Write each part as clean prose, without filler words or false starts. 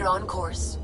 We're on course.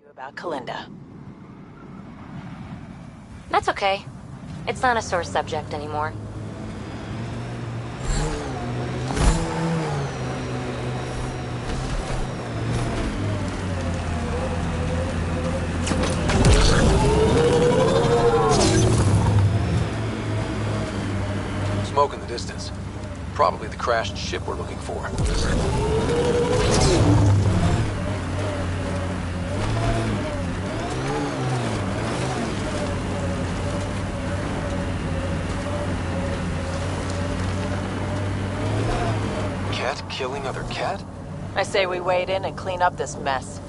You about Kalinda. That's okay. It's not a sore subject anymore. Smoke in the distance. Probably the crashed ship we're looking for. Cat killing other cat? I say we wade in and clean up this mess.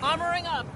Armoring up.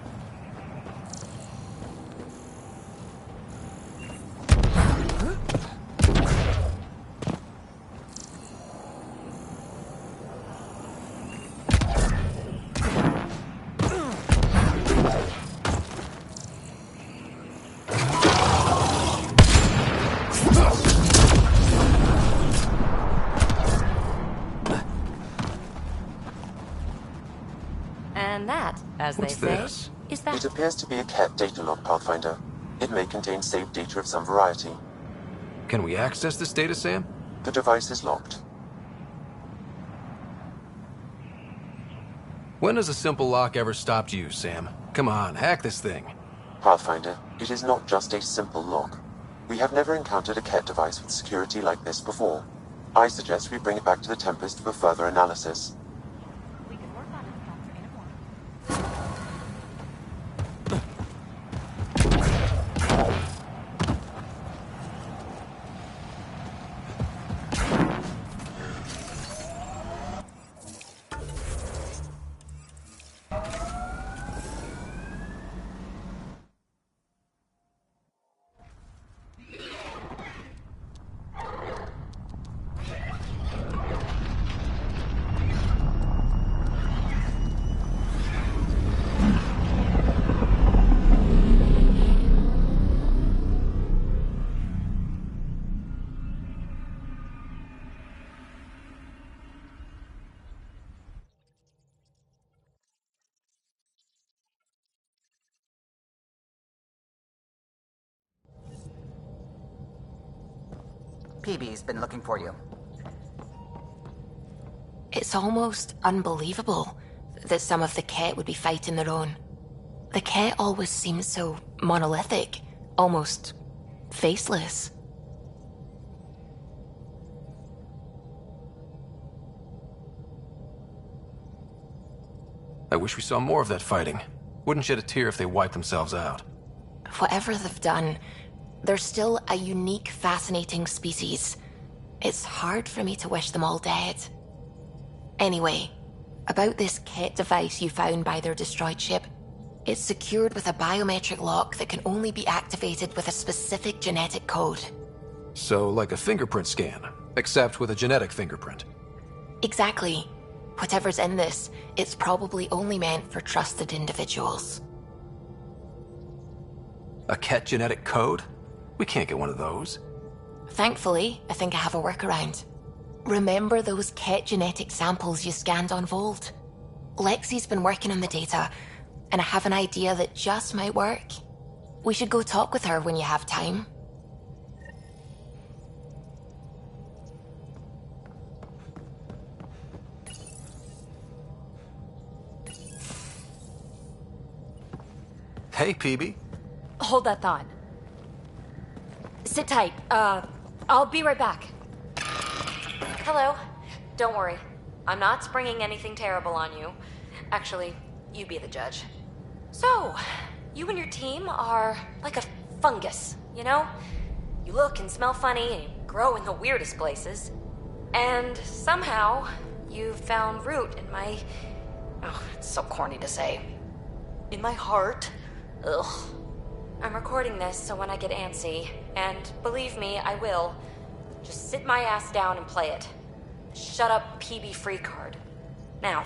And that, as What's they say, this? is that... It appears to be a cat data log, Pathfinder. It may contain saved data of some variety. Can we access this data, Sam? The device is locked. When has a simple lock ever stopped you, Sam? Come on, hack this thing. Pathfinder, it is not just a simple lock. We have never encountered a Ket device with security like this before. I suggest we bring it back to the Tempest for further analysis. We could work on it in a morning. PB's been looking for you. It's almost unbelievable that some of the Ket would be fighting their own. The Ket always seems so monolithic, almost faceless. I wish we saw more of that fighting. Wouldn't shed a tear if they wiped themselves out. Whatever they've done, they're still a unique, fascinating species. It's hard for me to wish them all dead. Anyway, about this Ket device you found by their destroyed ship. It's secured with a biometric lock that can only be activated with a specific genetic code. So, like a fingerprint scan, except with a genetic fingerprint. Exactly. Whatever's in this, it's probably only meant for trusted individuals. A Ket genetic code? We can't get one of those. Thankfully, I think I have a workaround. Remember those Ket genetic samples you scanned on Vold? Lexi's been working on the data, and I have an idea that just might work. We should go talk with her when you have time. Hey, PB. Hold that thought. Sit tight. I'll be right back. Hello. Don't worry. I'm not springing anything terrible on you. Actually, you be the judge. So, you and your team are like a fungus, you know? You look and smell funny and you grow in the weirdest places. And somehow, you found root in my... Oh, it's so corny to say. In my heart. Ugh. I'm recording this so when I get antsy, and believe me, I will, just sit my ass down and play it. Shut up PB free card. Now,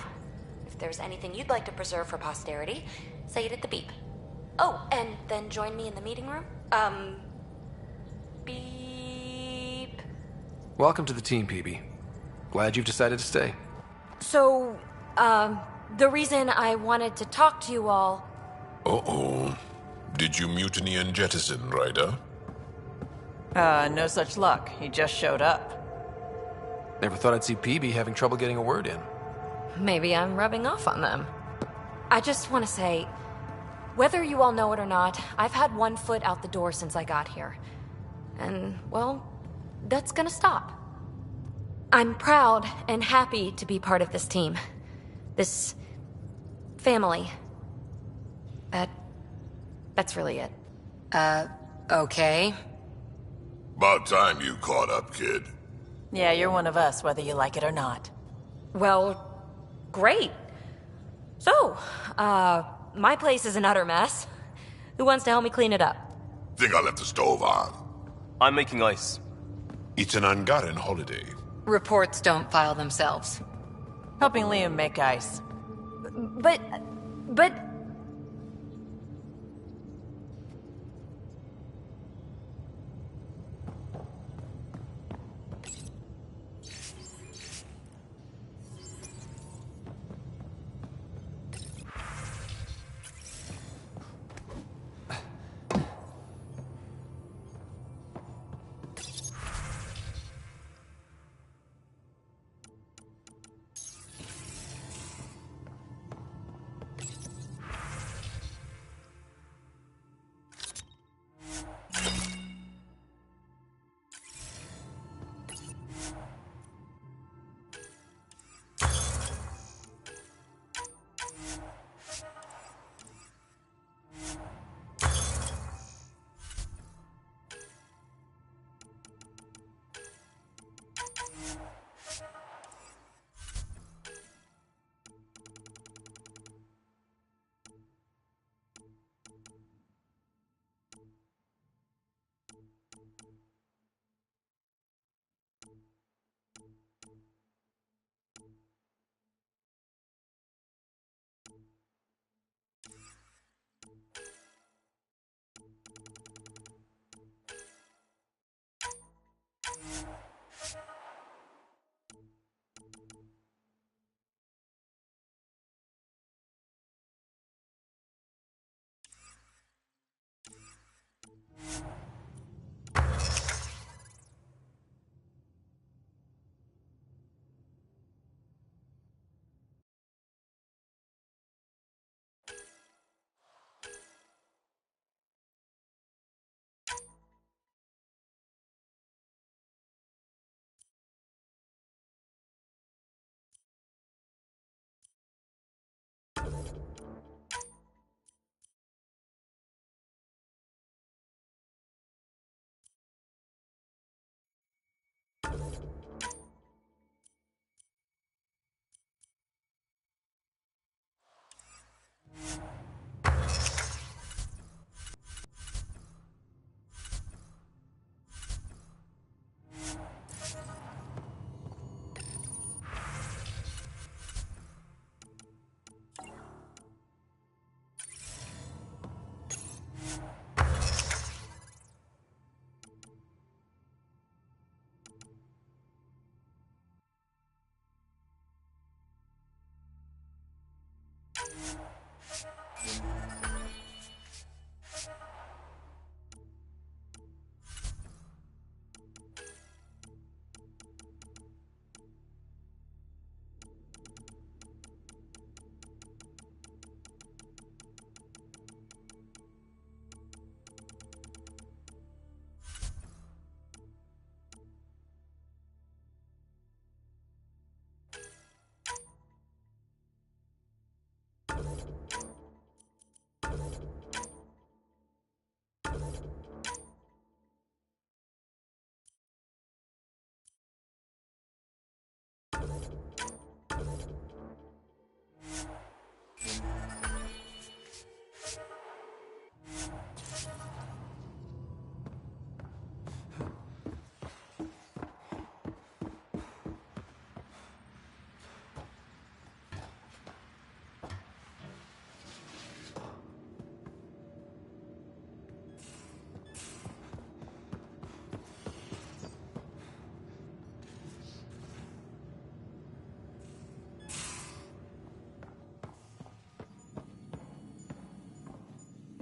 if there's anything you'd like to preserve for posterity, say it at the beep. Oh, and then join me in the meeting room? Beep. Welcome to the team, PB. Glad you've decided to stay. So, the reason I wanted to talk to you all... Uh-oh. Did you mutiny and jettison, Ryder? No such luck. He just showed up. Never thought I'd see PB having trouble getting a word in. Maybe I'm rubbing off on them. I just want to say, whether you all know it or not, I've had one foot out the door since I got here. And, well, that's gonna stop. I'm proud and happy to be part of this team. This... family. That's really it. Okay. About time you caught up, kid. Yeah, you're one of us, whether you like it or not. Well, great. So, my place is an utter mess. Who wants to help me clean it up? Think I left the stove on. I'm making ice. It's an Ungotten holiday. Reports don't file themselves. Helping Liam make ice. But...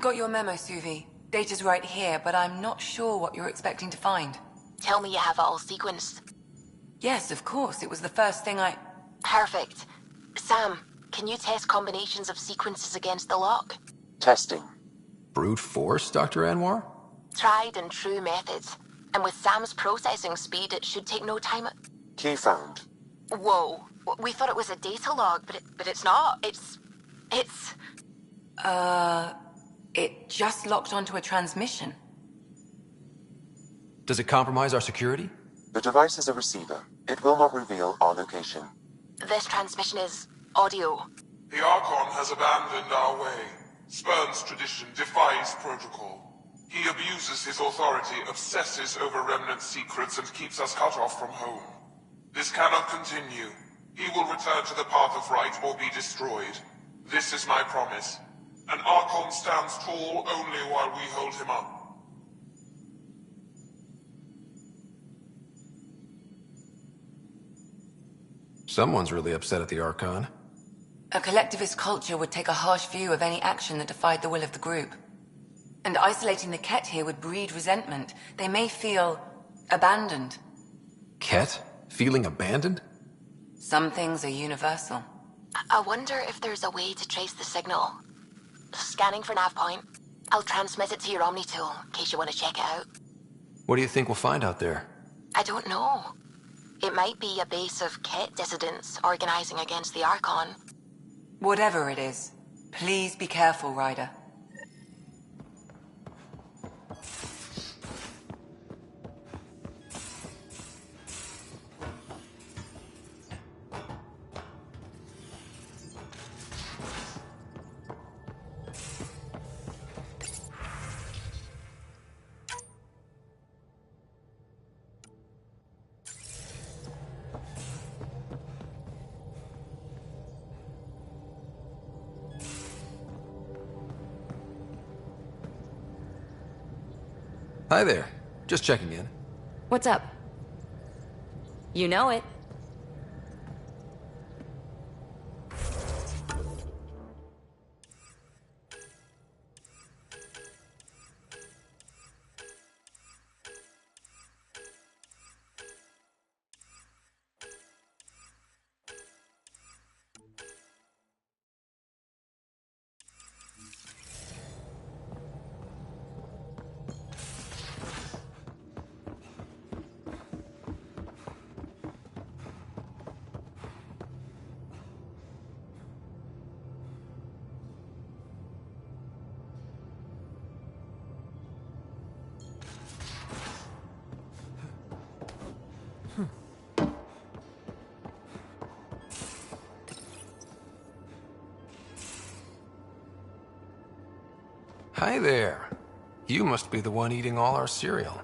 got your memo, Suvi. Data's right here, but I'm not sure what you're expecting to find. Tell me you have it all sequenced. Yes, of course. It was the first thing I... Perfect. Sam, can you test combinations of sequences against the lock? Testing. Brute force, Dr. Anwar? Tried and true methods. And with Sam's processing speed, it should take no time. Key found. Whoa. We thought it was a data log, but it's not. It's... It just locked onto a transmission. Does it compromise our security? The device is a receiver. It will not reveal our location. This transmission is audio. The Archon has abandoned our way, spurns tradition, defies protocol. He abuses his authority, obsesses over remnant secrets, and keeps us cut off from home. This cannot continue. He will return to the path of right or be destroyed. This is my promise. An Archon stands tall only while we hold him up. Someone's really upset at the Archon. A collectivist culture would take a harsh view of any action that defied the will of the group. And isolating the Ket here would breed resentment. They may feel abandoned. Ket? Feeling abandoned? Some things are universal. I wonder if there's a way to trace the signal. Scanning for nav point. I'll transmit it to your Omni tool, in case you want to check it out. What do you think we'll find out there? I don't know. It might be a base of Ket dissidents organizing against the Archon. Whatever it is, please be careful, Ryder. Hi there. Just checking in. What's up? You know it. Hi there. You must be the one eating all our cereal.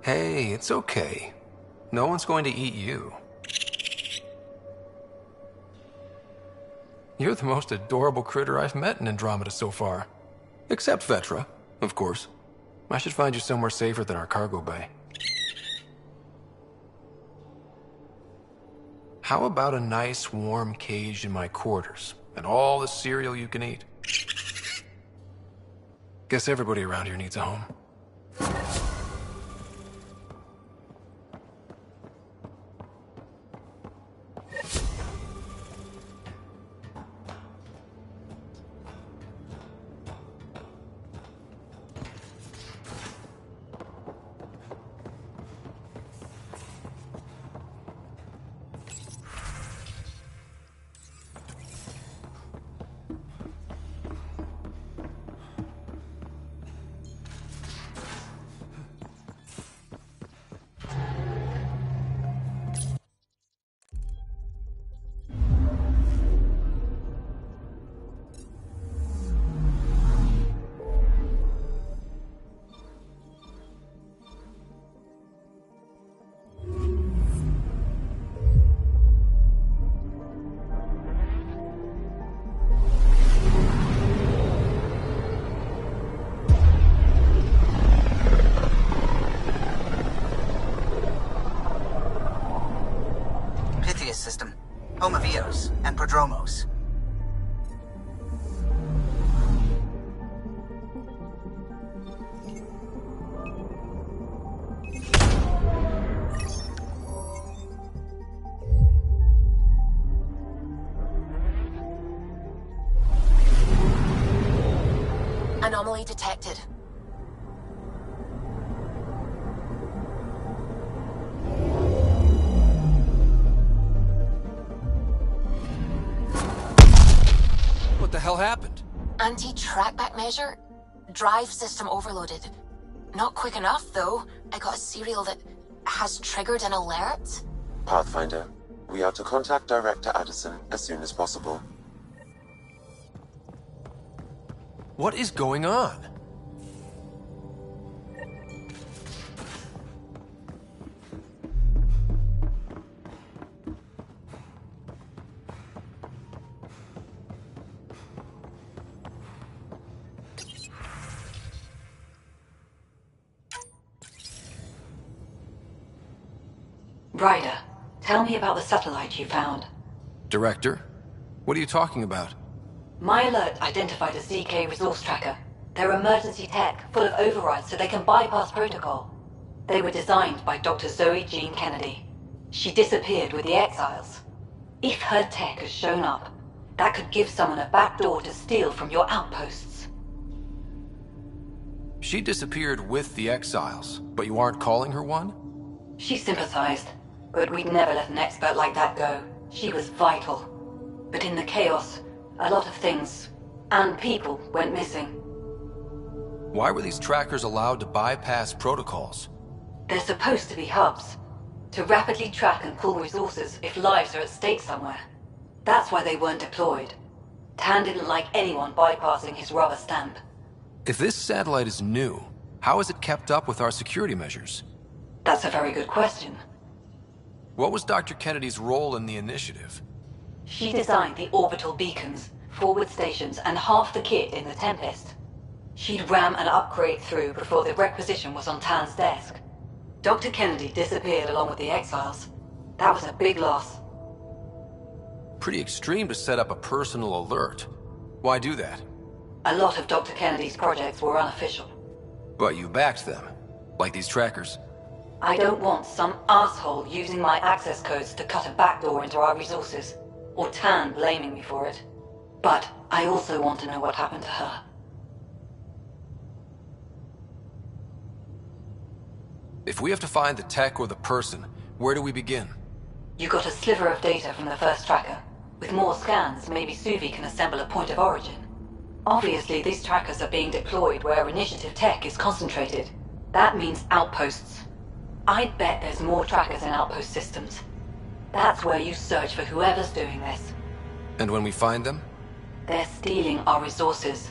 Hey, it's okay. No one's going to eat you. You're the most adorable critter I've met in Andromeda so far. Except Vetra, of course. I should find you somewhere safer than our cargo bay. How about a nice warm cage in my quarters, and all the cereal you can eat? Guess everybody around here needs a home. Anomaly detected. What the hell happened? Anti-trackback measure? Drive system overloaded. Not quick enough, though. I got a serial that has triggered an alert. Pathfinder, we are to contact Director Addison as soon as possible. What is going on? Ryder, tell me about the satellite you found. Director? What are you talking about? My alert identified a ZK resource tracker. They're emergency tech, full of overrides so they can bypass protocol. They were designed by Dr. Zoe Jean Kennedy. She disappeared with the Exiles. If her tech has shown up, that could give someone a backdoor to steal from your outposts. She disappeared with the Exiles, but you aren't calling her one? She sympathized, but we'd never let an expert like that go. She was vital. But in the chaos, a lot of things, and people, went missing. Why were these trackers allowed to bypass protocols? They're supposed to be hubs, to rapidly track and pull resources if lives are at stake somewhere. That's why they weren't deployed. Tan didn't like anyone bypassing his rubber stamp. If this satellite is new, how is it kept up with our security measures? That's a very good question. What was Dr. Kennedy's role in the initiative? She designed the orbital beacons, forward stations, and half the kit in the Tempest. She'd ram an upgrade through before the requisition was on Tan's desk. Dr. Kennedy disappeared along with the Exiles. That was a big loss. Pretty extreme to set up a personal alert. Why do that? A lot of Dr. Kennedy's projects were unofficial. But you backed them, like these trackers. I don't want some asshole using my access codes to cut a backdoor into our resources, or Tan blaming me for it. But I also want to know what happened to her. If we have to find the tech or the person, where do we begin? You got a sliver of data from the first tracker. With more scans, maybe Suvi can assemble a point of origin. Obviously, these trackers are being deployed where initiative tech is concentrated. That means outposts. I'd bet there's more trackers in outpost systems. That's where you search for whoever's doing this. And when we find them? They're stealing our resources.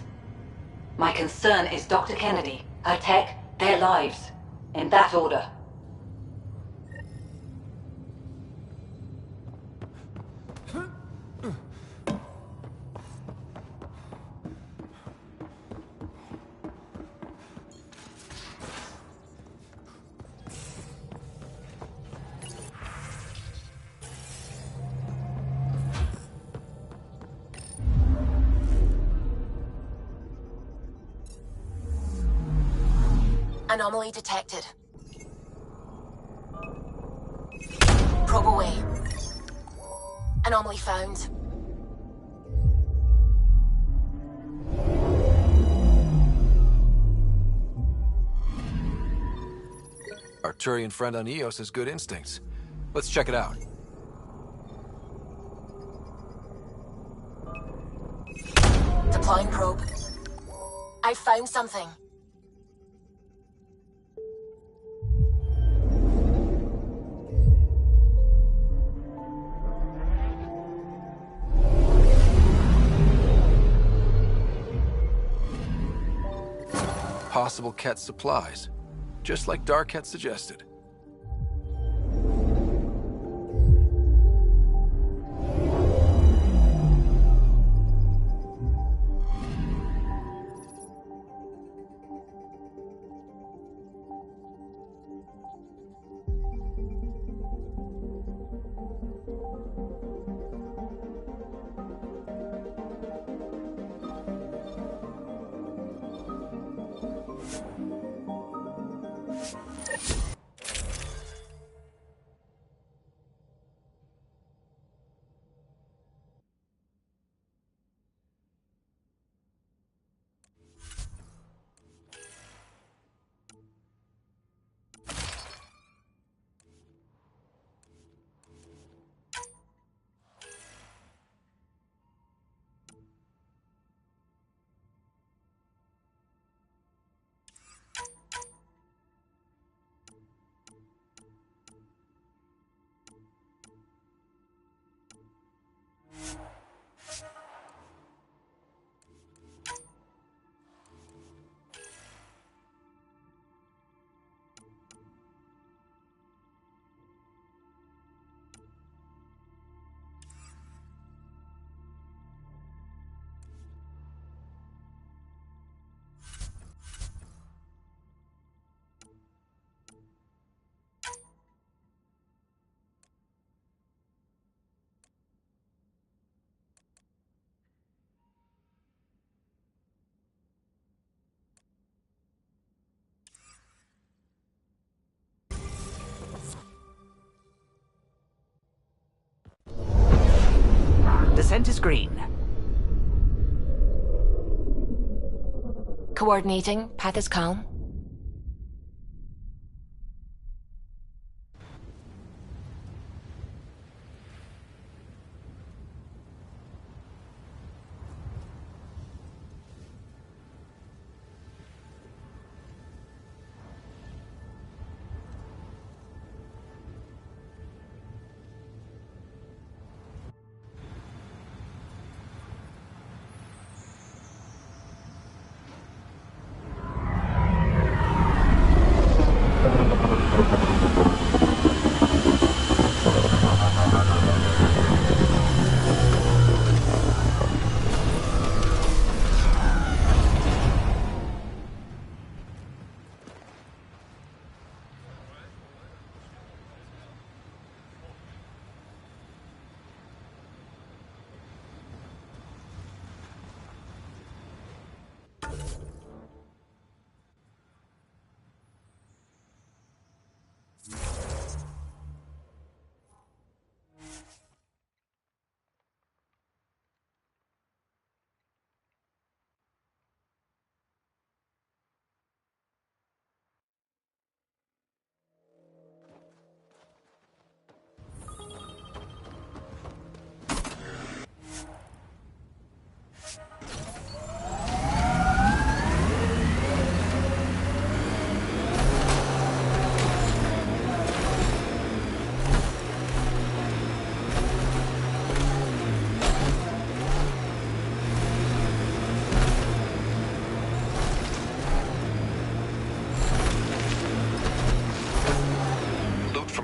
My concern is Dr. Kennedy, her tech, their lives. In that order. Anomaly detected. Probe away. Anomaly found. Our Turian friend on Eos has good instincts. Let's check it out. Deploying probe. I found something. Possible Ket supplies, just like Darket suggested. Scent is green. Coordinating. Path is calm.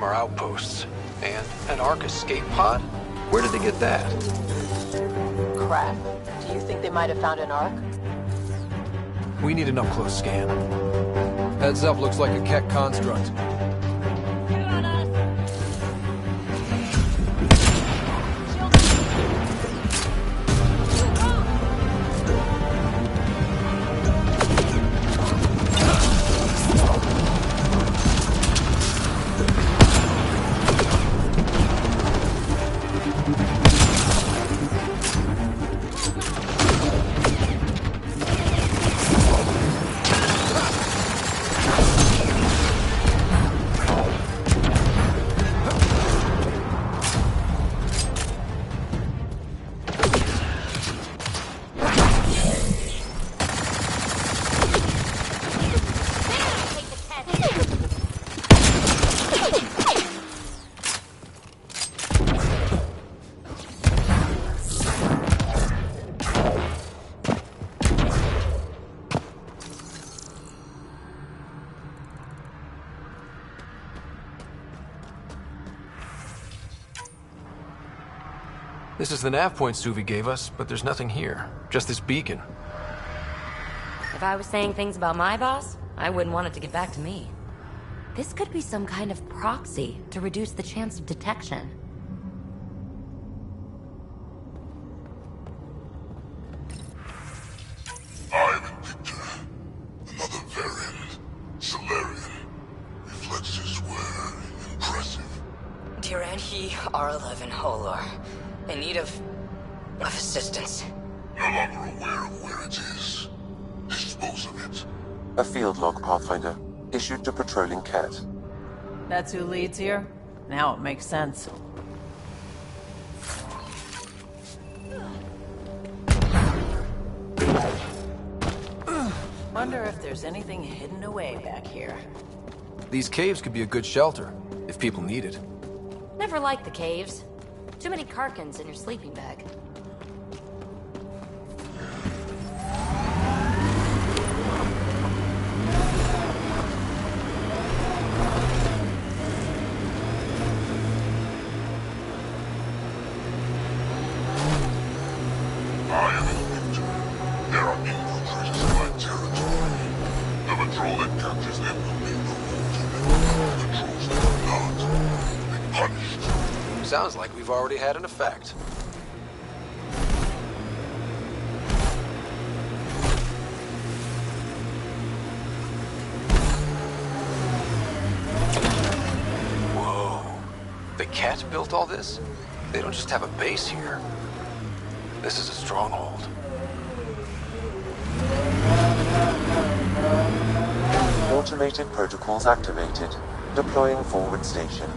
Our outposts. And an Ark escape pod? Where did they get that? Crap. Do you think they might have found an Ark? We need an up-close scan. Heads up, looks like a Keck construct. This is the nav point Suvi gave us, but there's nothing here. Just this beacon. If I was saying things about my boss, I wouldn't want it to get back to me. This could be some kind of proxy to reduce the chance of detection. I'm Victor. Another variant. Solarian. Reflexes were impressive. Tyranny R11 Holor. In need of assistance. No longer aware of where it is. Dispose of it. A field log, Pathfinder. Issued to patrolling Cat. That's who leads here? Now it makes sense. Wonder if there's anything hidden away back here. These caves could be a good shelter, if people need it. Never liked the caves. Too many Karkins in your sleeping bag. I am Victor. There are infiltrators in my territory. The patrol that captures them will be removed. Patrols that are not will be punished. Sounds like we've already had an effect. Whoa. The Cat built all this? They don't just have a base here. This is a stronghold. Automated protocols activated. Deploying forward station.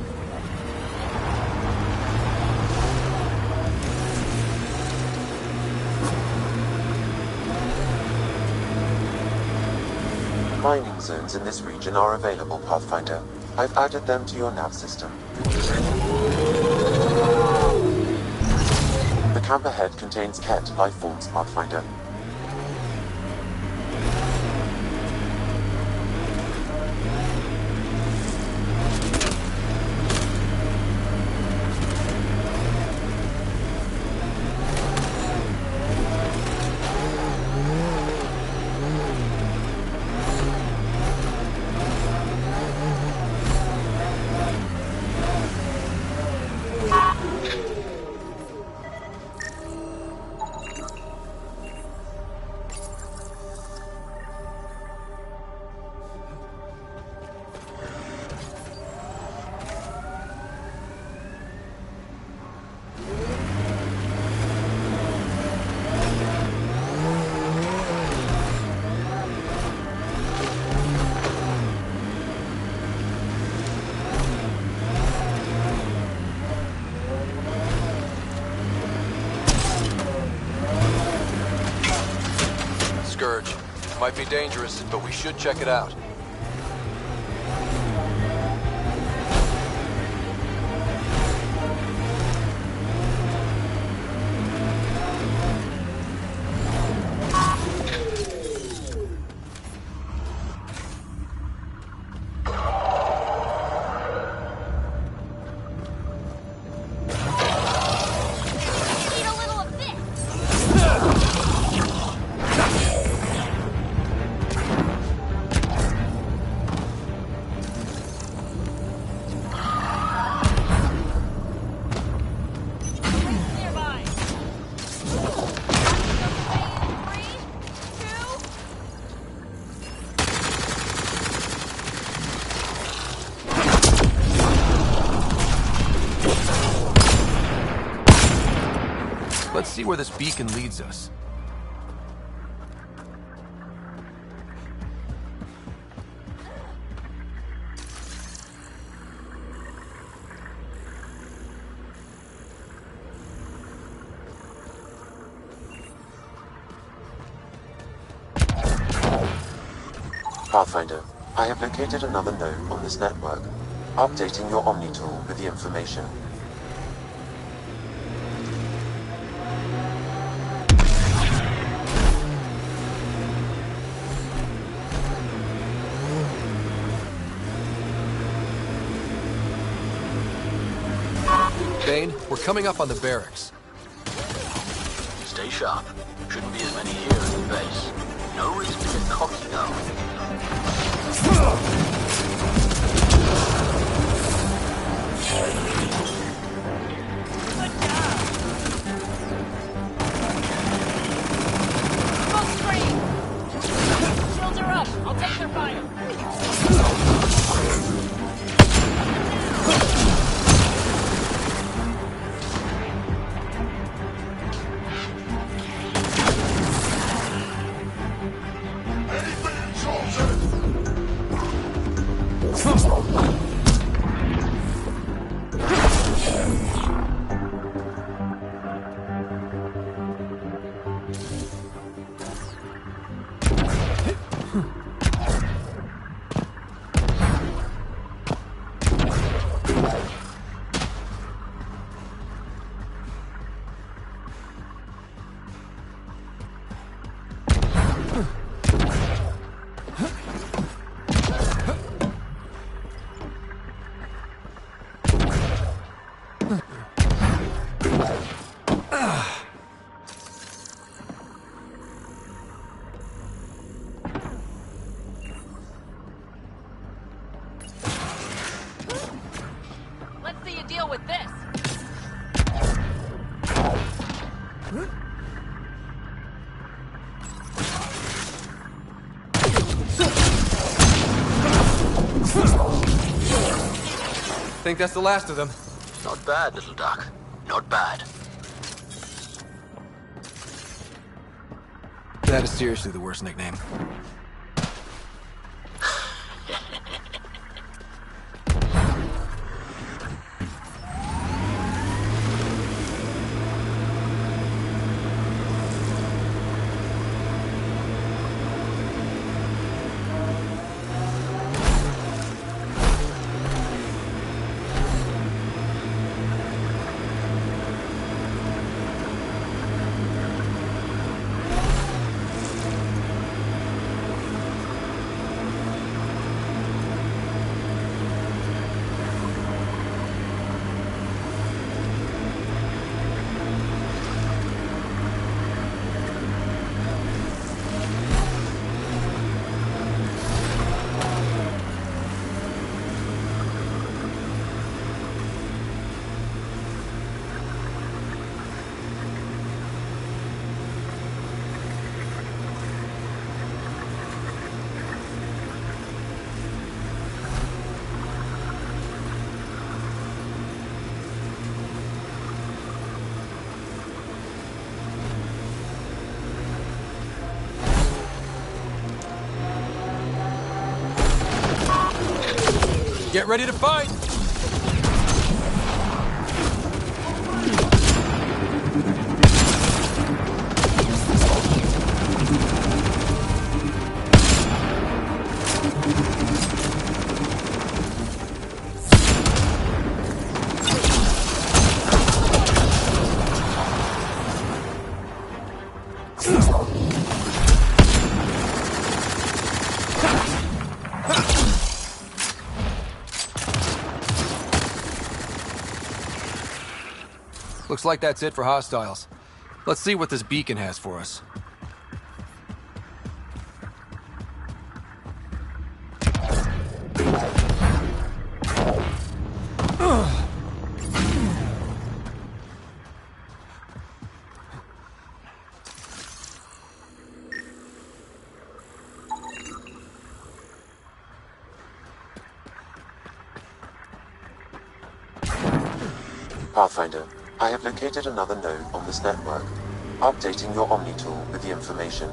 Mining zones in this region are available, Pathfinder. I've added them to your nav system. The camp ahead contains Ket life forms, Pathfinder. Scourge. Might be dangerous, but we should check it out. Let's see where this beacon leads us. Pathfinder, I have located another node on this network. Updating your Omni tool with the information. Bane, we're coming up on the barracks. Stay sharp. Shouldn't be as many here as the base. No reason to get cocky though. Full screen! Shields are up! I'll take their fire! Let's see you deal with this! Think that's the last of them. Not bad, little duck. Not bad. That is seriously the worst nickname. Get ready to fight! Looks like that's it for hostiles. Let's see what this beacon has for us. Pathfinder, I have located another node on this network. Updating your Omni tool with the information.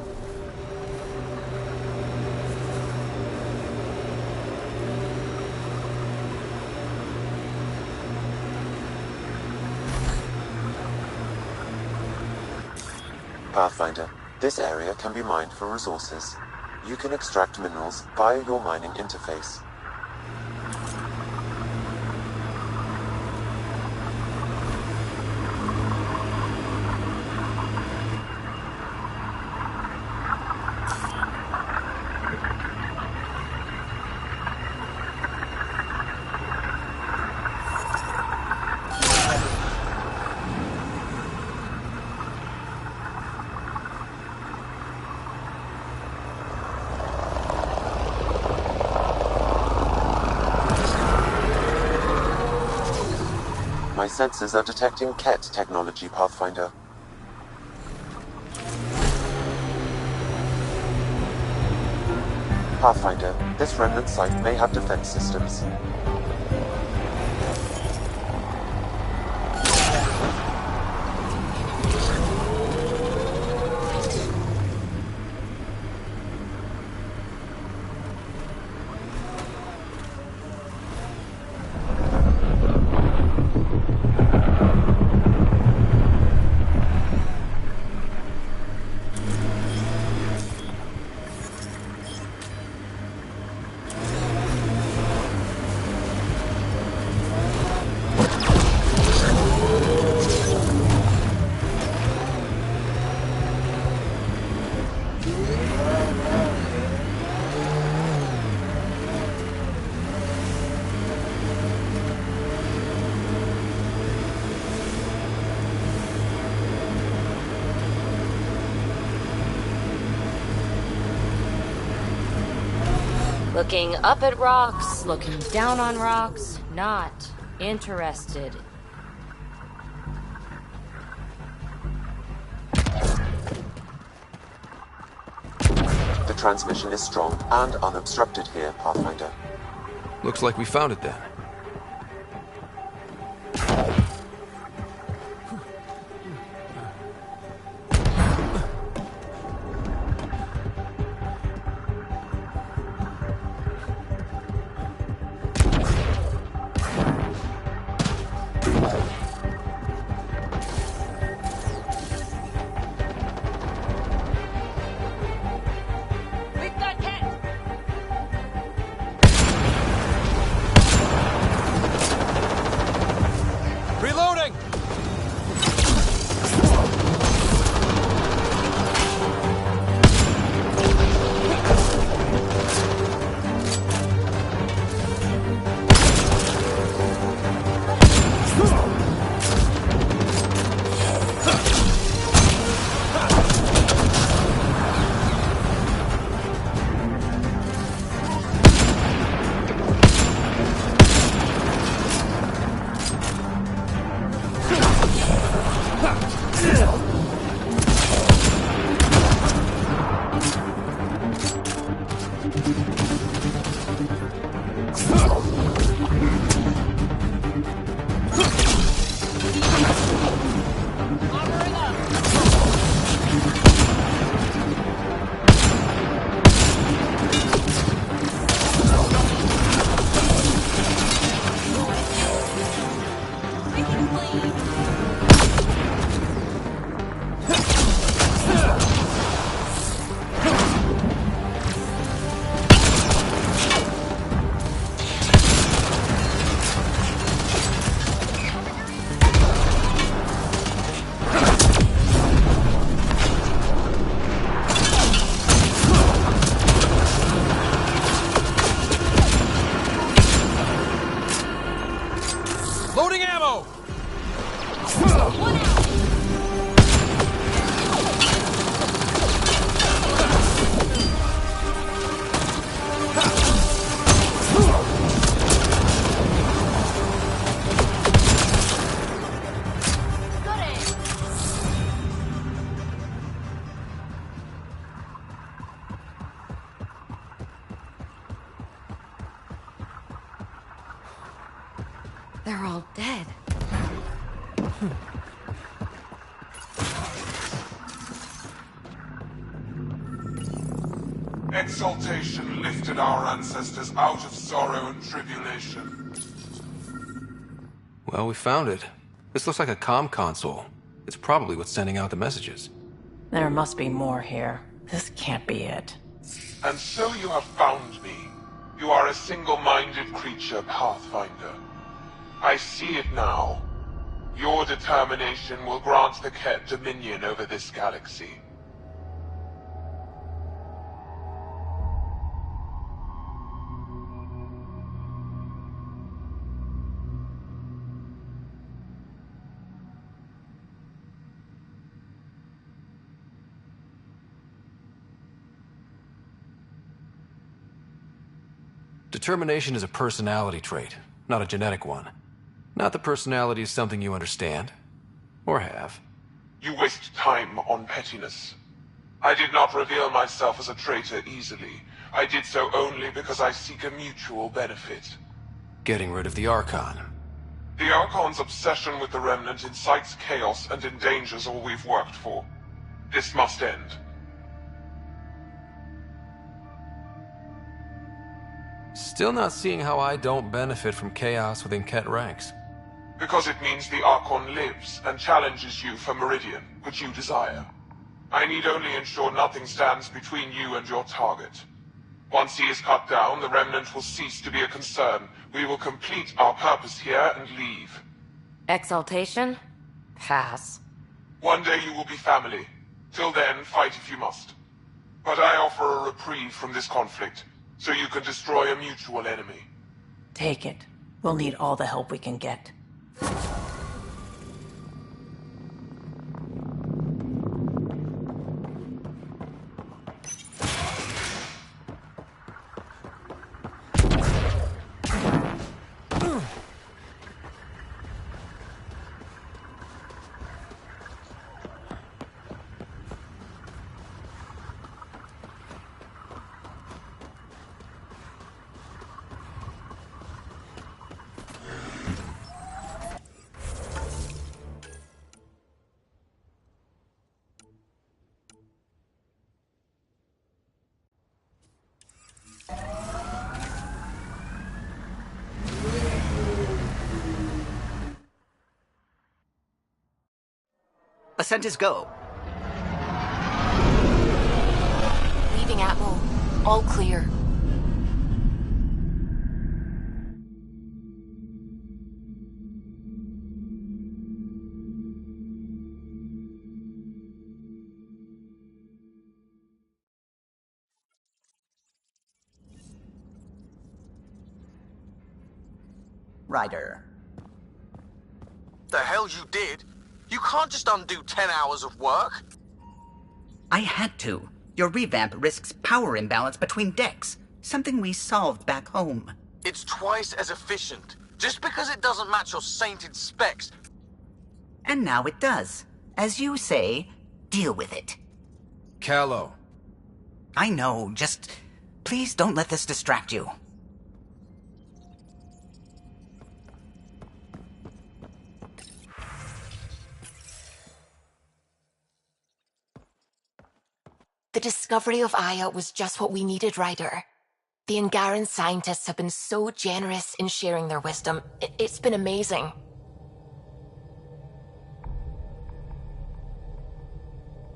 Pathfinder, this area can be mined for resources. You can extract minerals via your mining interface. My sensors are detecting Ket technology, Pathfinder. Pathfinder, this remnant site may have defense systems. Looking up at rocks, looking down on rocks, not interested. The transmission is strong and unobstructed here, Pathfinder. Looks like we found it then. Loading ammo! They're all dead. Exaltation lifted our ancestors out of sorrow and tribulation. Well, we found it. This looks like a comm console. It's probably what's sending out the messages. There must be more here. This can't be it. And so you have found me. You are a single-minded creature, Pathfinder. I see it now. Your determination will grant the Ket dominion over this galaxy. Determination is a personality trait, not a genetic one. Not that personality is something you understand. Or have. You waste time on pettiness. I did not reveal myself as a traitor easily. I did so only because I seek a mutual benefit. Getting rid of the Archon. The Archon's obsession with the Remnant incites chaos and endangers all we've worked for. This must end. Still not seeing how I don't benefit from chaos within Ket ranks. Because it means the Archon lives and challenges you for Meridian, which you desire. I need only ensure nothing stands between you and your target. Once he is cut down, the Remnant will cease to be a concern. We will complete our purpose here and leave. Exaltation? Pass. One day you will be family. Till then, fight if you must. But I offer a reprieve from this conflict, so you can destroy a mutual enemy. Take it. We'll need all the help we can get. Ascent is go. Leaving Atmo. All clear. Ryder. The hell you did? You can't just undo 10 hours of work. I had to. Your revamp risks power imbalance between decks. Something we solved back home. It's twice as efficient. Just because it doesn't match your sainted specs. And now it does. As you say, deal with it. Callow. I know, just... please don't let this distract you. discovery of Aya was just what we needed, Ryder. The Angaran scientists have been so generous in sharing their wisdom. It's been amazing.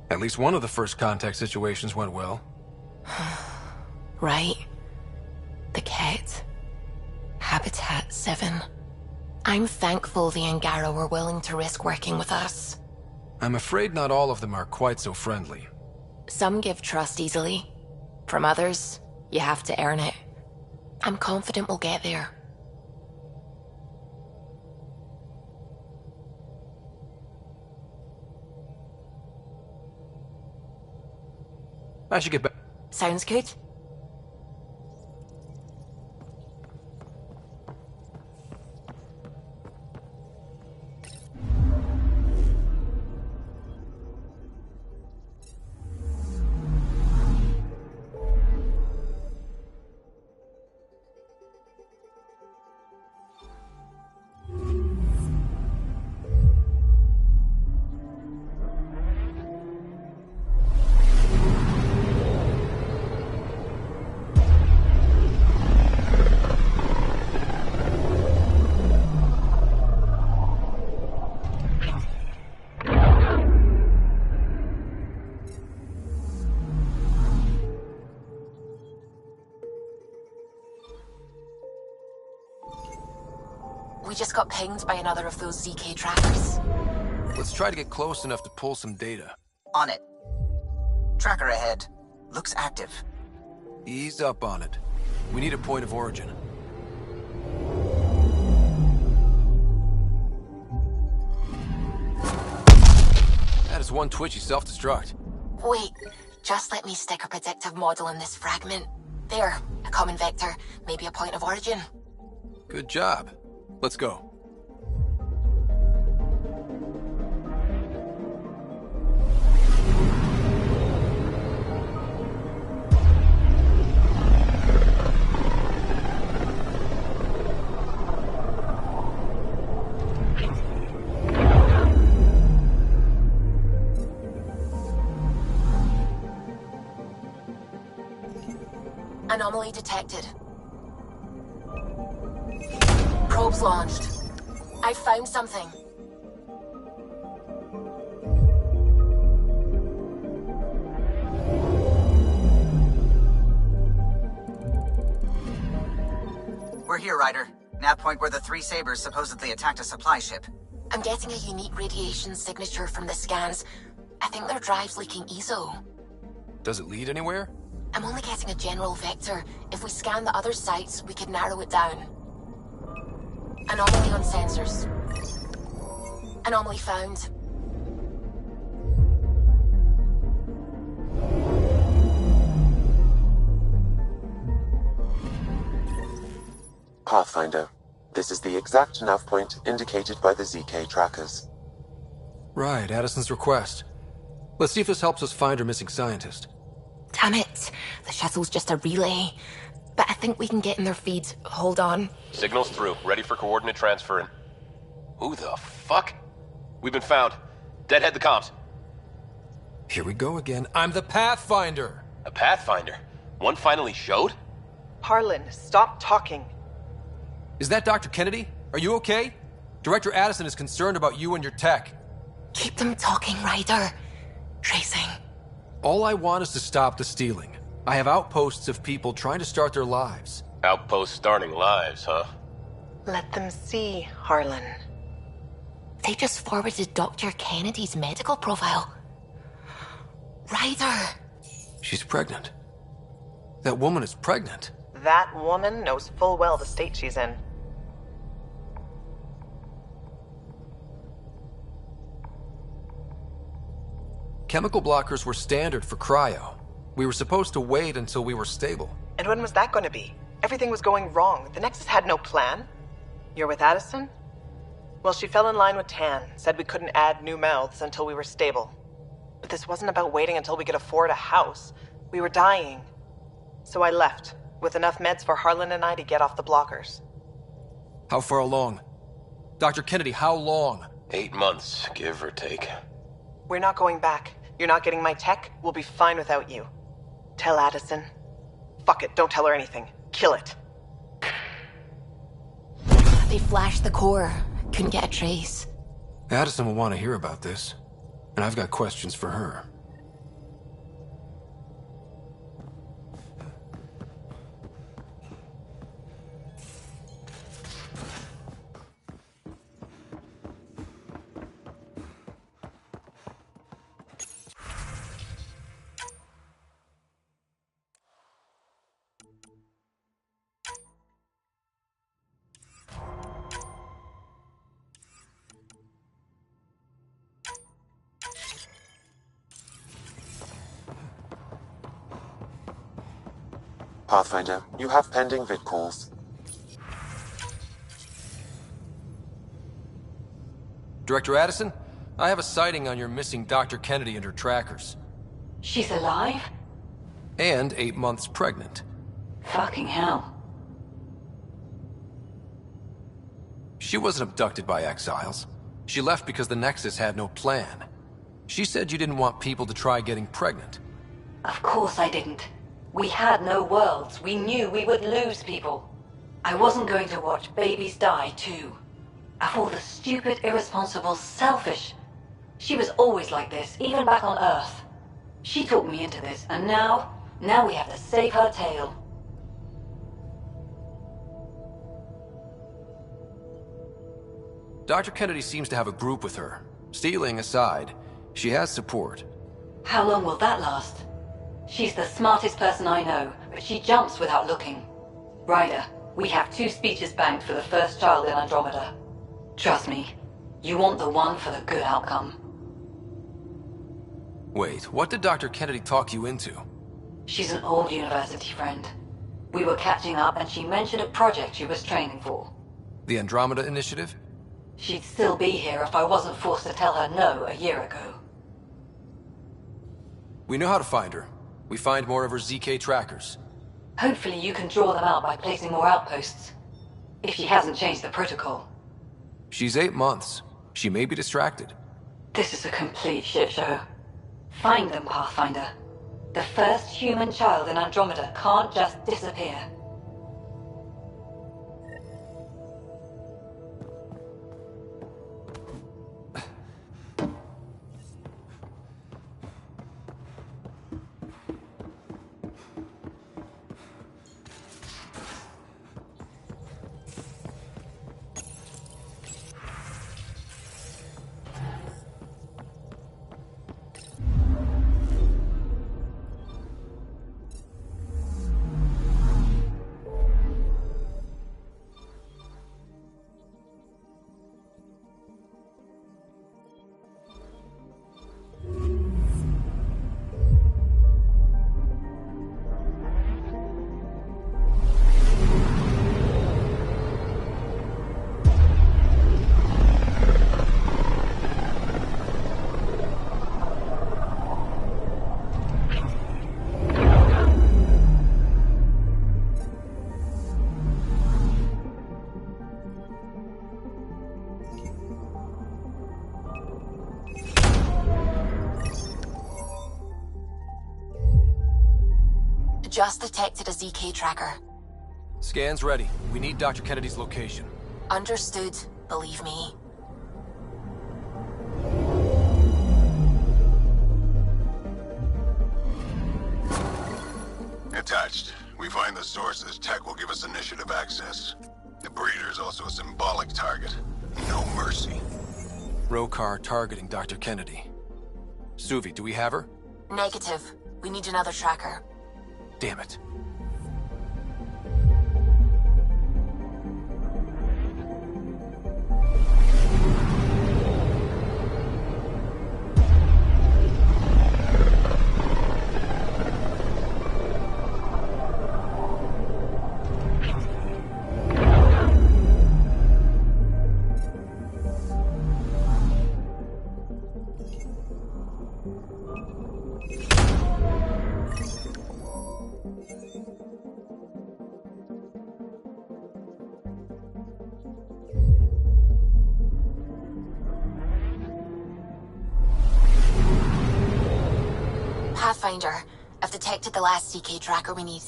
At least one of the first contact situations went well. Right. The Ket. Habitat 7. I'm thankful the Angara were willing to risk working with us. I'm afraid not all of them are quite so friendly. Some give trust easily. From others, you have to earn it. I'm confident we'll get there. I should get back. Sounds good. We just got pinged by another of those ZK trackers. Let's try to get close enough to pull some data. On it. Tracker ahead. Looks active. Ease up on it. We need a point of origin. That is one twitchy self-destruct. Wait, just let me stick a predictive model in this fragment. There, a common vector, maybe a point of origin. Good job. Let's go. Anomaly detected. Probes launched. I found something. We're here, Ryder. Nav point where the three Sabers supposedly attacked a supply ship. I'm getting a unique radiation signature from the scans. I think their drive's leaking ESO. Does it lead anywhere? I'm only getting a general vector. If we scan the other sites, we could narrow it down. Anomaly on sensors. Anomaly found. Pathfinder, this is the exact nav point indicated by the ZK trackers. Right, Addison's request. Let's see if this helps us find our missing scientist. Damn it. The shuttle's just a relay. But I think we can get in their feed. Hold on. Signal's through. Ready for coordinate transferring. Who the fuck? We've been found. Deadhead the comms. Here we go again. I'm the Pathfinder. A Pathfinder? One finally showed? Harlan, stop talking. Is that Dr. Kennedy? Are you okay? Director Addison is concerned about you and your tech. Keep them talking, Ryder. Tracing. All I want is to stop the stealing. I have outposts of people trying to start their lives. Outposts starting lives, huh? Let them see, Harlan. They just forwarded Dr. Kennedy's medical profile. Ryder! She's pregnant. That woman is pregnant. That woman knows full well the state she's in. Chemical blockers were standard for cryo. We were supposed to wait until we were stable. And when was that going to be? Everything was going wrong. The Nexus had no plan. You're with Addison? Well, she fell in line with Tan, said we couldn't add new mouths until we were stable. But this wasn't about waiting until we could afford a house. We were dying. So I left, with enough meds for Harlan and I to get off the blockers. How far along? Dr. Kennedy, how long? 8 months, give or take. We're not going back. You're not getting my tech. We'll be fine without you. Tell Addison. Fuck it, don't tell her anything. Kill it. They flashed the core. Couldn't get a trace. Addison will want to hear about this, and I've got questions for her. Pathfinder, you have pending vid calls. Director Addison, I have a sighting on your missing Dr. Kennedy and her trackers. She's alive? And 8 months pregnant. Fucking hell. She wasn't abducted by exiles. She left because the Nexus had no plan. She said you didn't want people to try getting pregnant. Of course I didn't. We had no worlds. We knew we would lose people. I wasn't going to watch babies die, too. Of all the stupid, irresponsible, selfish. She was always like this, even back on Earth. She talked me into this, and now we have to save her tail. Dr. Kennedy seems to have a group with her. Stealing aside, she has support. How long will that last? She's the smartest person I know, but she jumps without looking. Ryder, we have 2 speeches banked for the first child in Andromeda. Trust me, you want the one for the good outcome. Wait, what did Dr. Kennedy talk you into? She's an old university friend. We were catching up and she mentioned a project she was training for. The Andromeda Initiative? She'd still be here if I wasn't forced to tell her no a year ago. We know how to find her. We find more of her ZK trackers. Hopefully you can draw them out by placing more outposts. If she hasn't changed the protocol. She's 8 months. She may be distracted. This is a complete shit show. Find them, Pathfinder. The first human child in Andromeda can't just disappear. Just detected a ZK tracker. Scan's ready. We need Dr. Kennedy's location. Understood, believe me. Attached. We find the sources. Tech will give us initiative access. The breeder's also a symbolic target. No mercy. Rokar targeting Dr. Kennedy. Suvi, do we have her? Negative. We need another tracker. Damn it. Pathfinder, I've detected the last CK tracker we need.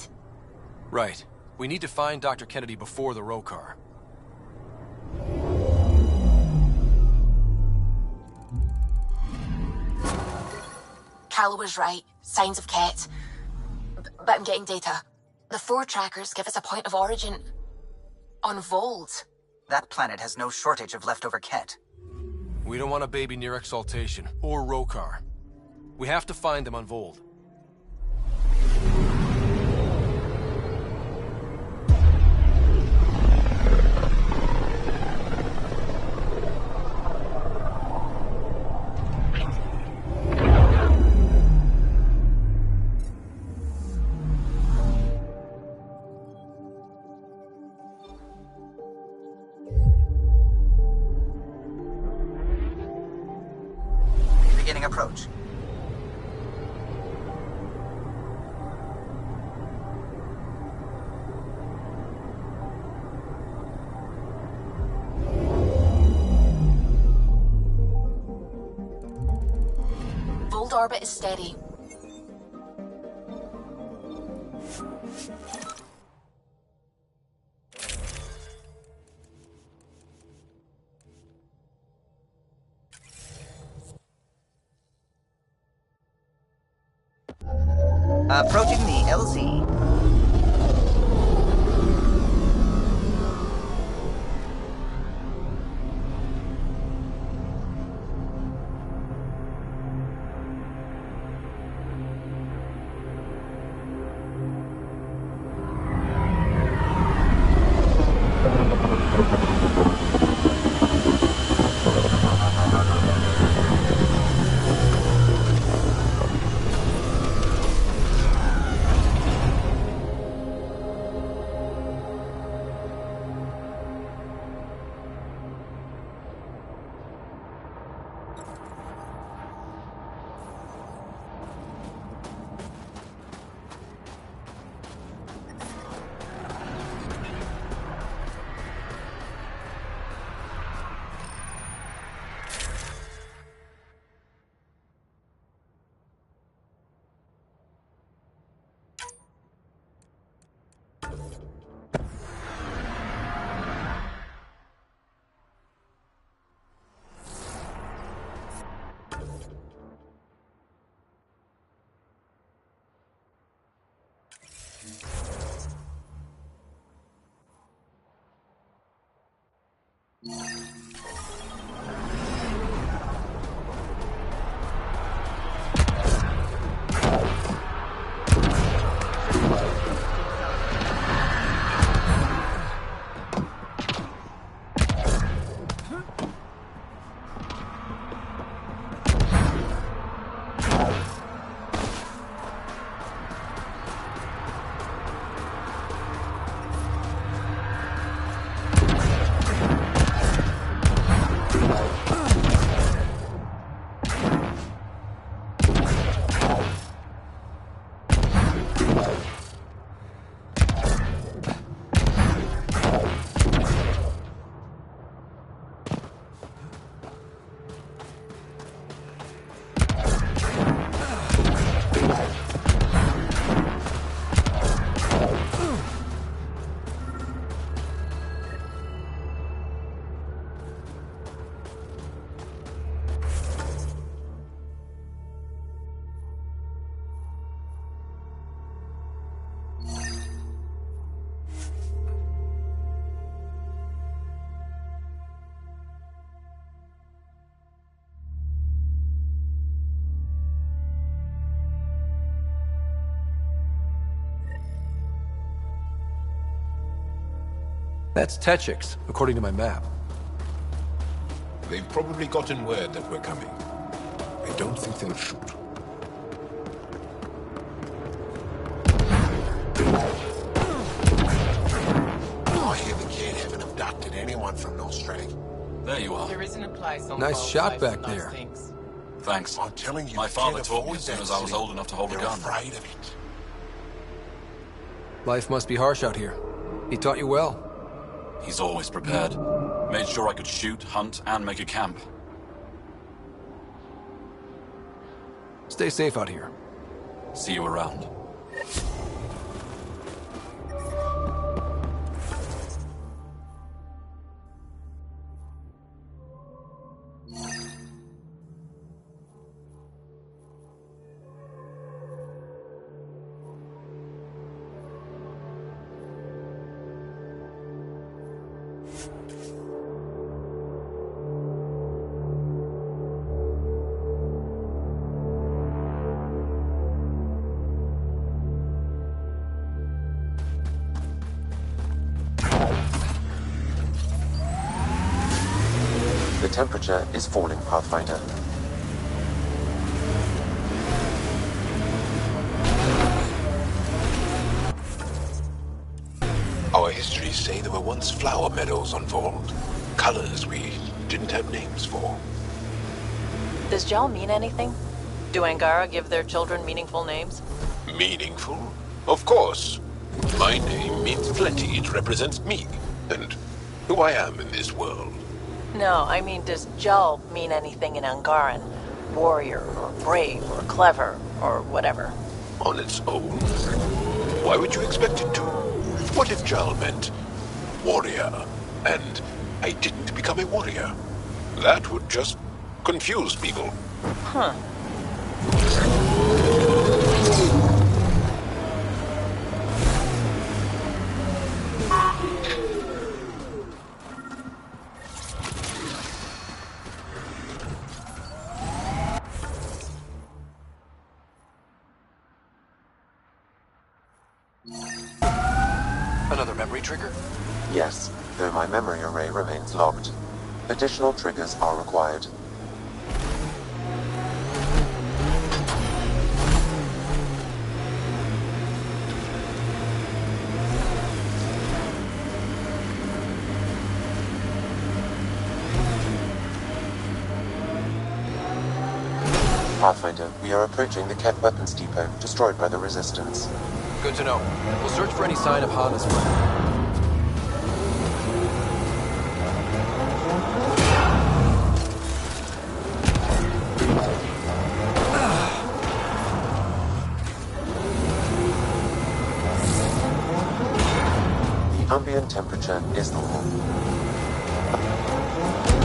Right. We need to find Dr. Kennedy before the Rokar. Carlo was right. Signs of Ket. But I'm getting data. The 4 trackers give us a point of origin on Vold. That planet has no shortage of leftover Ket. We don't want a baby near Exaltation, or Rokar. We have to find them on Vold. Beginning approach. Vold orbit is steady. Approaching the LZ. That's Techix, according to my map. They've probably gotten word that we're coming. I don't think they'll shoot. Oh, I hear the kid haven't abducted anyone from Nostrad. There you are. There isn't a place on Nice both shot sides back of those there. things. Thanks. I'm telling you, My the father kid taught me avoids as soon that as I was city. old enough to hold a They're gun. afraid of it. Life must be harsh out here. He taught you well. He's always prepared. Made sure I could shoot, hunt, and make a camp. Stay safe out here. See you around. The temperature is falling, Pathfinder. Our histories say there were once flower meadows on Vold. Colors we didn't have names for. Does gel mean anything? Do Angara give their children meaningful names? Meaningful? Of course. My name means plenty. It represents me, and who I am in this world. No, I mean, does gel mean anything in Angaran? Warrior, or brave, or clever, or whatever. On its own? Why would you expect it to? What if Jal meant warrior, and I didn't become a warrior? That would just confuse people. Huh. Another memory trigger? Yes, though my memory array remains locked. Additional triggers are required. Pathfinder, we are approaching the Ket weapons depot, destroyed by the Resistance. Good to know. We'll search for any sign of Hana's friend. The ambient temperature is normal.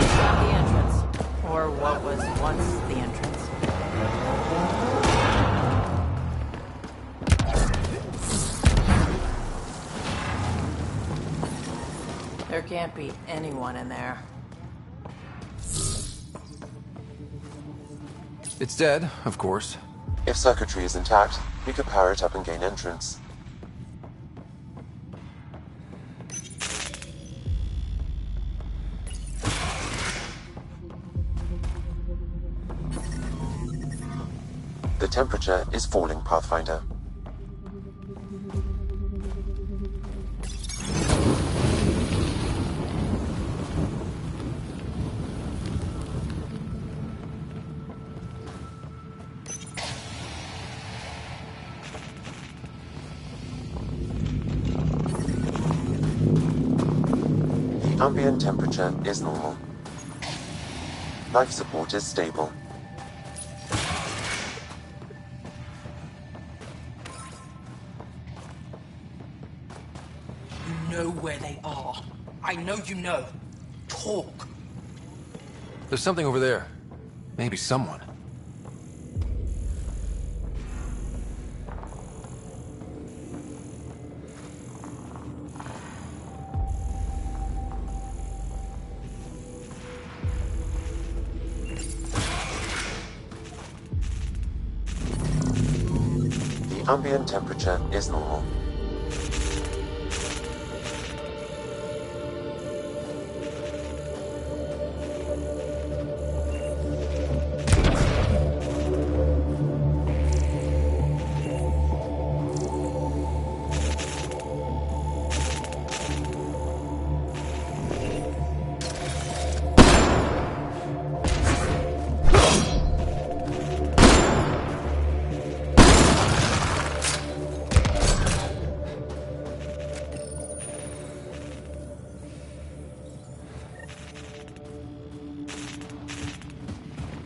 Found the entrance. Or what was once the entrance. There can't be anyone in there. It's dead, of course. If circuitry is intact, we could power it up and gain entrance. The temperature is falling, Pathfinder. The ambient temperature is normal. Life support is stable. You know where they are. I know you know. Talk. There's something over there. Maybe someone. The ambient temperature is normal.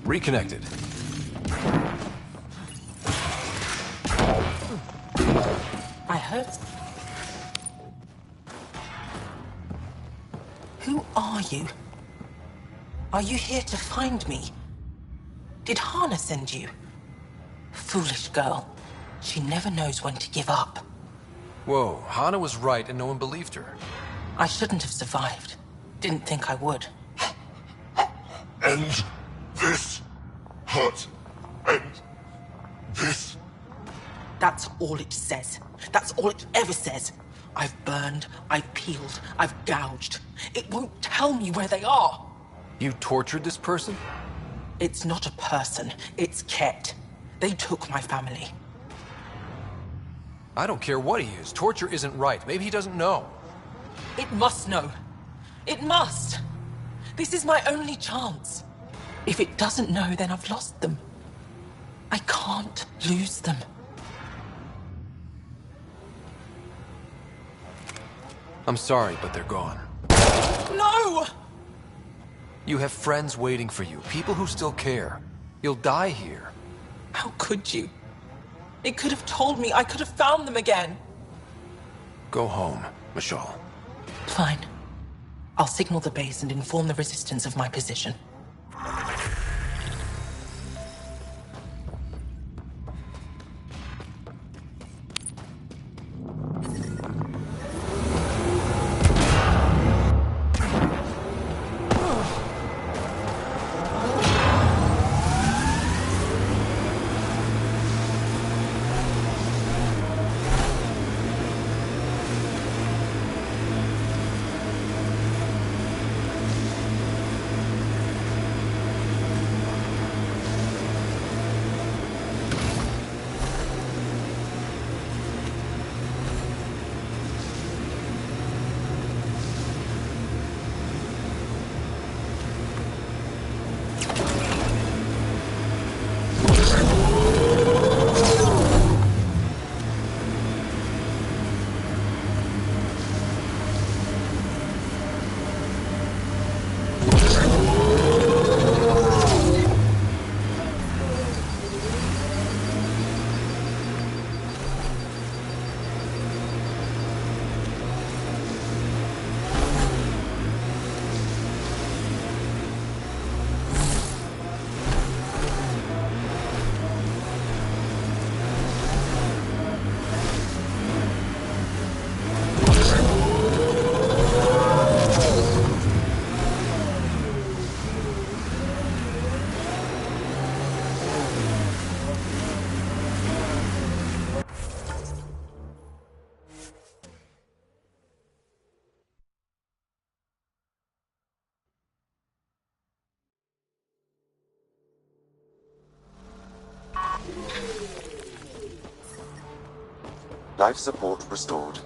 Reconnected. Who are you? Are you here to find me? Did Hana send you? Foolish girl. She never knows when to give up. Whoa, Hana was right and no one believed her. I shouldn't have survived. Didn't think I would. And this hurt. And this. That's all it says. That's all it ever says. I've burned, I've peeled, I've gouged. It won't tell me where they are. You tortured this person? It's not a person, it's Ket. They took my family. I don't care what he is. Torture isn't right. Maybe he doesn't know. It must know. It must. This is my only chance. If it doesn't know, then I've lost them. I can't lose them. I'm sorry, but they're gone. No! You have friends waiting for you, people who still care. You'll die here. How could you? It could have told me. I could have found them again. Go home, Mashal. Fine. I'll signal the base and inform the Resistance of my position. Life support restored.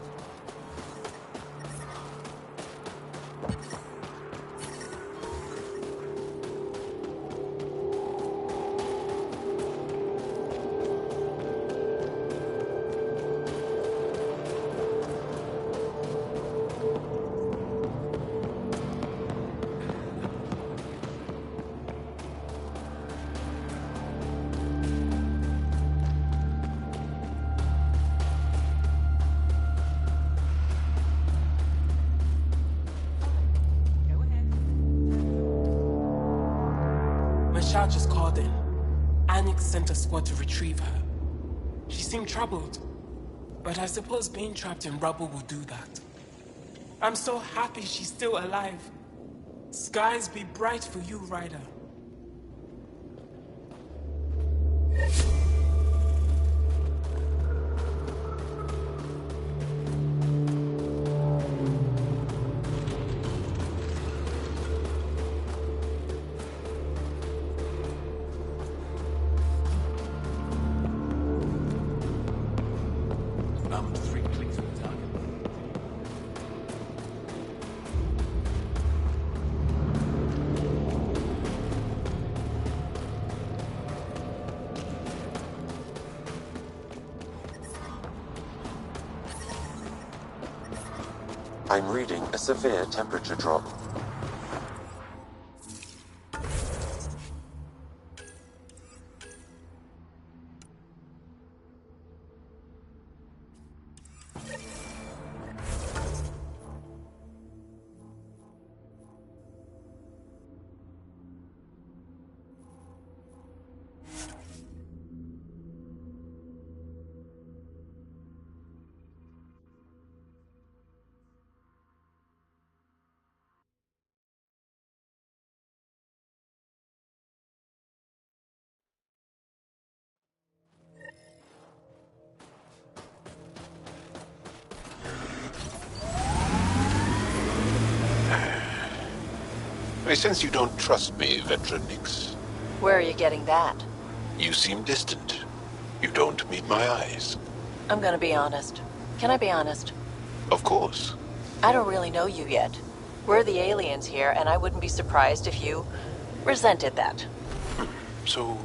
Shah just called in. Anix sent a squad to retrieve her. She seemed troubled, but I suppose being trapped in rubble will do that. I'm so happy she's still alive. Skies be bright for you, Ryder. I'm reading a severe temperature drop. I sense you don't trust me, Veteran Nix. Where are you getting that? You seem distant. You don't meet my eyes. I'm gonna be honest. Can I be honest? Of course. I don't really know you yet. We're the aliens here, and I wouldn't be surprised if you resented that. So,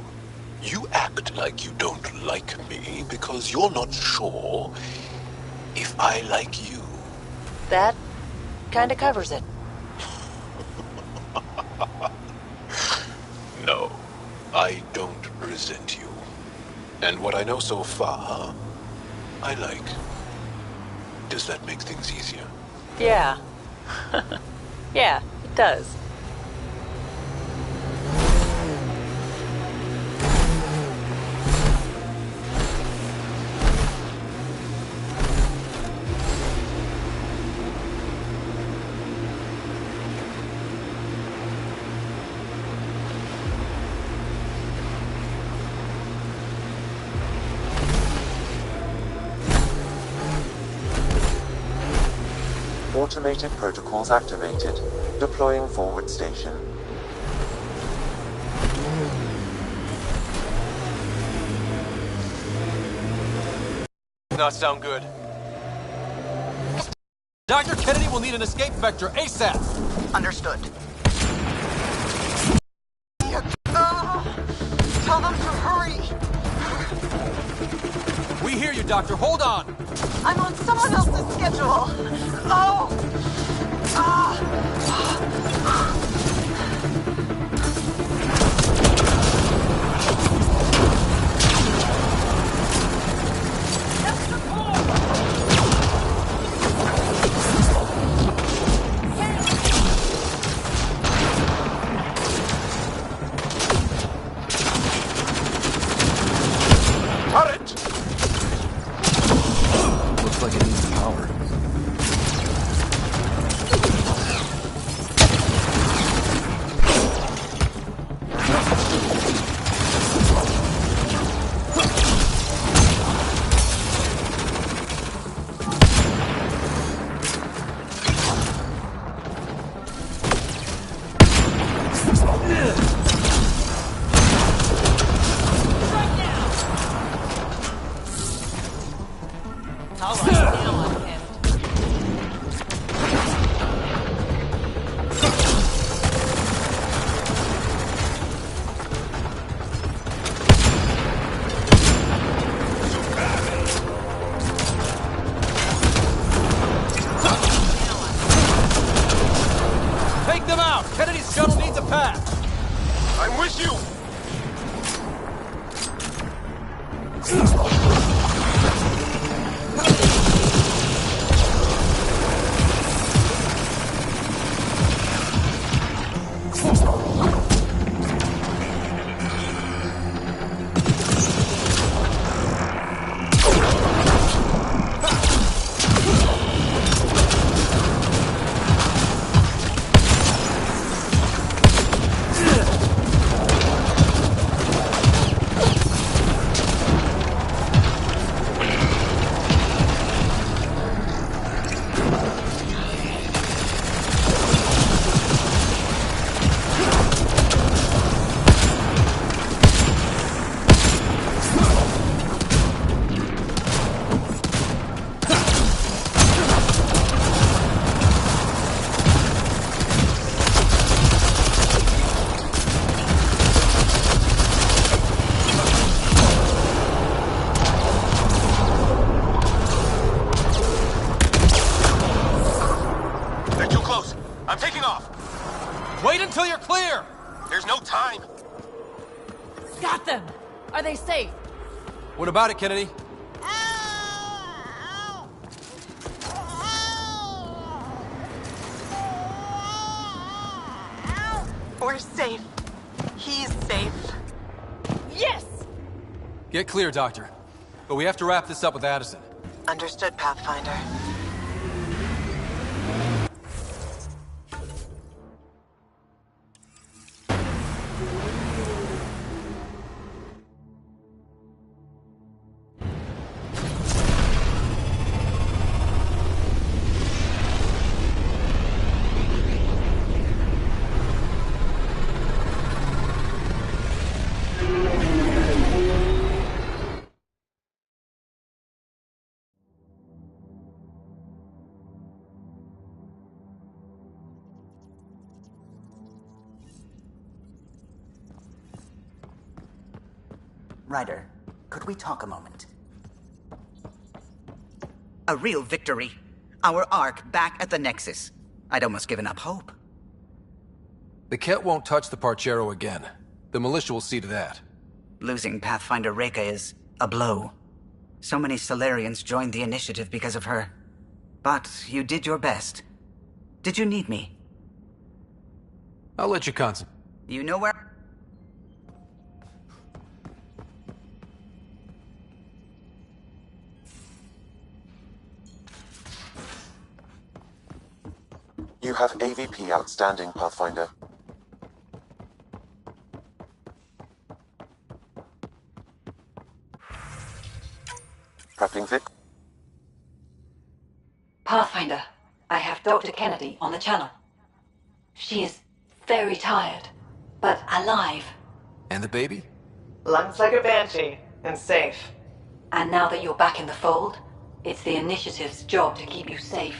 you act like you don't like me because you're not sure if I like you. That kinda covers it. No, I don't resent you. And what I know so far, I like. Does that make things easier? Yeah. Yeah, it does. Automated protocols activated. Deploying forward station. Not sound good. Dr. Kennedy will need an escape vector ASAP. Understood. Tell them to hurry. We hear you, Doctor. Hold on. I'm on someone else's schedule. Oh! Looks like it needs power. Take them out! Kennedy's shuttle needs a path! I'm with you! I'm taking off. Wait until you're clear! There's no time. Got them! Are they safe? What about it, Kennedy? We're safe. He's safe. Yes! Get clear, Doctor. But we have to wrap this up with Addison. Understood, Pathfinder. Ryder, could we talk a moment? A real victory. Our Ark back at the Nexus. I'd almost given up hope. The Ket won't touch the Parchero again. The militia will see to that. Losing Pathfinder Reka is a blow. So many Solarians joined the initiative because of her. But you did your best. Did you need me? I'll let you concentrate. You know where... You have AVP outstanding, Pathfinder. Prepping Vic. Pathfinder, I have Dr. Kennedy on the channel. She is very tired, but alive. And the baby? Lungs like a banshee, and safe. And now that you're back in the fold, it's the Initiative's job to keep you safe.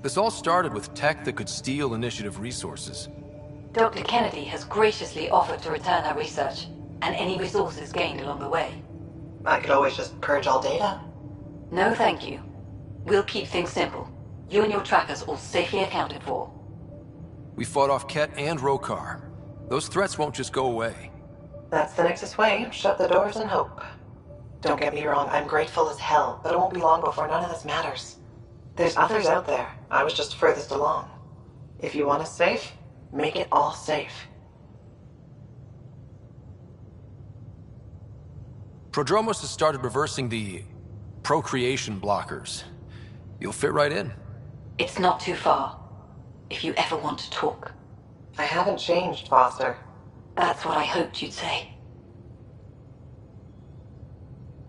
This all started with tech that could steal Initiative resources. Dr. Kennedy has graciously offered to return her research, and any resources gained along the way. I could always just purge all data. No, thank you. We'll keep things simple. You and your trackers all safely accounted for. We fought off Ket and Rokar. Those threats won't just go away. That's the Nexus way. Shut the doors and hope. Don't get me wrong, I'm grateful as hell, but it won't be long before none of this matters. There's others out there. I was just furthest along. If you want us safe, make it all safe. Prodromos has started reversing the procreation blockers. You'll fit right in. It's not too far. If you ever want to talk. I haven't changed, Foster. That's what I hoped you'd say.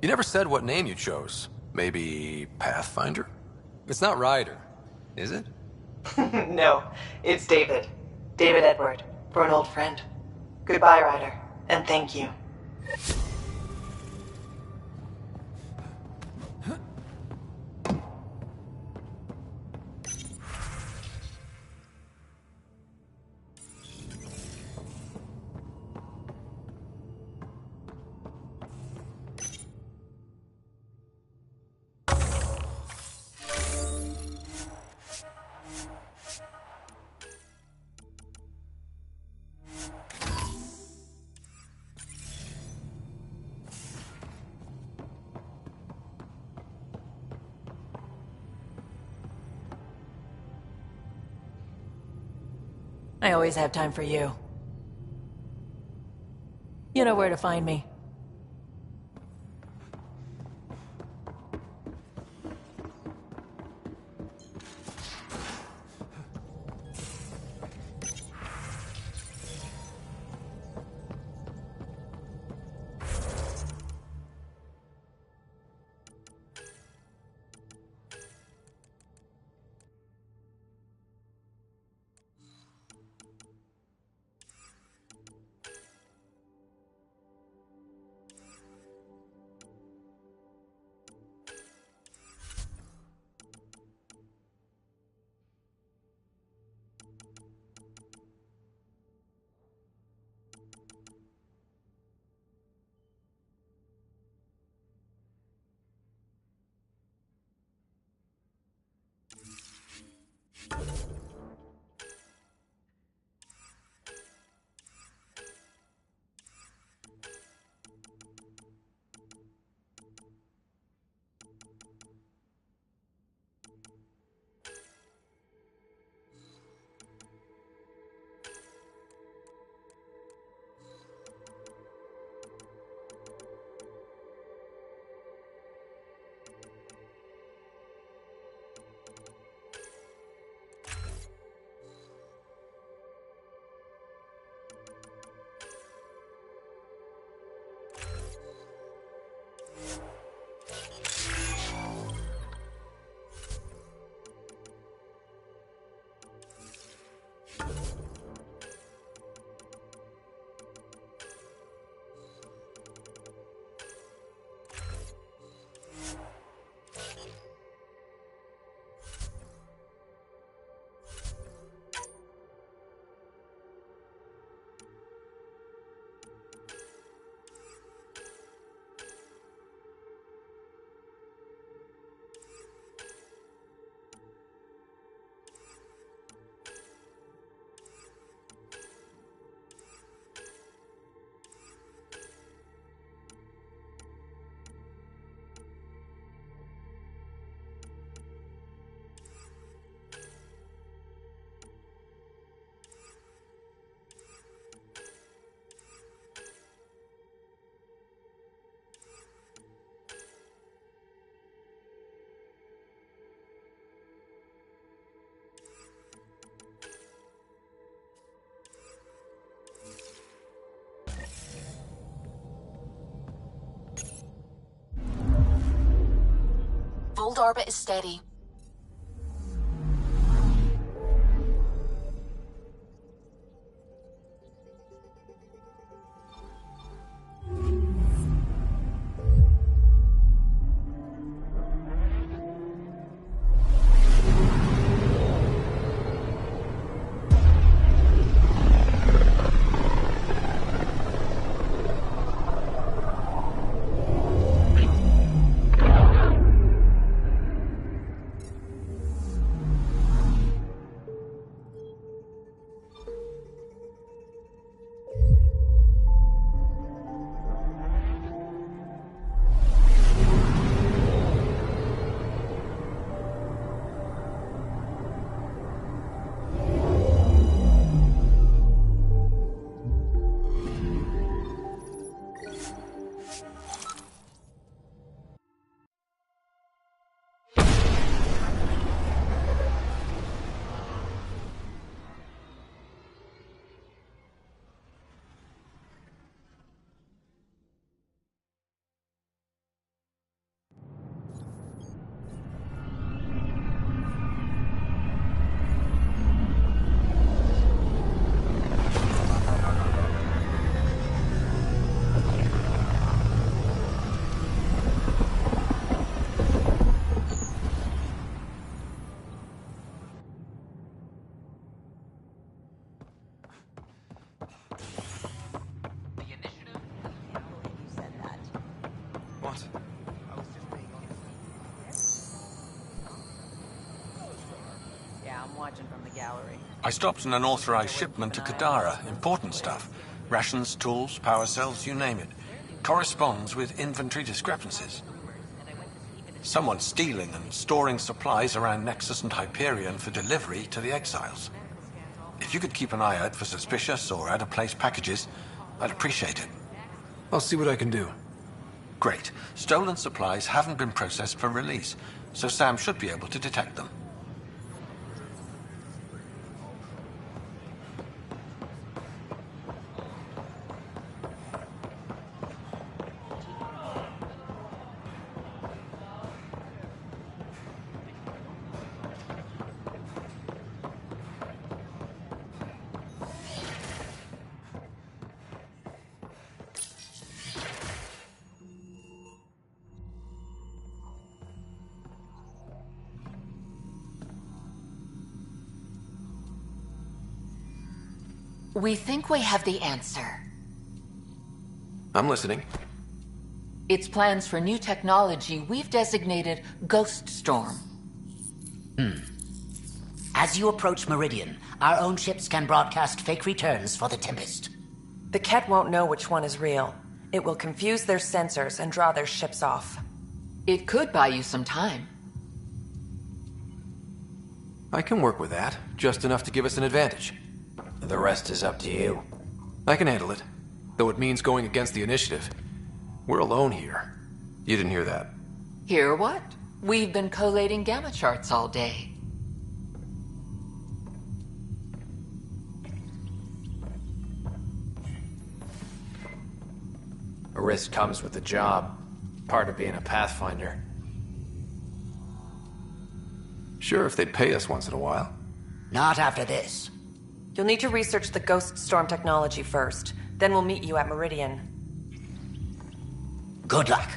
You never said what name you chose. Maybe Pathfinder? It's not Ryder, is it? No, it's David. David Edward, for an old friend. Goodbye, Ryder, and thank you. I always have time for you. You know where to find me. Field orbit is steady. What? Yeah, I'm watching from the gallery. I stopped an unauthorized shipment to Kadara. Important stuff. Rations, tools, power cells, you name it. Corresponds with inventory discrepancies. Someone's stealing and storing supplies around Nexus and Hyperion for delivery to the exiles. If you could keep an eye out for suspicious or out-of-place packages, I'd appreciate it. I'll see what I can do. Great. Stolen supplies haven't been processed for release, so Sam should be able to detect them. We think we have the answer. I'm listening. It's plans for new technology we've designated Ghost Storm. As you approach Meridian, our own ships can broadcast fake returns for the Tempest. The Ket won't know which one is real. It will confuse their sensors and draw their ships off. It could buy you some time. I can work with that, just enough to give us an advantage. The rest is up to you. I can handle it, though it means going against the initiative. We're alone here. You didn't hear that. Hear what? We've been collating gamma charts all day. A risk comes with the job. Part of being a Pathfinder. Sure, if they'd pay us once in a while. Not after this. You'll need to research the Ghost Storm technology first. Then we'll meet you at Meridian. Good luck.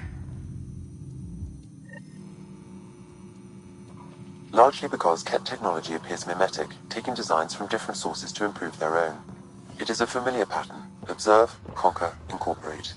Largely because Ket technology appears mimetic, taking designs from different sources to improve their own. It is a familiar pattern. Observe, conquer, incorporate.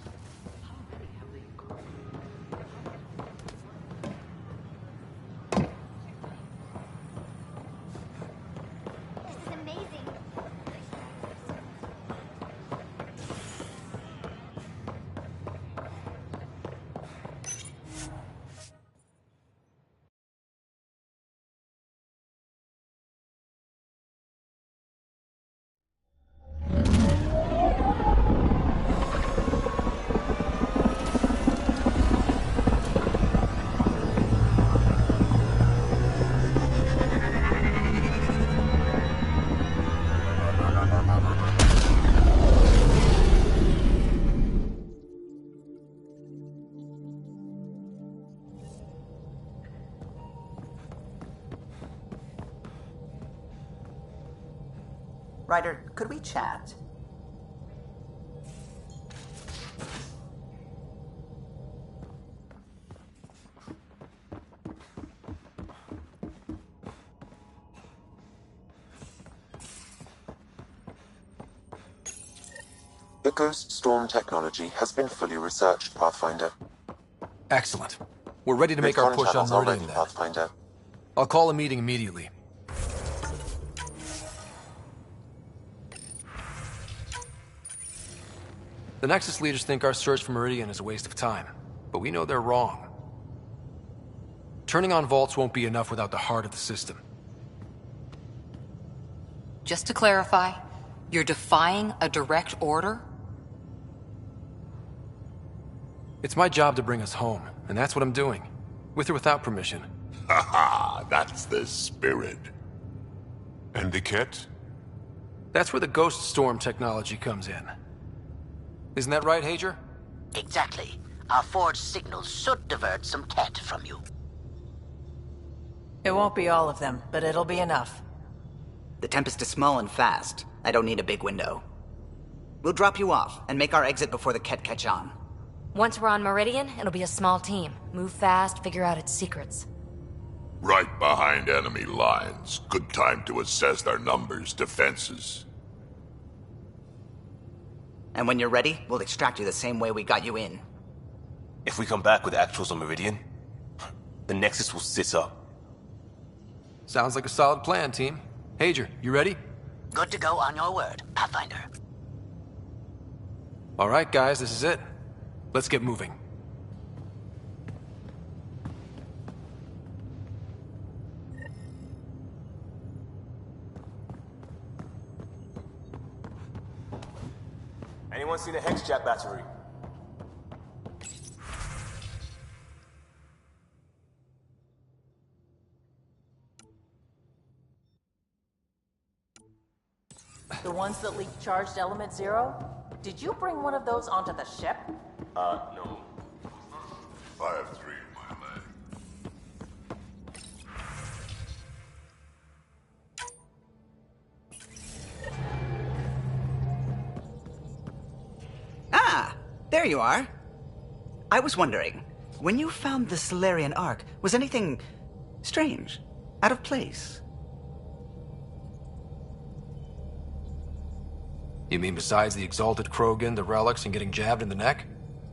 Ryder, could we chat? The Ghost Storm technology has been fully researched, Pathfinder. Excellent. We're ready to make our push on Meridian already, then. Pathfinder. I'll call a meeting immediately. The Nexus leaders think our search for Meridian is a waste of time, but we know they're wrong. Turning on vaults won't be enough without the heart of the system. Just to clarify, you're defying a direct order? It's my job to bring us home, and that's what I'm doing. With or without permission. Haha, that's the spirit. And the kit? That's where the Ghost Storm technology comes in. Isn't that right, Hager? Exactly. Our forged signals should divert some cat from you. It won't be all of them, but it'll be enough. The Tempest is small and fast. I don't need a big window. We'll drop you off and make our exit before the Ket catch on. Once we're on Meridian, it'll be a small team. Move fast, figure out its secrets. Right behind enemy lines. Good time to assess their numbers, defenses. And when you're ready, we'll extract you the same way we got you in. If we come back with actuals on Meridian, the Nexus will sit up. Sounds like a solid plan, team. Hager, you ready? Good to go on your word, Pathfinder. All right, guys, this is it. Let's get moving. Anyone seen a Hexjack battery? The ones that leak charged element 0? Did you bring one of those onto the ship? No. I have 3 in my leg. Ah! There you are. I was wondering, when you found the Solarian Ark, was anything strange? Out of place? You mean besides the Exalted Krogan, the relics, and getting jabbed in the neck?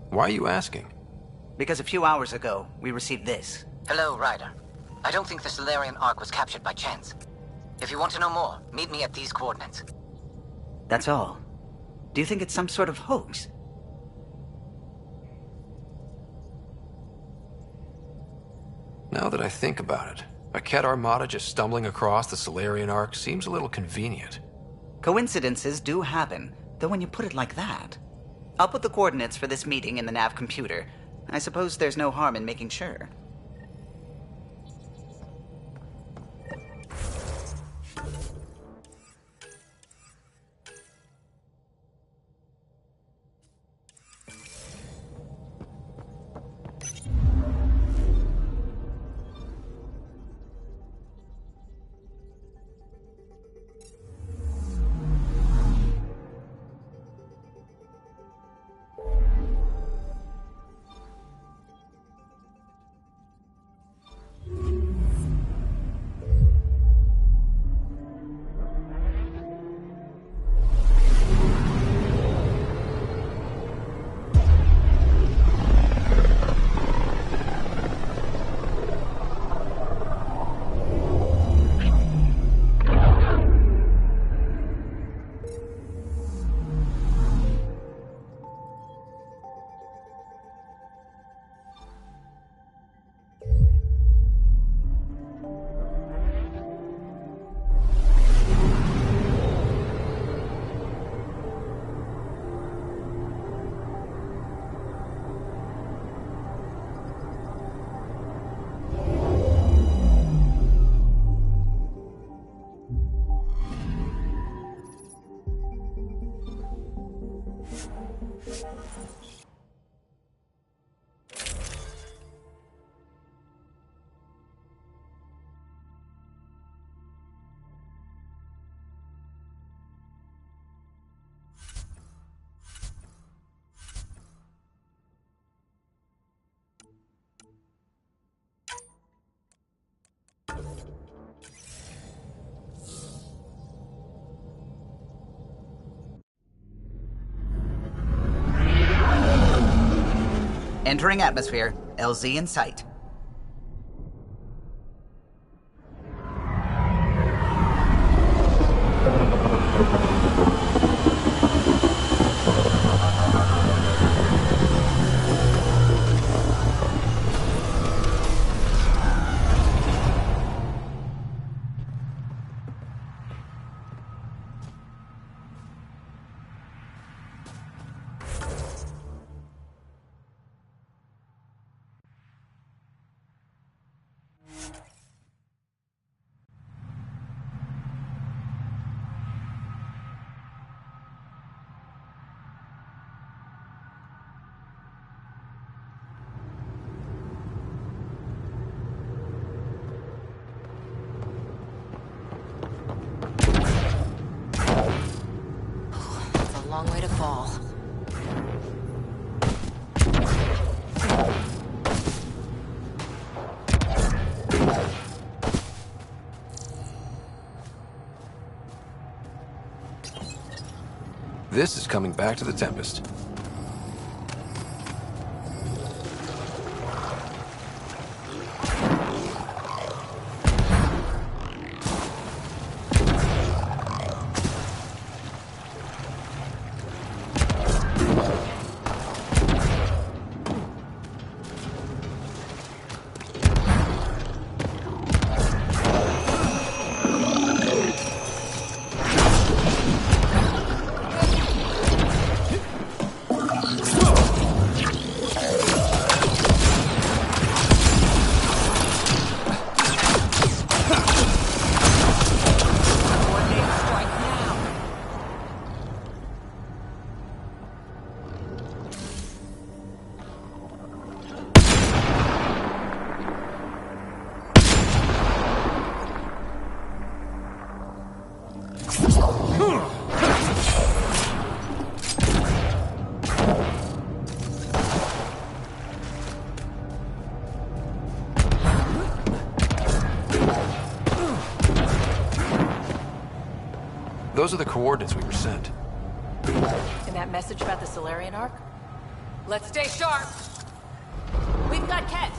Why are you asking? Because a few hours ago, we received this. Hello, Ryder. I don't think the Solarian Ark was captured by chance. If you want to know more, meet me at these coordinates. That's all. Do you think it's some sort of hoax? Now that I think about it, a Ket Armada just stumbling across the Solarian Ark seems a little convenient. Coincidences do happen, though when you put it like that. I'll put the coordinates for this meeting in the nav computer. I suppose there's no harm in making sure. Entering atmosphere. LZ in sight. Long way to fall. This is coming back to the Tempest. Those are the coordinates we were sent. And that message about the Solarian Ark? Let's stay sharp. We've got Ket.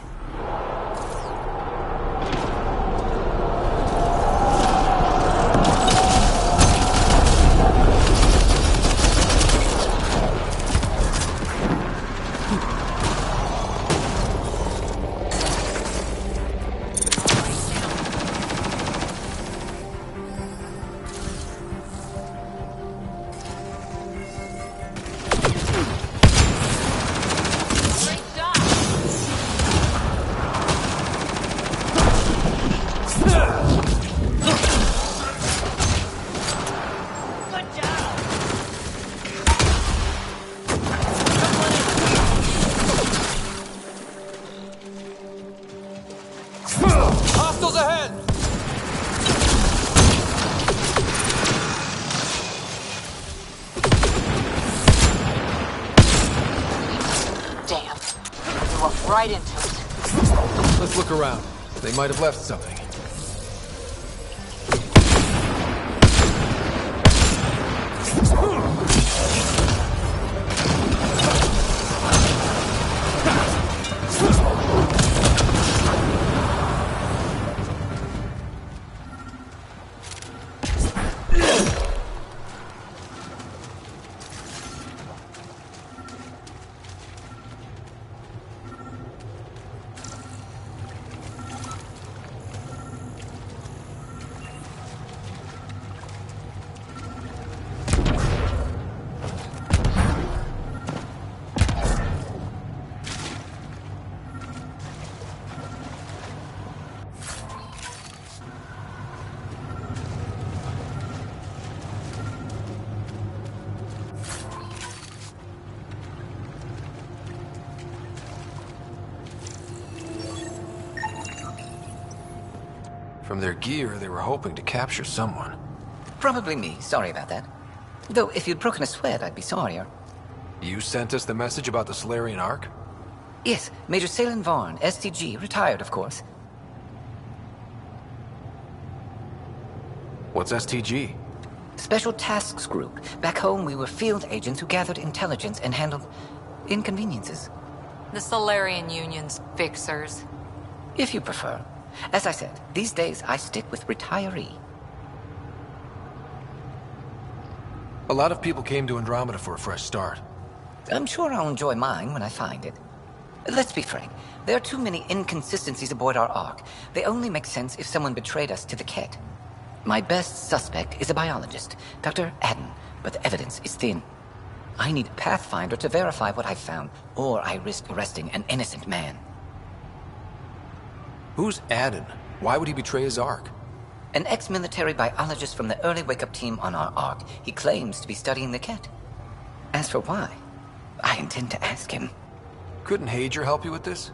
Hostiles ahead! Damn. We walked right into it. Let's look around. They might have left something. From their gear, they were hoping to capture someone. Probably me. Sorry about that. Though, if you'd broken a sweat, I'd be sorrier. You sent us the message about the Solarian Ark? Yes, Major Salen Vaughn, STG, retired, of course. What's STG? Special Tasks Group. Back home, we were field agents who gathered intelligence and handled inconveniences. The Solarian Union's fixers. If you prefer. As I said, these days I stick with retiree. A lot of people came to Andromeda for a fresh start. I'm sure I'll enjoy mine when I find it. Let's be frank. There are too many inconsistencies aboard our Ark. They only make sense if someone betrayed us to the Ket. My best suspect is a biologist, Dr. Adden, but the evidence is thin. I need a Pathfinder to verify what I've found, or I risk arresting an innocent man. Who's Adden? Why would he betray his Ark? An ex-military biologist from the early wake-up team on our Ark. He claims to be studying the Ket. As for why, I intend to ask him. Couldn't Hager help you with this?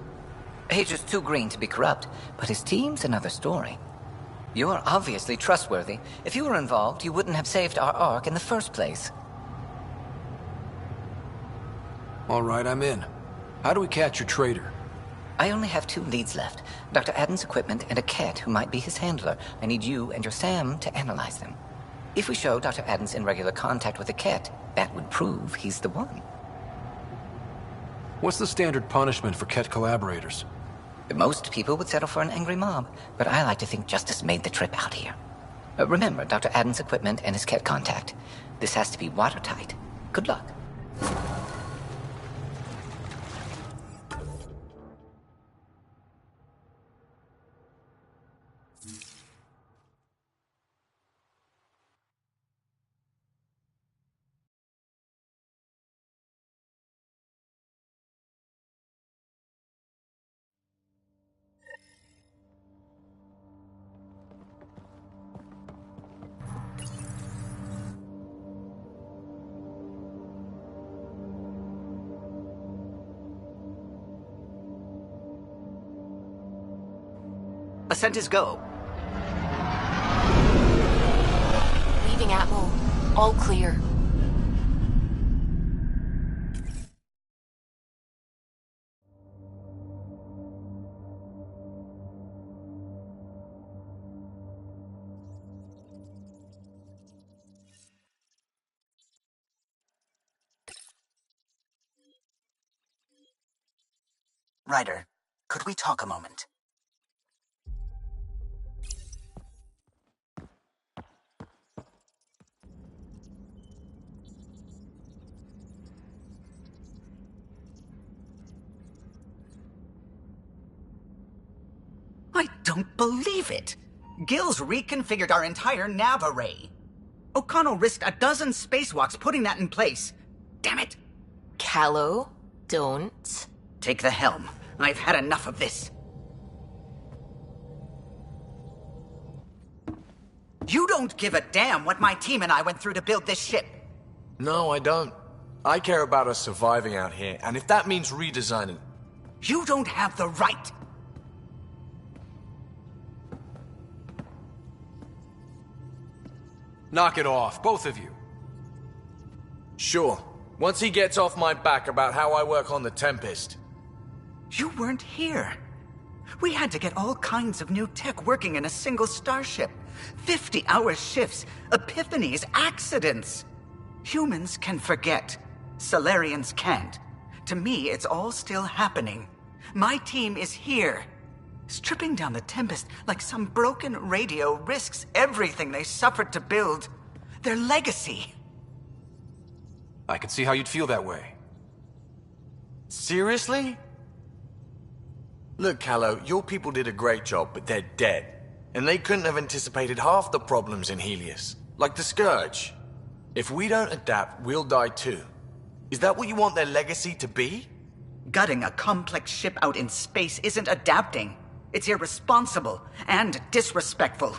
Hager's too green to be corrupt, but his team's another story. You're obviously trustworthy. If you were involved, you wouldn't have saved our Ark in the first place. All right, I'm in. How do we catch your traitor? I only have 2 leads left. Dr. Adden's equipment and a Ket who might be his handler. I need you and your Sam to analyze them. If we show Dr. Adden's in regular contact with the Ket, that would prove he's the one. What's the standard punishment for Ket collaborators? Most people would settle for an angry mob, but I like to think justice made the trip out here. Remember Dr. Adden's equipment and his Ket contact. This has to be watertight. Good luck. Ascent is go. Leaving Atmo. All clear. Ryder, could we talk a moment? I don't believe it! Gil's reconfigured our entire nav array. O'Connell risked a dozen spacewalks putting that in place. Damn it! Callow, don't. Take the helm. I've had enough of this. You don't give a damn what my team and I went through to build this ship. No, I don't. I care about us surviving out here, and if that means redesigning... You don't have the right! Knock it off, both of you. Sure. Once he gets off my back about how I work on the Tempest. You weren't here. We had to get all kinds of new tech working in a single starship. 50-hour shifts, epiphanies, accidents. Humans can forget. Solarians can't. To me, it's all still happening. My team is here. Stripping down the Tempest like some broken radio risks everything they suffered to build. Their legacy. I can see how you'd feel that way. Seriously? Look, Callow, your people did a great job, but they're dead. And they couldn't have anticipated half the problems in Helios. Like the Scourge. If we don't adapt, we'll die too. Is that what you want their legacy to be? Gutting a complex ship out in space isn't adapting. It's irresponsible and disrespectful.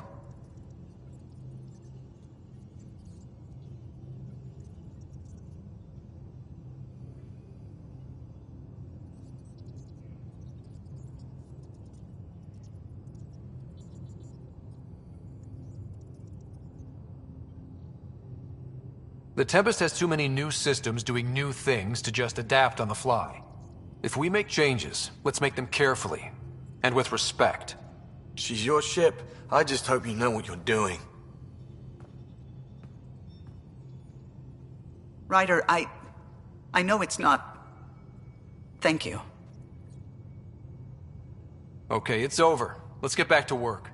The Tempest has too many new systems doing new things to just adapt on the fly. If we make changes, let's make them carefully, and with respect. She's your ship. I just hope you know what you're doing. Ryder, I know it's not... Thank you. Okay, it's over. Let's get back to work.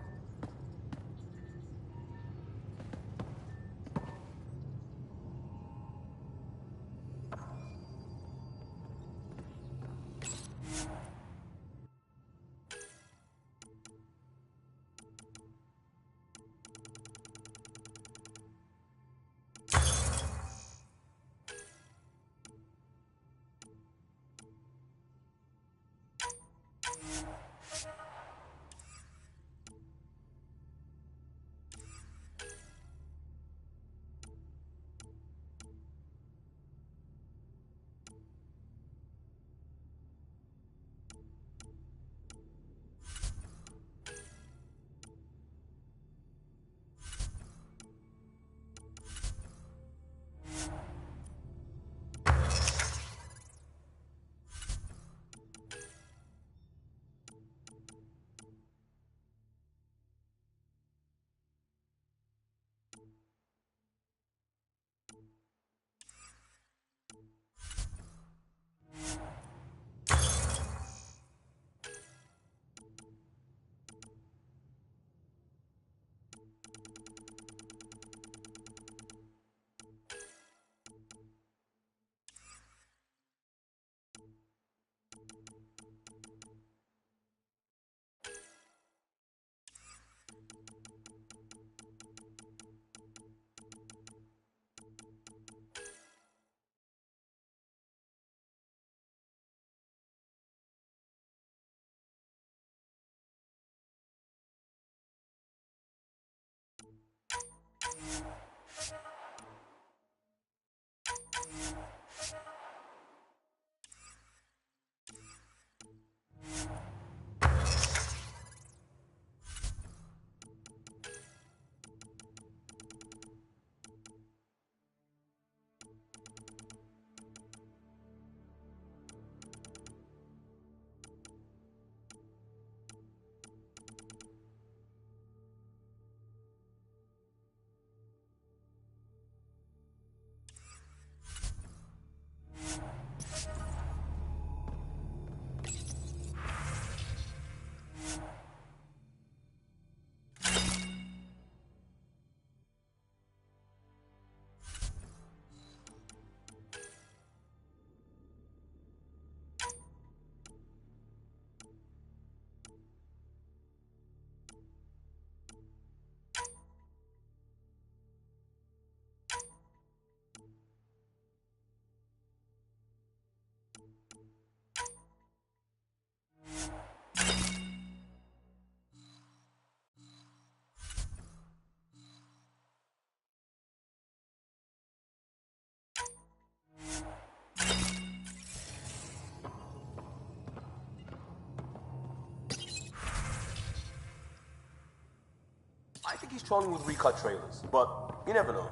I think he's trolling with recut trailers, but you never know.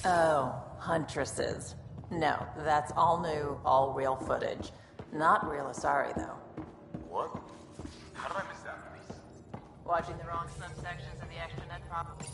Oh, huntresses. No, that's all new, all real footage. Not real Asari, though. What? How did I miss that? Watching the wrong subsections of the extranet, probably.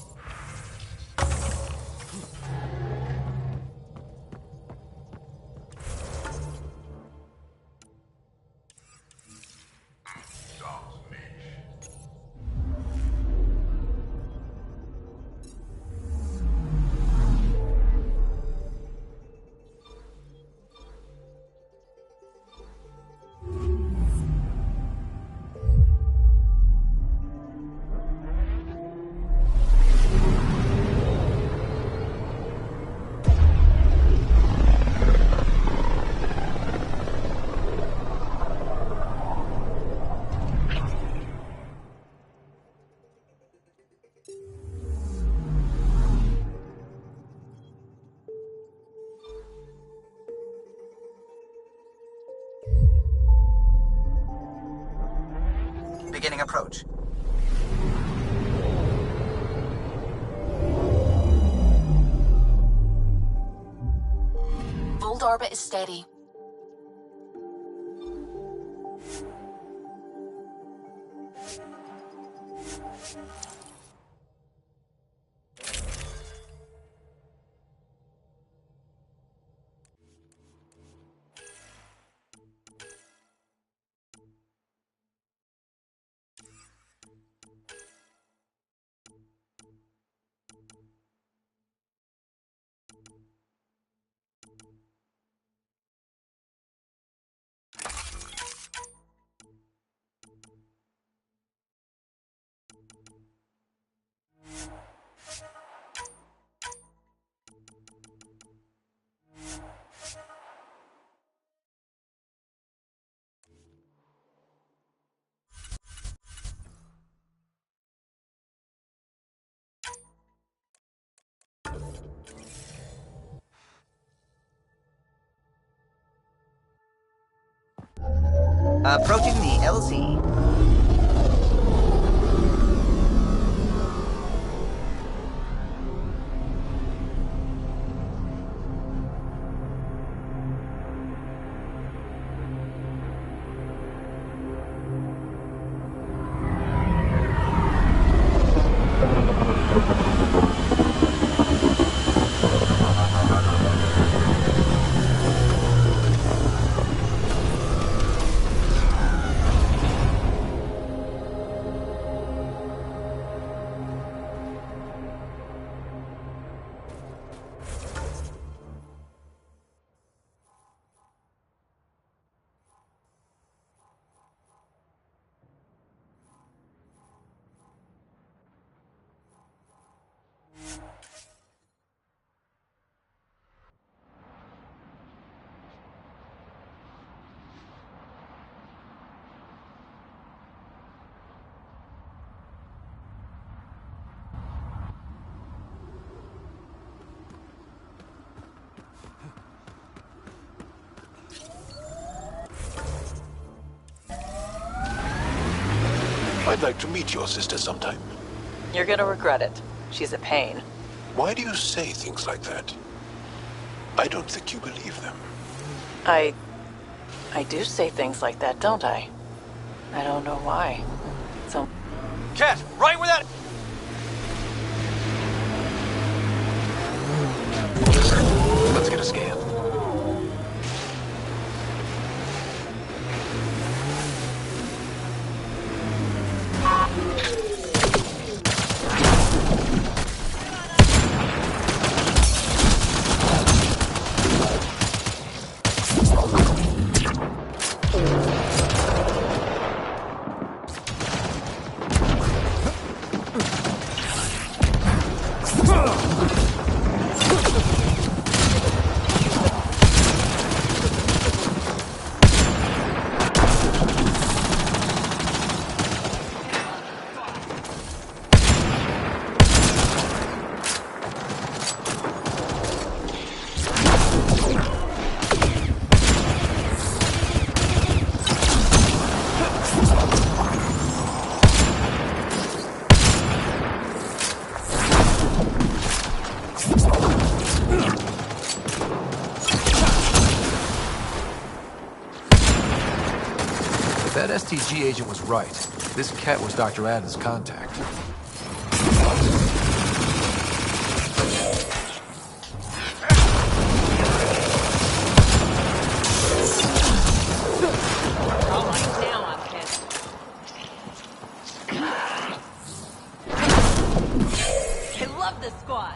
Beginning approach. Old orbit is steady. Approaching the LZ. I'd like to meet your sister sometime. You're gonna regret it. She's a pain. Why do you say things like that? I don't think you believe them. I do say things like that, don't I? I don't know why. So... Cat, right where that... Let's get a scan. That STG agent was right. This cat was Dr. Adams' contact. All right, now I'm pissed. I love this squad.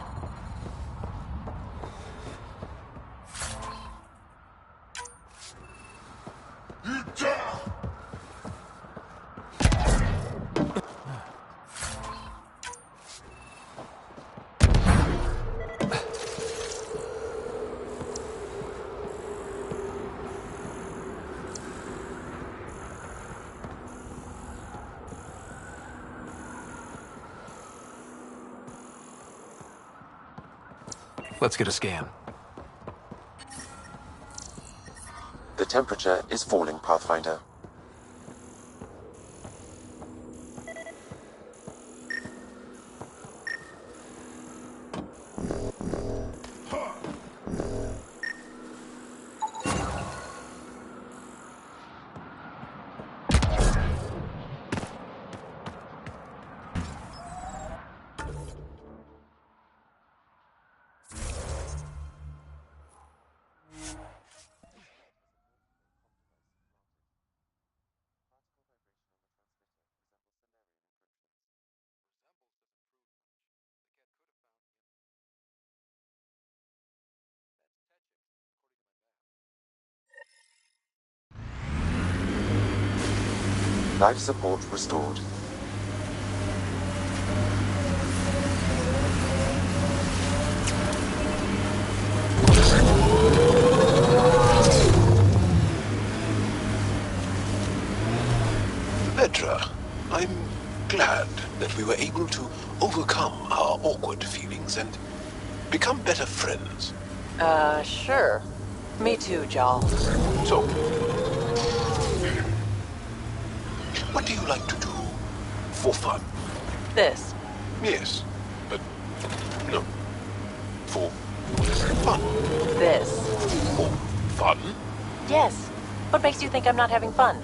Let's get a scan. The temperature is falling, Pathfinder. Life support restored. Petra, I'm glad that we were able to overcome our awkward feelings and become better friends. Sure. Me too, Jal. So, What do you like to do for fun? This. Yes, but no. For fun. This. For fun? Yes. What makes you think I'm not having fun?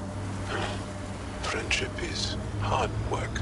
Friendship is hard work.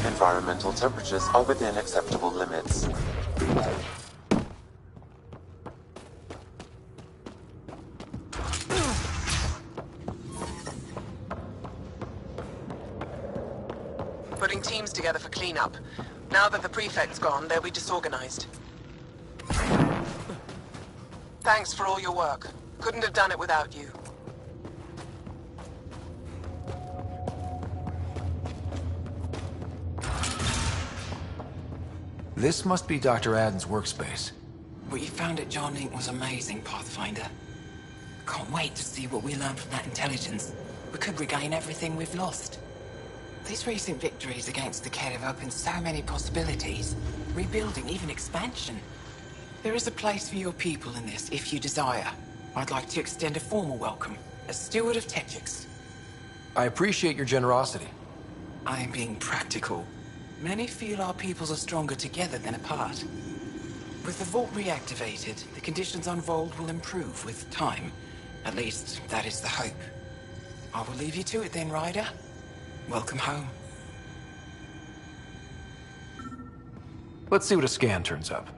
Environmental temperatures are within acceptable limits. Putting teams together for cleanup. Now that the prefect's gone, they'll be disorganized. Thanks for all your work. Couldn't have done it without you. This must be Dr. Adden's workspace. What you found at John Inc. was amazing, Pathfinder. Can't wait to see what we learn from that intelligence. We could regain everything we've lost. These recent victories against the Kett have opened so many possibilities. Rebuilding, even expansion. There is a place for your people in this, if you desire. I'd like to extend a formal welcome, as steward of Techix. I appreciate your generosity. I am being practical. Many feel our peoples are stronger together than apart. With the vault reactivated, the conditions on Vold will improve with time. At least, that is the hope. I will leave you to it then, Ryder. Welcome home. Let's see what a scan turns up.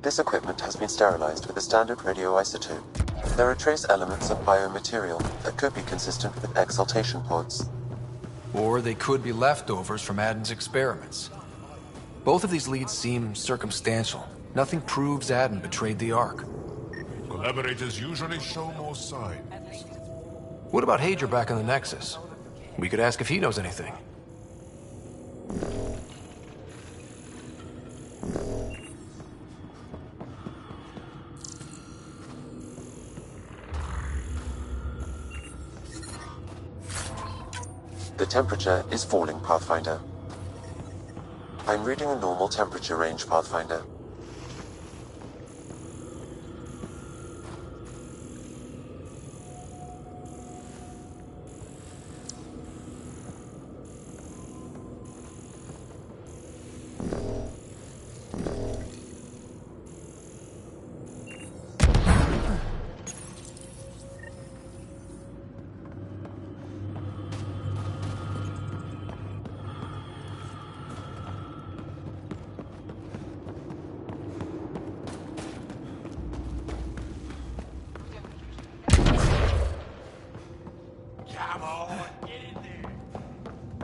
This equipment has been sterilized with a standard radioisotope. There are trace elements of biomaterial that could be consistent with exaltation pods. Or they could be leftovers from Adden's experiments. Both of these leads seem circumstantial. Nothing proves Adden betrayed the Ark. Collaborators usually show more signs. What about Hadra back in the Nexus? We could ask if he knows anything. The temperature is falling, Pathfinder. I'm reading a normal temperature range, Pathfinder.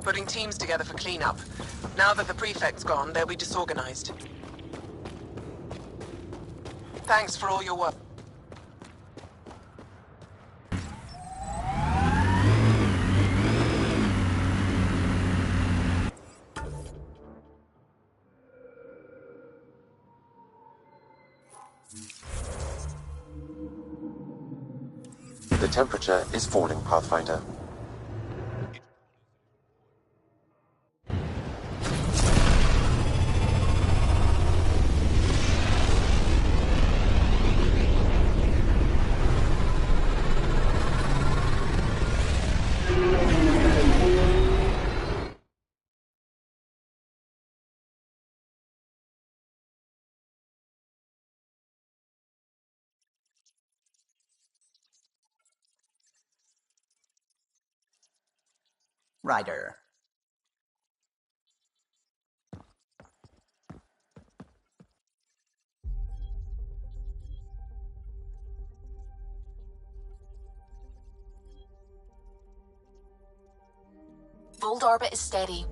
Putting teams together for cleanup. Now that the prefect's gone, they'll be disorganized. Thanks for all your work. The temperature is falling, Pathfinder. Ryder. Hold orbit is steady.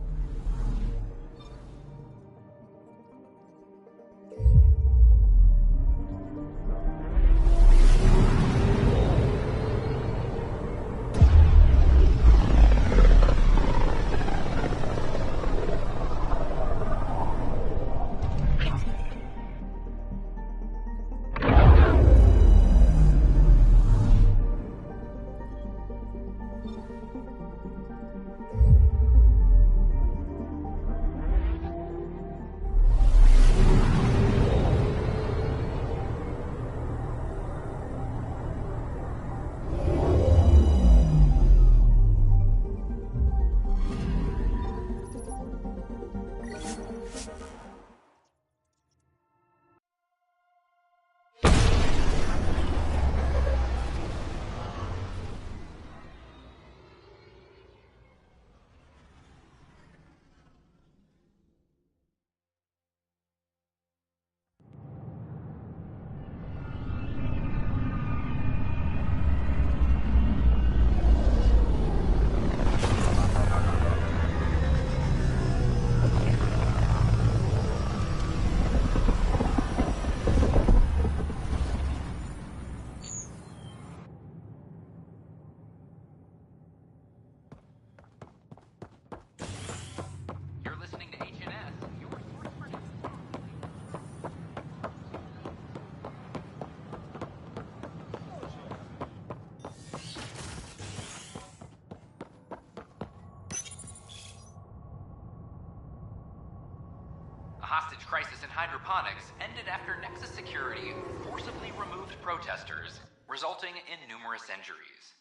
hostage crisis in hydroponics ended after Nexus Security forcibly removed protesters, resulting in numerous injuries.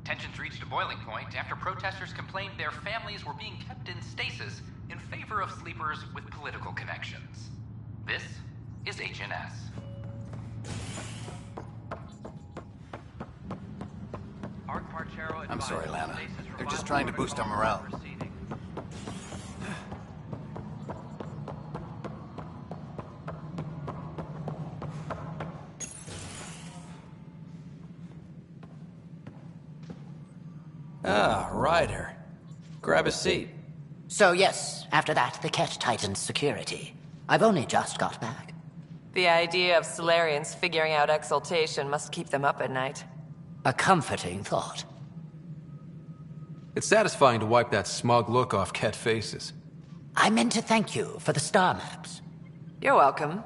Tensions reached a boiling point after protesters complained their families were being kept in stasis in favor of sleepers with political connections. This is HNS. I'm sorry, Lana. They're just trying to boost our morale. Ah, Ryder. Grab a seat. So yes, after that, the Ket tightened security. I've only just got back. The idea of Solarians figuring out exaltation must keep them up at night. A comforting thought. It's satisfying to wipe that smug look off Ket faces. I meant to thank you for the star maps. You're welcome.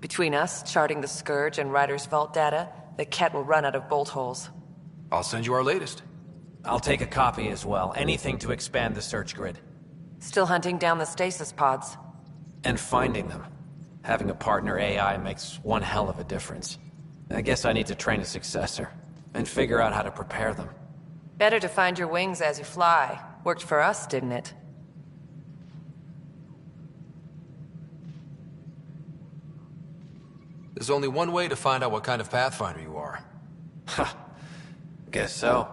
Between us, charting the Scourge and Ryder's vault data, the Ket will run out of bolt holes. I'll send you our latest. I'll take a copy as well. Anything to expand the search grid. Still hunting down the stasis pods. And finding them. Having a partner AI makes one hell of a difference. I guess I need to train a successor, and figure out how to prepare them. Better to find your wings as you fly. Worked for us, didn't it? There's only one way to find out what kind of Pathfinder you are. Ha. Guess so.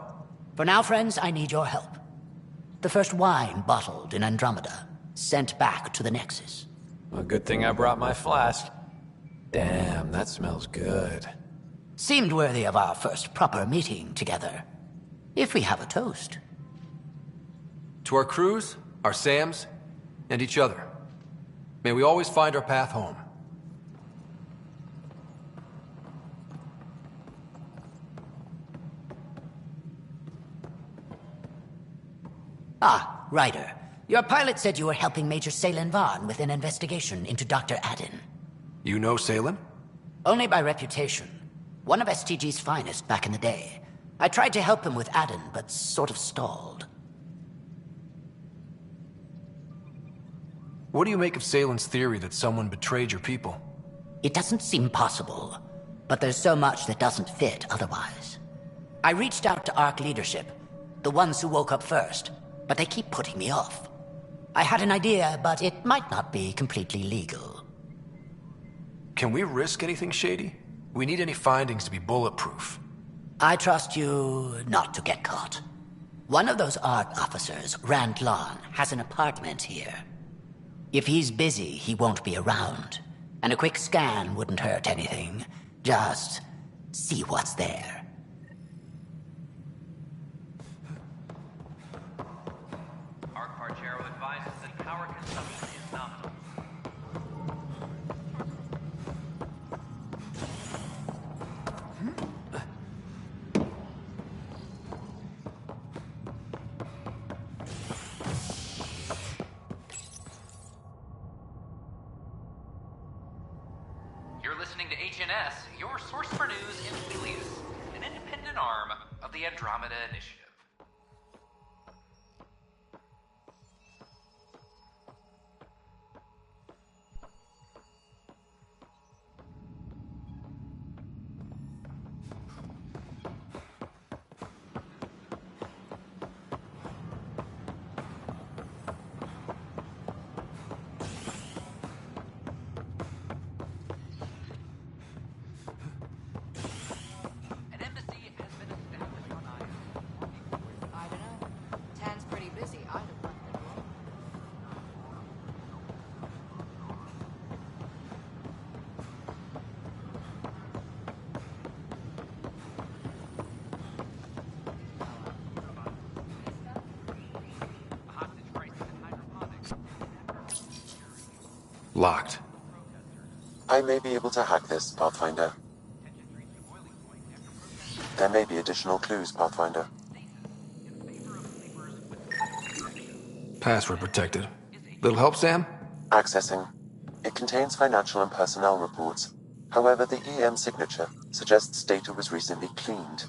For now, friends, I need your help. The first wine bottled in Andromeda, sent back to the Nexus. A good thing I brought my flask. Damn, that smells good. Seemed worthy of our first proper meeting together. If we have a toast. To our crews, our Sams, and each other. May we always find our path home. Ah, Ryder. Your pilot said you were helping Major Salen Vaughn with an investigation into Dr. Aden. You know Salen? Only by reputation. One of STG's finest back in the day. I tried to help him with Aden, but sort of stalled. What do you make of Salen's theory that someone betrayed your people? It doesn't seem possible, but there's so much that doesn't fit otherwise. I reached out to ARC leadership, the ones who woke up first, but they keep putting me off. I had an idea, but it might not be completely legal. Can we risk anything shady? We need any findings to be bulletproof. I trust you not to get caught. One of those ARC officers, Rand Lon, has an apartment here. If he's busy, he won't be around. And a quick scan wouldn't hurt anything. Just See what's there. Arc Parchero advises that power consumption is nominal. You're listening to HNS, your source for news in Helios, an independent arm of the Andromeda Initiative. I don't know. Tan's pretty busy. I'd have left it alone. Locked. I may be able to hack this, Pathfinder. There may be additional clues, Pathfinder. Password protected. Little help, Sam? Accessing. It contains financial and personnel reports. However, the EM signature suggests data was recently cleaned.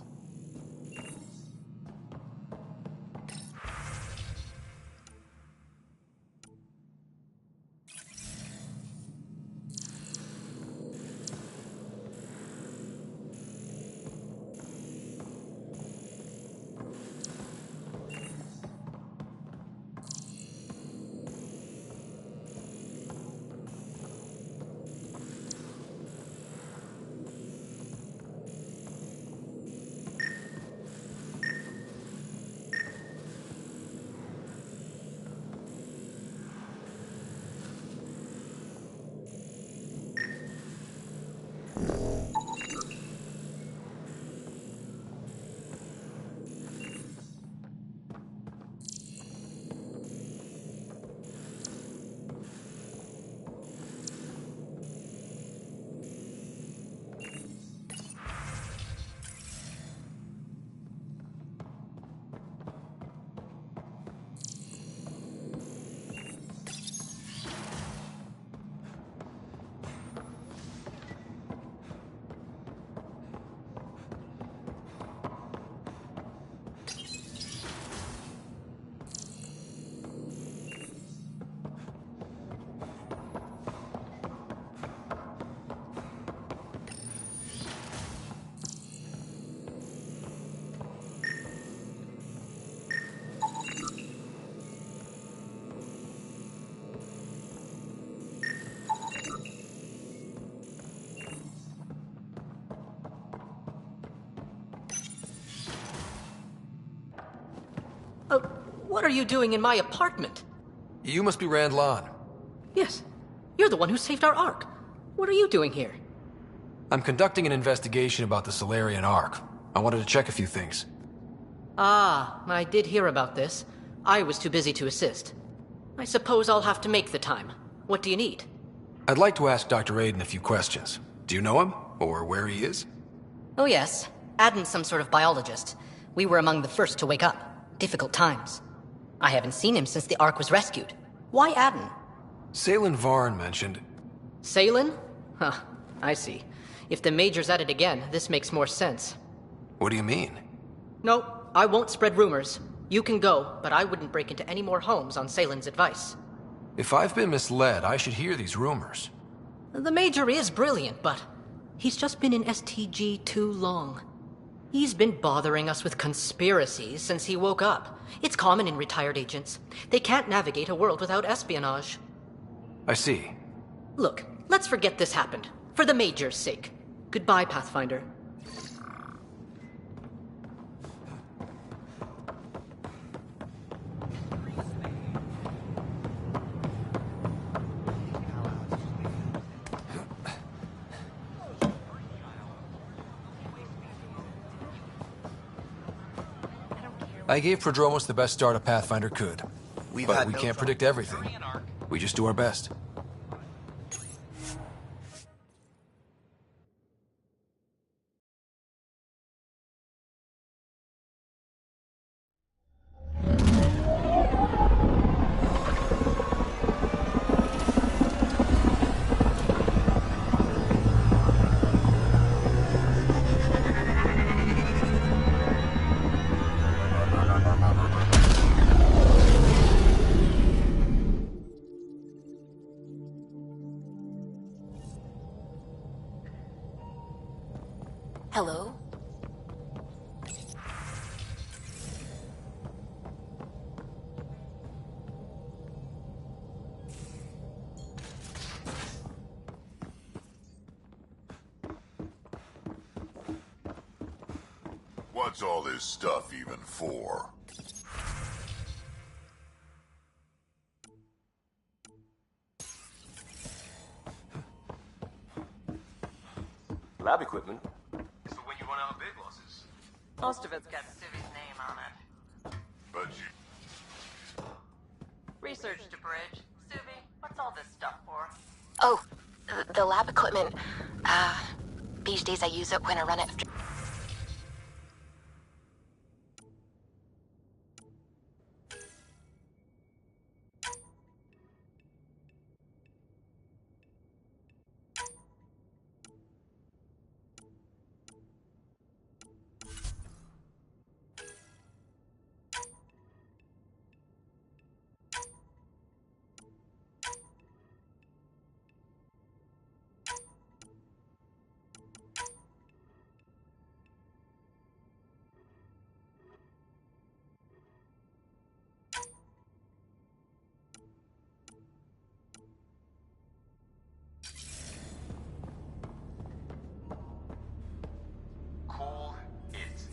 What are you doing in my apartment? You must be Randlon. Yes. You're the one who saved our Ark. What are you doing here? I'm conducting an investigation about the Solarian Ark. I wanted to check a few things. Ah, I did hear about this. I was too busy to assist. I suppose I'll have to make the time. What do you need? I'd like to ask Dr. Aiden a few questions. Do you know him? Or where he is? Oh yes. Aden's some sort of biologist. We were among the first to wake up. Difficult times. I haven't seen him since the Ark was rescued. Why Aden? Salen Varn mentioned... Salen? Huh, I see. If the Major's at it again, this makes more sense. What do you mean? No, I won't spread rumors. You can go, but I wouldn't break into any more homes on Salen's advice. If I've been misled, I should hear these rumors. The Major is brilliant, but he's just been in STG too long. He's been bothering us with conspiracies since he woke up. It's common in retired agents. They can't navigate a world without espionage. I see. Look, let's forget this happened. For the Major's sake. Goodbye, Pathfinder. I gave Prodromos the best start a Pathfinder could. But we can't predict everything. We just do our best. Hello? What's all this stuff even for? Lab equipment? It's for when you run out of big losses. Most of it's got Civi's name on it. But you... Research to bridge. Civi, what's all this stuff for? Oh, the lab equipment. These days I use it when I run out of... Cool it.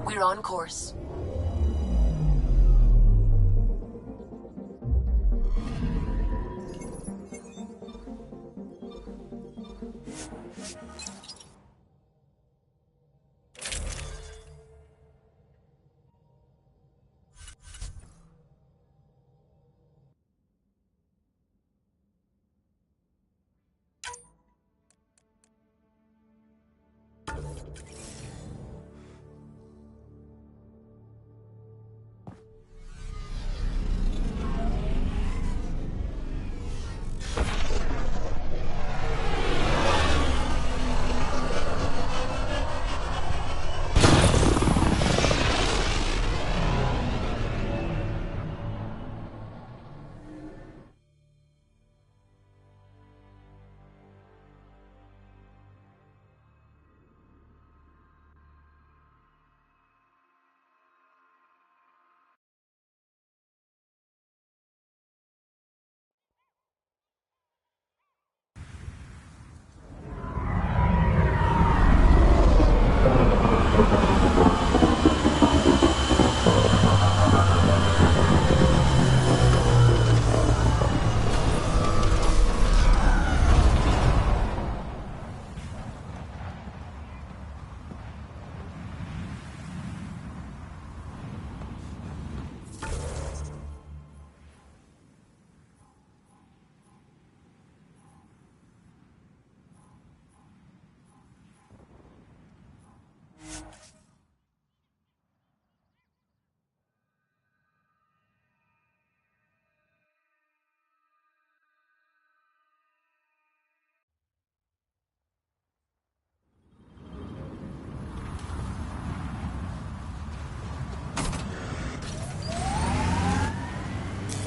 We're on course.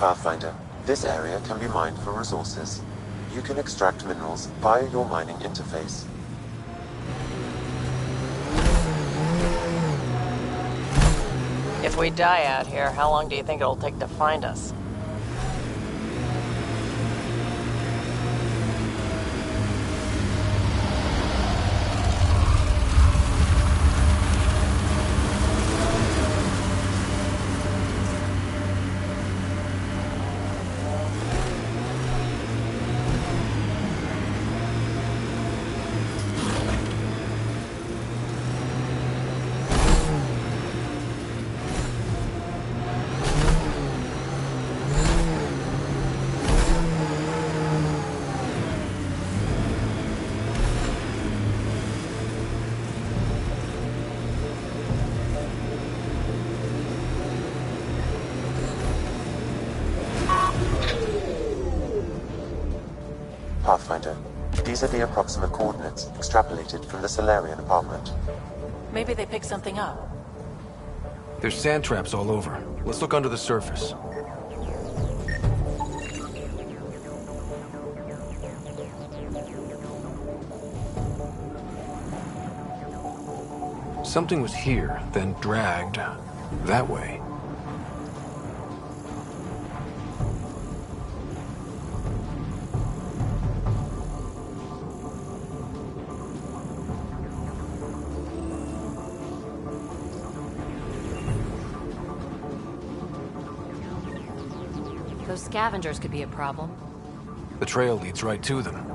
Pathfinder, this area can be mined for resources. You can extract minerals via your mining interface. If we die out here, how long do you think it'll take to find us? Pathfinder, these are the approximate coordinates extrapolated from the Solarian apartment. Maybe they picked something up. There's sand traps all over. Let's look under the surface. Something was here, then dragged that way. Those scavengers could be a problem. The trail leads right to them.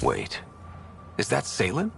Wait, is that Salen?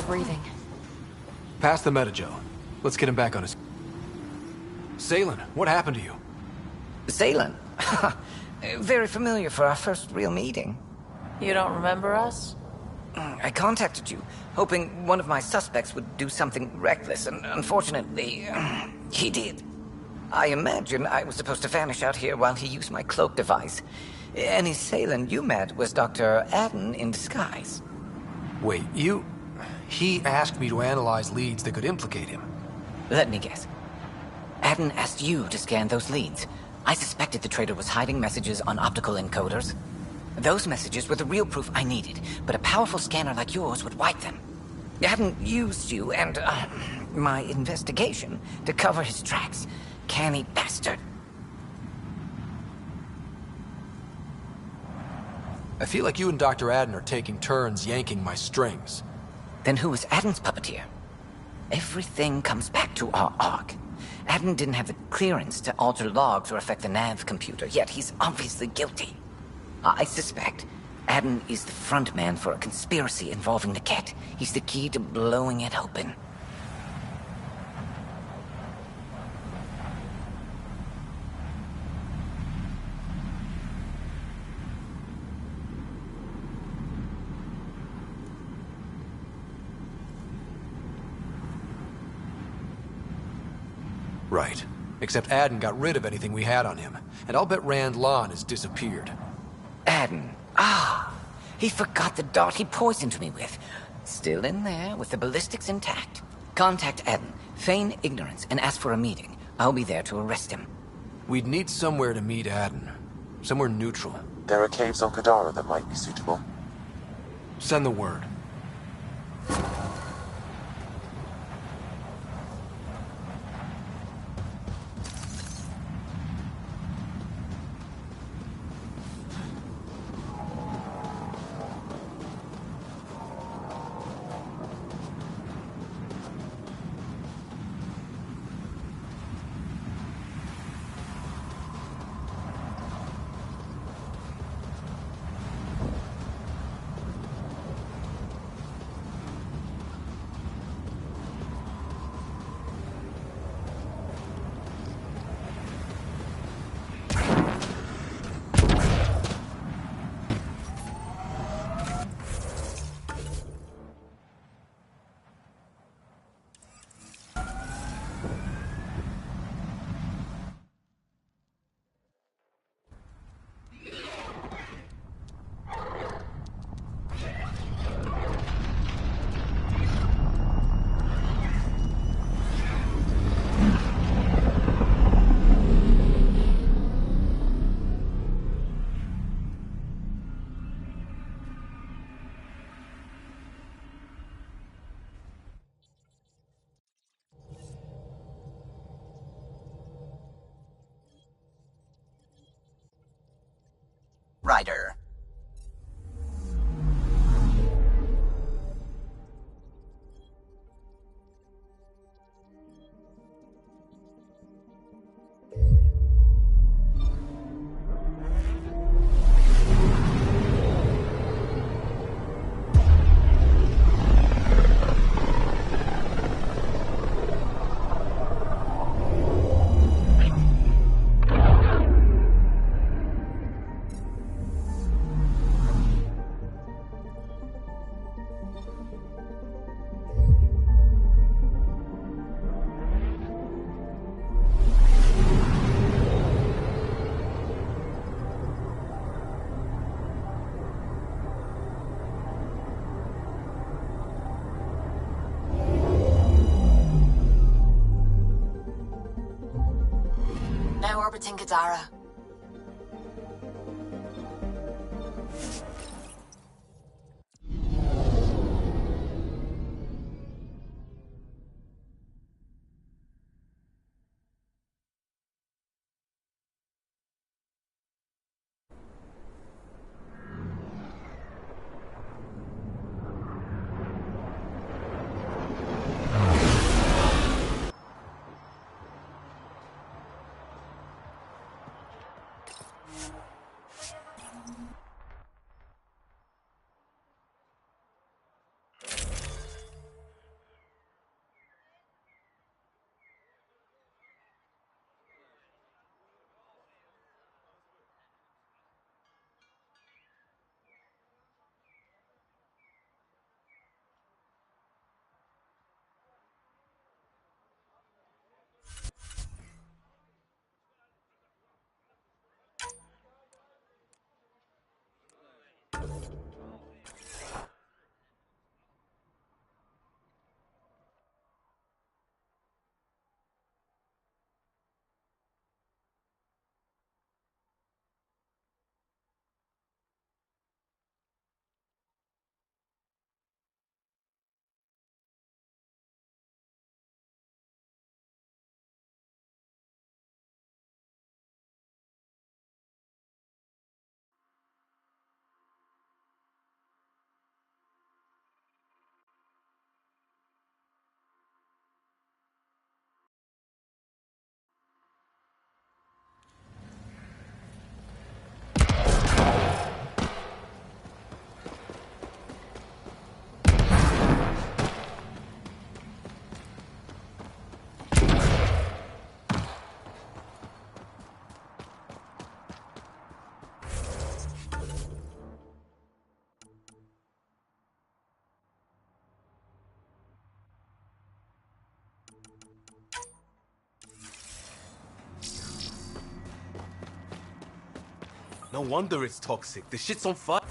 breathing. Pass the Metagel. Let's get him back on his... Salen, what happened to you? Salen? Very familiar for our first real meeting. You don't remember us? I contacted you, hoping one of my suspects would do something reckless, and unfortunately, he did. I imagine I was supposed to vanish out here while he used my cloak device. Any Salen you met was Dr. Adden in disguise. Wait, you... He asked me to analyze leads that could implicate him. Let me guess. Adden asked you to scan those leads. I suspected the traitor was hiding messages on optical encoders. Those messages were the real proof I needed, but a powerful scanner like yours would wipe them. Adden used you and, my investigation to cover his tracks. Canny bastard. I feel like you and Dr. Adden are taking turns yanking my strings. Then who was Adden's puppeteer? Everything comes back to our Ark. Adden didn't have the clearance to alter logs or affect the nav computer, yet he's obviously guilty. I suspect Adden is the front man for a conspiracy involving the Ket. He's the key to blowing it open. Right. Except Adden got rid of anything we had on him, and I'll bet Rand Lon has disappeared. Adden. He forgot the dart he poisoned me with. Still in there, with the ballistics intact. Contact Adden, feign ignorance, and ask for a meeting. I'll be there to arrest him. We'd need somewhere to meet Adden. Somewhere neutral. There are caves on Kadara that might be suitable. Send the word. Ryder. Now orbiting Kadara. No wonder it's toxic. The shit's on fire.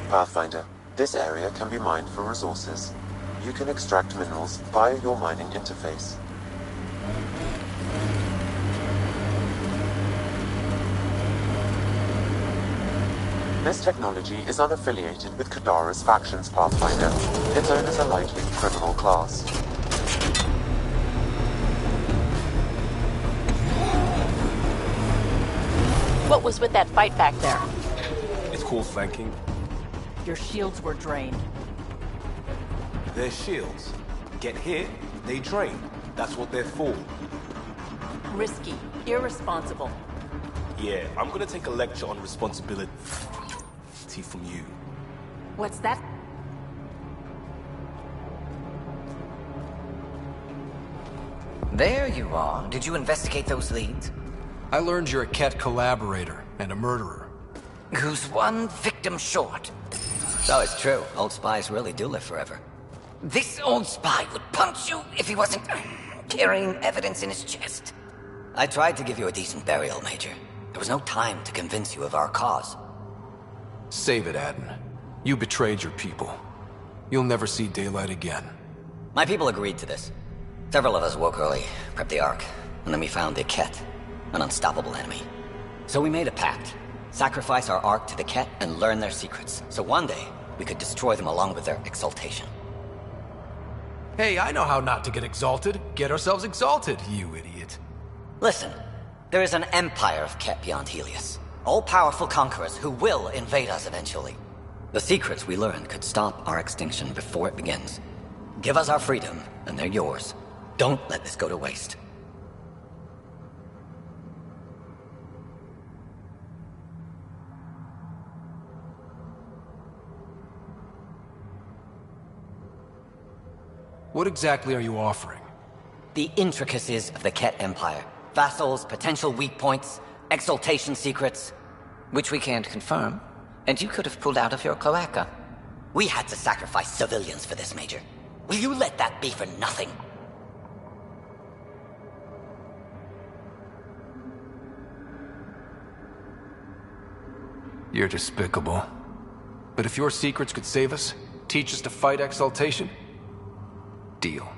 Pathfinder, this area can be mined for resources. You can extract minerals via your mining interface. This technology is unaffiliated with Kadara's factions, Pathfinder. Its owners are likely criminal class. What was with that fight back there? It's called flanking. Your shields were drained. They're shields. Get hit, they drain. That's what they're for. Risky. Irresponsible. Yeah, I'm gonna take a lecture on responsibility from you. What's that? There you are. Did you investigate those leads? I learned you're a Ket collaborator and a murderer. Who's one victim short? So it's true. Old spies really do live forever. This old spy would punch you if he wasn't carrying evidence in his chest. I tried to give you a decent burial, Major. There was no time to convince you of our cause. Save it, Aden. You betrayed your people. You'll never see daylight again. My people agreed to this. Several of us woke early, prepped the Ark, and then we found the Ket, an unstoppable enemy. So we made a pact. Sacrifice our Ark to the Ket and learn their secrets, so one day we could destroy them along with their exaltation. Hey, I know how not to get exalted. Get ourselves exalted, you idiot. Listen, there is an empire of Ket beyond Helios. All-powerful conquerors who will invade us eventually. The secrets we learned could stop our extinction before it begins. Give us our freedom, and they're yours. Don't let this go to waste. What exactly are you offering? The intricacies of the Ket Empire. Vassals, potential weak points, exaltation secrets. Which we can't confirm. And you could have pulled out of your cloaca. We had to sacrifice civilians for this, Major. Will you let that be for nothing? You're despicable. But if your secrets could save us, teach us to fight exaltation, deal.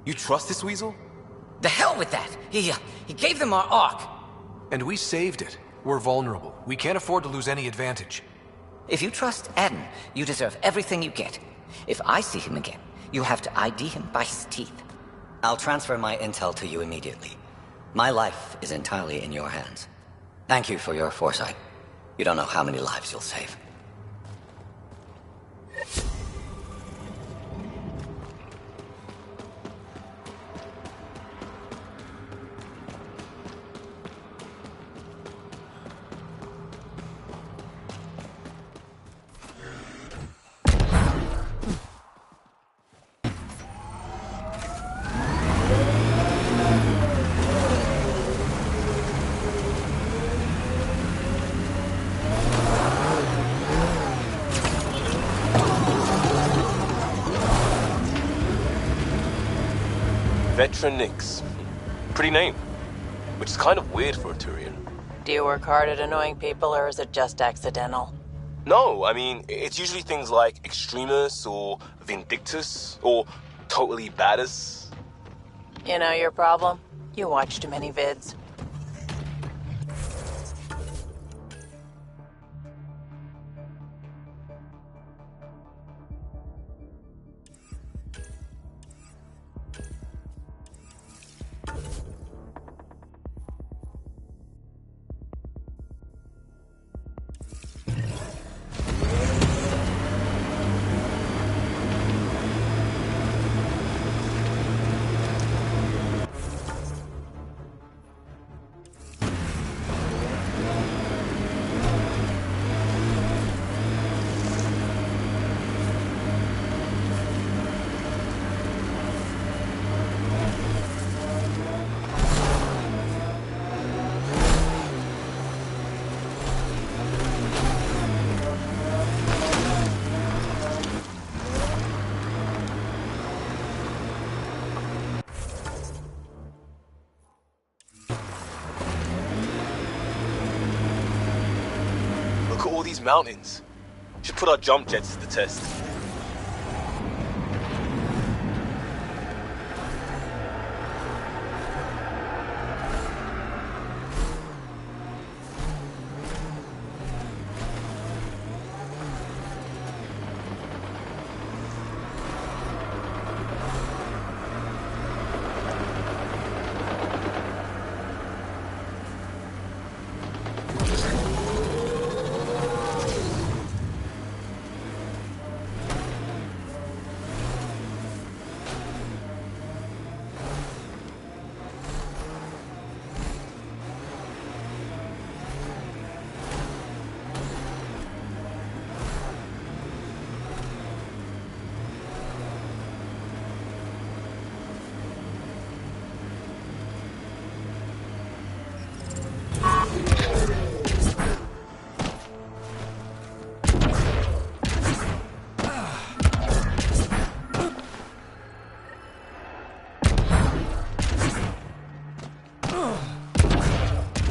You trust this weasel? The hell with that! He gave them our Ark. And we saved it. We're vulnerable. We can't afford to lose any advantage. If you trust Aden, you deserve everything you get. If I see him again, you'll have to ID him by his teeth. I'll transfer my intel to you immediately. My life is entirely in your hands. Thank you for your foresight. You don't know how many lives you'll save. Vetronix. Pretty name. Which is kind of weird for a Turian. Do you work hard at annoying people, or is it just accidental? No, I mean, it's usually things like Extremis or Vindictus or Totally Badass. You know your problem? You watch too many vids. all these mountains? Should put our jump jets to the test.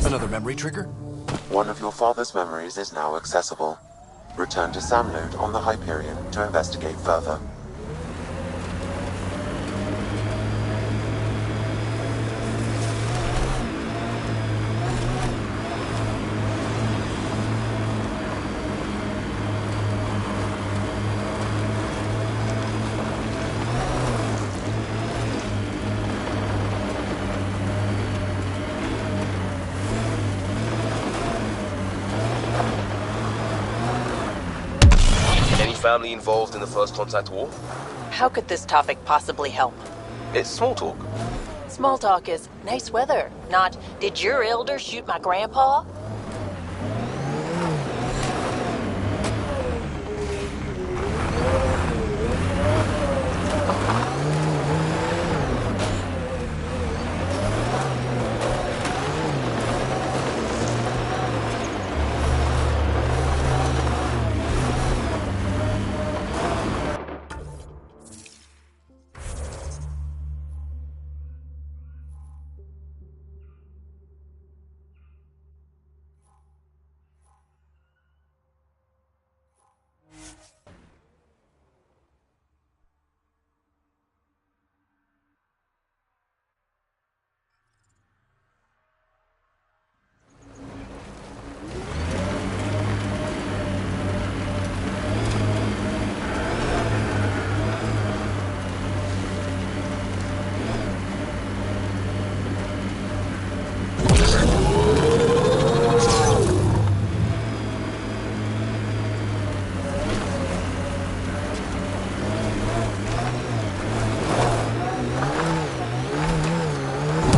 Another memory trigger? One of your father's memories is now accessible. Return to Samnode on the Hyperion to investigate further. Family involved in the First Contact War? How could this topic possibly help? It's small talk. Small talk is nice weather, not did your elder shoot my grandpa?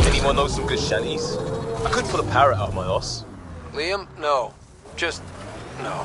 Anyone know some good shanties? I could pull a parrot out of my ass. Liam, no. Just... no.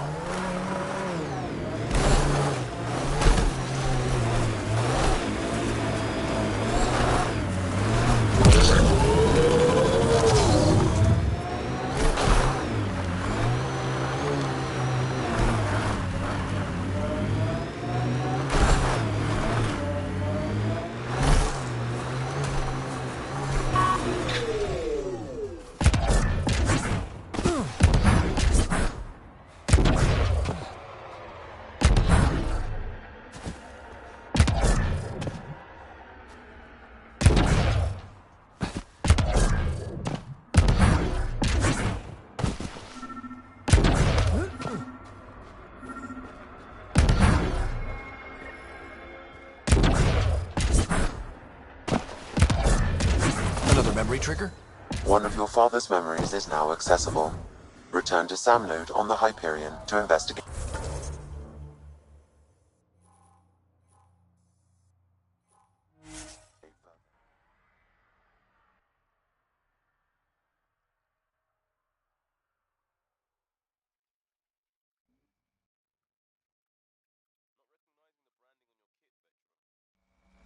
Memory trigger? One of your father's memories is now accessible. Return to Samnode on the Hyperion to investigate.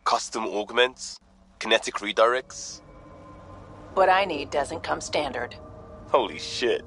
Custom augments? Kinetic redirects? What I need doesn't come standard. Holy shit.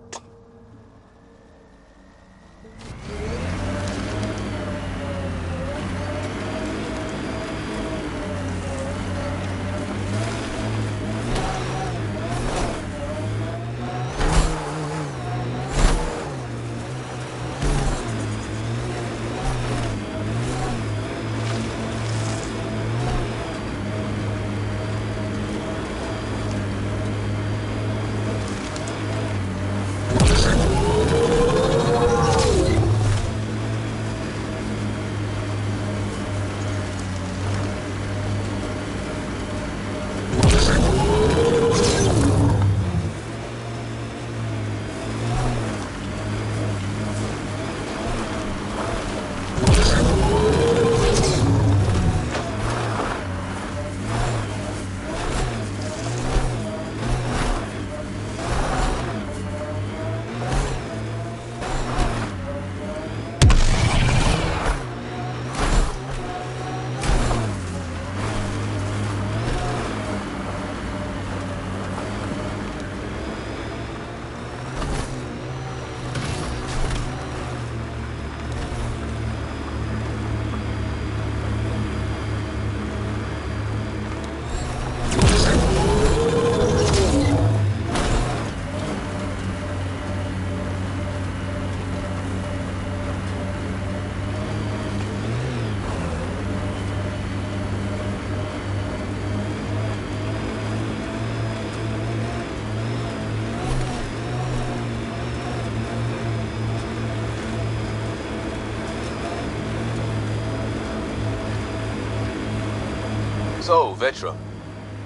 So, Vetra,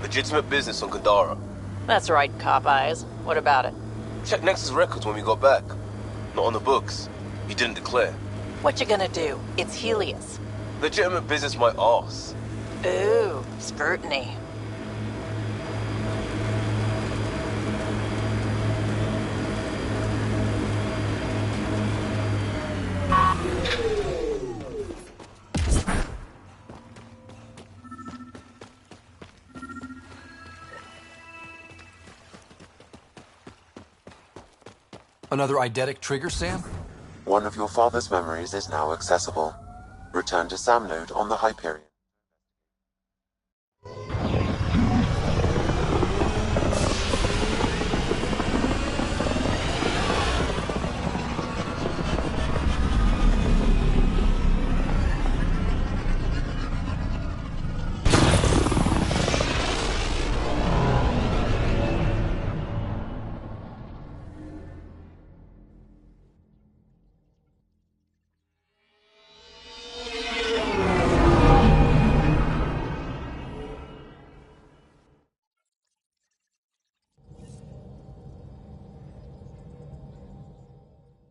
legitimate business on Kandara. That's right, Cop Eyes. What about it? Check Nexus records when we got back. Not on the books. He didn't declare. What you gonna do? It's Helios. Legitimate business my arse. Ooh, scrutiny. Another eidetic trigger, Sam? One of your father's memories is now accessible. Return to Sam Node on the Hyperion.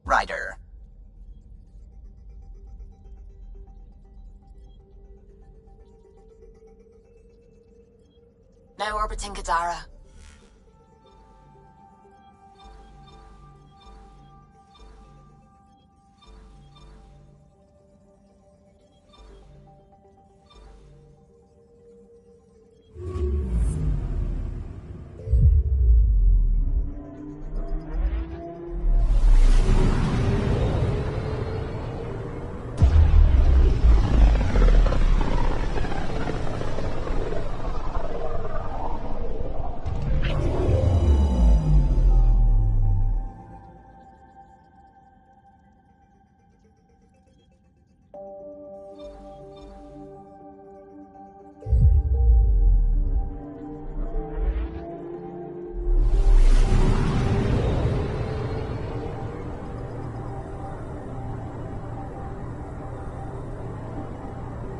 Ryder. Now orbiting Kadara.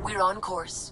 We're on course.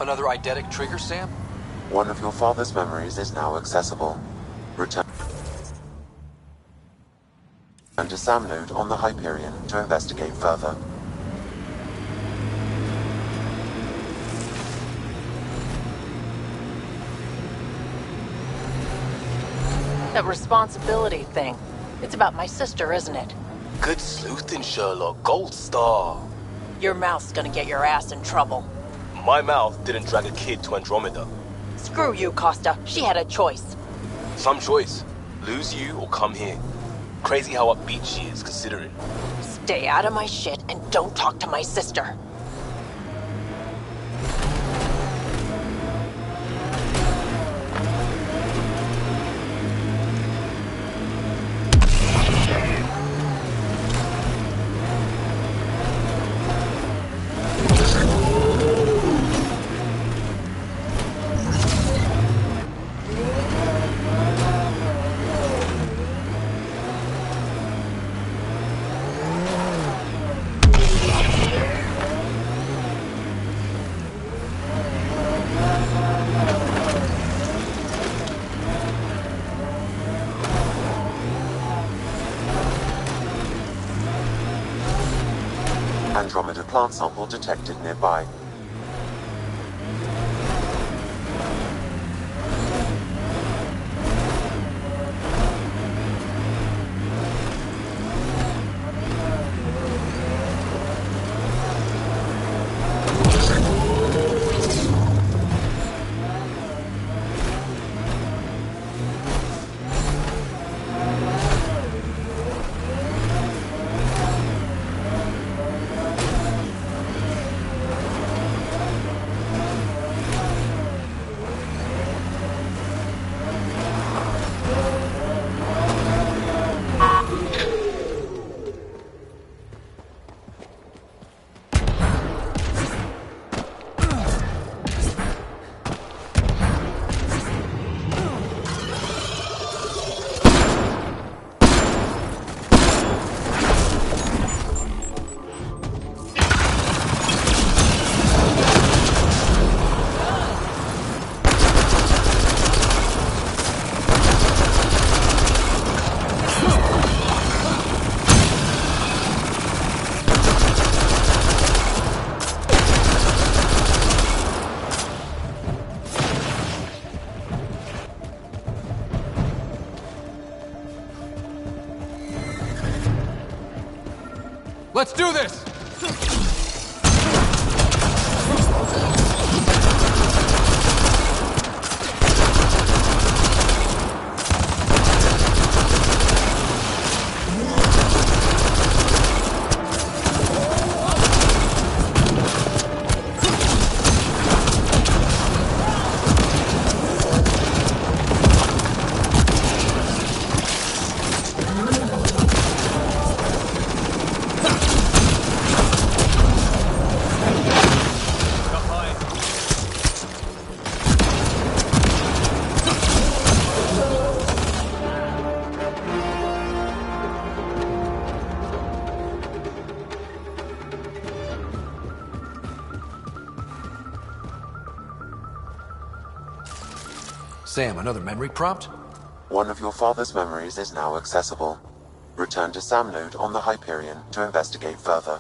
Another eidetic trigger, Sam? One of your father's memories is now accessible. Return to SAM node on the Hyperion to investigate further. That responsibility thing. It's about my sister, isn't it? Good sleuthing, Sherlock. Gold star. Your mouth's gonna get your ass in trouble. My mouth didn't drag a kid to Andromeda. Screw you, Costa. She had a choice. Some choice. Lose you or come here. Crazy how upbeat she is, consider it. Stay out of my shit and don't talk to my sister. Andromeda plant sample detected nearby. Let's do this! Sam, another memory prompt? One of your father's memories is now accessible. Return to SAM node on the Hyperion to investigate further.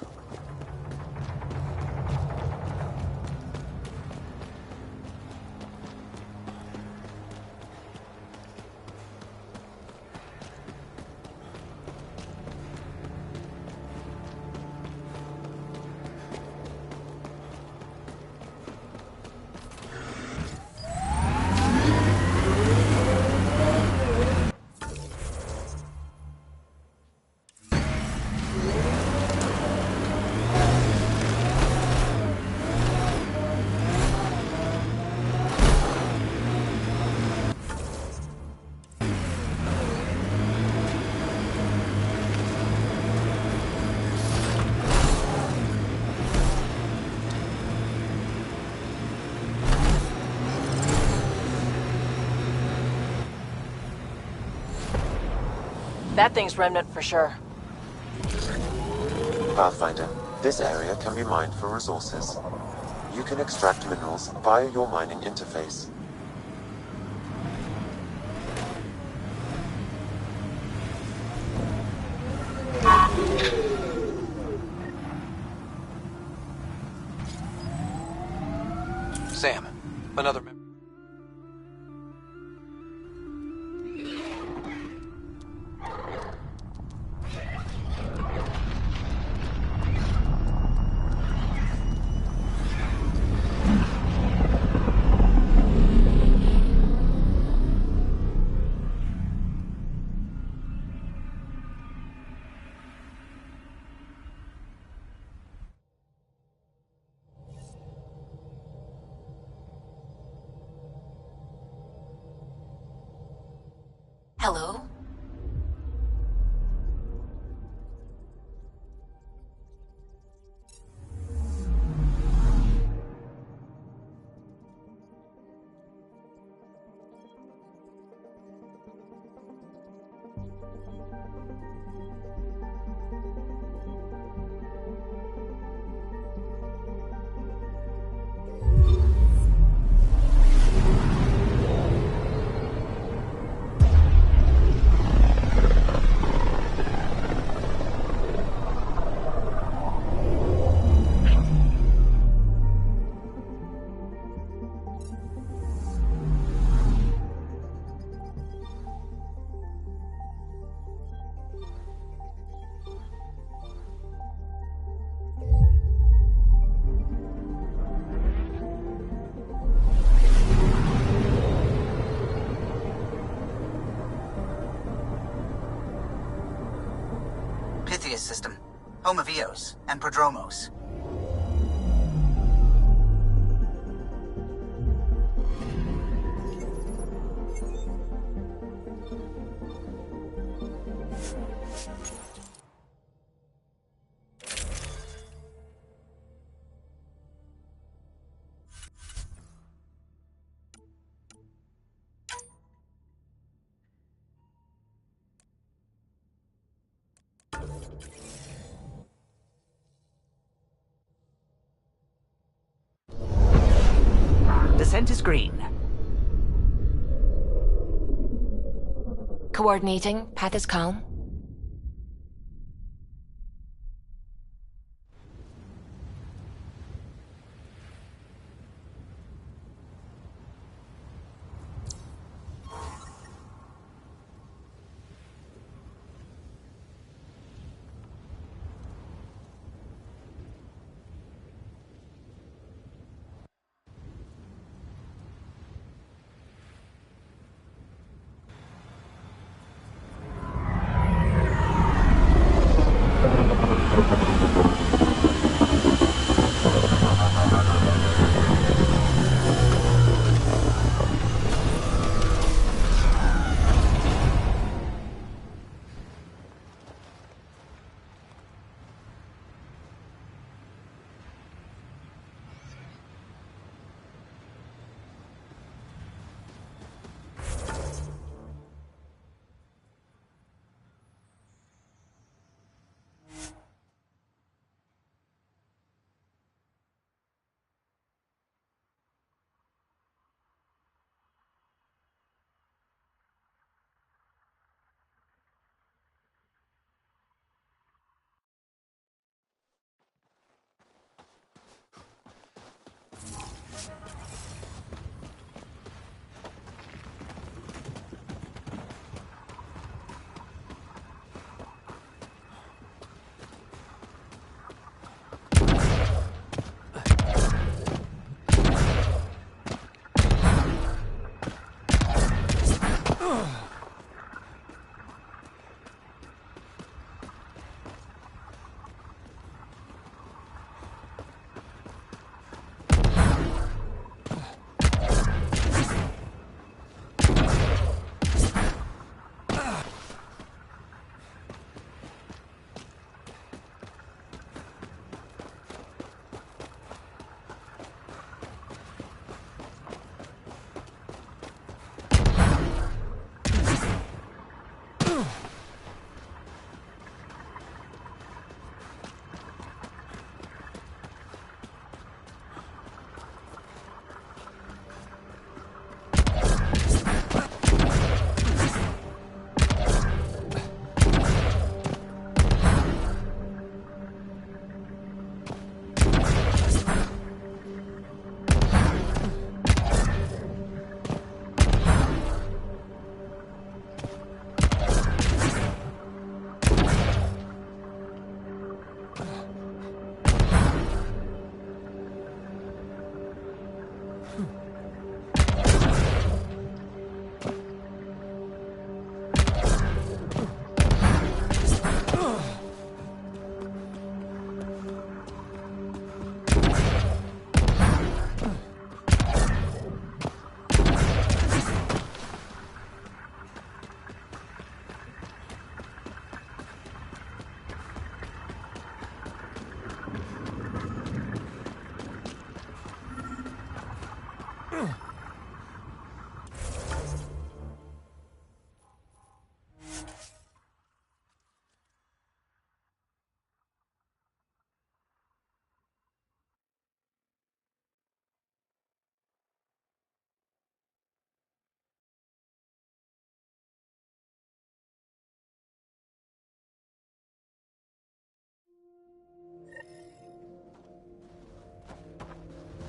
That thing's remnant for sure. Pathfinder, this area can be mined for resources. You can extract minerals via your mining interface. Sam, another member. Hello? Pythias system, home of Eos and Prodromos. Descent is green. Coordinating. Path is calm.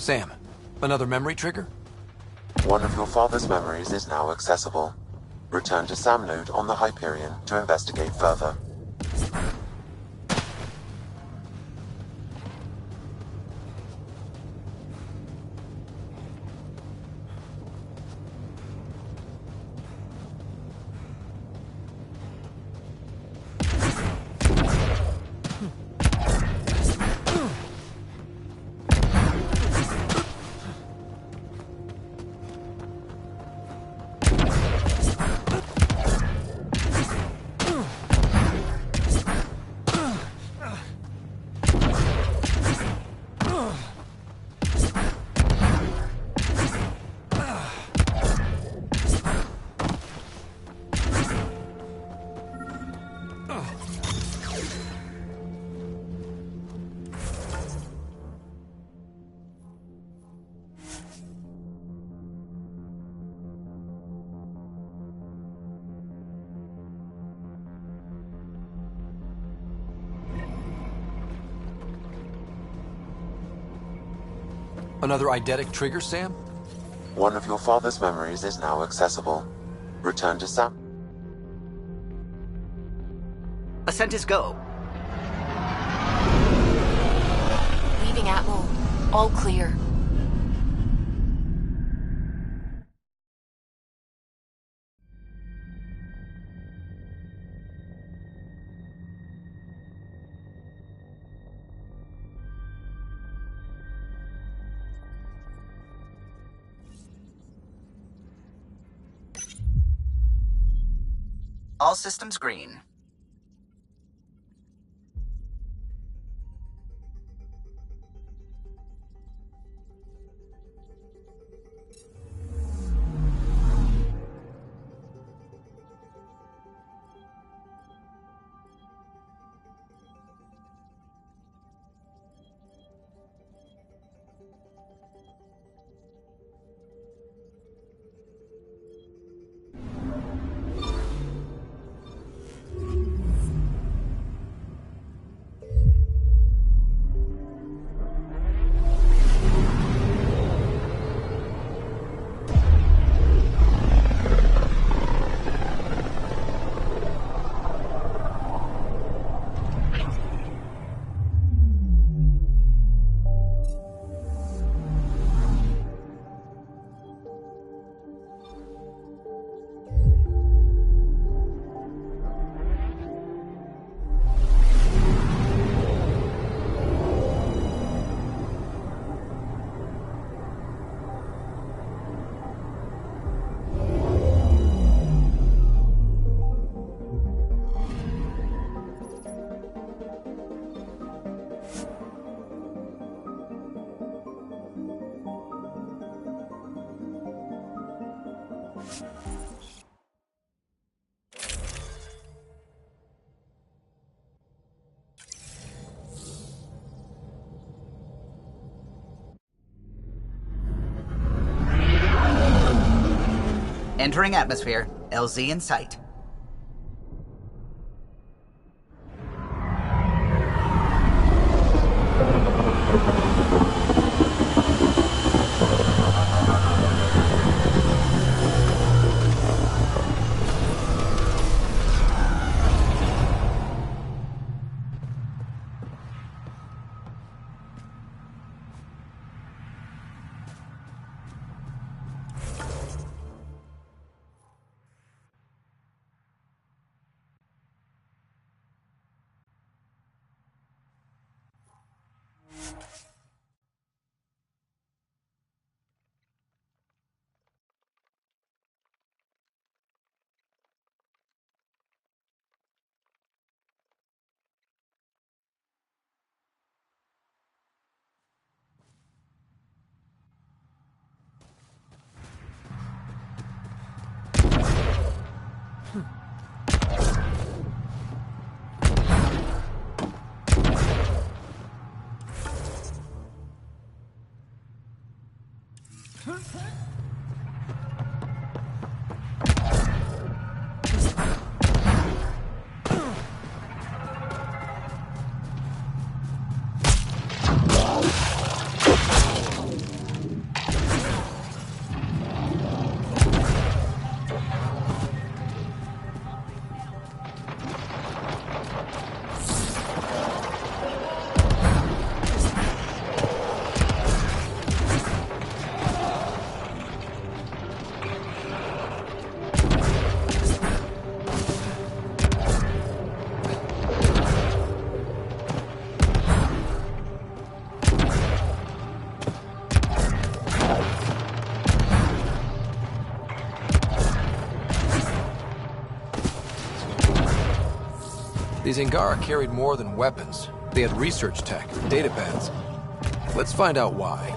Sam, another memory trigger? One of your father's memories is now accessible. Return to Sam Node on the Hyperion to investigate further. Another eidetic trigger, Sam? One of your father's memories is now accessible. Return to Sam. Ascent is go. Leaving Atmo. All clear. All systems green. Entering atmosphere. LZ in sight. These Angara carried more than weapons. They had research tech, data pads. Let's find out why.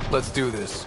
Let's do this.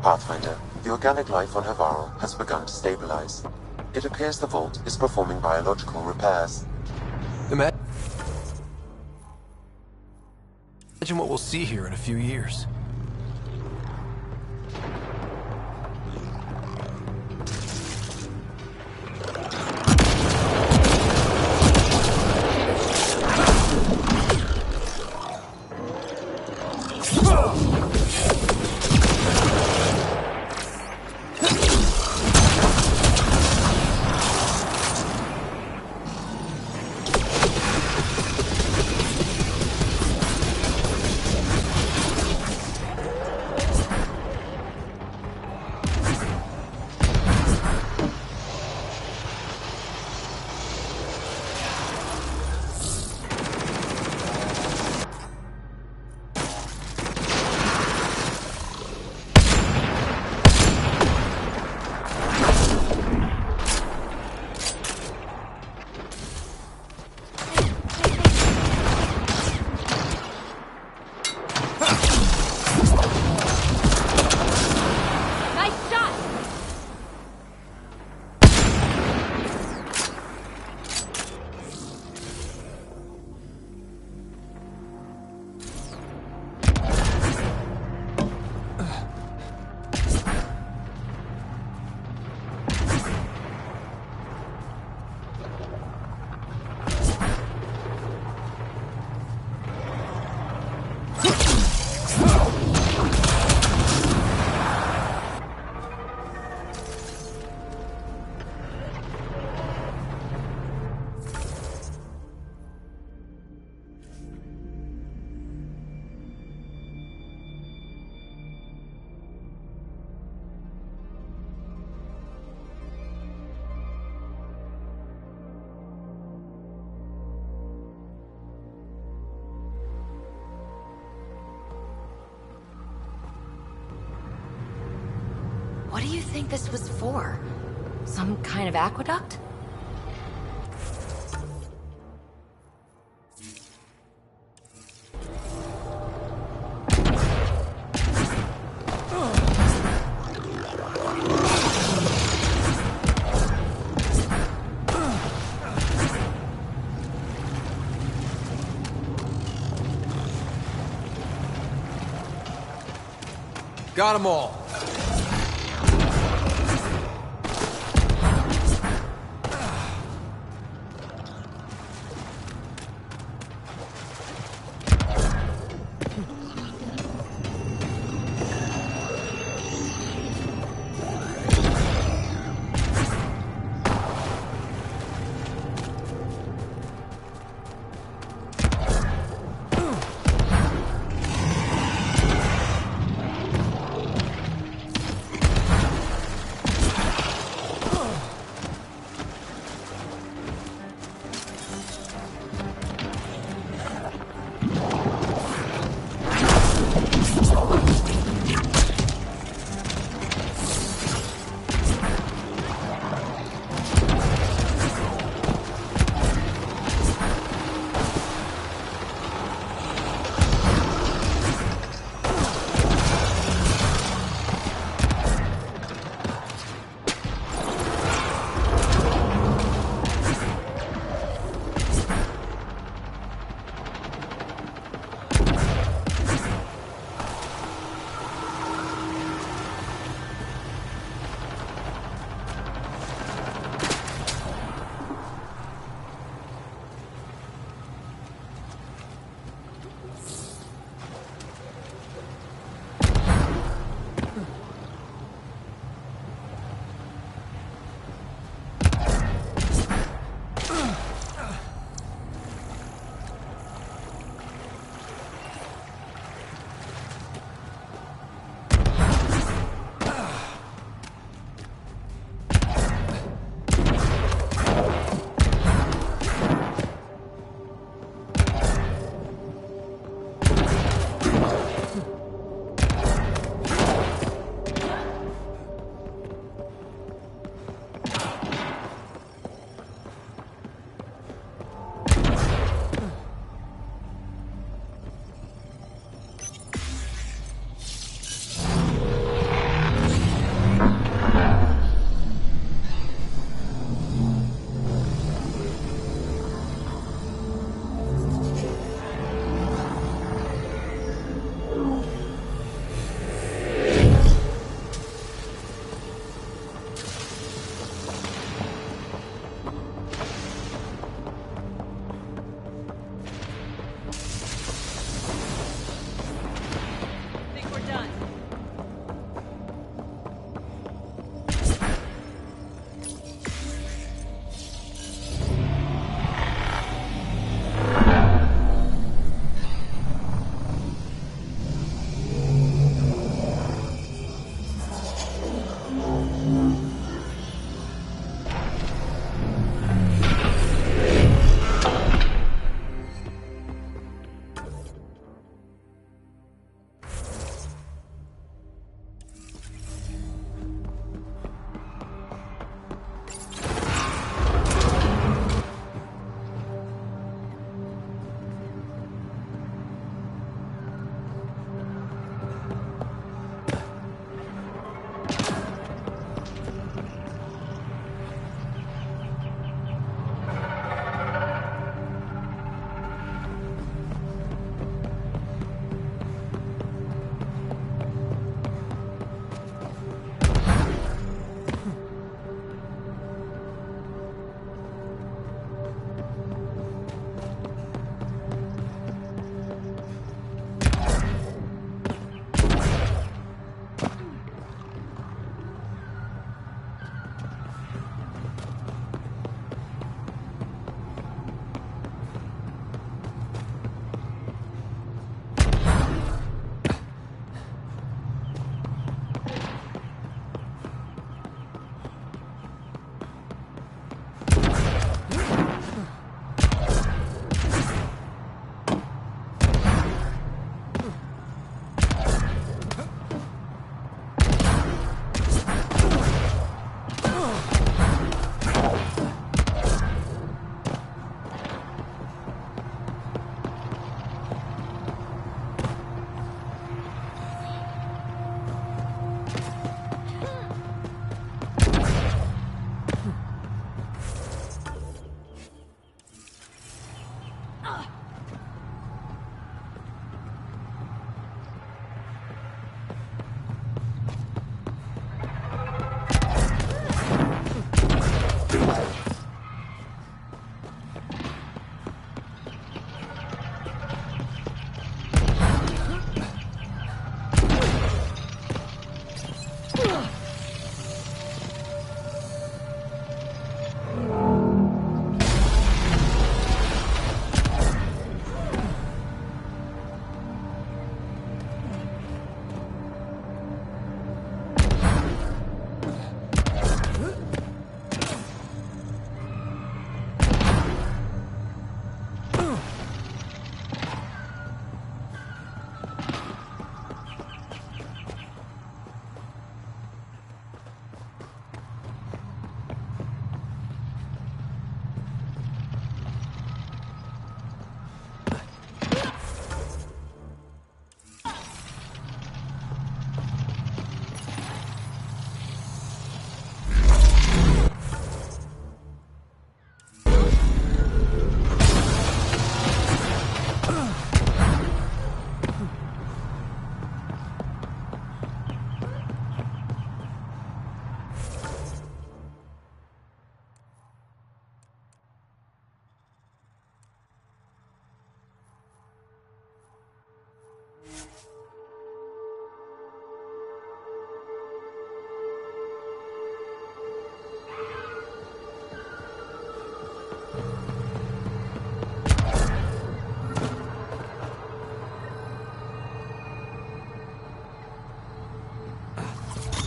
Pathfinder, the organic life on Havarl has begun to stabilize. It appears the vault is performing biological repairs. Imagine what we'll see here in a few years. What do you think this was for? Some kind of aqueduct? Got them all.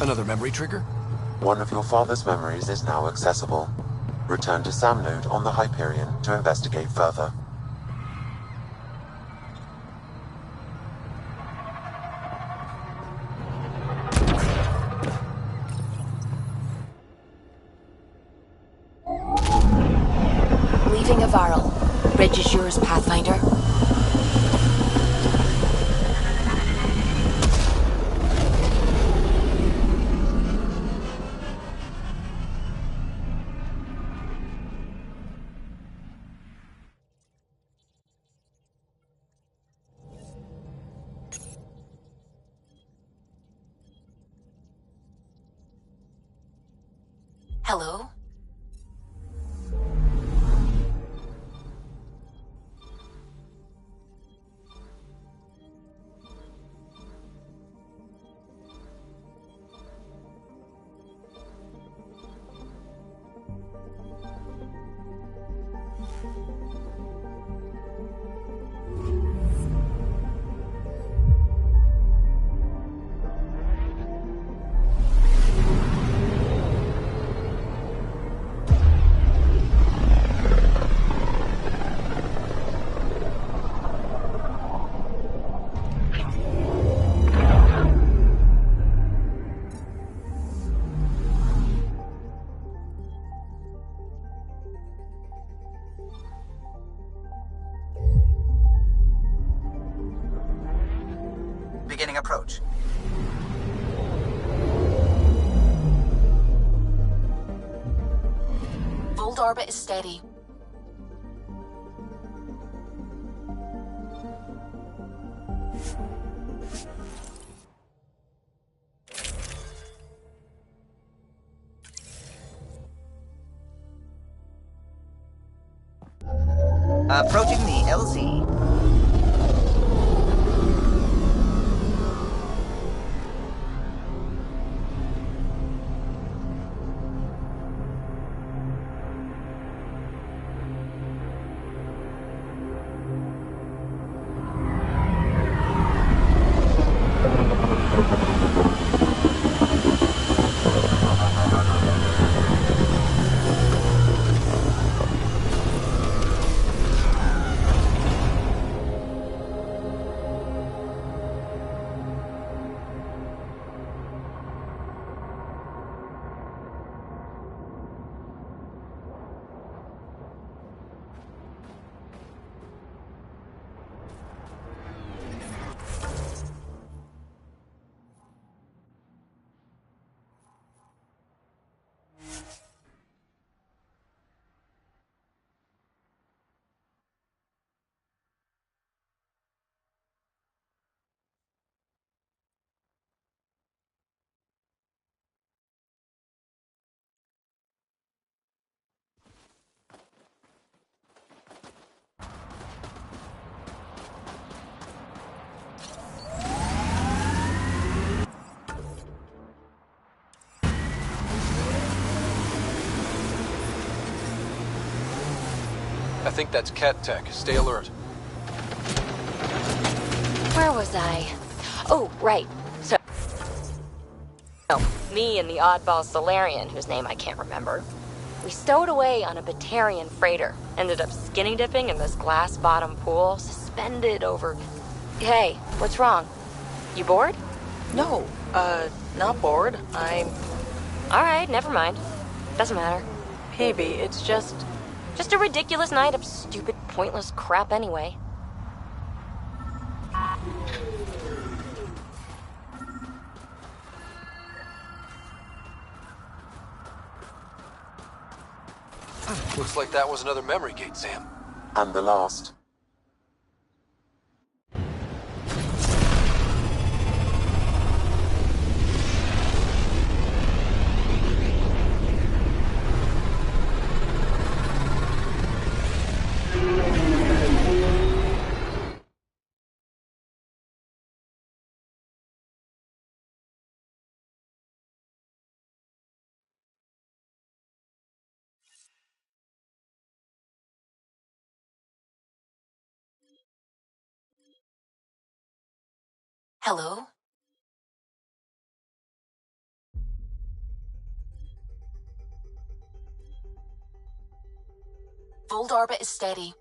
Another memory trigger? One of your father's memories is now accessible. Return to Sam Node on the Hyperion to investigate further. Leaving Avarl. Bridge is yours, Pathfinder. Hello? Beginning approach. Fold orbit is steady. Approaching the LZ. I think that's Cat Tech. Stay alert. Where was I? Oh, right. So, me and the oddball Solarian, whose name I can't remember, we stowed away on a Batarian freighter. Ended up skinny dipping in this glass bottom pool, suspended over... Hey, what's wrong? You bored? No, not bored. I'm... Alright, never mind. Doesn't matter. Peavy, it's just a ridiculous night of stupid, pointless crap anyway. Looks like that was another memory gate, Sam. And the last. Hello? Hold orbit is steady.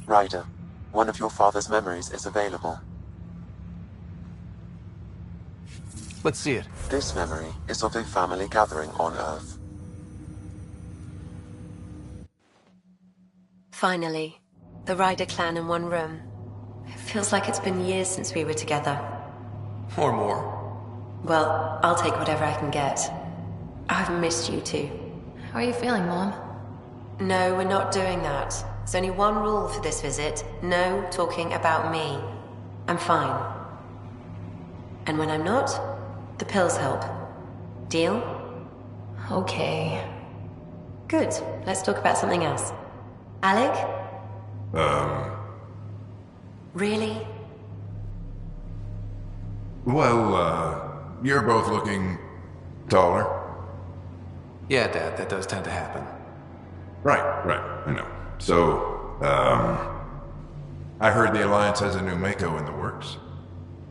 Ryder, one of your father's memories is available. Let's see it. This memory is of a family gathering on Earth. Finally, the Ryder clan in one room. It feels like it's been years since we were together. Or more. Well, I'll take whatever I can get. I've missed you too. How are you feeling, Mom? No, we're not doing that. There's only one rule for this visit. No talking about me. I'm fine. And when I'm not, the pills help. Deal? Okay. Good. Let's talk about something else. Alec? Really? Well, you're both looking taller. Yeah, Dad, that does tend to happen. Right, I know. So, I heard the Alliance has a new Mako in the works.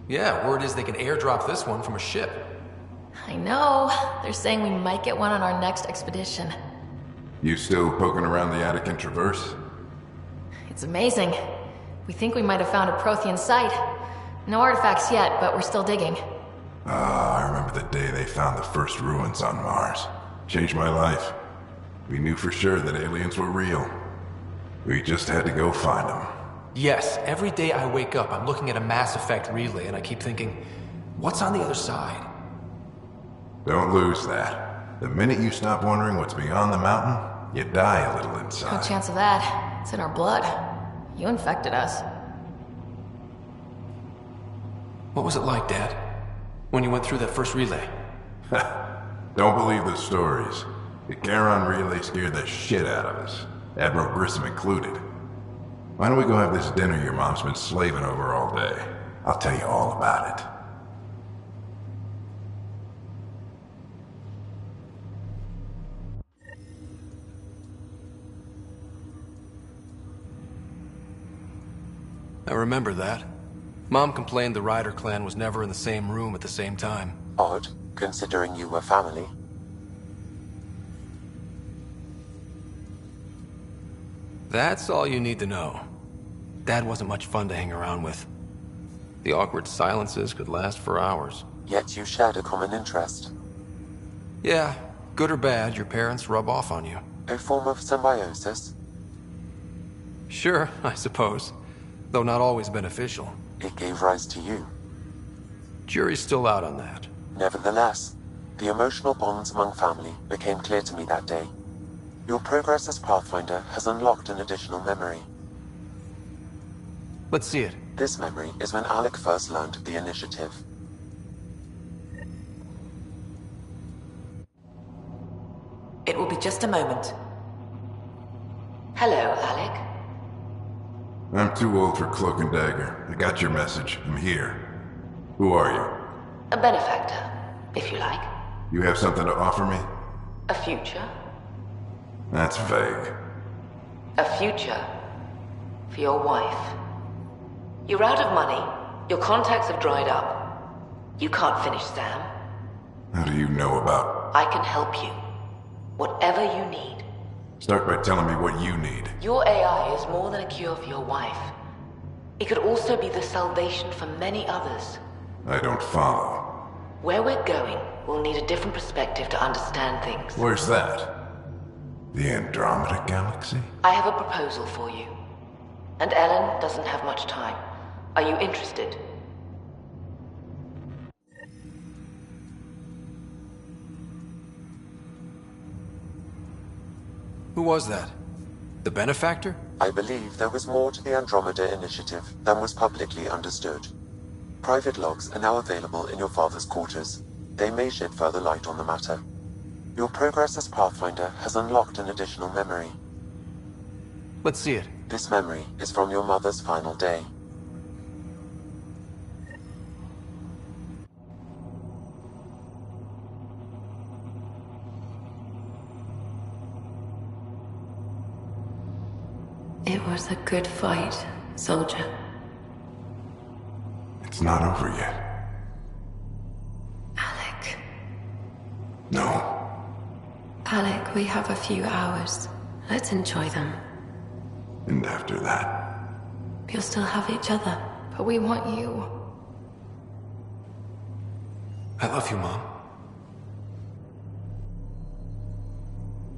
Yeah, word is they can airdrop this one from a ship. I know. They're saying we might get one on our next expedition. You still poking around the Attican Traverse? It's amazing. We think we might have found a Prothean site. No artifacts yet, but we're still digging. I remember the day they found the first ruins on Mars. Changed my life. We knew for sure that aliens were real. We just had to go find them. Yes, every day I wake up, I'm looking at a Mass Effect relay and I keep thinking, what's on the other side? Don't lose that. The minute you stop wondering what's beyond the mountain, you die a little No inside. chance of that. It's in our blood. You infected us. What was it like, Dad? When you went through that first relay? Don't believe the stories. The Charon relay scared the shit out of us. Admiral Grissom included. Why don't we go have this dinner your mom's been slaving over all day? I'll tell you all about it. I remember that. Mom complained the Ryder clan was never in the same room at the same time. Odd, considering you were family. That's all you need to know. Dad wasn't much fun to hang around with. The awkward silences could last for hours. Yet you shared a common interest. Yeah, good or bad, your parents rub off on you. A form of symbiosis? Sure, I suppose. Though not always beneficial. It gave rise to you. Jury's still out on that. Nevertheless, the emotional bonds among family became clear to me that day. Your progress as Pathfinder has unlocked an additional memory. Let's see it. This memory is when Alec first learned of the initiative. It will be just a moment. Hello, Alec. I'm too old for Cloak and Dagger. I got your message. I'm here. Who are you? A benefactor, if you like. You have something to offer me? A future. That's vague. A future for your wife. You're out of money. Your contacts have dried up. You can't finish Sam. How do you know about... I can help you. Whatever you need. Start by telling me what you need. Your AI is more than a cure for your wife. It could also be the salvation for many others. I don't follow. Where we're going, we'll need a different perspective to understand things. Where's that? The Andromeda Galaxy? I have a proposal for you. And Ellen doesn't have much time. Are you interested? Who was that? The benefactor? I believe there was more to the Andromeda initiative than was publicly understood. Private logs are now available in your father's quarters. They may shed further light on the matter. Your progress as Pathfinder has unlocked an additional memory. Let's see it. This memory is from your mother's final day. It was a good fight, soldier. It's not over yet. Alec. No. Alec, we have a few hours. Let's enjoy them. And after that? We'll still have each other, but we want you. I love you, Mom.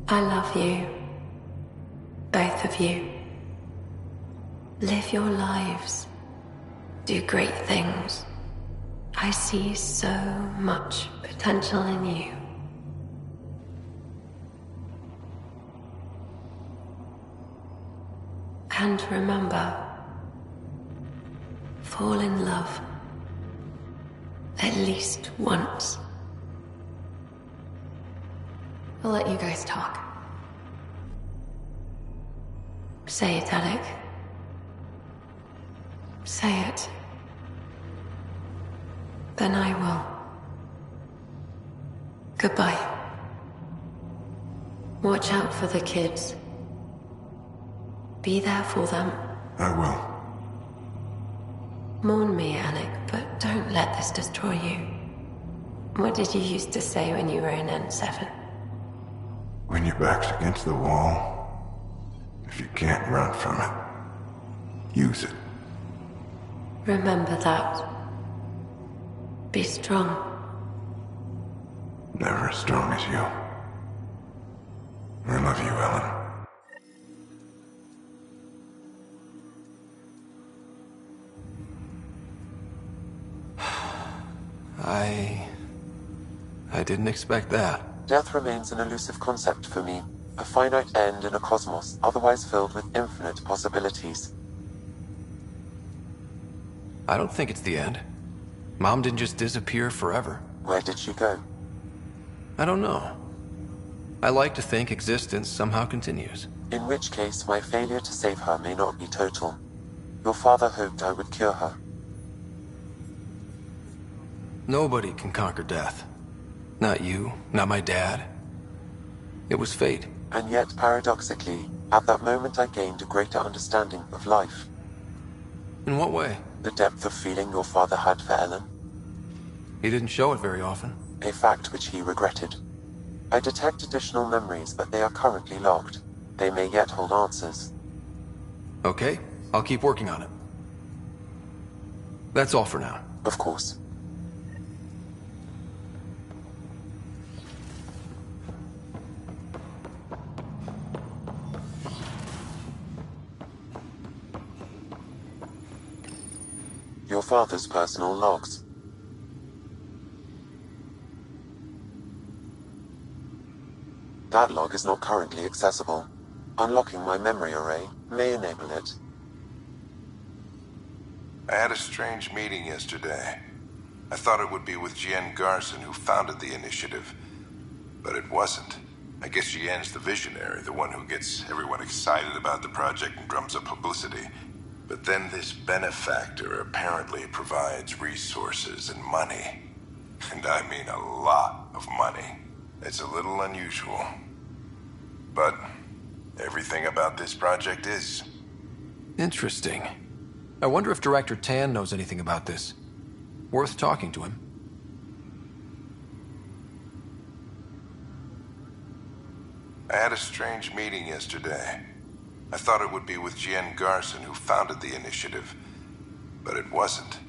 I love you. Both of you. Live your lives. Do great things. I see so much potential in you. And remember, fall in love. At least once. I'll let you guys talk. Say it, Alec. Say it. Then I will. Goodbye. Watch out for the kids. Be there for them. I will. Mourn me, Alec, but don't let this destroy you. What did you used to say when you were in N7? When your back's against the wall, if you can't run from it, use it. Remember that. Be strong. Never as strong as you. I love you, Ellen. I didn't expect that. Death remains an elusive concept for me. A finite end in a cosmos otherwise filled with infinite possibilities. I don't think it's the end. Mom didn't just disappear forever. Where did she go? I don't know. I like to think existence somehow continues. In which case, my failure to save her may not be total. Your father hoped I would cure her. Nobody can conquer death. Not you, not my dad. It was fate. And yet, paradoxically, at that moment I gained a greater understanding of life. In what way? The depth of feeling your father had for Ellen. He didn't show it very often. A fact which he regretted. I detect additional memories, but they are currently logged. They may yet hold answers. Okay, I'll keep working on it. That's all for now. Of course. Your father's personal logs. That log is not currently accessible. Unlocking my memory array may enable it. I had a strange meeting yesterday. I thought it would be with Jien Garson, who founded the initiative. But it wasn't. I guess Jien's the visionary, the one who gets everyone excited about the project and drums up publicity. But then this benefactor apparently provides resources and money. And I mean a lot of money. It's a little unusual. But everything about this project is. Interesting. I wonder if Director Tan knows anything about this. Worth talking to him. I had a strange meeting yesterday. I thought it would be with Jien Garson, who founded the initiative. But it wasn't.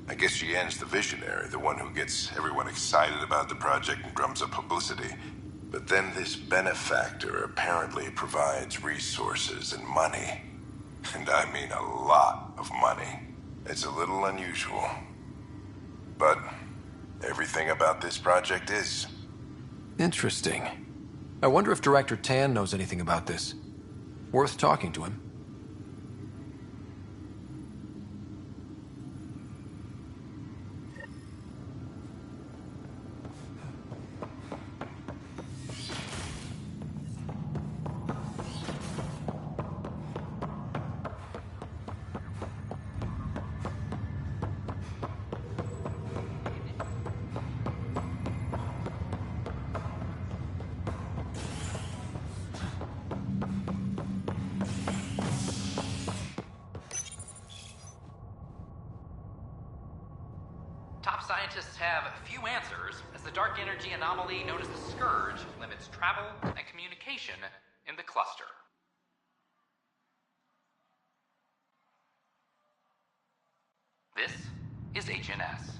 I guess Jien's the visionary, the one who gets everyone excited about the project and drums up publicity. But then this benefactor apparently provides resources and money. And I mean a lot of money. It's a little unusual. But everything about this project is. Interesting. I wonder if Director Tan knows anything about this. Worth talking to him. Top scientists have few answers, as the dark energy anomaly known as the Scourge limits travel and communication in the cluster. This is HNS.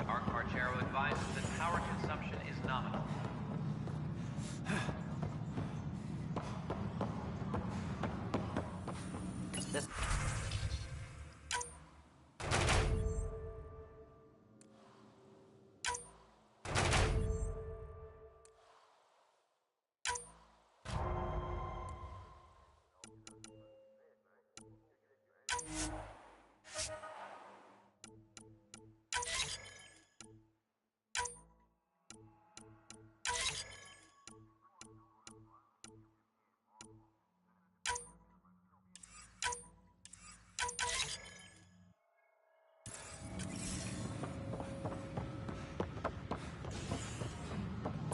Our Carchero advises that power consumption is nominal. This...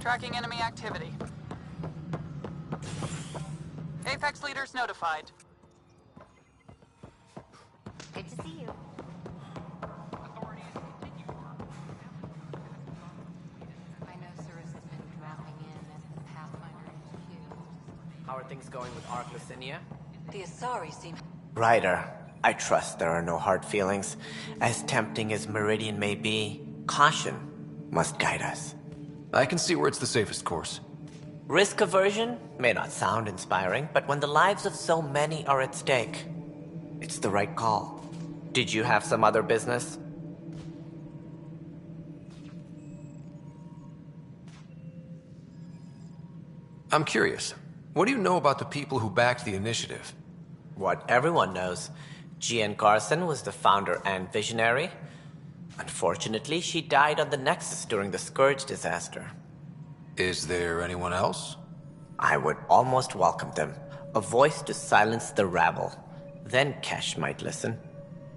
Tracking enemy activity. Apex leaders notified. Good to see you. I know Cirrus has been dropping in at Pathfinder HQ. How are things going with Ark Lucinia? The Asari seem... Ryder, I trust there are no hard feelings. As tempting as Meridian may be, caution must guide us. I can see where it's the safest course. Risk aversion may not sound inspiring, but when the lives of so many are at stake, it's the right call. Did you have some other business? I'm curious. What do you know about the people who backed the initiative? What everyone knows. Jien Garson was the founder and visionary. Unfortunately, she died on the Nexus during the Scourge disaster. Is there anyone else? I would almost welcome them. A voice to silence the rabble. Then Kesh might listen.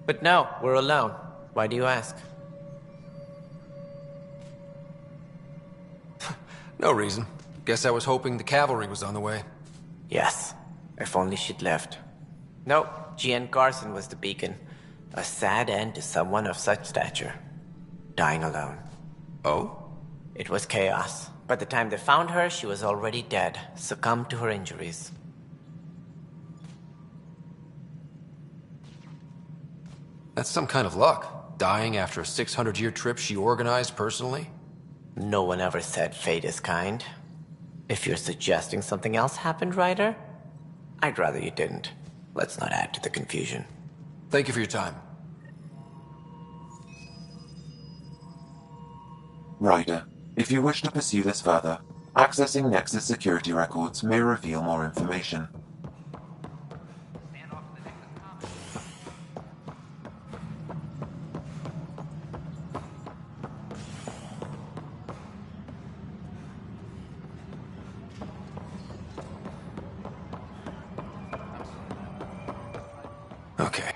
But no, we're alone. Why do you ask? No reason. Guess I was hoping the cavalry was on the way. Yes. If only she'd left. Nope, Jien Garson was the beacon. A sad end to someone of such stature. Dying alone. Oh? It was chaos. By the time they found her, she was already dead, succumbed to her injuries. That's some kind of luck. Dying after a 600-year trip she organized personally? No one ever said fate is kind. If you're suggesting something else happened, Ryder, I'd rather you didn't. Let's not add to the confusion. Thank you for your time. Ryder, if you wish to pursue this further, accessing Nexus security records may reveal more information. Okay.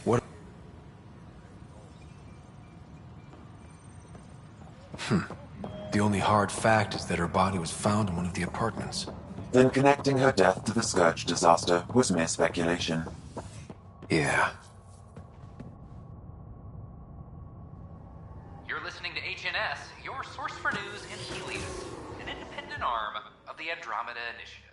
What? The only hard fact is that her body was found in one of the apartments. Then connecting her death to the Scourge disaster was mere speculation. Yeah. You're listening to HNS, your source for news in Helios, an independent arm of the Andromeda Initiative.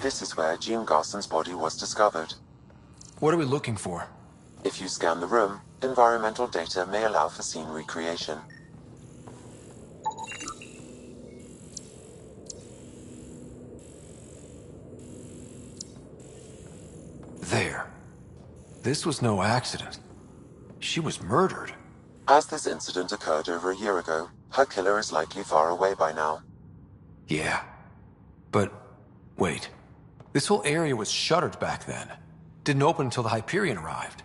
This is where Jean Garson's body was discovered. What are we looking for? If you scan the room, environmental data may allow for scene recreation. There. This was no accident. She was murdered. As this incident occurred over a year ago, her killer is likely far away by now. Yeah. But, wait. This whole area was shuttered back then. Didn't open until the Hyperion arrived.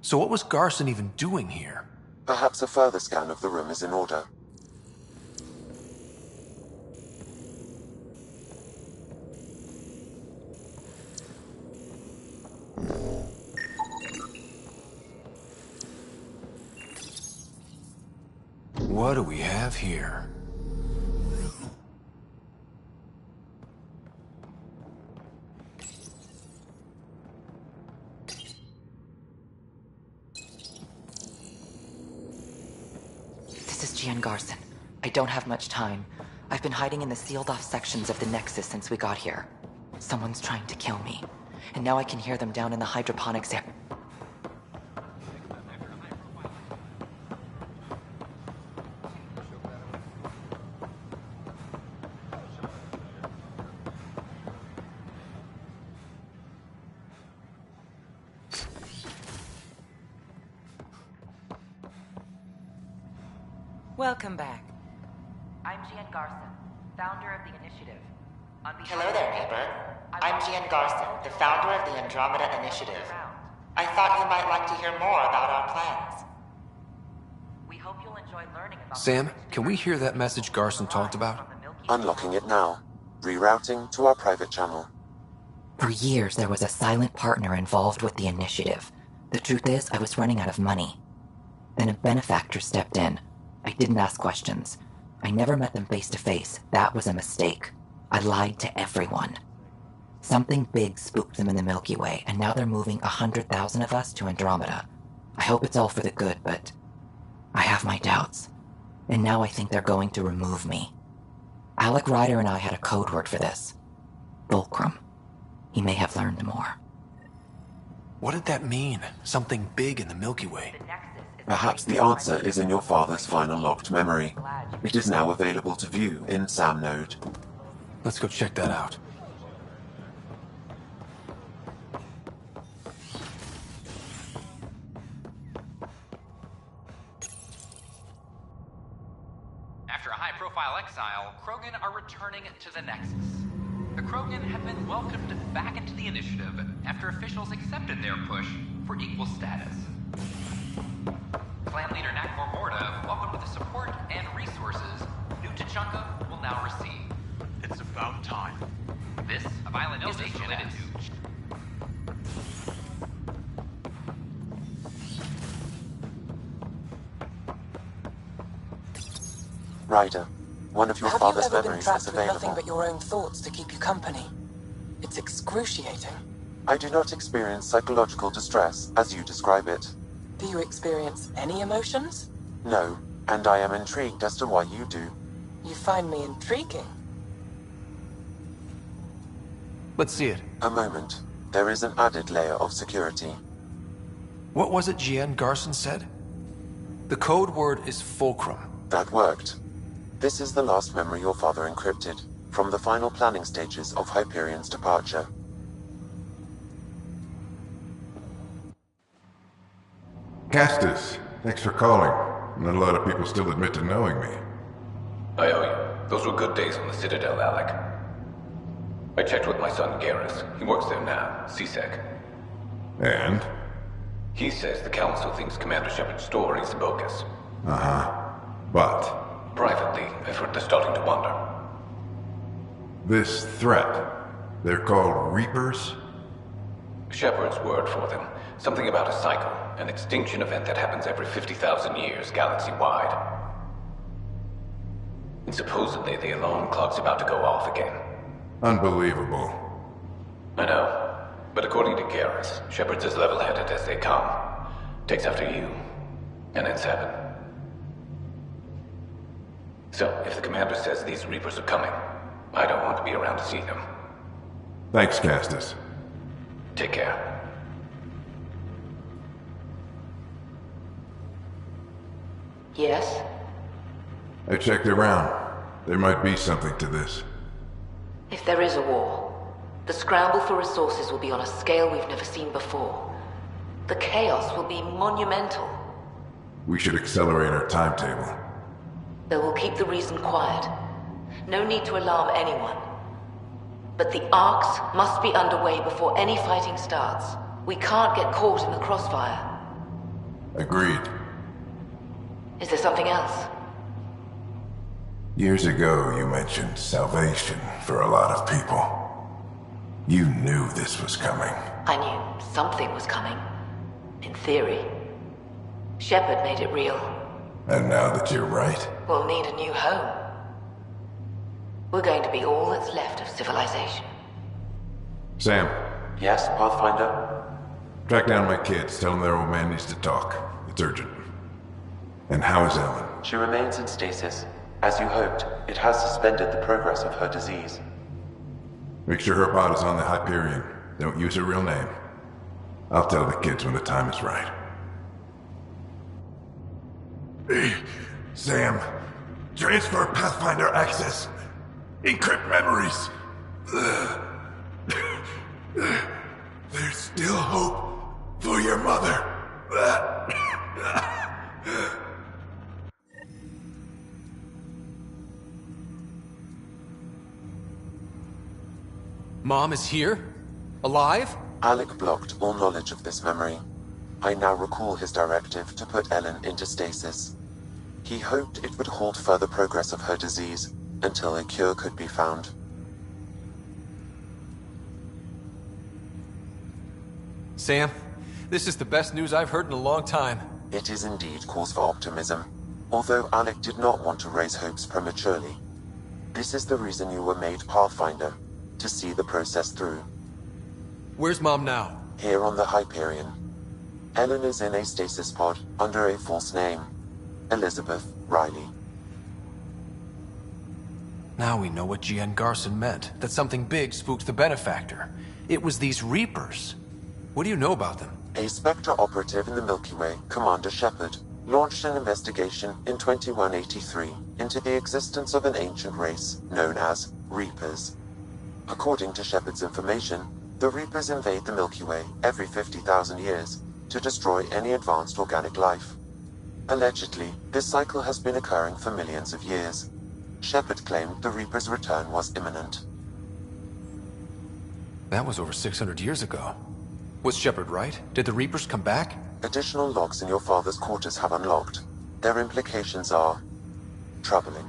So what was Garson even doing here? Perhaps a further scan of the room is in order. What do we have here? This is Gian Garson. I don't have much time. I've been hiding in the sealed-off sections of the Nexus since we got here. Someone's trying to kill me. And now I can hear them down in the hydroponics area. Welcome back. I'm Gian Garson, founder of the initiative. Hello there, neighbor. I'm Gian Garson, the founder of the Andromeda Initiative. I thought you might like to hear more about our plans. We hope you'll enjoy learning about... Sam, can we hear that message Garson talked about? Unlocking it now. Rerouting to our private channel. For years, there was a silent partner involved with the initiative. The truth is, I was running out of money. Then a benefactor stepped in. I didn't ask questions. I never met them face to face. That was a mistake. I lied to everyone. Something big spooked them in the Milky Way, and now they're moving 100,000 of us to Andromeda. I hope it's all for the good, but I have my doubts. And now I think they're going to remove me. Alec Ryder and I had a code word for this. Fulcrum. He may have learned more. What did that mean? Something big in the Milky Way? Perhaps the answer is in your father's final locked memory. It is now available to view in SAM Node. Let's go check that out. After a high-profile exile, Krogan are returning to the Nexus. The Krogan have been welcomed back into the initiative after officials accepted their push for equal status. chunk of will now receive. It's about time. This is a limited to. Ryder, one of your father's Have you ever been memories trapped is with nothing available. but your own thoughts to keep you company? It's excruciating. I do not experience psychological distress, as you describe it. Do you experience any emotions? No, and I am intrigued as to why you do. You find me intriguing. Let's see it. A moment. There is an added layer of security. What was it Jian Garson said? The code word is fulcrum. That worked. This is the last memory your father encrypted, from the final planning stages of Hyperion's departure. Castus, thanks for calling. Not a lot of people still admit to knowing me. I owe you. Those were good days on the Citadel, Alec. I checked with my son Garrus. He works there now, CSEC. And? He says the Council thinks Commander Shepard's story is bogus. Uh-huh. But? Privately, I've heard they're starting to wonder. This threat, they're called Reapers? Shepard's word for them. Something about a cycle, an extinction event that happens every 50,000 years, galaxy-wide. And supposedly the alarm clock's about to go off again. Unbelievable. I know. But according to Garrus, Shepard's as level-headed as they come. Takes after you. And then 7. So, if the commander says these Reapers are coming, I don't want to be around to see them. Thanks, Castus. Take care. Yes? I checked around. There might be something to this. If there is a war, the scramble for resources will be on a scale we've never seen before. The chaos will be monumental. We should accelerate our timetable. They will keep the reason quiet. No need to alarm anyone. But the arcs must be underway before any fighting starts. We can't get caught in the crossfire. Agreed. Is there something else? Years ago, you mentioned salvation for a lot of people. You knew this was coming. I knew something was coming. In theory. Shepard made it real. And now that you're right, We'll need a new home. We're going to be all that's left of civilization. Sam. Yes, Pathfinder? Track down my kids. Tell them their old man needs to talk. It's urgent. And how is Ellen? She remains in stasis. As you hoped, it has suspended the progress of her disease. Make sure her pod is on the Hyperion. Don't use her real name. I'll tell the kids when the time is right. Hey, Sam. Transfer Pathfinder access. Encrypt memories. There's still hope for your mother. Mom is here? Alive? Alec blocked all knowledge of this memory. I now recall his directive to put Ellen into stasis. He hoped it would halt further progress of her disease until a cure could be found. Sam, this is the best news I've heard in a long time. It is indeed cause for optimism, although Alec did not want to raise hopes prematurely. This is the reason you were made Pathfinder, to see the process through. Where's Mom now? Here on the Hyperion. Ellen is in a stasis pod under a false name. Elizabeth Riley. Now we know what Jian Garson meant, that something big spooked the Benefactor. It was these Reapers. What do you know about them? A Spectre operative in the Milky Way, Commander Shepard, launched an investigation in 2183 into the existence of an ancient race known as Reapers. According to Shepard's information, the Reapers invade the Milky Way every 50,000 years to destroy any advanced organic life. Allegedly, this cycle has been occurring for millions of years. Shepard claimed the Reapers' return was imminent. That was over 600 years ago. Was Shepard right? Did the Reapers come back? Additional logs in your father's quarters have unlocked. Their implications are troubling.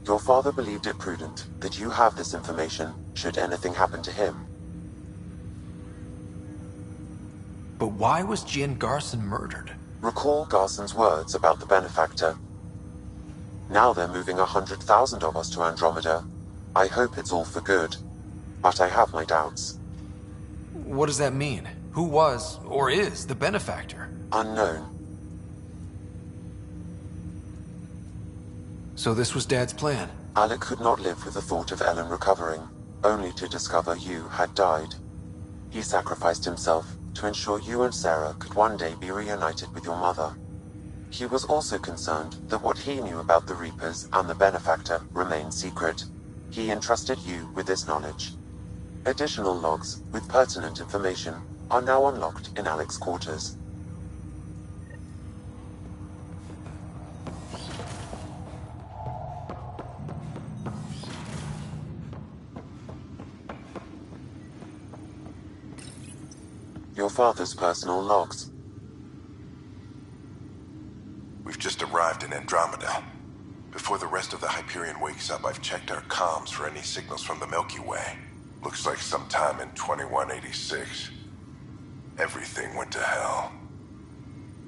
Your father believed it prudent that you have this information should anything happen to him. But why was Gian Garson murdered? Recall Garson's words about the benefactor. Now they're moving 100,000 of us to Andromeda. I hope it's all for good, but I have my doubts. What does that mean? Who was, or is, the benefactor? Unknown. So this was Dad's plan? Alec could not live with the thought of Ellen recovering, only to discover you had died. He sacrificed himself to ensure you and Sarah could one day be reunited with your mother. He was also concerned that what he knew about the Reapers and the benefactor remained secret. He entrusted you with this knowledge. Additional logs with pertinent information are now unlocked in Alec's quarters. Your father's personal logs. We've just arrived in Andromeda. Before the rest of the Hyperion wakes up, I've checked our comms for any signals from the Milky Way. Looks like sometime in 2186. Everything went to hell.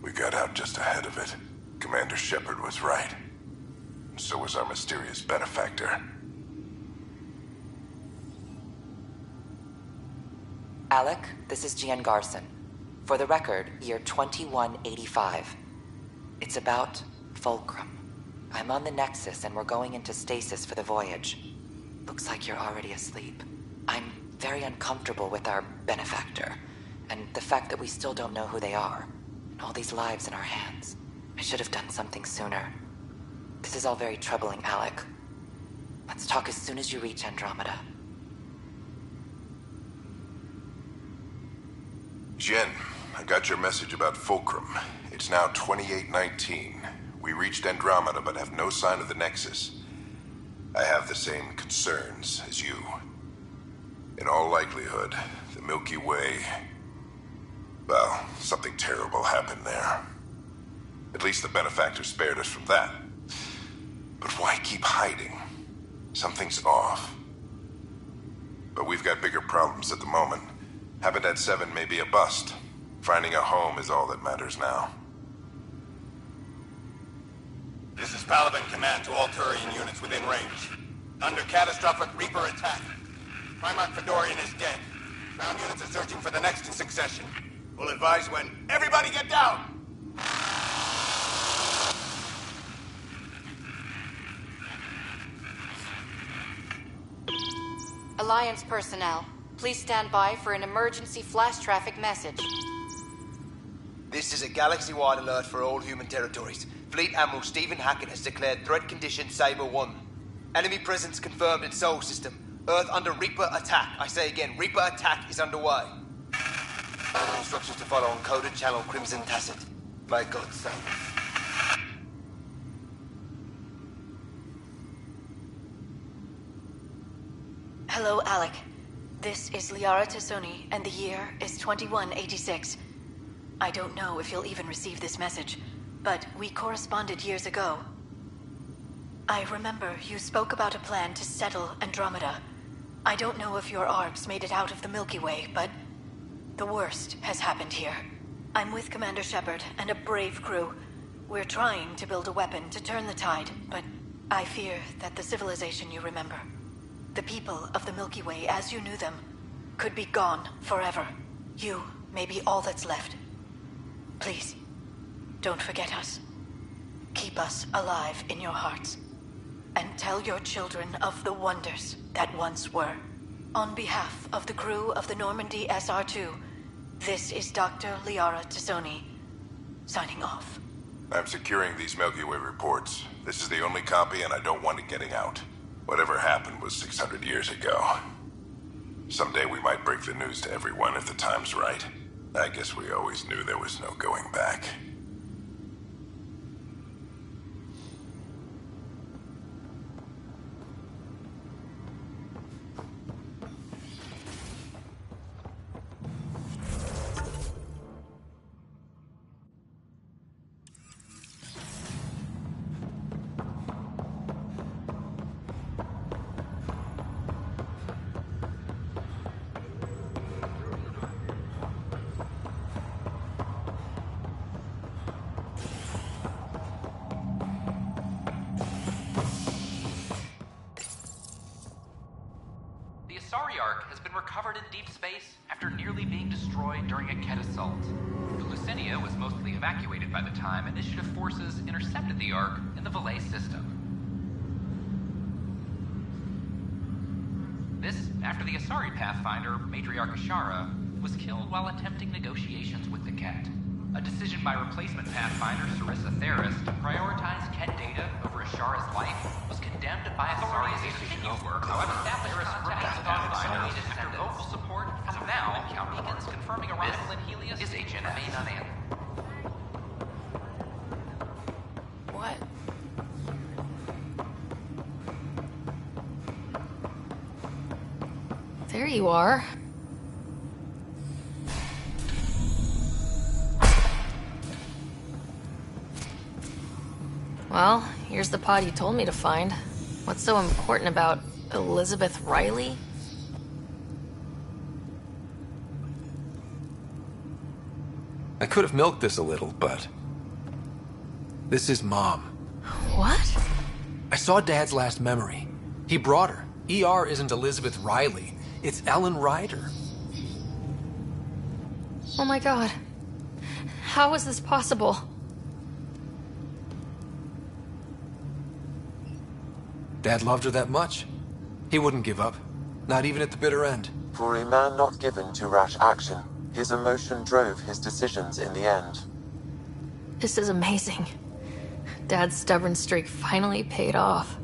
We got out just ahead of it. Commander Shepard was right. And so was our mysterious benefactor. Alec, this is Gian Garson. For the record, year 2185. It's about Fulcrum. I'm on the Nexus and we're going into stasis for the voyage. Looks like you're already asleep. I'm very uncomfortable with our benefactor, and the fact that we still don't know who they are, and all these lives in our hands. I should have done something sooner. This is all very troubling, Alec. Let's talk as soon as you reach Andromeda. Jen, I got your message about Fulcrum. It's now 2819. We reached Andromeda but have no sign of the Nexus. I have the same concerns as you. In all likelihood, the Milky Way... well, something terrible happened there. At least the benefactor spared us from that. But why keep hiding? Something's off. But we've got bigger problems at the moment. Habitat 7 may be a bust. Finding a home is all that matters now. This is Paladin Command to all Turian units within range. Under catastrophic Reaper attack. Primarch Fedorian is dead. Ground units are searching for the next in succession. We'll advise when... Everybody get down! Alliance personnel, please stand by for an emergency flash traffic message. This is a galaxy-wide alert for all human territories. Fleet Admiral Stephen Hackett has declared threat condition Saber 1. Enemy presence confirmed in Sol system. Earth under Reaper attack. I say again, Reaper attack is underway. Instructions to follow on coded channel Crimson Tacit. By God's sake. Hello, Alec. This is Liara Tassoni, and the year is 2186. I don't know if you'll even receive this message, but we corresponded years ago. I remember you spoke about a plan to settle Andromeda. I don't know if your arcs made it out of the Milky Way, but the worst has happened here. I'm with Commander Shepard and a brave crew. We're trying to build a weapon to turn the tide, but I fear that the civilization you remember, the people of the Milky Way as you knew them, could be gone forever. You may be all that's left. Please, don't forget us. Keep us alive in your hearts. And tell your children of the wonders that once were. On behalf of the crew of the Normandy SR2, this is Dr. Liara Tassoni, signing off. I'm securing these Milky Way reports. This is the only copy and I don't want it getting out. Whatever happened was 600 years ago. Someday we might break the news to everyone if the time's right. I guess we always knew there was no going back. Asari Ark has been recovered in deep space after nearly being destroyed during a Ket assault. The Lucinia was mostly evacuated by the time Initiative forces intercepted the Ark in the Valet system. This after the Asari Pathfinder, Matriarch Ashara, was killed while attempting negotiations with the Ket. A decision by replacement Pathfinder Sarissa Theris to prioritize Ket data over Ashara's life was condemned by authorities to continue work. However, Theris remains online after vocal support from now beacons confirming arrival in Helios is remain unanswered. What? There you are. Well, here's the pod you told me to find. What's so important about Elizabeth Riley? I could have milked this a little, but... this is Mom. What? I saw Dad's last memory. He brought her. ER isn't Elizabeth Riley. It's Ellen Ryder. Oh my god. How is this possible? Dad loved her that much. He wouldn't give up. Not even at the bitter end. For a man not given to rash action, his emotion drove his decisions in the end. This is amazing. Dad's stubborn streak finally paid off.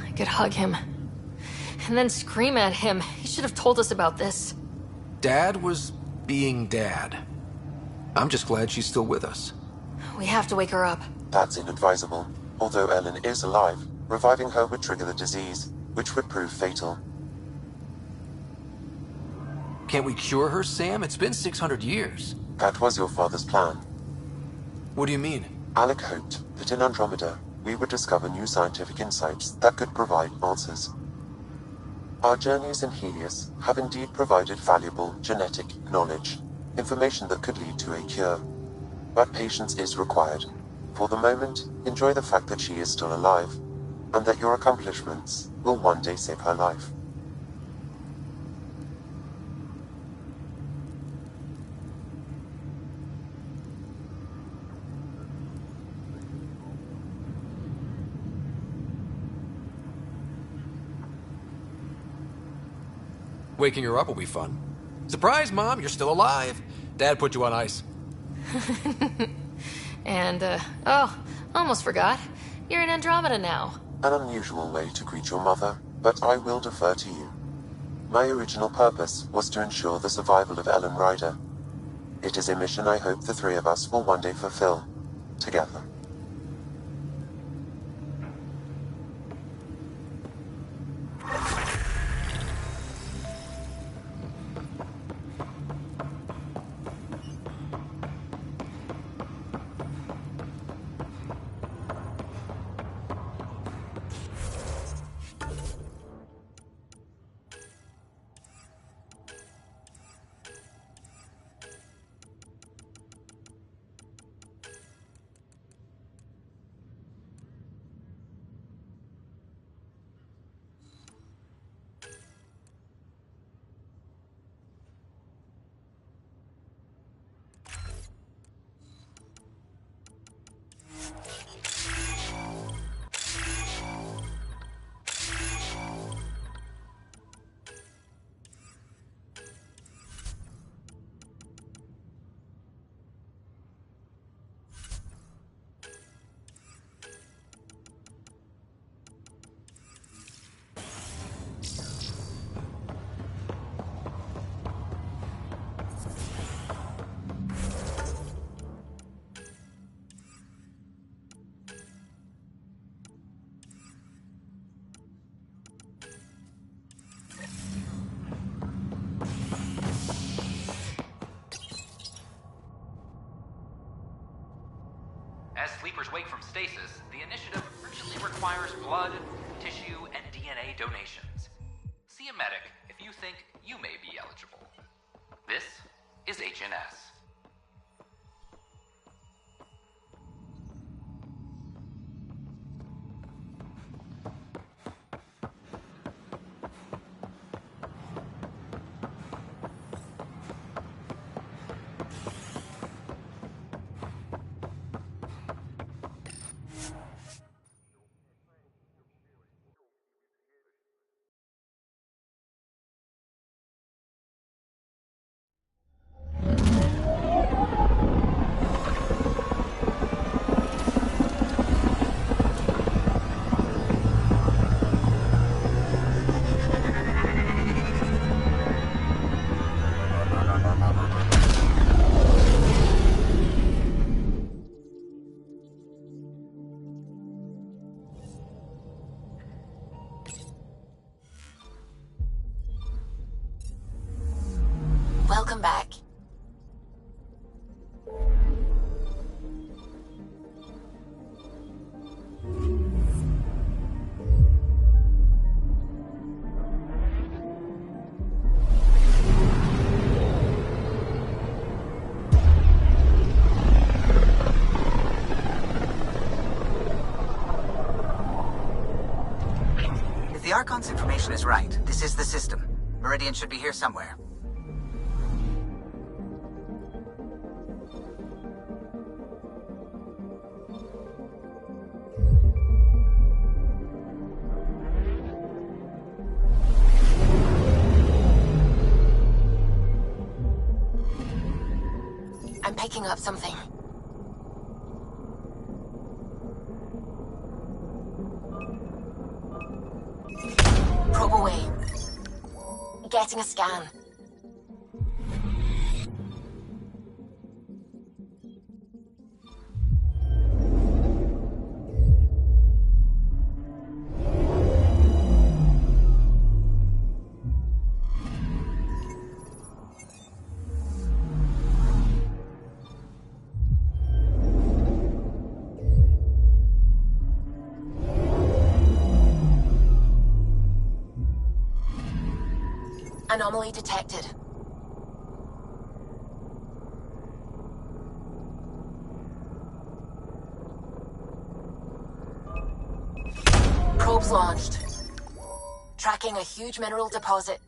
I could hug him. And then scream at him. He should have told us about this. Dad was being Dad. I'm just glad she's still with us. We have to wake her up. That's inadvisable. Although Ellen is alive, reviving her would trigger the disease, which would prove fatal. Can't we cure her, Sam? It's been 600 years. That was your father's plan. What do you mean? Alec hoped that in Andromeda, we would discover new scientific insights that could provide answers. Our journeys in Helios have indeed provided valuable genetic knowledge, information that could lead to a cure. But patience is required. For the moment, enjoy the fact that she is still alive, and that your accomplishments will one day save her life. Waking her up will be fun. Surprise, Mom, you're still alive. Dad put you on ice. And, oh, almost forgot. You're in Andromeda now. An unusual way to greet your mother, but I will defer to you. My original purpose was to ensure the survival of Ellen Ryder. It is a mission I hope the three of us will one day fulfill, together. As sleepers wake from stasis, the initiative urgently requires blood, tissue, and DNA donations. See a medic if you think you may be eligible. This is HNS. information is right. This is the system. Meridian should be here somewhere. I'm picking up something. Probe away. Getting a scan. Anomaly detected. Probes launched. Tracking a huge mineral deposit.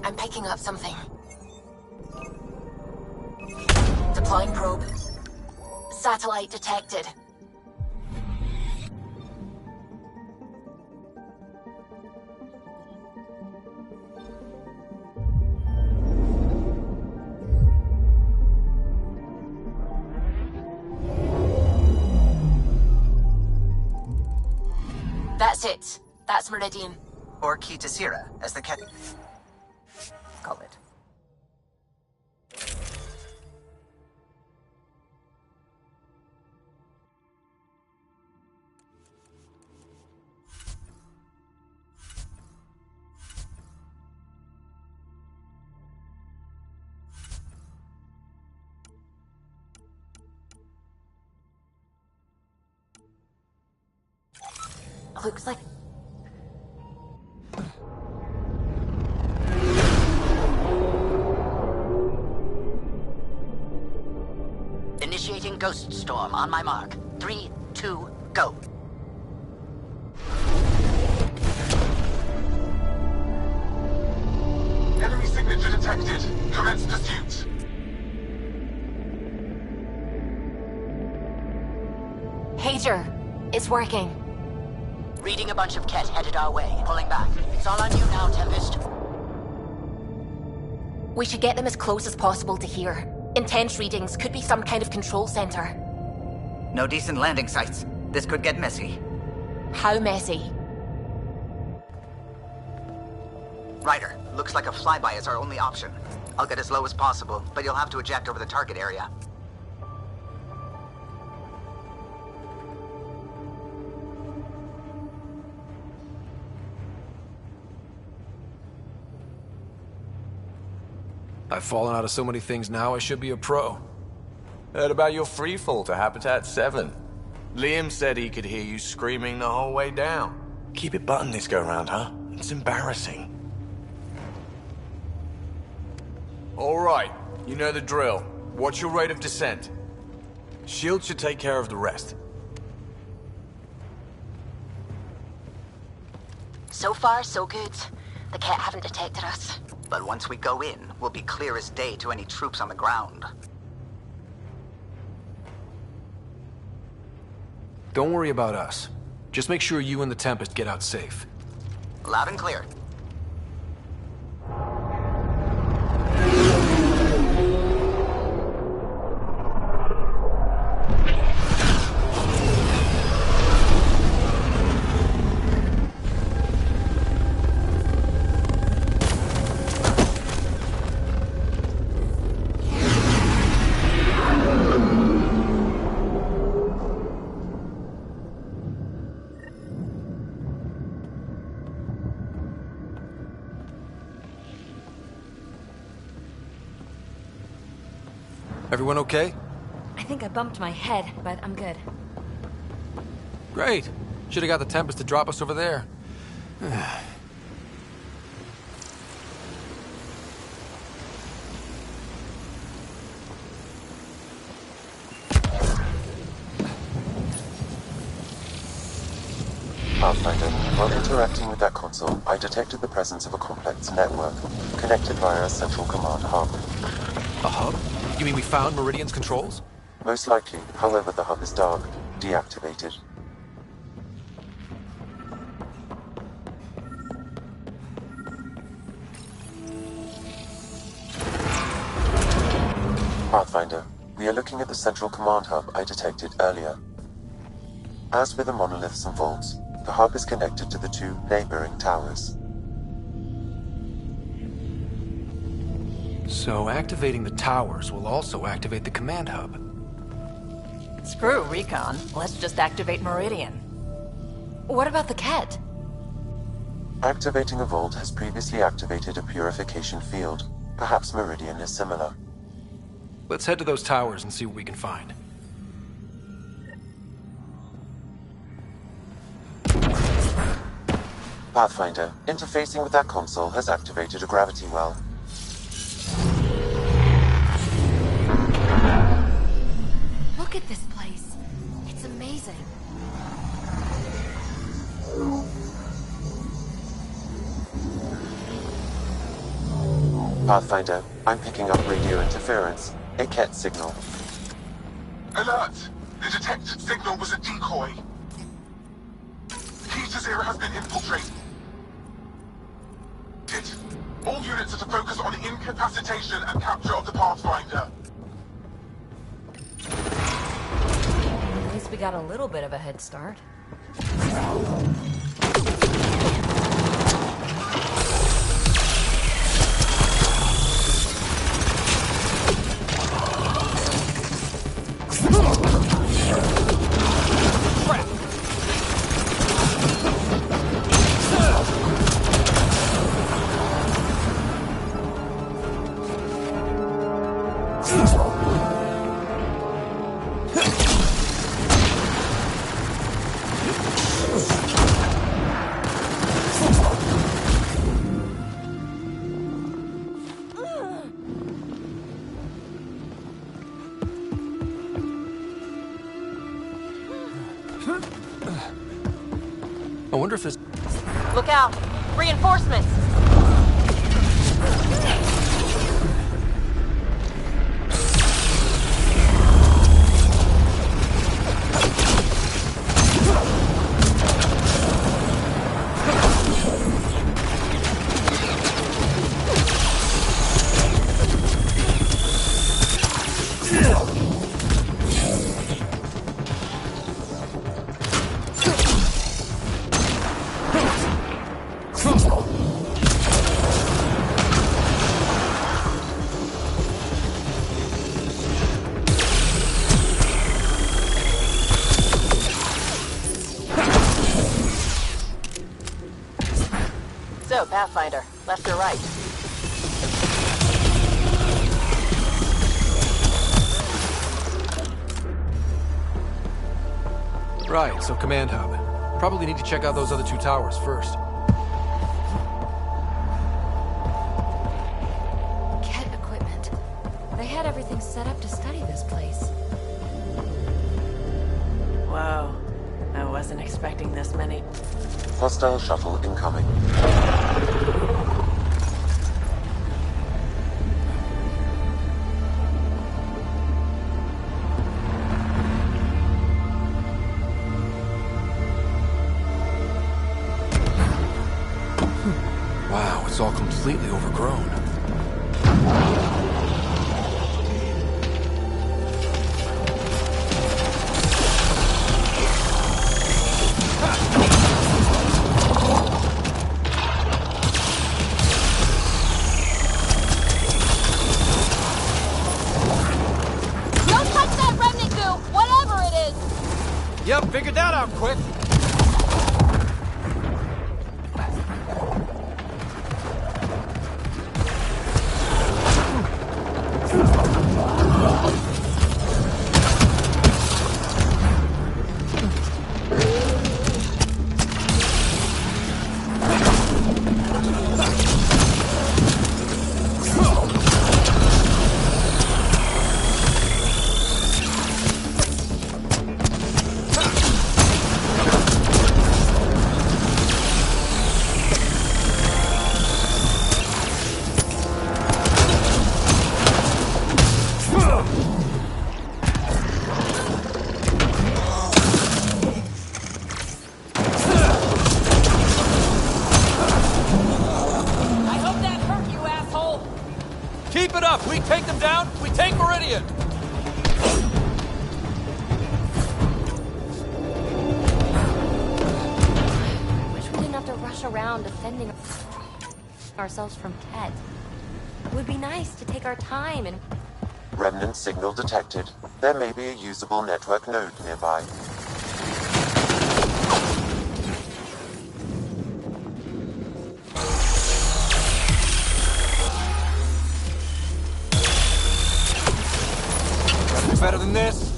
I'm picking up something. Deploying probe. Satellite detected. That's it. That's Meridian. Or key to Sierra, as the cat... call it. Looks like... Initiating Ghost Storm on my mark. 3, 2, go. Enemy signature detected. Commence pursuit. Pager. It's working. Reading a bunch of Ket headed our way. Pulling back. It's all on you now, Tempest. We should get them as close as possible to here. Intense readings could be some kind of control center. No decent landing sites. This could get messy. How messy? Ryder, looks like a flyby is our only option. I'll get as low as possible, but you'll have to eject over the target area. I've fallen out of so many things now, I should be a pro. Heard about your freefall to Habitat 7. Liam said he could hear you screaming the whole way down. Keep it buttoned this go-round, huh? It's embarrassing. Alright, you know the drill. What's your rate of descent? Shield should take care of the rest. So far, so good. The Ket haven't detected us. But once we go in, we'll be clear as day to any troops on the ground. Don't worry about us. Just make sure you and the Tempest get out safe. Loud and clear. Everyone okay? I think I bumped my head, but I'm good. Great. Should've got the Tempest to drop us over there. Pathfinder, while interacting with that console, I detected the presence of a complex network, connected via a central command hub. A hub? You mean we found Meridian's controls? Most likely, however, the hub is dark, deactivated. Pathfinder, we are looking at the central command hub I detected earlier. As with the monoliths and vaults, the hub is connected to the two neighboring towers. So activating the towers will also activate the command hub. Screw recon. Let's just activate Meridian. What about the Ket? Activating a vault has previously activated a purification field. Perhaps Meridian is similar. Let's head to those towers and see what we can find. Pathfinder, interfacing with that console has activated a gravity well. Look at this place. It's amazing. Pathfinder, I'm picking up radio interference. A Ket signal. Alert! The detected signal was a decoy. Key to Zero has been infiltrated. All units are to focus on incapacitation and capture of the Pathfinder. At least we got a little bit of a head start. I wonder if there's... Look out! Reinforcements! So, Pathfinder, left or right? Right, so command hub. Probably need to check out those other two towers first. Ket equipment. They had everything set up to study this place. Whoa. I wasn't expecting this many. Hostile shuttle incoming. Wow, it's all completely overgrown. Yep, figured that out quick. down, we take Meridian! I wish we didn't have to rush around defending ourselves from Ket. It would be nice to take our time and... Remnant signal detected. There may be a usable network node nearby. Better than this?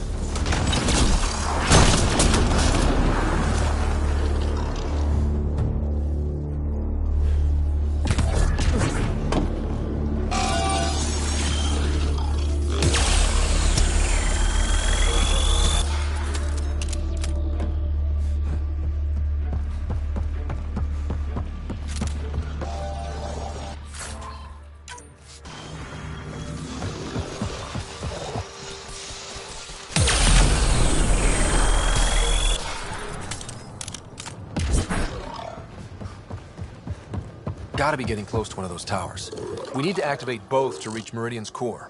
Gotta be getting close to one of those towers. We need to activate both to reach Meridian's core.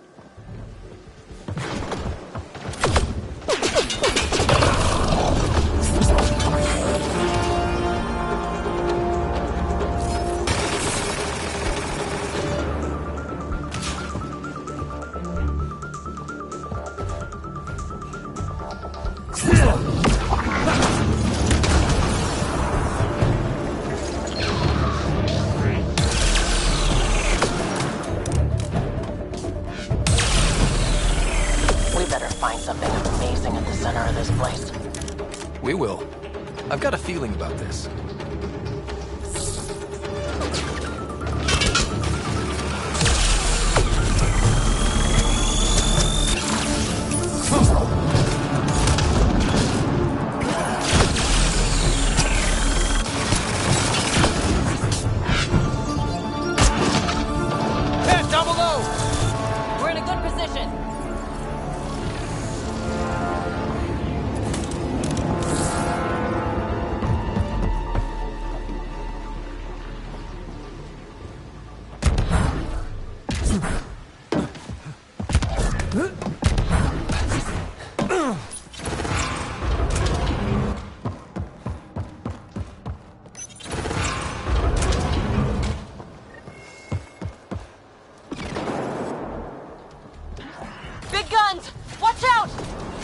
We will. I've got a feeling about this. Hey, down below! We're in a good position.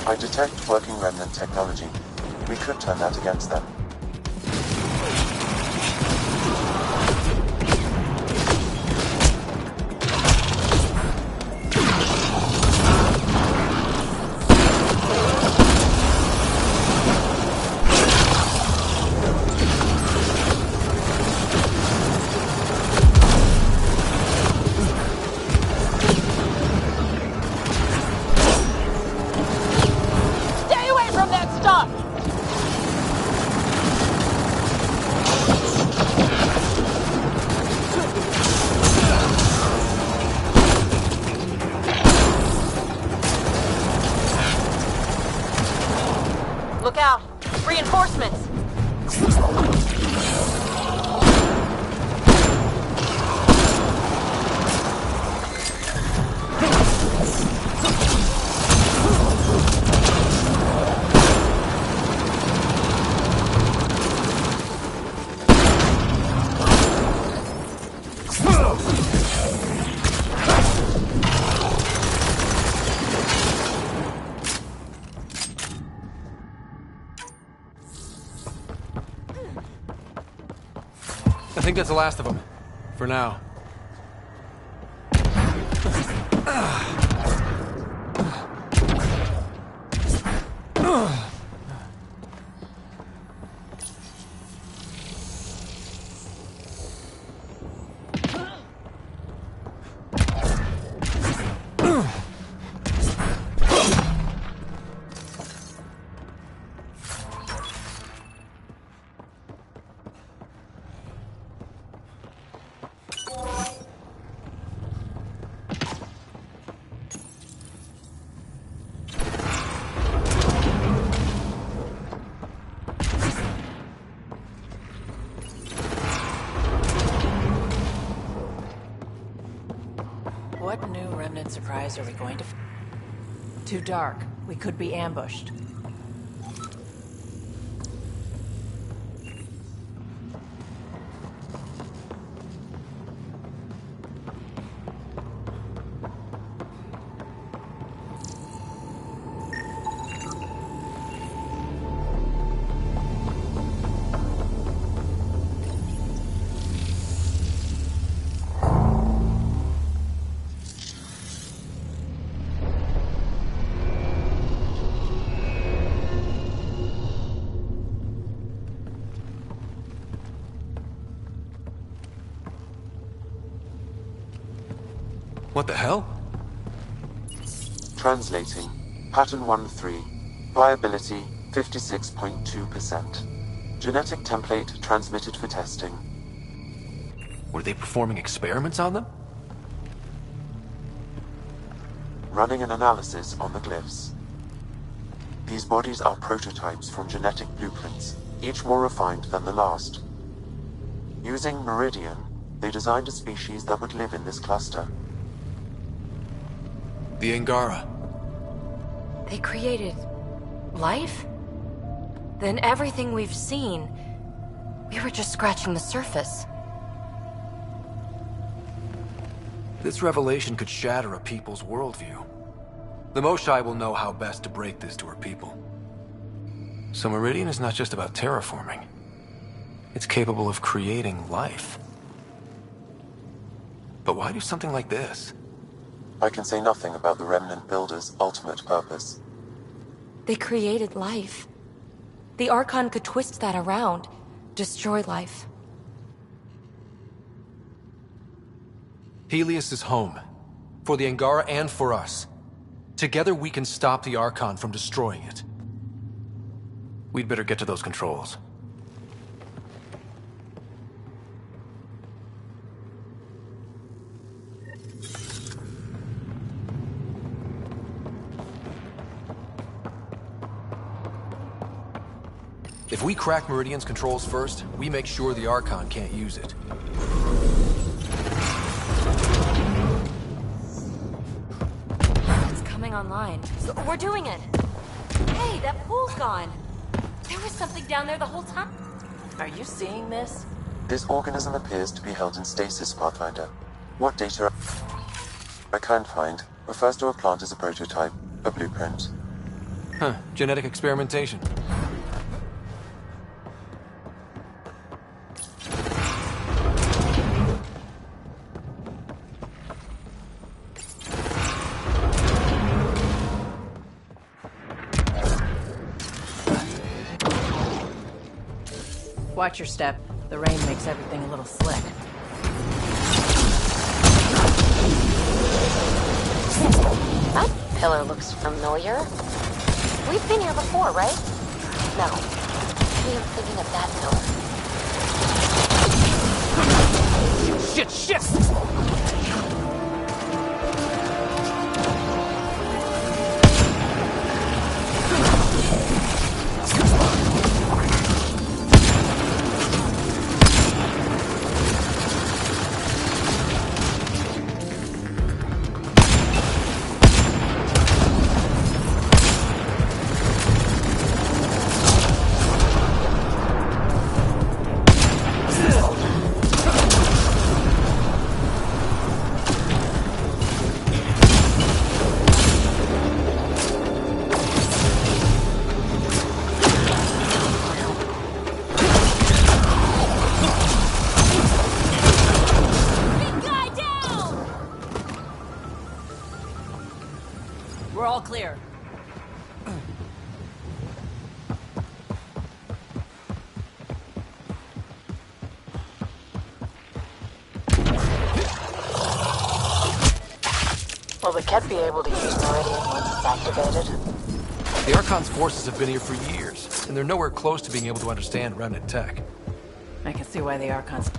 I detect working remnant technology. We could turn that against them. Look out! Reinforcements! I think that's the last of them. For now. Remnant surprise are we going to... Too dark. We could be ambushed. What the hell? Translating. Pattern 1-3. Viability 56.2%. Genetic template transmitted for testing. Were they performing experiments on them? Running an analysis on the glyphs. These bodies are prototypes from genetic blueprints, each more refined than the last. Using Meridian, they designed a species that would live in this cluster. The Angara. They created life? Then everything we've seen, we were just scratching the surface. This revelation could shatter a people's worldview. The Moshai will know how best to break this to her people. So Meridian is not just about terraforming. It's capable of creating life. But why do something like this? I can say nothing about the Remnant Builders' ultimate purpose. They created life. The Archon could twist that around, destroy life. Helios is home. For the Angara and for us. Together we can stop the Archon from destroying it. We'd better get to those controls. If we crack Meridian's controls first, we make sure the Archon can't use it. It's coming online. So we're doing it. Hey, that pool's gone. There was something down there the whole time. Are you seeing this? This organism appears to be held in stasis, Pathfinder. What data I can't find refers to a plant as a prototype, a blueprint. Huh, genetic experimentation. Watch your step. The rain makes everything a little slick. That pillar looks familiar. We've been here before, right? No. Maybe I'm thinking of that pillar. Shit, shit! We're all clear. Will the Ket be able to use Meridian once it's activated? The Archon's forces have been here for years, and they're nowhere close to being able to understand Remnant tech. I can see why the Archons...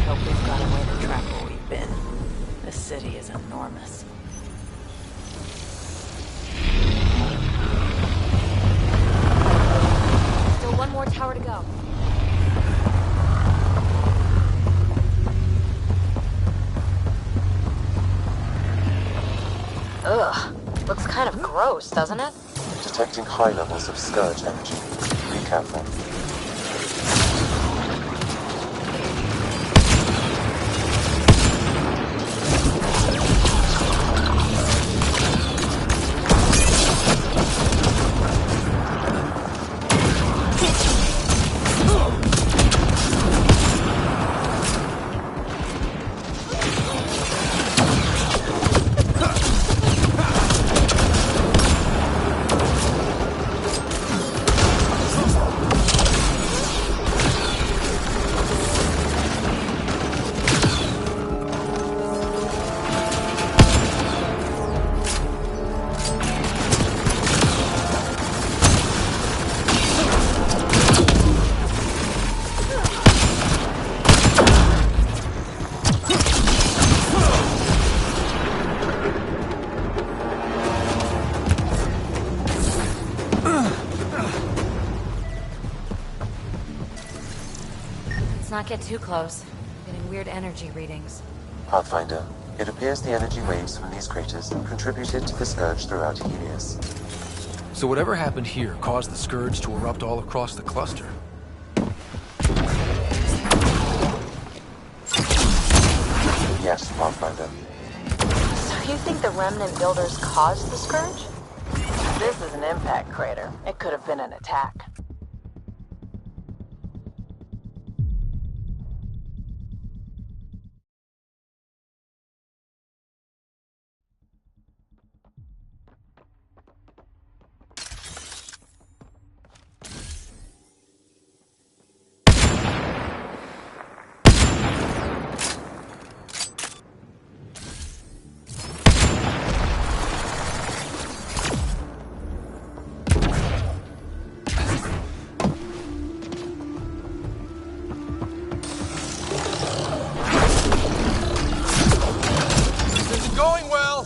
Hope we've got a way to track where we've been. This city is enormous. looks kind of gross, doesn't it? Detecting high levels of scourge energy. Be careful. Let's not get too close. Getting weird energy readings. Pathfinder, it appears the energy waves from these craters contributed to the scourge throughout Helios. So whatever happened here caused the scourge to erupt all across the cluster. Yes, Pathfinder. So you think the remnant builders caused the scourge? This is an impact crater. It could have been an attack. Going well!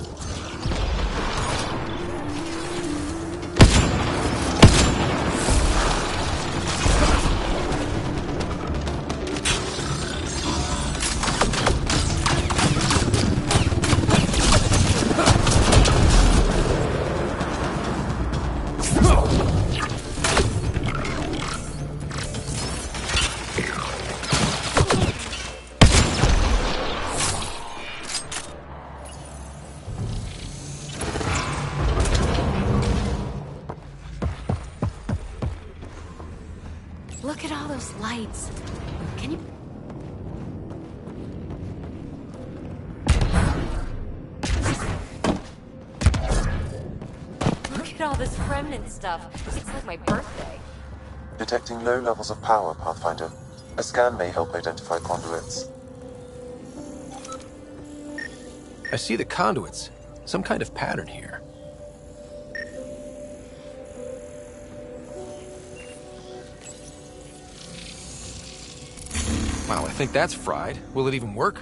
Look at all those lights. Can you... Look at all this remnant stuff. It's like my birthday. Detecting low levels of power, Pathfinder. A scan may help identify conduits. I see the conduits. Some kind of pattern here. Wow, I think that's fried. Will it even work?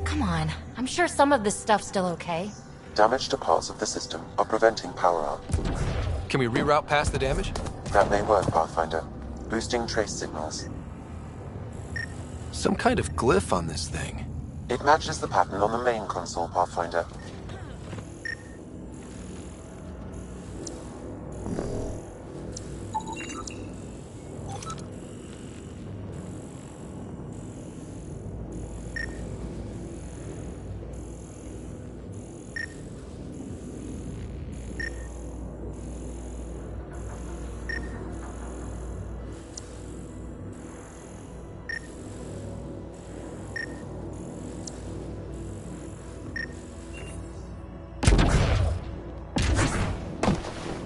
Come on. I'm sure some of this stuff's still okay. Damage to parts of the system are preventing power up. Can we reroute past the damage? That may work, Pathfinder. Boosting trace signals. Some kind of glyph on this thing. It matches the pattern on the main console, Pathfinder.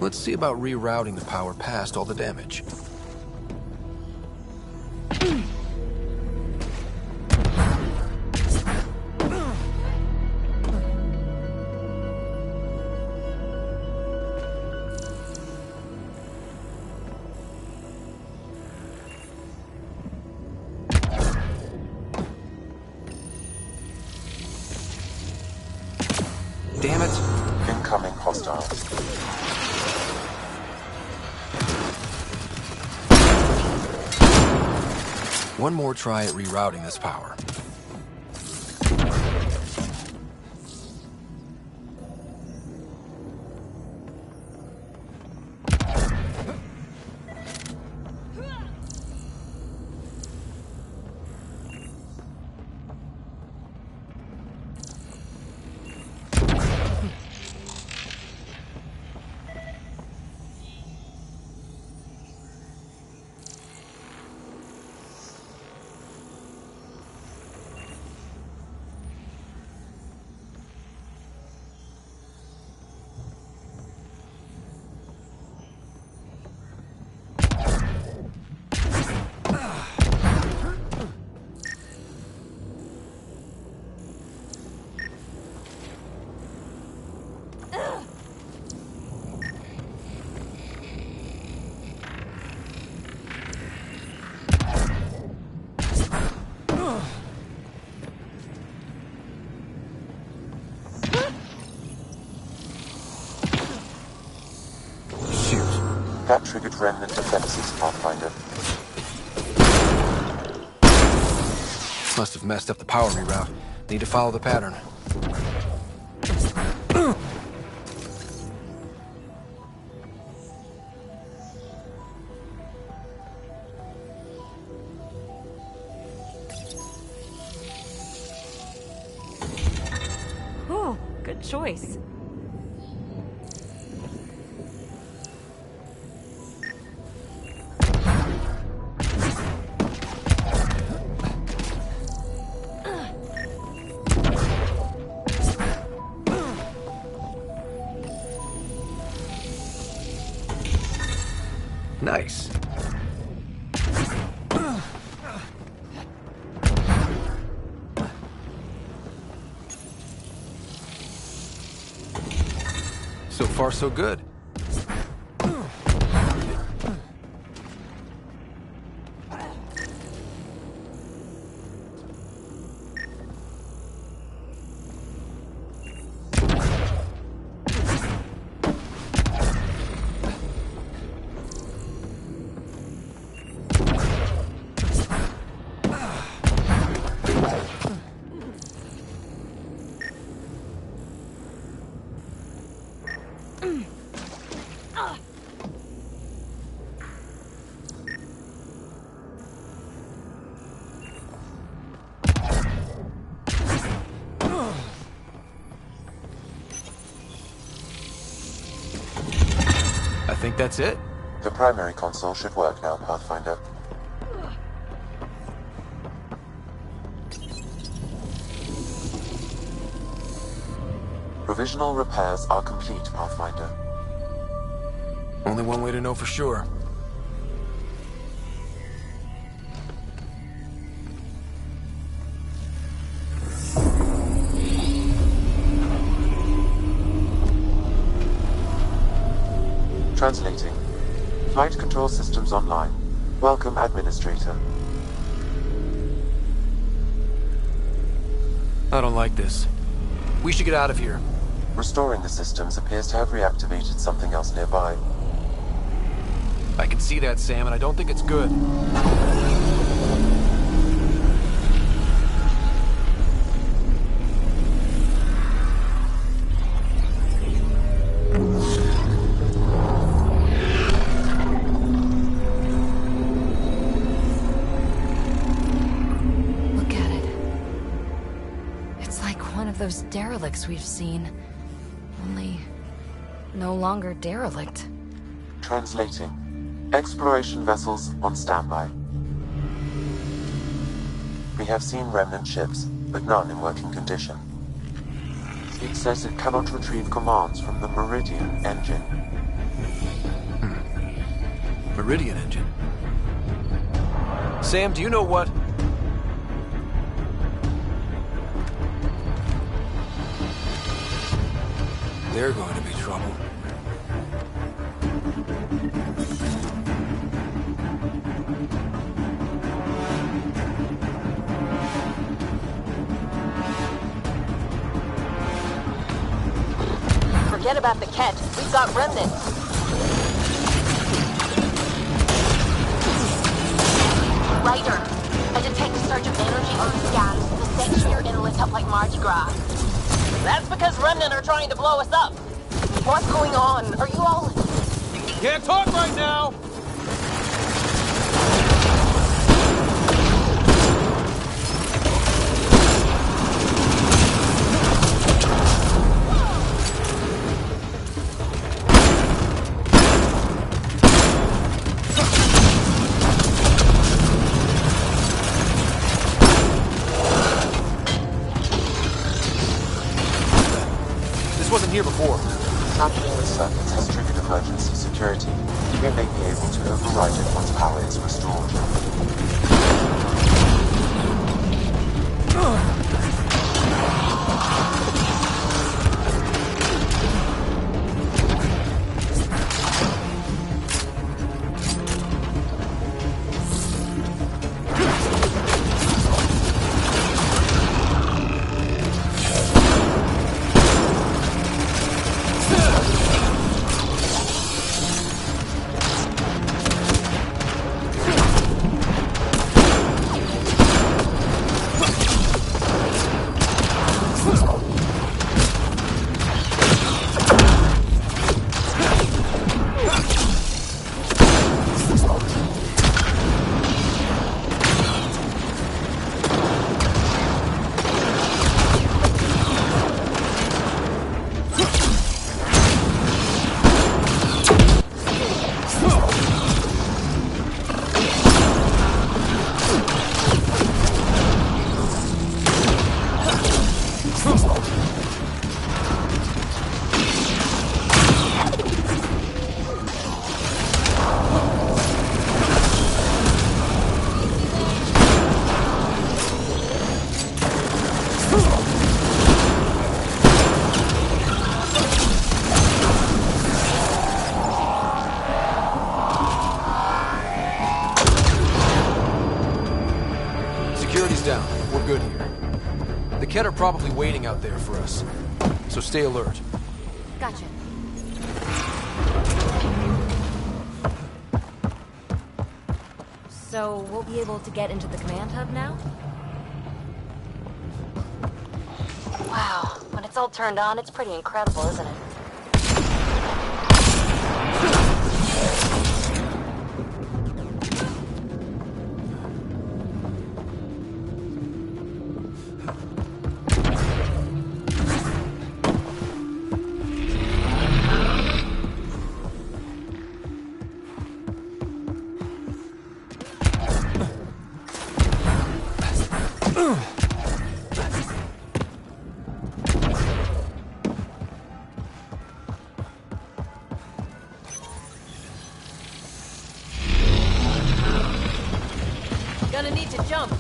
Let's see about rerouting the power past all the damage. Damn it. Incoming hostile. One more try at rerouting this power. That triggered remnant defenses, Pathfinder. Must have messed up the power reroute. Need to follow the pattern. Oh, good choice. Nice. So far, so good. I think that's it. The primary console should work now, Pathfinder. Provisional repairs are complete, Pathfinder. Only one way to know for sure. Translating. Flight control systems online. Welcome, Administrator. I don't like this. We should get out of here. Restoring the systems appears to have reactivated something else nearby. I can see that, Sam, and I don't think it's good. Look at it. It's like one of those derelicts we've seen. Only no longer derelict. Translating. Exploration vessels on standby. We have seen remnant ships, but none in working condition. It says it cannot retrieve commands from the Meridian engine. Meridian engine. Sam, do you know what? They're going to be trouble. Forget about the Kett. We've got remnants. Ryder, I detect a surge of energy on the scans. The section you're in lit up like Mardi Gras. That's because remnant are trying to blow us up. What's going on? Are you all... Can't talk right now! Wasn't here before. Tapping the circuits has triggered emergency security. We may be able to override it once power is restored. Heads down. We're good here. The Kett are probably waiting out there for us, so stay alert. Gotcha. So, we'll be able to get into the command hub now? Wow, when it's all turned on, it's pretty incredible, isn't it? Gonna need to jump.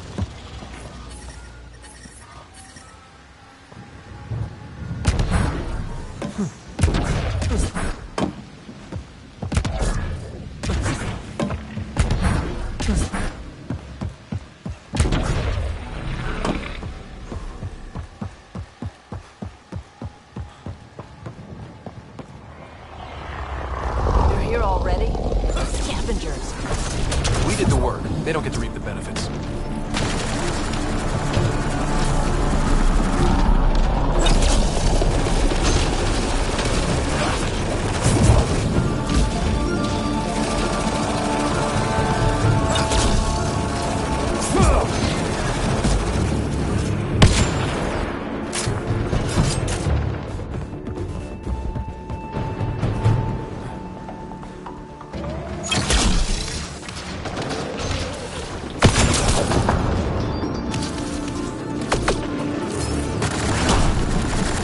You're here already? Scavengers. We did the work. They don't get to reap the benefits.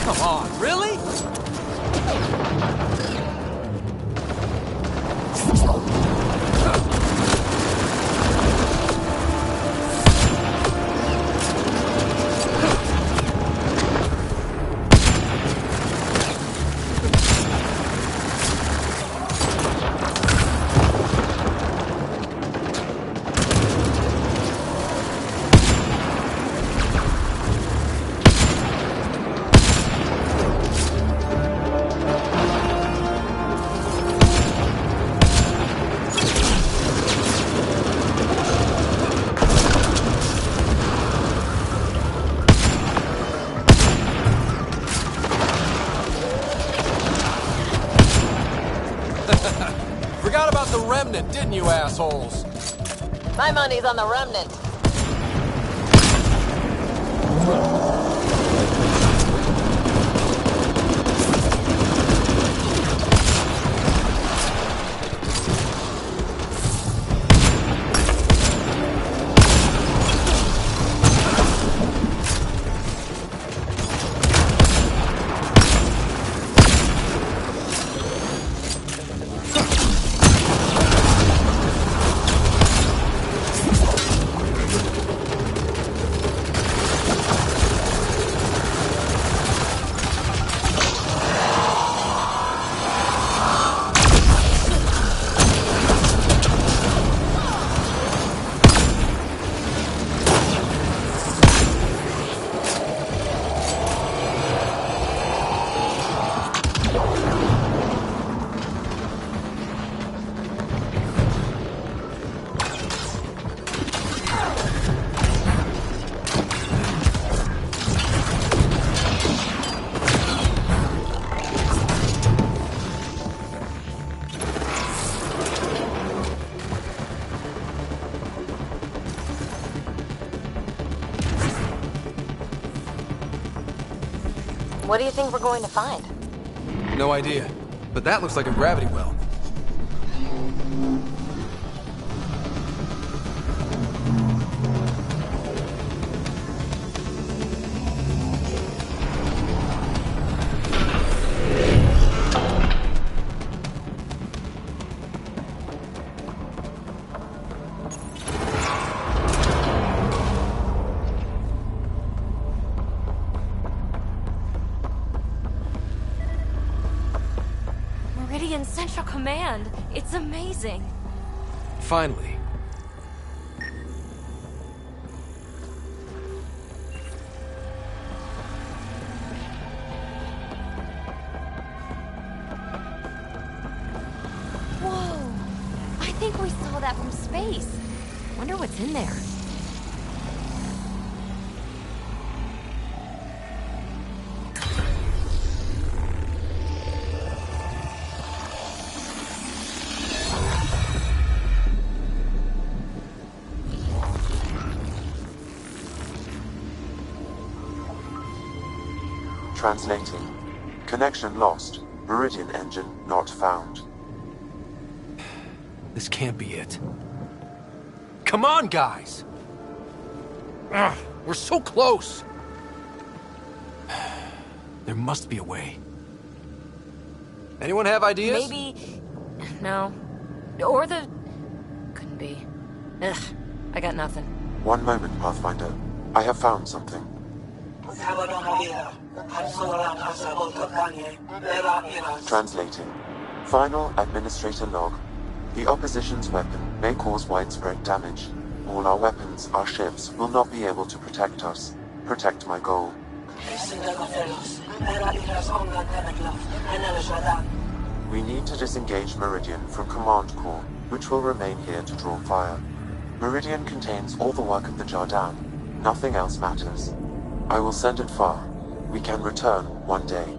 Come on, really? Forgot about the remnant, didn't you, assholes? My money's on the remnant. What do you think we're going to find? No idea. But that looks like a gravity well. Meridian Central Command. It's amazing. Finally. from space. Wonder what's in there. Translating. Connection lost. Meridian engine not found. This can't be it. Come on, guys! Ugh, we're so close! There must be a way. Anyone have ideas? Maybe... No. Or the... Couldn't be. Ugh, I got nothing. One moment, Pathfinder. I have found something. Translating. Final Administrator log. The opposition's weapon may cause widespread damage. All our weapons, our ships, will not be able to protect us. Protect my goal. We need to disengage Meridian from Command Core, which will remain here to draw fire. Meridian contains all the work of the Jardan. Nothing else matters. I will send it far. We can return one day.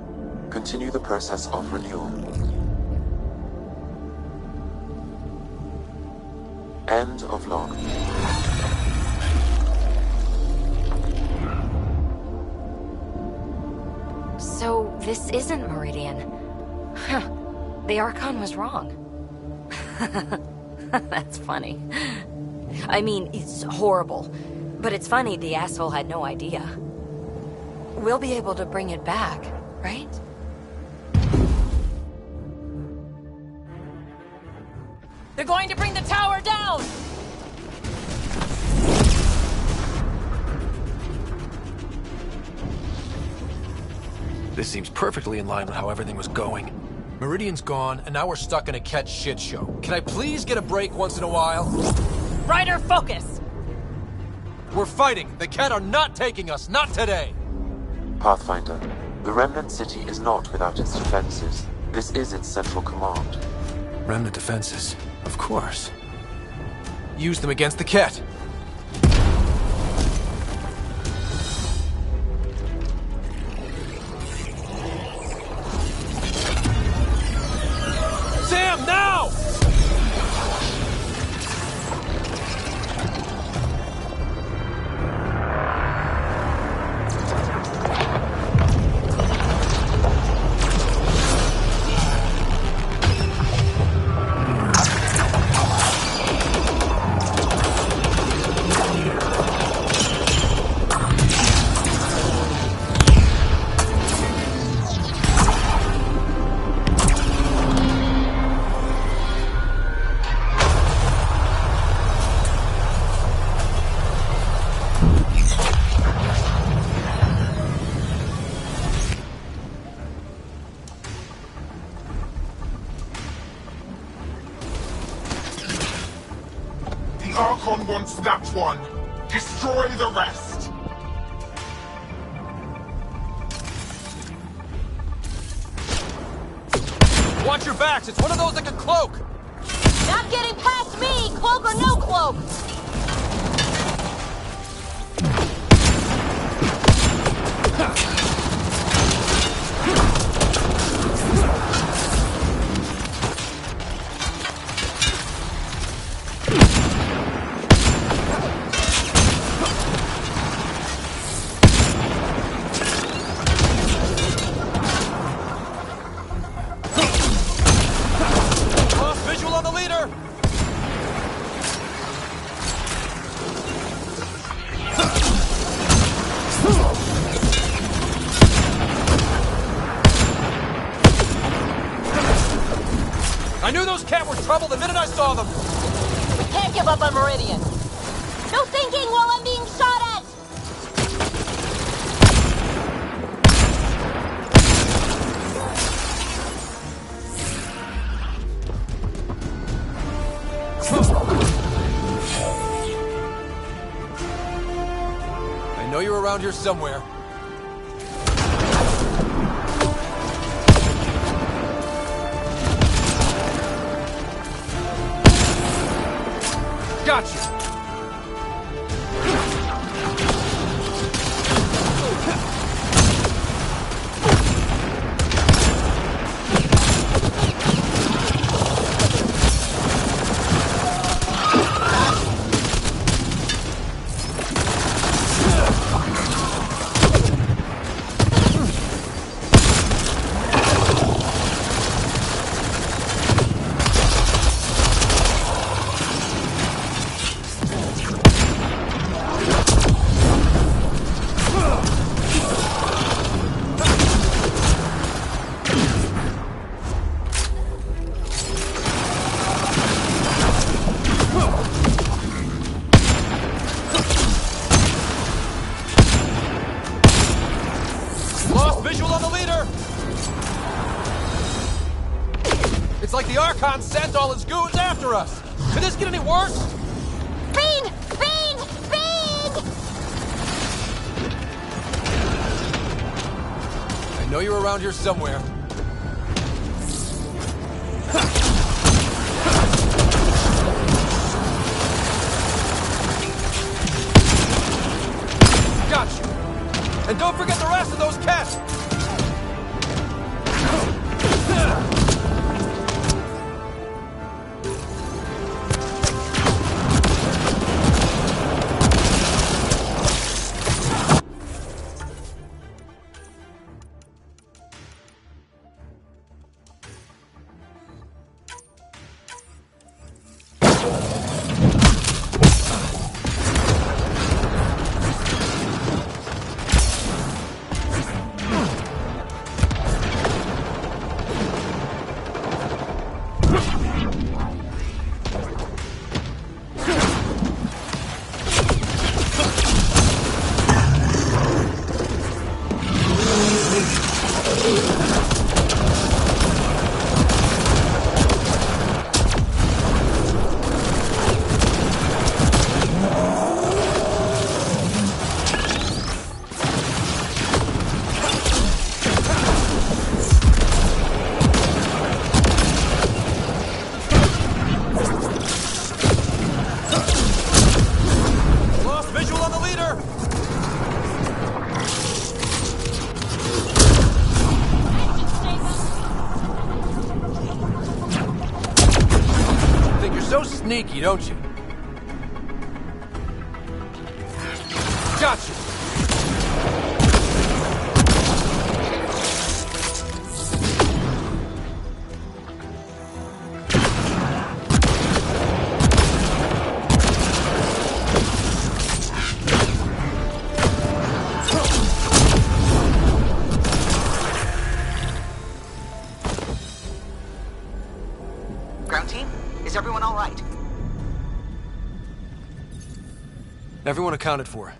Continue the process of renewal. End of log. So, this isn't Meridian. Huh. The Archon was wrong. That's funny. I mean, it's horrible. But it's funny the asshole had no idea. We'll be able to bring it back, right? They're going to bring the tower down! This seems perfectly in line with how everything was going. Meridian's gone, and now we're stuck in a Ket shit show. Can I please get a break once in a while? Ryder, focus! We're fighting! The Ket are not taking us, not today! Pathfinder, the Remnant City is not without its defenses. This is its central command. Remnant defenses, of course. Use them against the Ket. Sam, now! Archon wants that one. Destroy the rest. Watch your backs! It's one of those that can cloak! Not getting past me, cloak or no cloak! Visual on the leader! I knew those Ket were trouble the minute I saw them! We can't give up on Meridian! No thinking while I'm being shot at! I know you're around here somewhere. Gotcha! It's like the Archon sent all his goons after us! Could this get any worse? Bean! Bean! Bean! I know you're around here somewhere. Got you! And don't forget the rest of those cats! Sneaky, don't you? Gotcha! Ground team, is everyone all right? Everyone accounted for.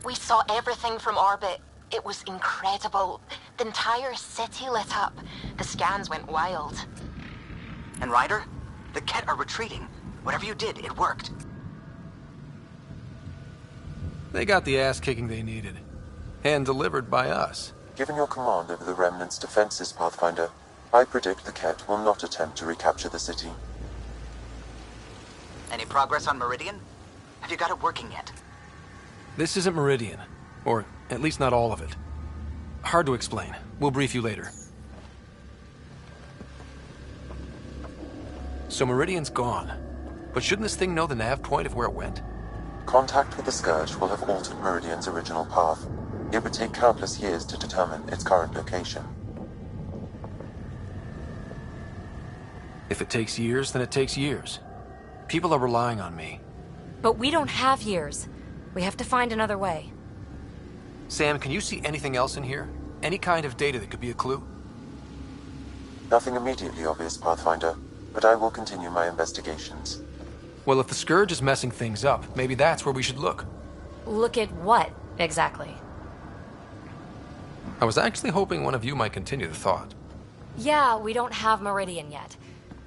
We saw everything from orbit. It was incredible. The entire city lit up. The scans went wild. And Ryder? The Ket are retreating. Whatever you did, it worked. They got the ass-kicking they needed. And delivered by us. Given your command over the Remnant's defenses, Pathfinder, I predict the Ket will not attempt to recapture the city. Any progress on Meridian? Have you got it working yet? This isn't Meridian. Or at least not all of it. Hard to explain. We'll brief you later. So Meridian's gone. But shouldn't this thing know the nav point of where it went? Contact with the Scourge will have altered Meridian's original path. It would take countless years to determine its current location. If it takes years, then it takes years. People are relying on me. But we don't have years. We have to find another way. Sam, can you see anything else in here? Any kind of data that could be a clue? Nothing immediately obvious, Pathfinder, but I will continue my investigations. Well, if the Scourge is messing things up, maybe that's where we should look. Look at what, exactly? I was actually hoping one of you might continue the thought. Yeah, we don't have Meridian yet.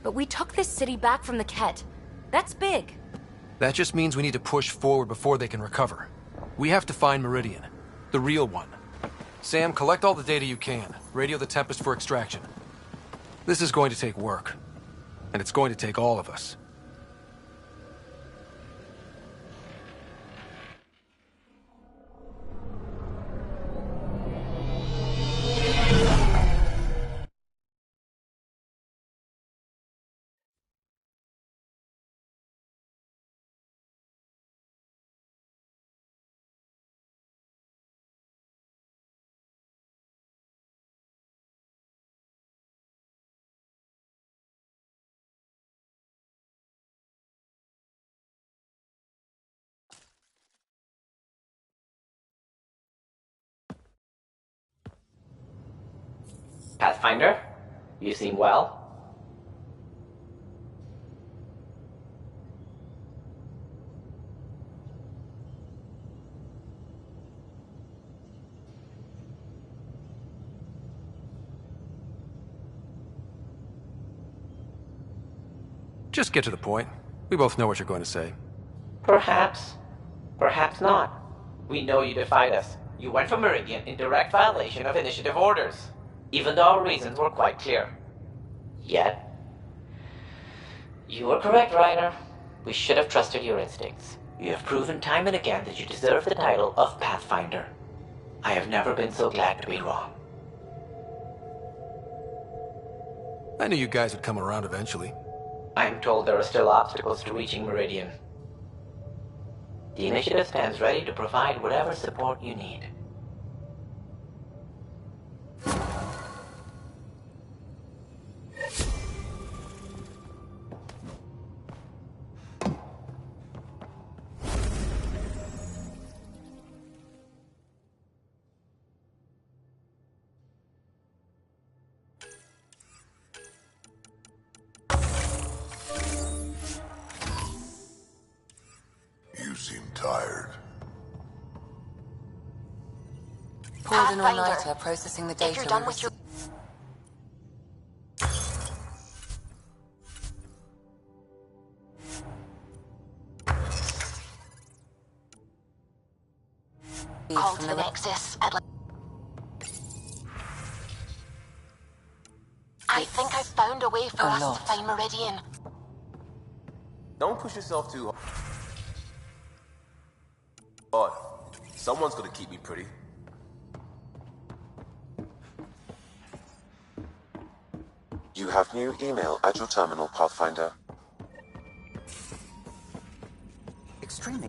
But we took this city back from the Ket. That's big. That just means we need to push forward before they can recover. We have to find Meridian. The real one. Sam, collect all the data you can. Radio the Tempest for extraction. This is going to take work. And it's going to take all of us. Pathfinder, you seem well. Just get to the point. We both know what you're going to say. Perhaps. Perhaps not. We know you defied us. You went from Meridian in direct violation of initiative orders, even though our reasons were quite clear. Yet, you were correct, Ryder. We should have trusted your instincts. You have proven time and again that you deserve the title of Pathfinder. I have never been so glad to be wrong. I knew you guys would come around eventually. I'm told there are still obstacles to reaching Meridian. The initiative stands ready to provide whatever support you need. You seem tired. Pulled an all-nighter processing the data. If you're done with your... Call to the Nexus. I think I've found a way for us to find Meridian. Don't push yourself too hard. Someone's gonna keep me pretty. You have new email at your terminal, Pathfinder. Extremely.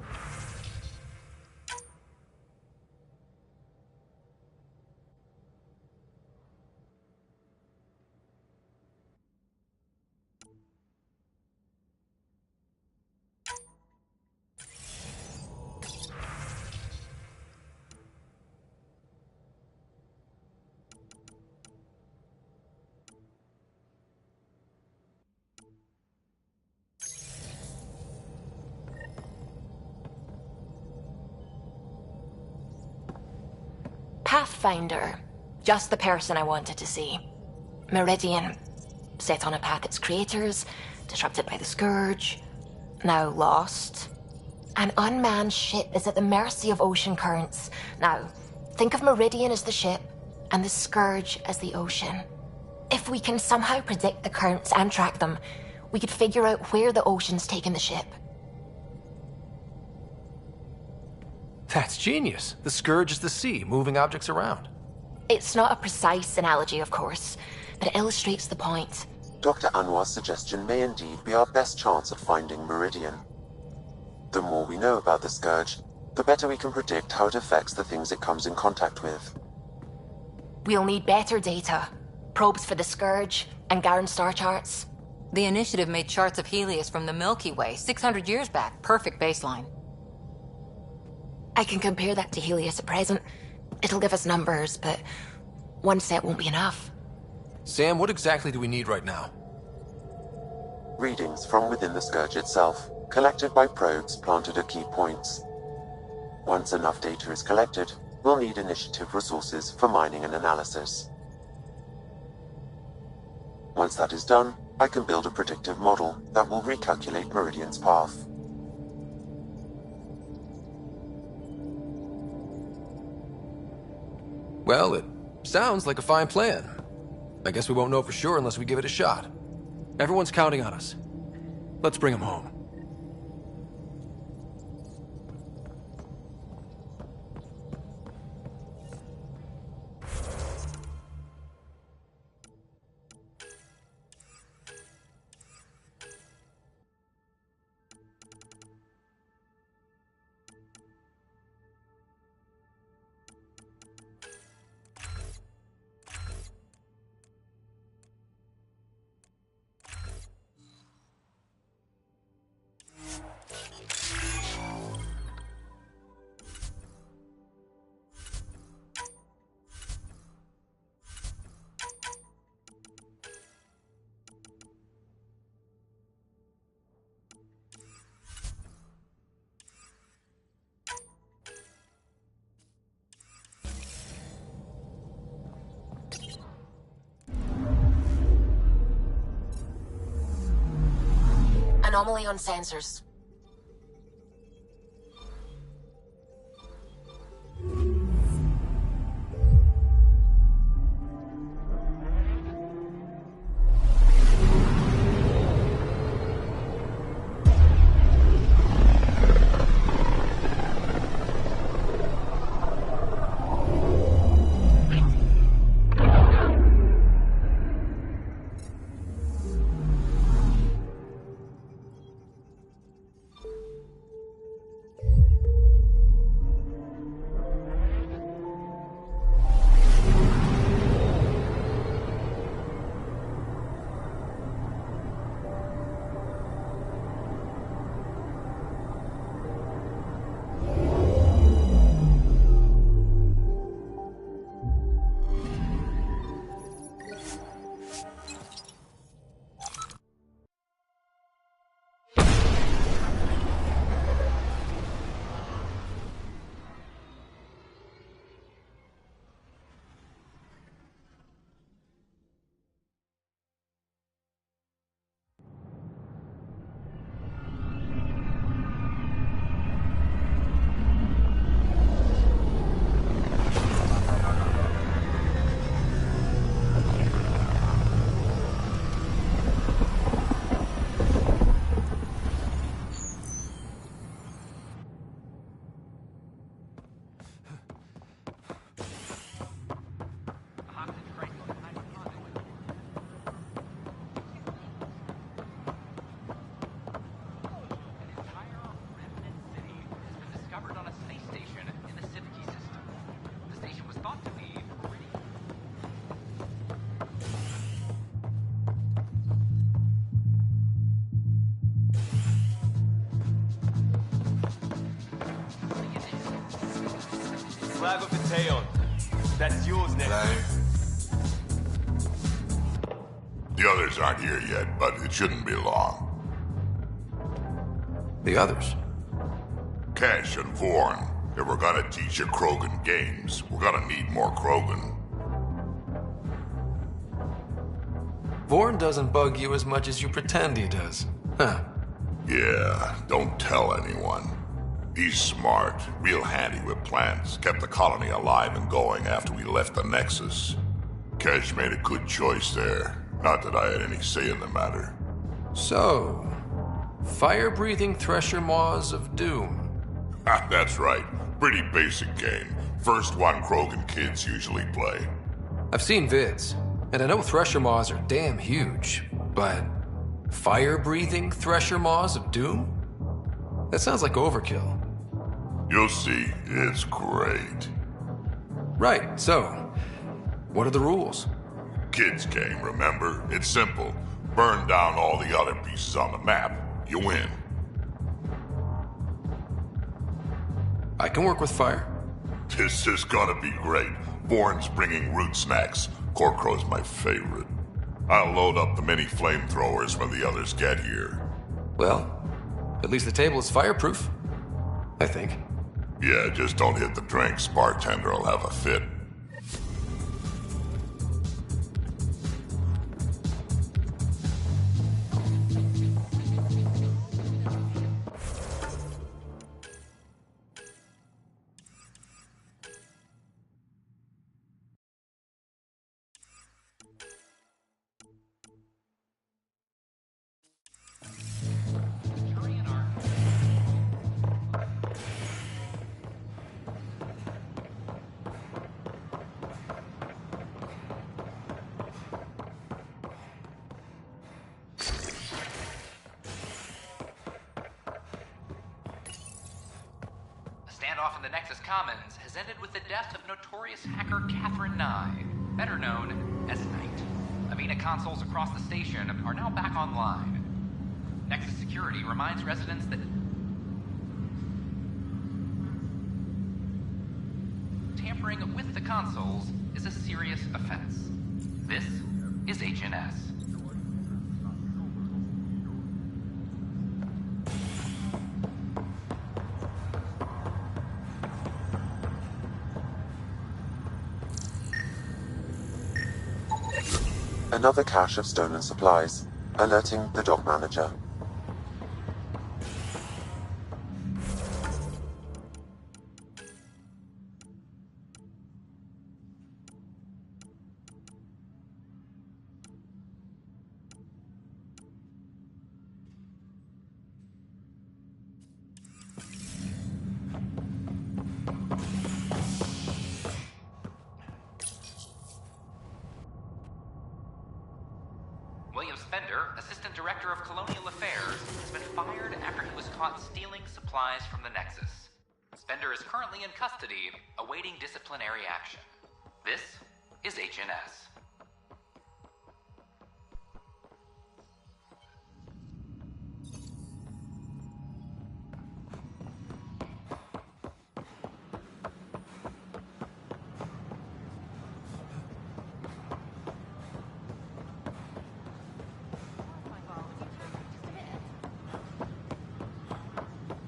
Pathfinder. Just the person I wanted to see. Meridian. Set on a path its creators, disrupted by the Scourge, now lost. An unmanned ship is at the mercy of ocean currents. Now, think of Meridian as the ship, and the Scourge as the ocean. If we can somehow predict the currents and track them, we could figure out where the ocean's taken the ship. That's genius. The Scourge is the sea, moving objects around. It's not a precise analogy, of course, but it illustrates the point. Dr. Anwar's suggestion may indeed be our best chance at finding Meridian. The more we know about the Scourge, the better we can predict how it affects the things it comes in contact with. We'll need better data. Probes for the Scourge, and Garen star charts. The Initiative made charts of Helios from the Milky Way 600 years back. Perfect baseline. I can compare that to Helios at present. It'll give us numbers, but one set won't be enough. Sam, what exactly do we need right now? Readings from within the Scourge itself, collected by probes planted at key points. Once enough data is collected, we'll need initiative resources for mining and analysis. Once that is done, I can build a predictive model that will recalculate Meridian's path. Well, it sounds like a fine plan. I guess we won't know for sure unless we give it a shot. Everyone's counting on us. Let's bring them home. Anomaly on sensors. Flag of the Teon. That's yours, nephew. The others aren't here yet, but it shouldn't be long. The others? Cash and Vorn. If we're gonna teach you Krogan games, we're gonna need more Krogan. Vorn doesn't bug you as much as you pretend he does. Huh. Yeah, don't tell anyone. He's smart, real handy with plans, kept the colony alive and going after we left the Nexus. Cash made a good choice there. Not that I had any say in the matter. So, fire-breathing Thresher Maws of Doom. That's right. Pretty basic game. First one Krogan kids usually play. I've seen vids, and I know Thresher Maws are damn huge, but fire-breathing Thresher Maws of Doom? That sounds like overkill. You'll see, it's great. Right, so, what are the rules? Kids game, remember? It's simple. Burn down all the other pieces on the map. You win. I can work with fire. This is gonna be great. Vorn's bringing root snacks. Corcrow's my favorite. I'll load up the mini flamethrowers when the others get here. Well, at least the table is fireproof. I think. Yeah, just don't hit the drinks. Bartender will have a fit. Standoff in the Nexus Commons has ended with the death of notorious hacker Catherine Nye, better known as Knight. Avena consoles across the station are now back online. Nexus Security reminds residents that tampering with the consoles is a serious offense. This is HNS. Another cache of stolen supplies, alerting the dock manager. Pathfinder, Assistant Director of Colonial Affairs, has been fired after he was caught stealing supplies from the Nexus. Spender is currently in custody, awaiting disciplinary action. This is HNS.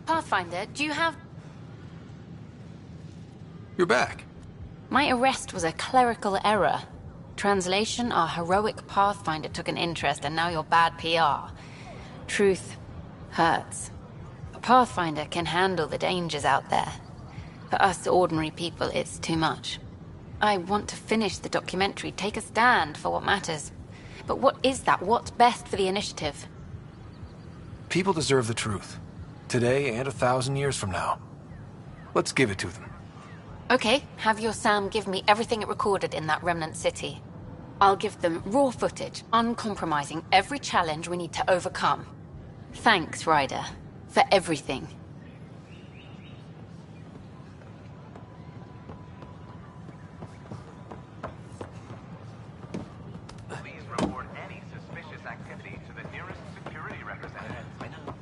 Pathfinder, do you have... You're back. My arrest was a clerical error. Translation, our heroic Pathfinder took an interest and now you're bad PR. Truth hurts. A Pathfinder can handle the dangers out there. For us ordinary people, it's too much. I want to finish the documentary, take a stand for what matters. But what is that? What's best for the initiative? People deserve the truth. Today and 1,000 years from now. Let's give it to them. Okay, have your Sam give me everything it recorded in that remnant city. I'll give them raw footage, uncompromising every challenge we need to overcome. Thanks, Ryder, for everything. Please report any suspicious activity to the nearest security representative. I know.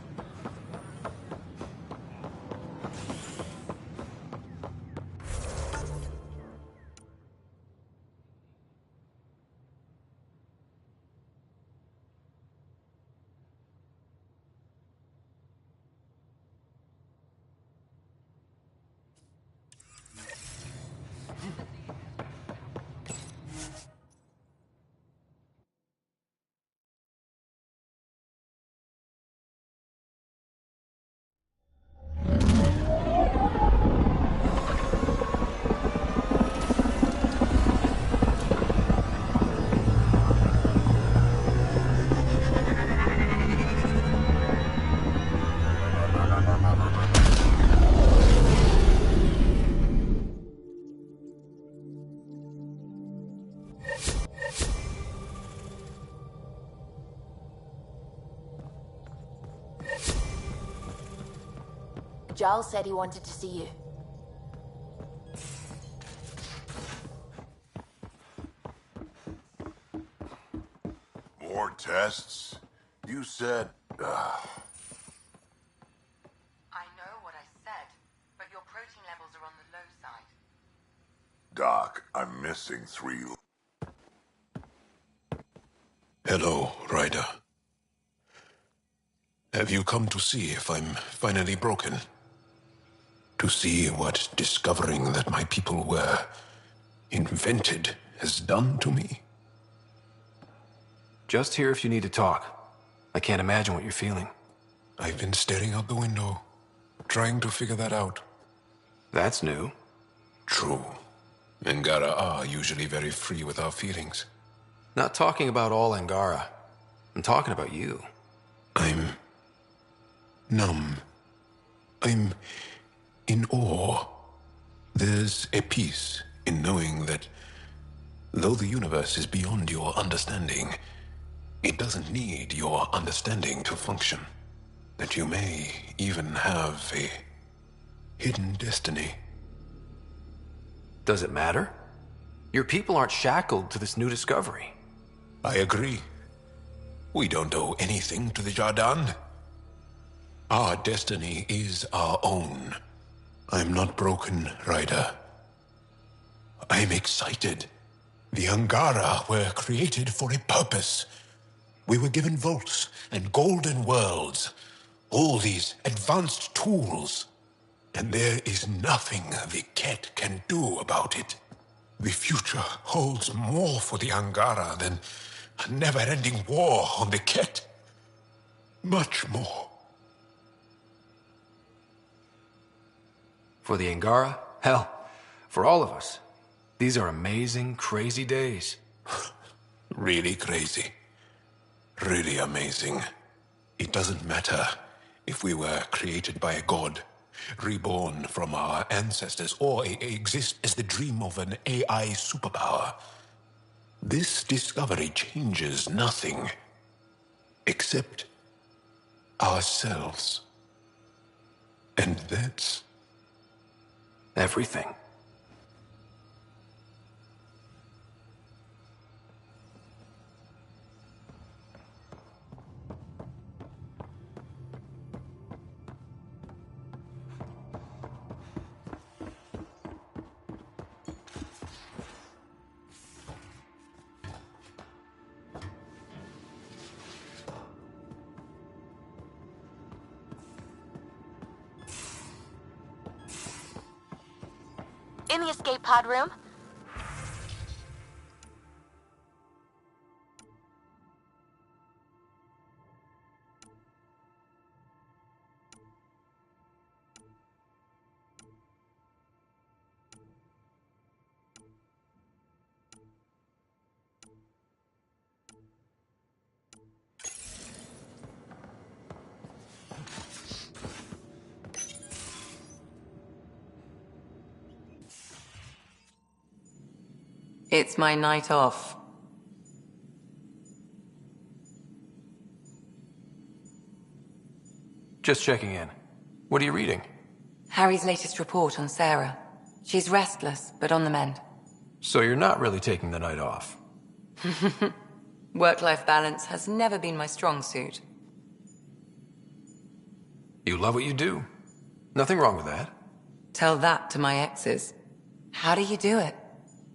Giles said he wanted to see you. More tests? You said... I know what I said, but your protein levels are on the low side. Doc, I'm missing 3... Hello, Ryder. Have you come to see if I'm finally broken? To see what discovering that my people were invented has done to me? Just here if you need to talk. I can't imagine what you're feeling. I've been staring out the window, trying to figure that out. That's new. True. Angara are usually very free with our feelings. Not talking about all Angara. I'm talking about you. I'm numb. I'm in awe. There's a peace in knowing that though the universe is beyond your understanding, it doesn't need your understanding to function. That you may even have a hidden destiny. Does it matter? Your people aren't shackled to this new discovery. I agree. We don't owe anything to the Jardin. Our destiny is our own. I'm not broken, Ryder. I'm excited. The Angara were created for a purpose. We were given vaults and golden worlds. All these advanced tools. And there is nothing the Ket can do about it. The future holds more for the Angara than a never-ending war on the Ket. Much more. For the Angara? Hell, for all of us. These are amazing, crazy days. Really crazy. Really amazing. It doesn't matter if we were created by a god, reborn from our ancestors, or exist as the dream of an AI superpower. This discovery changes nothing. except ourselves. And that's everything. In the escape pod room. It's my night off. Just checking in. What are you reading? Harry's latest report on Sarah. She's restless, but on the mend. So you're not really taking the night off? Work-life balance has never been my strong suit. You love what you do. Nothing wrong with that. Tell that to my exes. How do you do it?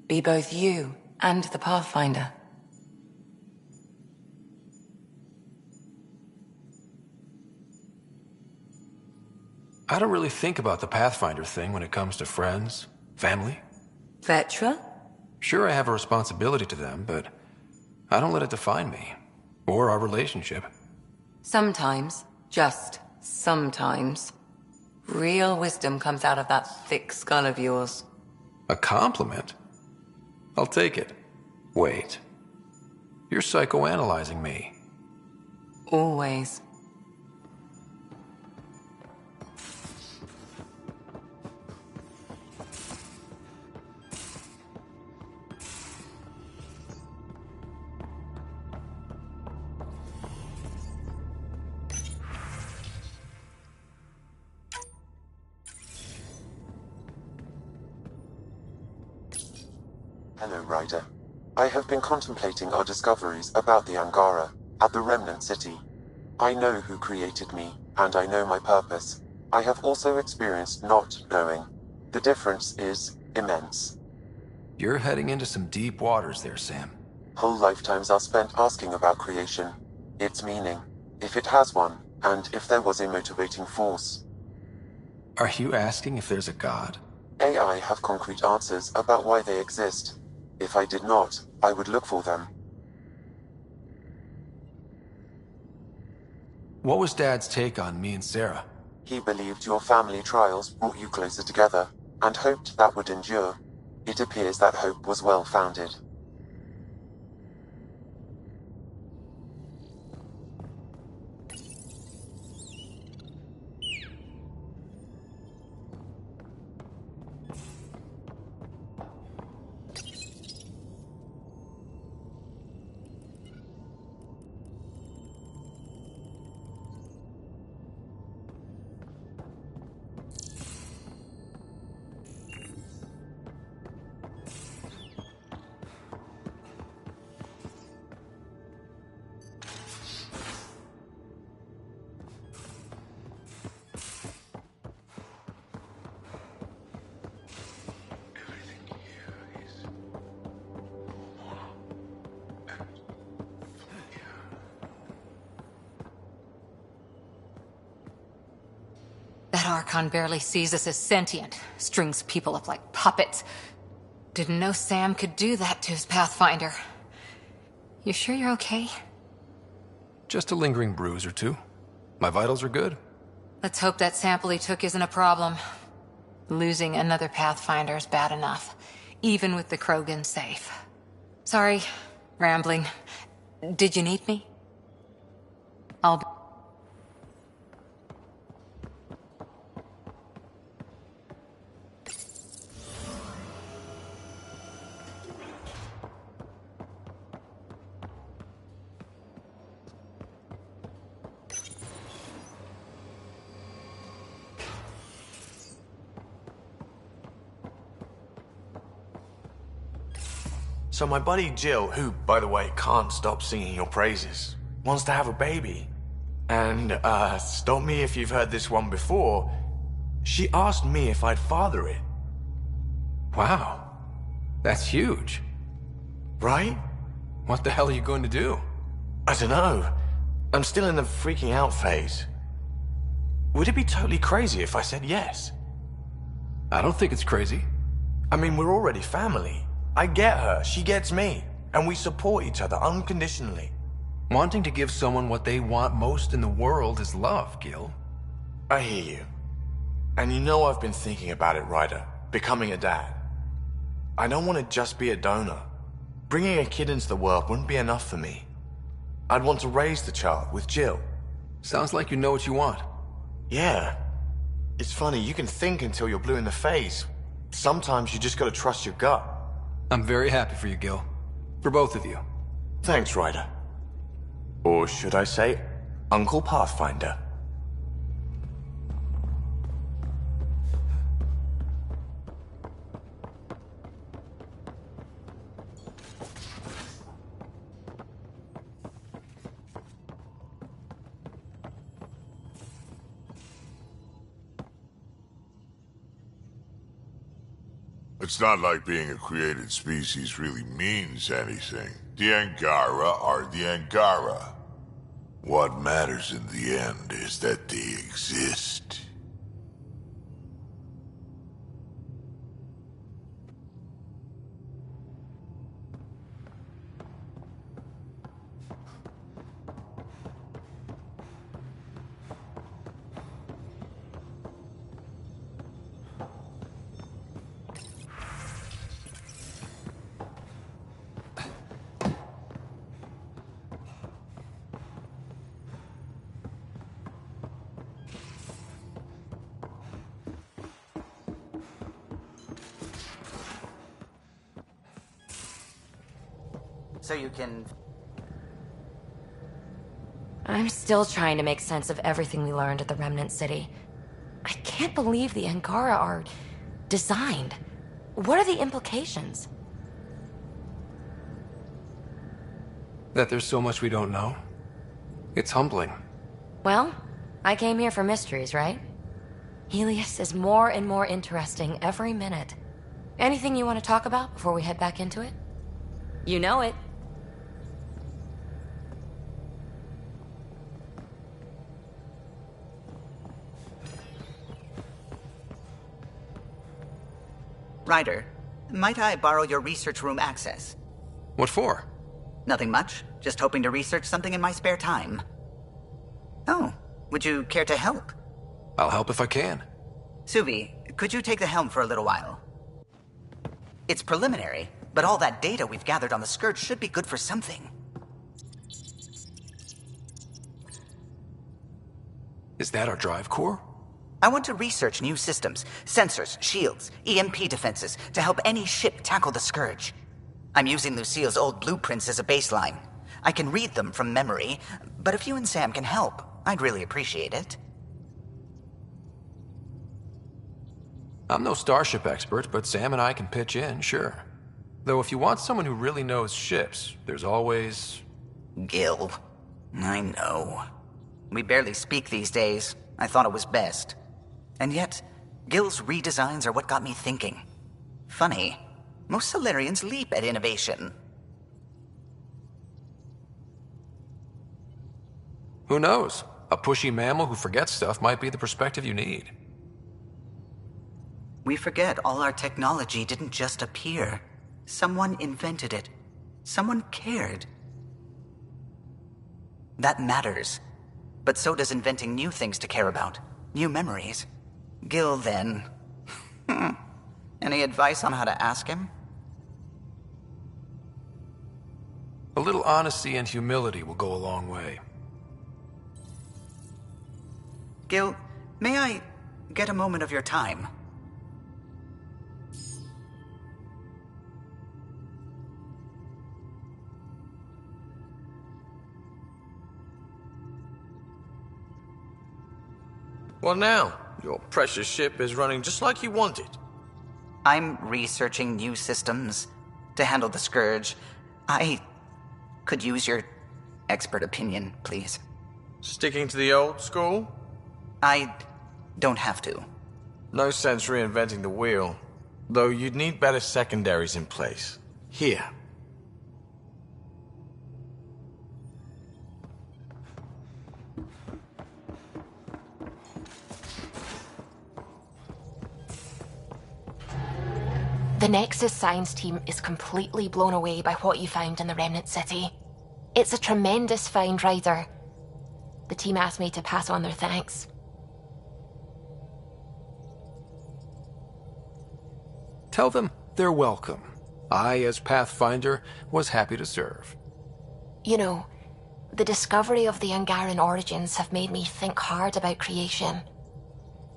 Be both you and the Pathfinder. I don't really think about the Pathfinder thing when it comes to friends, family. Vetra? Sure, I have a responsibility to them, but I don't let it define me. Or our relationship. Sometimes, just sometimes, real wisdom comes out of that thick skull of yours. A compliment? I'll take it. Wait. You're psychoanalyzing me. Always. Hello, Ryder. I have been contemplating our discoveries about the Angara at the Remnant City. I know who created me, and I know my purpose. I have also experienced not knowing. The difference is immense. You're heading into some deep waters there, Sam. Whole lifetimes are spent asking about creation, its meaning, if it has one, and if there was a motivating force. Are you asking if there's a god? AI have concrete answers about why they exist. If I did not, I would look for them. What was Dad's take on me and Sarah? He believed your family trials brought you closer together, and hoped that would endure. It appears that hope was well-founded. That Archon barely sees us as sentient, strings people up like puppets. Didn't know Sam could do that to his Pathfinder. You sure you're okay? Just a lingering bruise or two. My vitals are good. Let's hope that sample he took isn't a problem. Losing another Pathfinder is bad enough, even with the Krogan safe. Sorry, rambling. Did you need me? I'll be... So my buddy Jill, who, by the way, can't stop singing your praises, wants to have a baby. And, stop me if you've heard this one before, she asked me if I'd father it. Wow. That's huge. Right? What the hell are you going to do? I don't know. I'm still in the freaking out phase. Would it be totally crazy if I said yes? I don't think it's crazy. I mean, we're already family. I get her, she gets me, and we support each other unconditionally. Wanting to give someone what they want most in the world is love, Gil. I hear you. And you know I've been thinking about it, Ryder. Becoming a dad. I don't want to just be a donor. Bringing a kid into the world wouldn't be enough for me. I'd want to raise the child with Jill. Sounds like you know what you want. Yeah. It's funny, you can think until you're blue in the face. Sometimes you just gotta trust your gut. I'm very happy for you, Gil. For both of you. Thanks, Ryder. Or should I say, Uncle Pathfinder. It's not like being a created species really means anything. The Angara are the Angara. What matters in the end is that they exist. So you can... I'm still trying to make sense of everything we learned at the Remnant City. I can't believe the Angara are designed. What are the implications? That there's so much we don't know. It's humbling. Well, I came here for mysteries, right? Helios is more and more interesting every minute. Anything you want to talk about before we head back into it? You know it. Ryder, might I borrow your research room access? What for? Nothing much. Just hoping to research something in my spare time. Oh, would you care to help? I'll help if I can. Suvi, could you take the helm for a little while? It's preliminary, but all that data we've gathered on the Scourge should be good for something. Is that our drive core? I want to research new systems, sensors, shields, EMP defenses, to help any ship tackle the Scourge. I'm using Lucille's old blueprints as a baseline. I can read them from memory, but if you and Sam can help, I'd really appreciate it. I'm no starship expert, but Sam and I can pitch in, sure. Though if you want someone who really knows ships, there's always... Gil. I know. We barely speak these days. I thought it was best. And yet, Gil's redesigns are what got me thinking. Funny, most Solarians leap at innovation. Who knows? A pushy mammal who forgets stuff might be the perspective you need. We forget all our technology didn't just appear. Someone invented it. Someone cared. That matters. But so does inventing new things to care about. New memories. Gil, then. Any advice on how to ask him? A little honesty and humility will go a long way. Gil, may I get a moment of your time? Well now, your precious ship is running just like you wanted. I'm researching new systems, to handle the Scourge. I could use your expert opinion, please. Sticking to the old school? I don't have to. No sense reinventing the wheel. Though you'd need better secondaries in place. Here. The Nexus science team is completely blown away by what you found in the Remnant City. It's a tremendous find, Ryder. The team asked me to pass on their thanks. Tell them they're welcome. I, as Pathfinder, was happy to serve. You know, the discovery of the Angaran origins have made me think hard about creation.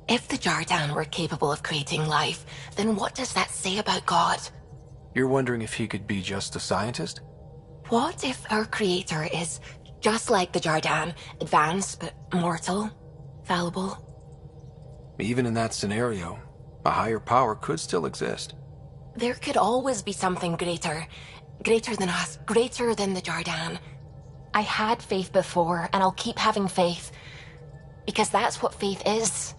If the Jardan were capable of creating life, then what does that say about God? You're wondering if he could be just a scientist? What if our creator is just like the Jardan, advanced but mortal, fallible? Even in that scenario, a higher power could still exist. There could always be something greater. Greater than us, greater than the Jardan. I had faith before, and I'll keep having faith. Because that's what faith is.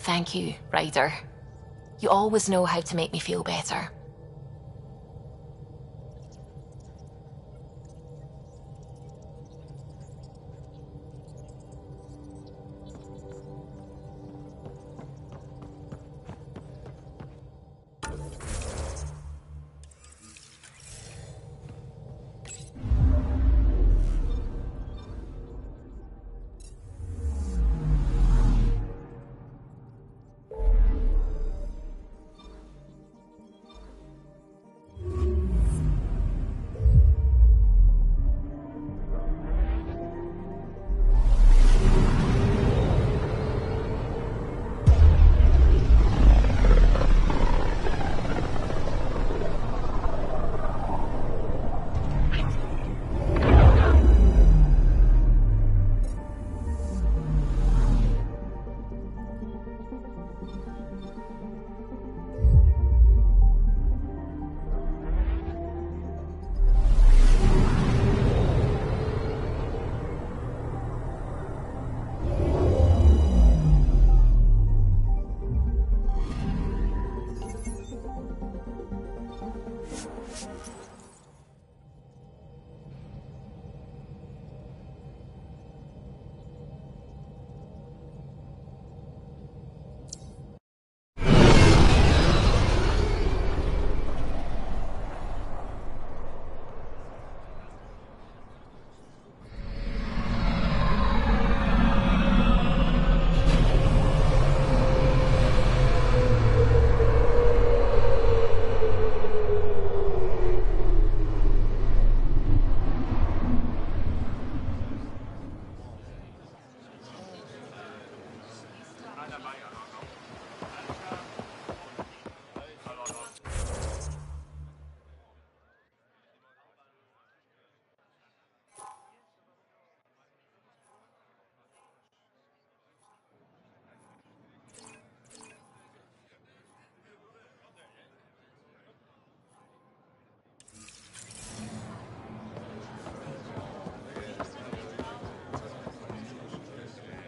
Thank you, Ryder. You always know how to make me feel better.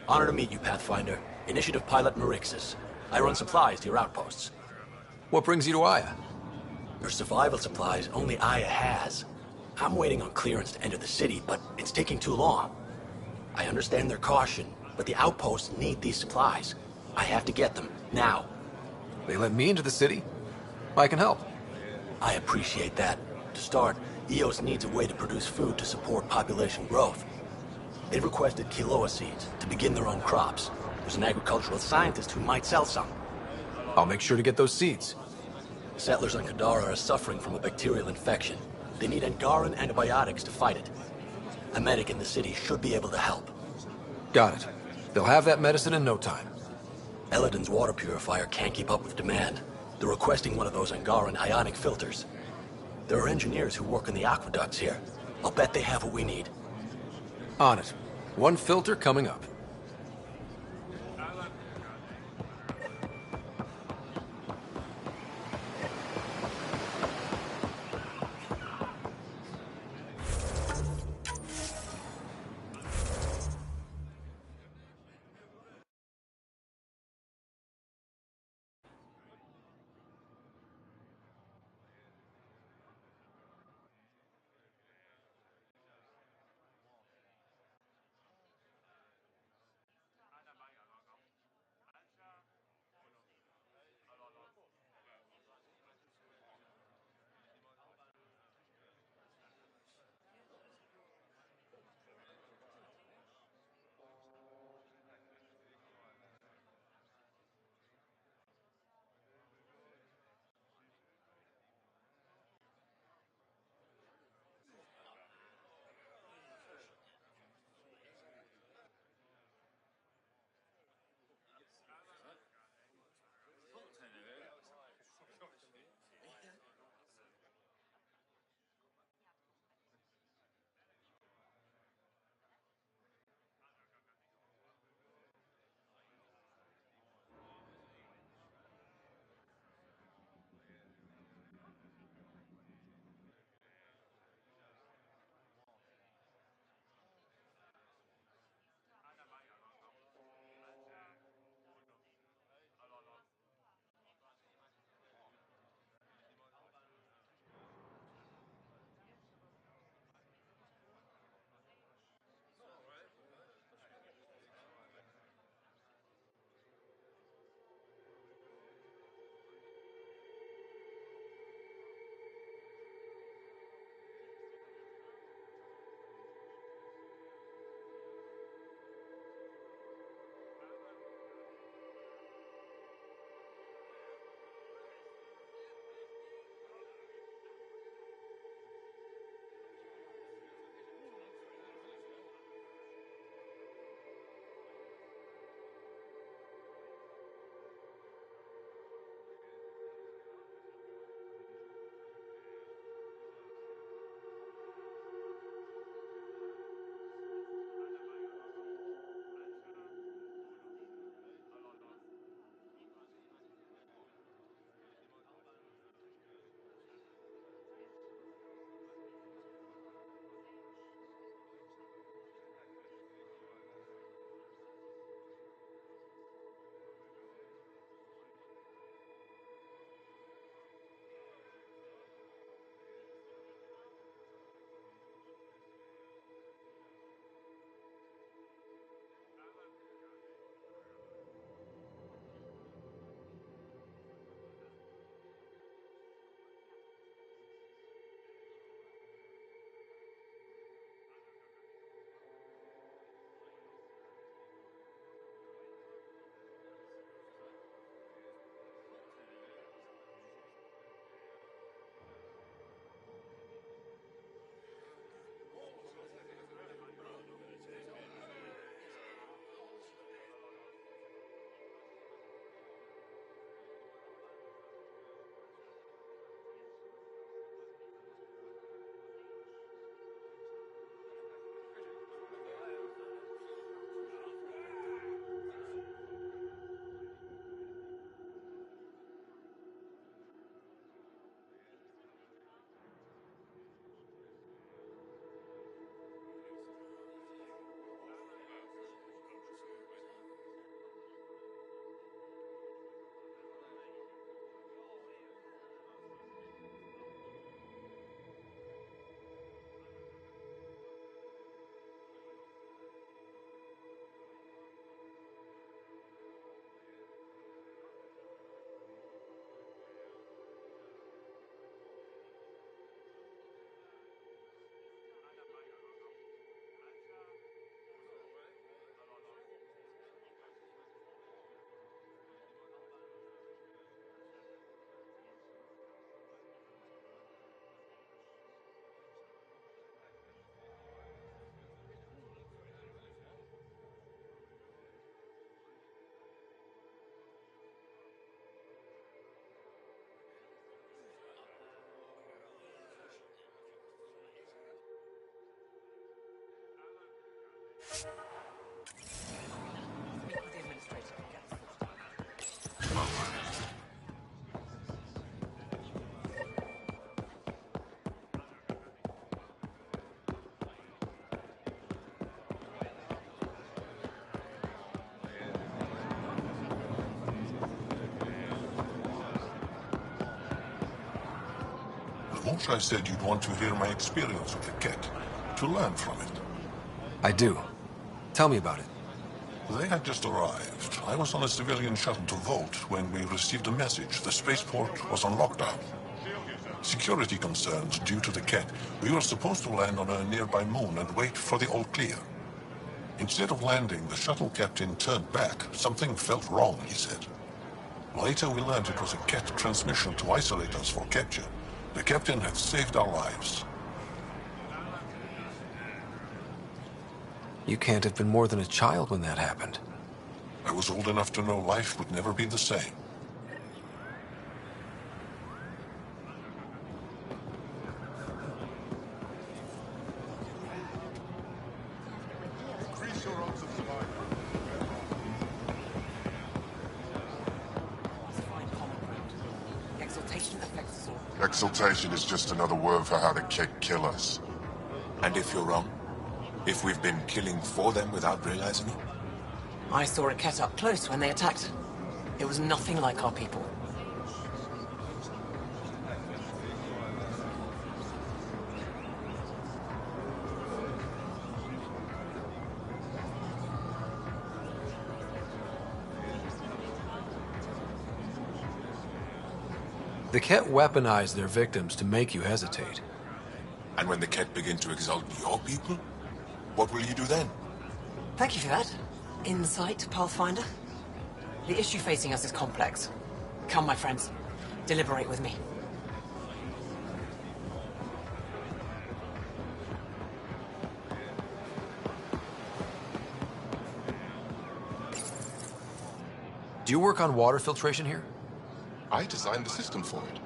Honor to meet you, Pathfinder. Initiative Pilot Marixus. I run supplies to your outposts. What brings you to Aya? Your survival supplies only Aya has. I'm waiting on clearance to enter the city, but it's taking too long. I understand their caution, but the outposts need these supplies. I have to get them, now. They let me into the city? I can help. I appreciate that. To start, EOS needs a way to produce food to support population growth. They've requested Kiloa seeds to begin their own crops. There's an agricultural scientist who might sell some. I'll make sure to get those seeds. Settlers on Kadara are suffering from a bacterial infection. They need Angaran antibiotics to fight it. A medic in the city should be able to help. Got it. They'll have that medicine in no time. Eladin's water purifier can't keep up with demand. They're requesting one of those Angaran ionic filters. There are engineers who work in the aqueducts here. I'll bet they have what we need. On it. One filter coming up. The Moshae said you'd want to hear my experience with the cat, to learn from it. I do. Tell me about it. They had just arrived. I was on a civilian shuttle to Volt when we received a message. The spaceport was on lockdown. Security concerns due to the cat. We were supposed to land on a nearby moon and wait for the all clear. Instead of landing, the shuttle captain turned back. Something felt wrong, he said. Later we learned it was a cat transmission to isolate us for capture. The captain had saved our lives. You can't have been more than a child when that happened. I was old enough to know life would never be the same. Exaltation is just another word for how the Kett kill us. And if you're wrong? If we've been killing for them without realizing it? I saw a Kett up close when they attacked. It was nothing like our people. The Kett weaponize their victims to make you hesitate. And when the Kett begin to exalt your people, what will you do then? Thank you for that. Insight, Pathfinder. The issue facing us is complex. Come, my friends. Deliberate with me. Do you work on water filtration here? I designed the system for it.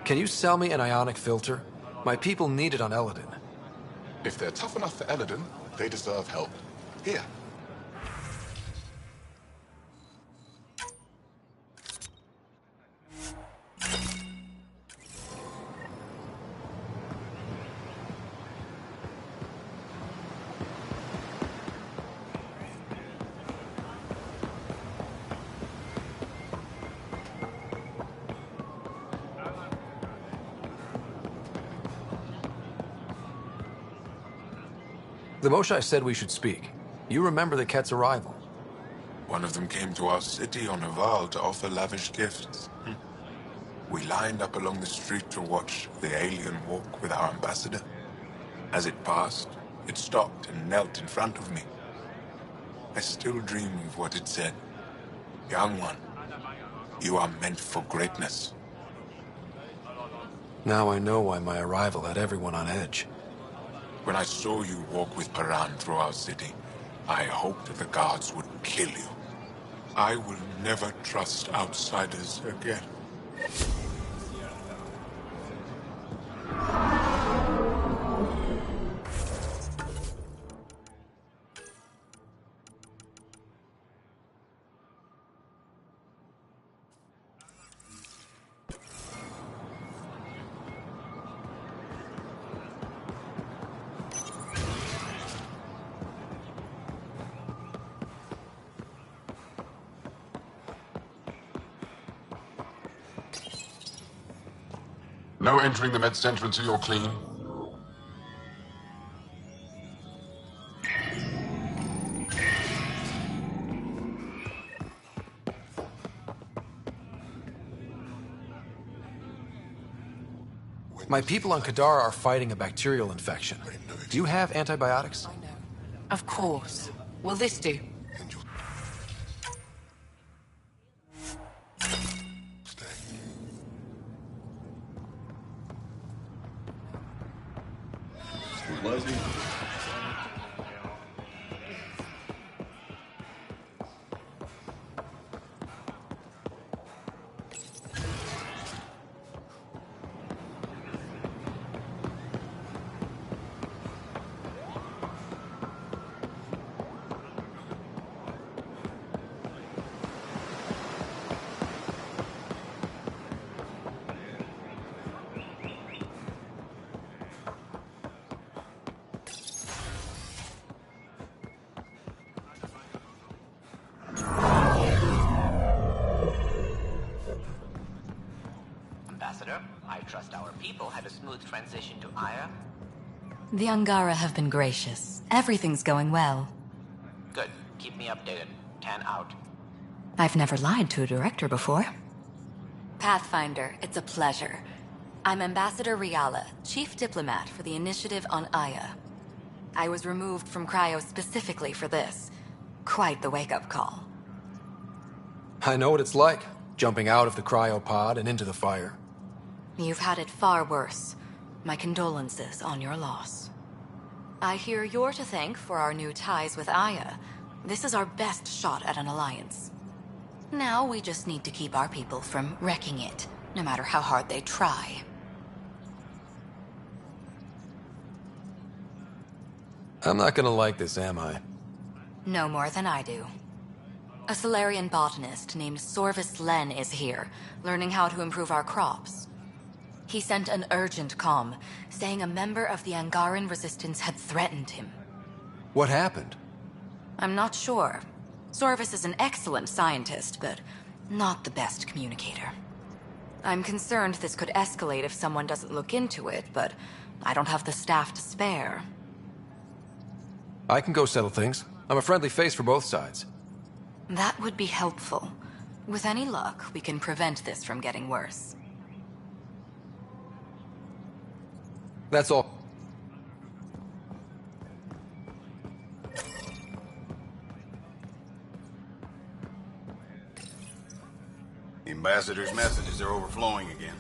Can you sell me an ionic filter? My people need it on Eladin. If they're tough enough for Eladin, they deserve help. Here. The Moshae said we should speak. You remember the Kett's arrival. One of them came to our city on a vow to offer lavish gifts. We lined up along the street to watch the alien walk with our ambassador. As it passed, it stopped and knelt in front of me. I still dream of what it said. Young one, you are meant for greatness. Now I know why my arrival had everyone on edge. When I saw you walk with Paran through our city, I hoped the guards would kill you. I will never trust outsiders again. No entering the med center until you're clean. My people on Kadara are fighting a bacterial infection. Do you have antibiotics? Of course. Will this do? Leslie. Ambassador. I trust our people had a smooth transition to Aya. The Angara have been gracious. Everything's going well. Good. Keep me updated. 10 out. I've never lied to a director before. Pathfinder, it's a pleasure. I'm Ambassador Riala, Chief Diplomat for the Initiative on Aya. I was removed from Cryo specifically for this. Quite the wake-up call. I know what it's like, jumping out of the cryopod and into the fire. You've had it far worse. My condolences on your loss. I hear you're to thank for our new ties with Aya. This is our best shot at an alliance. Now we just need to keep our people from wrecking it, no matter how hard they try. I'm not gonna like this, am I? No more than I do. A Solarian botanist named Sorvis Len is here, learning how to improve our crops. He sent an urgent comm, saying a member of the Angaran resistance had threatened him. What happened? I'm not sure. Sorvis is an excellent scientist, but not the best communicator. I'm concerned this could escalate if someone doesn't look into it, but I don't have the staff to spare. I can go settle things. I'm a friendly face for both sides. That would be helpful. With any luck, we can prevent this from getting worse. That's all. The Ambassador's messages are overflowing again.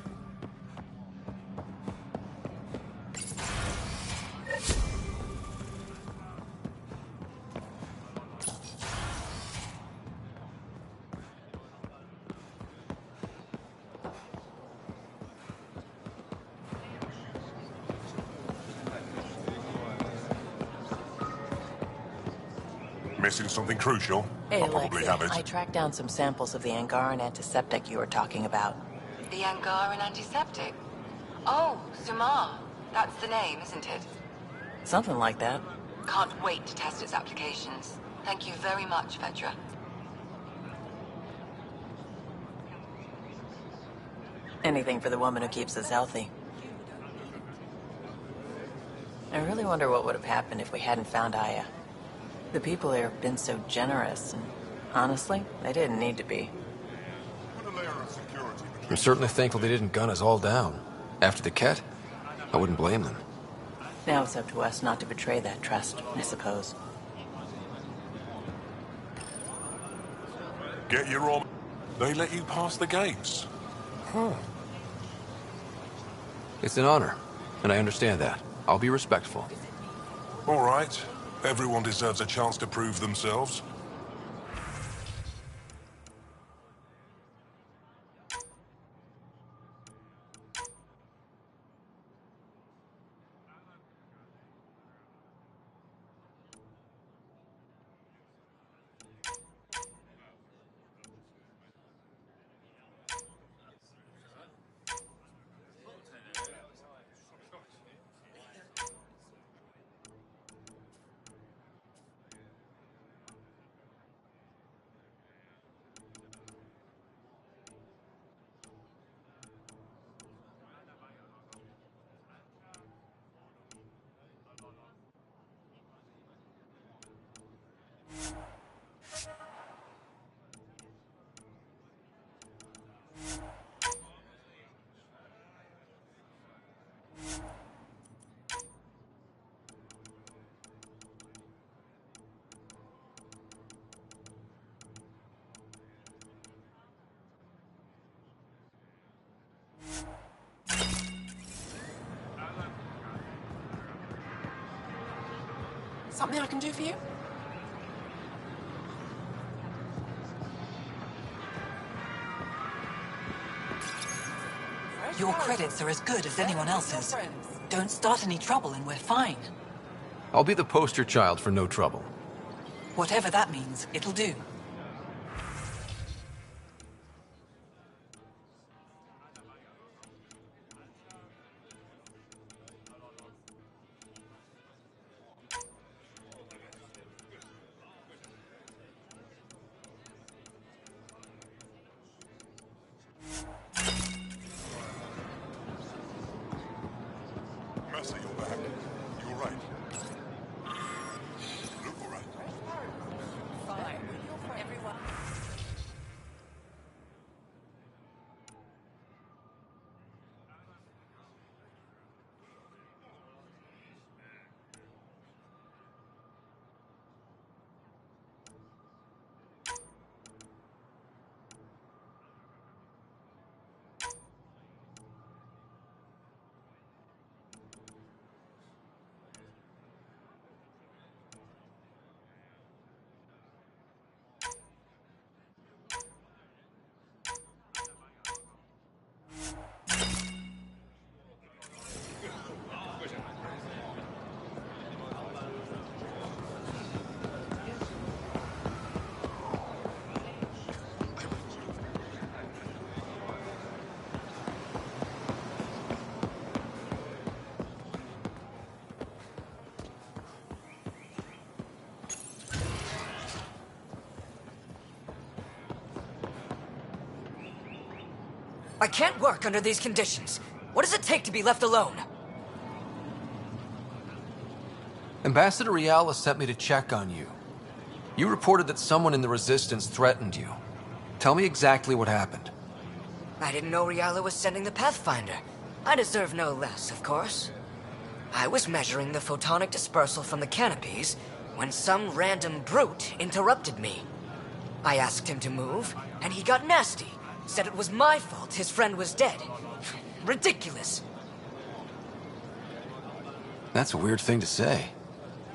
Missing something crucial? Hey, I'll probably Alexei, have it. I tracked down some samples of the Angaran antiseptic you were talking about. The Angaran antiseptic? Oh, Sumar. That's the name, isn't it? Something like that. Can't wait to test its applications. Thank you very much, Vedra. Anything for the woman who keeps us healthy. I really wonder what would have happened if we hadn't found Aya. The people here have been so generous, and honestly, they didn't need to be. I'm certainly thankful they didn't gun us all down. After the Ket, I wouldn't blame them. Now it's up to us not to betray that trust, I suppose. Get your arm. They let you pass the gates. Huh. It's an honor, and I understand that. I'll be respectful. All right. Everyone deserves a chance to prove themselves. Something I can do for you? Your credits are as good as anyone else's. Don't start any trouble and we're fine. I'll be the poster child for no trouble. Whatever that means, it'll do. I can't work under these conditions. What does it take to be left alone? Ambassador Riala sent me to check on you. You reported that someone in the Resistance threatened you. Tell me exactly what happened. I didn't know Riala was sending the Pathfinder. I deserve no less, of course. I was measuring the photonic dispersal from the canopies when some random brute interrupted me. I asked him to move, and he got nasty. Said it was my fault his friend was dead. Ridiculous. That's a weird thing to say.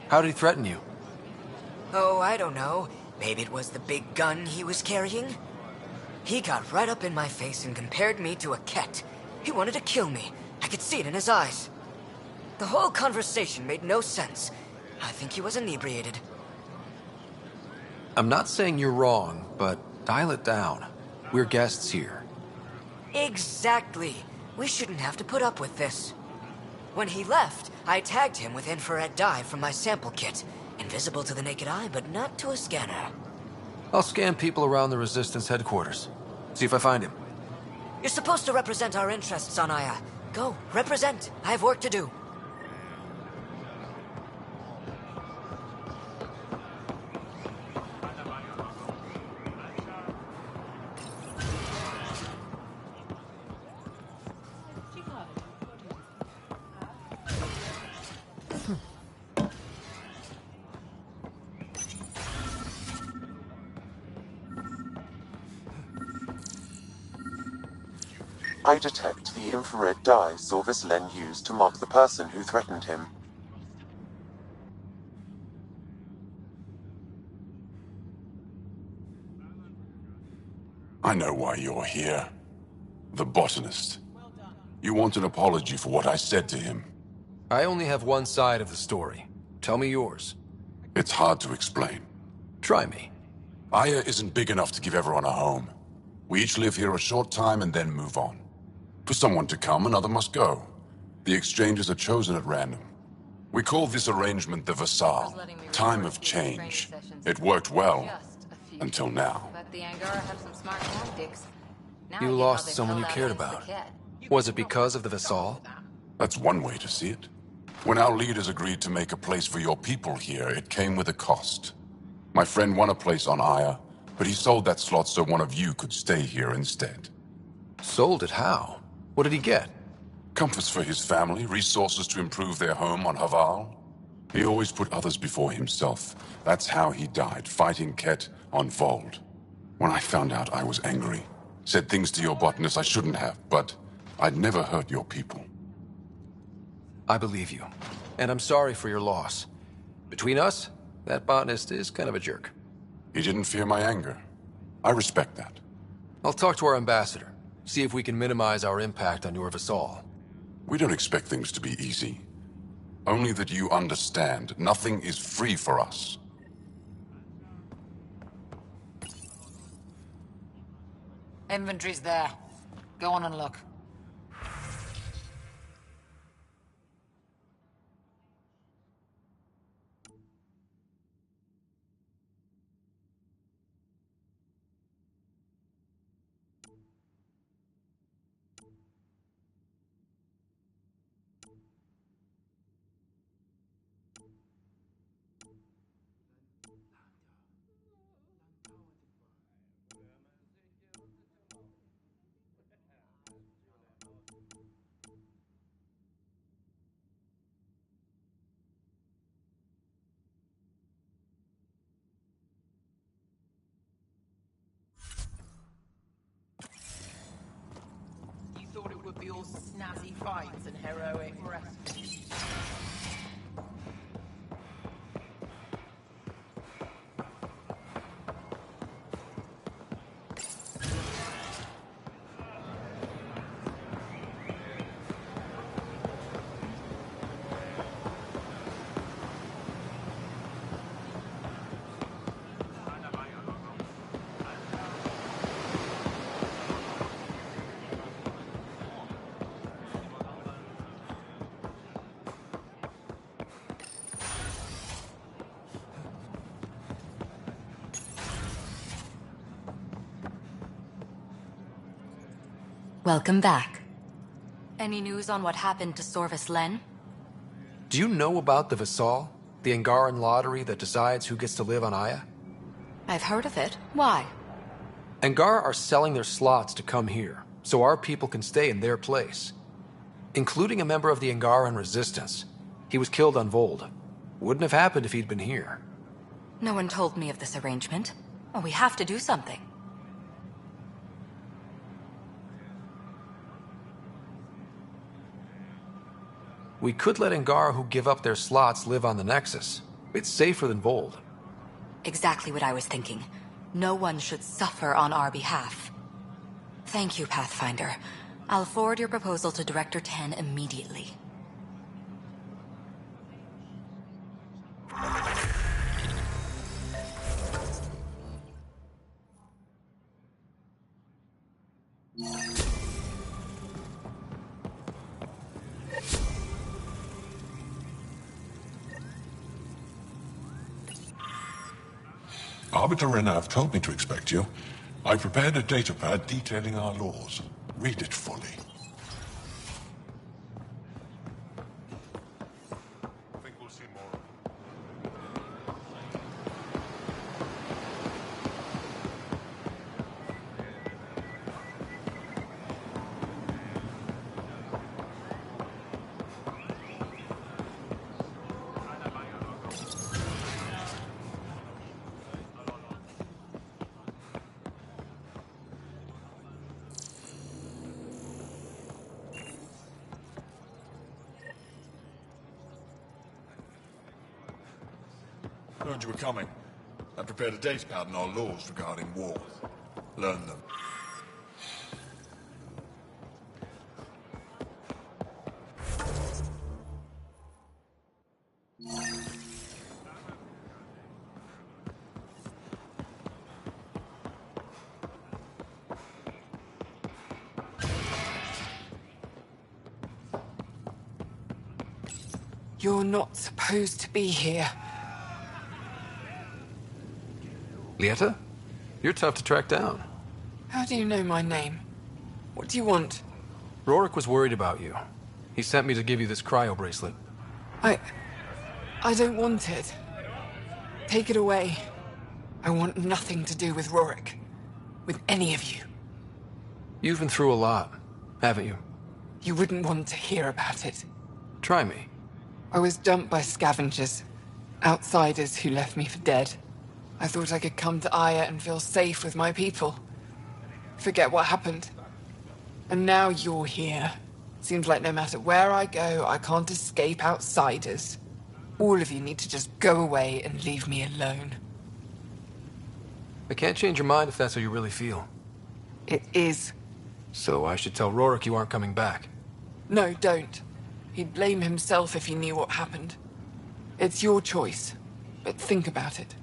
How did he threaten you? Oh, I don't know. Maybe it was the big gun he was carrying? He got right up in my face and compared me to a cat. He wanted to kill me. I could see it in his eyes. The whole conversation made no sense. I think he was inebriated. I'm not saying you're wrong, but dial it down. We're guests here. Exactly. We shouldn't have to put up with this. When he left, I tagged him with infrared dye from my sample kit. Invisible to the naked eye, but not to a scanner. I'll scan people around the Resistance headquarters. See if I find him. You're supposed to represent our interests on Aya. Go, represent. I have work to do. I detect the infrared dye Sorvis Len used to mark the person who threatened him. I know why you're here. The botanist. You want an apology for what I said to him. I only have one side of the story. Tell me yours. It's hard to explain. Try me. Aya isn't big enough to give everyone a home. We each live here a short time and then move on. For someone to come, another must go. The exchanges are chosen at random. We call this arrangement the Vassal, time of change. It worked well, until now. But the Angara have some smart tactics. Now You I get how lost they someone you held out cared against about. the kid. Was it because of the Vassal? That's one way to see it. When our leaders agreed to make a place for your people here, it came with a cost. My friend won a place on Aya, but he sold that slot so one of you could stay here instead. Sold it how? What did he get? Comforts for his family, resources to improve their home on Haval. He always put others before himself. That's how he died, fighting Ket on Vold. When I found out, I was angry. Said things to your botanist I shouldn't have, but I'd never hurt your people. I believe you. And I'm sorry for your loss. Between us, that botanist is kind of a jerk. He didn't fear my anger. I respect that. I'll talk to our ambassador. See if we can minimize our impact on your Vassal. We don't expect things to be easy. Only that you understand, nothing is free for us. Inventory's there. Go on and look. Thought it would be all snazzy fights and heroic rescue. Welcome back. Any news on what happened to Sorvis Len? Do you know about the Visal? The Angaran lottery that decides who gets to live on Aya? I've heard of it. Why? Angara are selling their slots to come here, so our people can stay in their place. Including a member of the Angaran resistance. He was killed on Vold. Wouldn't have happened if he'd been here. No one told me of this arrangement. Oh, we have to do something. We could let Angara who give up their slots live on the Nexus. It's safer than Vold. Exactly what I was thinking. No one should suffer on our behalf. Thank you, Pathfinder. I'll forward your proposal to Director 10 immediately. Arbiter Renner have told me to expect you. I prepared a datapad detailing our laws. Read it fully. I think we'll see more. Learned you were coming. I prepared a datapad on our laws regarding war. Learn them. You're not supposed to be here. Lieta? You're tough to track down. How do you know my name? What do you want? Rorik was worried about you. He sent me to give you this cryo bracelet. I don't want it. Take it away. I want nothing to do with Rorik. With any of you. You've been through a lot, haven't you? You wouldn't want to hear about it. Try me. I was dumped by scavengers. Outsiders who left me for dead. I thought I could come to Aya and feel safe with my people. Forget what happened. And now you're here. Seems like no matter where I go, I can't escape outsiders. All of you need to just go away and leave me alone. I can't change your mind if that's how you really feel. It is. So I should tell Rorik you aren't coming back. No, don't. He'd blame himself if he knew what happened. It's your choice, but think about it.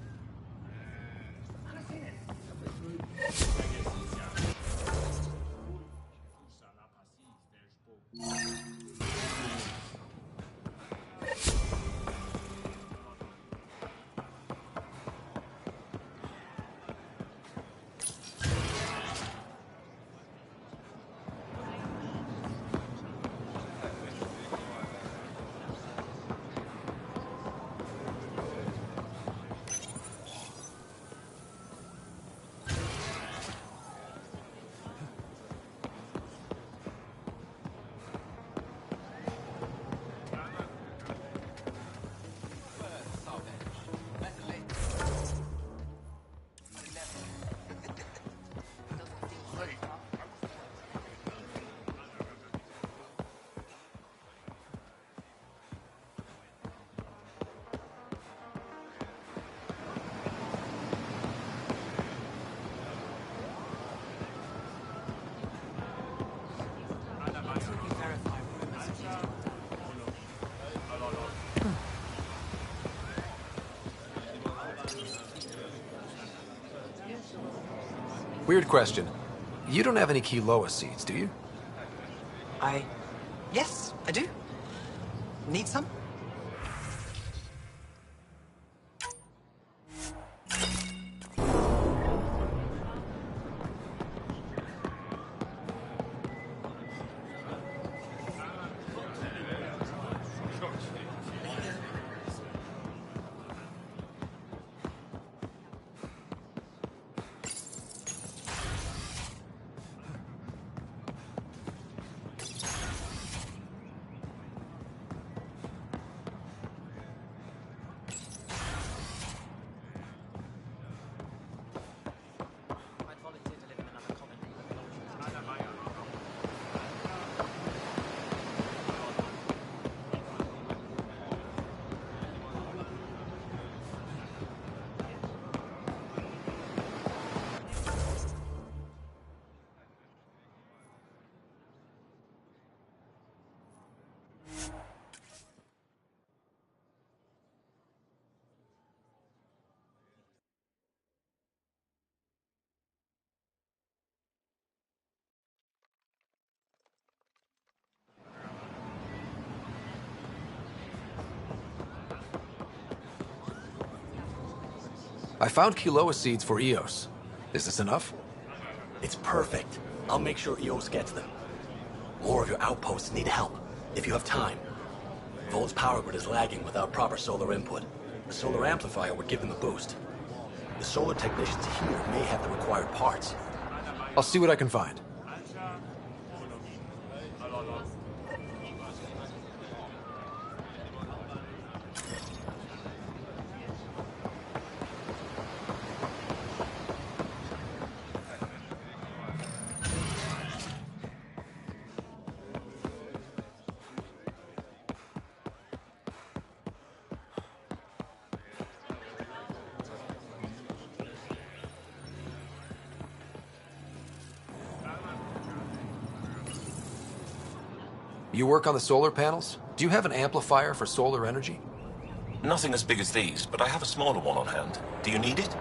Weird question. You don't have any Kiloa seeds, do you? Yes, I do. Need some? I found Kiloa seeds for Eos. Is this enough? It's perfect. I'll make sure Eos gets them. More of your outposts need help, if you have time. Volt's power grid is lagging without proper solar input. A solar amplifier would give them a boost. The solar technicians here may have the required parts. I'll see what I can find. You work on the solar panels? Do you have an amplifier for solar energy? Nothing as big as these, but I have a smaller one on hand. Do you need it?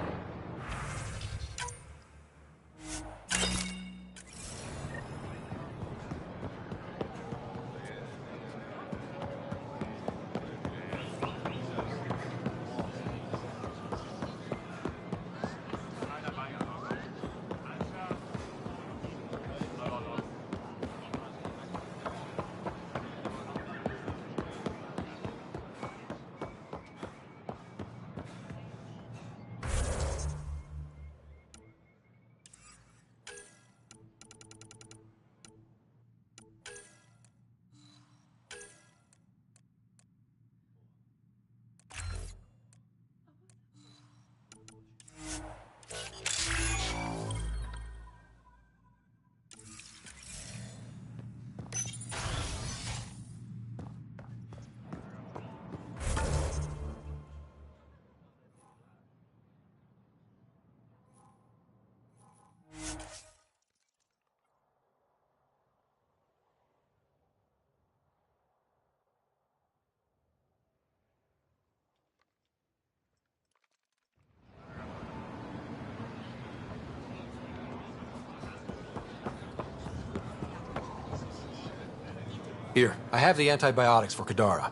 Here, I have the antibiotics for Kadara.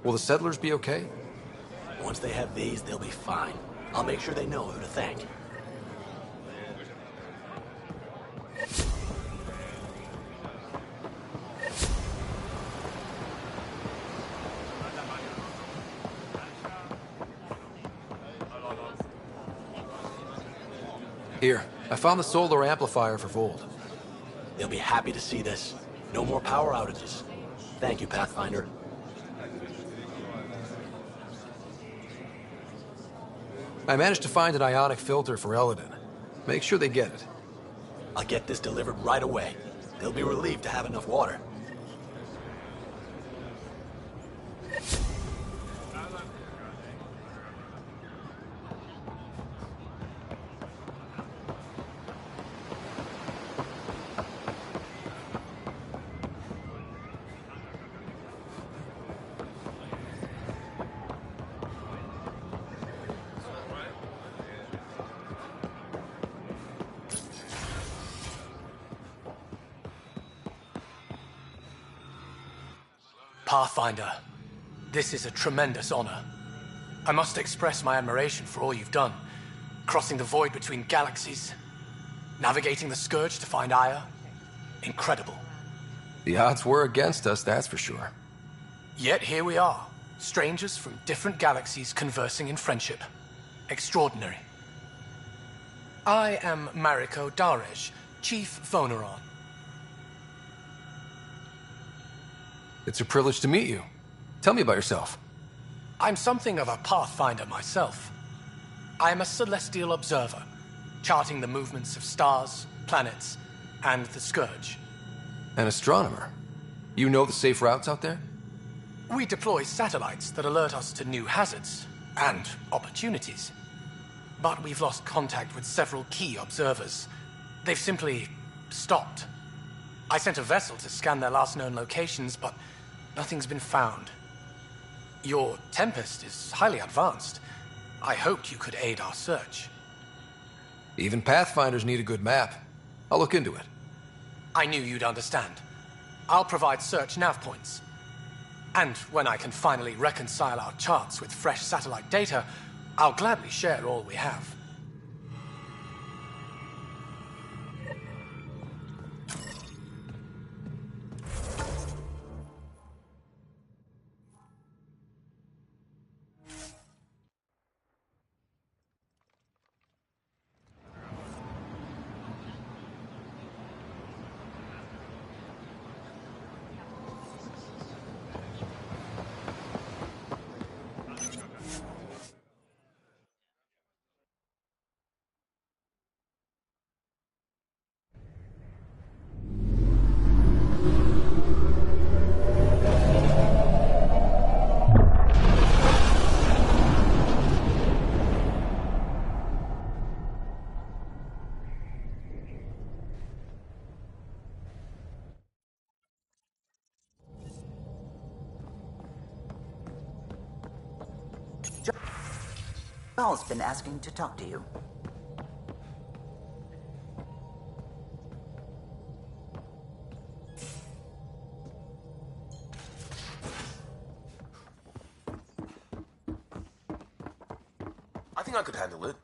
Will the settlers be okay? Once they have these, they'll be fine. I'll make sure they know who to thank. Here, I found the solar amplifier for Vold. They'll be happy to see this. No more power outages. Thank you, Pathfinder. I managed to find an ionic filter for Eladin. Make sure they get it. I'll get this delivered right away. They'll be relieved to have enough water. Pathfinder, this is a tremendous honor. I must express my admiration for all you've done. Crossing the void between galaxies, navigating the Scourge to find Aya. Incredible. The odds were against us, that's for sure. Yet here we are, strangers from different galaxies conversing in friendship. Extraordinary. I am Mariko Darej, Chief Voneron. It's a privilege to meet you. Tell me about yourself. I'm something of a pathfinder myself. I am a celestial observer, charting the movements of stars, planets, and the Scourge. An astronomer? You know the safe routes out there? We deploy satellites that alert us to new hazards and opportunities. But we've lost contact with several key observers. They've simply stopped. I sent a vessel to scan their last known locations, but nothing's been found. Your Tempest is highly advanced. I hoped you could aid our search. Even Pathfinders need a good map. I'll look into it. I knew you'd understand. I'll provide search nav points. And when I can finally reconcile our charts with fresh satellite data, I'll gladly share all we have. Joel's been asking to talk to you. I think I could handle it.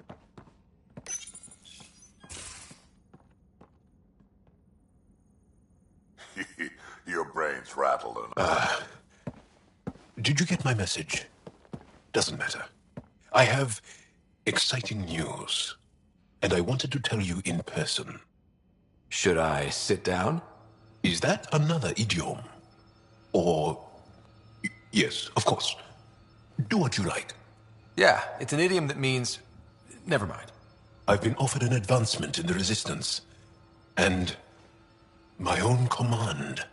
Your brain's rattled enough. Did you get my message? Doesn't matter. I have exciting news, and I wanted to tell you in person. Should I sit down? Is that another idiom? Or... Yes, of course. Do what you like. Yeah, it's an idiom that means... Never mind. I've been offered an advancement in the Resistance, and my own command.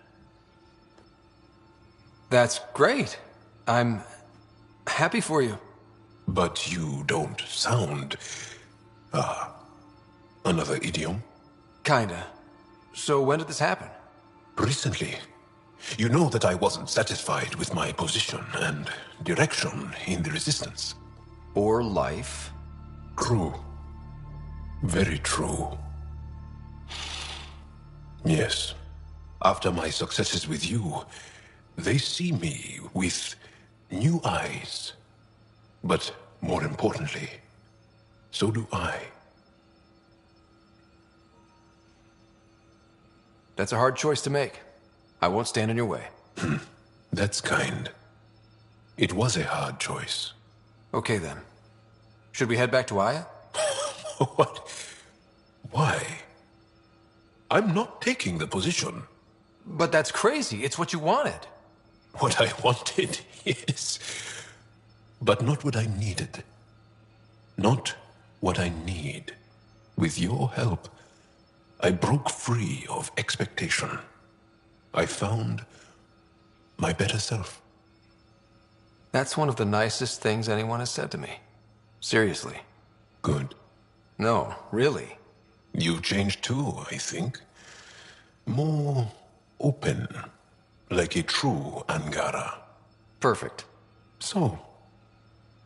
That's great. I'm happy for you. But you don't sound... another idiom? Kinda. So when did this happen? Recently. You know that I wasn't satisfied with my position and direction in the Resistance. Or life. True. Very true. Yes. After my successes with you, they see me with new eyes. But more importantly, so do I. That's a hard choice to make. I won't stand in your way. That's kind. It was a hard choice. Okay then. Should we head back to Aya? What? Why? I'm not taking the position. But that's crazy. It's what you wanted. What I wanted, yes. But not what I needed. Not what I need. With your help, I broke free of expectation. I found my better self. That's one of the nicest things anyone has said to me. Seriously. Good. No, really. You've changed too, I think. More open, like a true Angara. Perfect. So,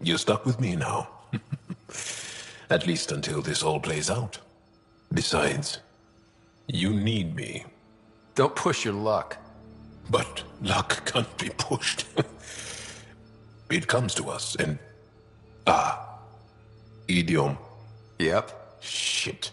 you're stuck with me now. At least until this all plays out. Besides, you need me. Don't push your luck. But luck can't be pushed. It comes to us and... idiom. Yep. Shit.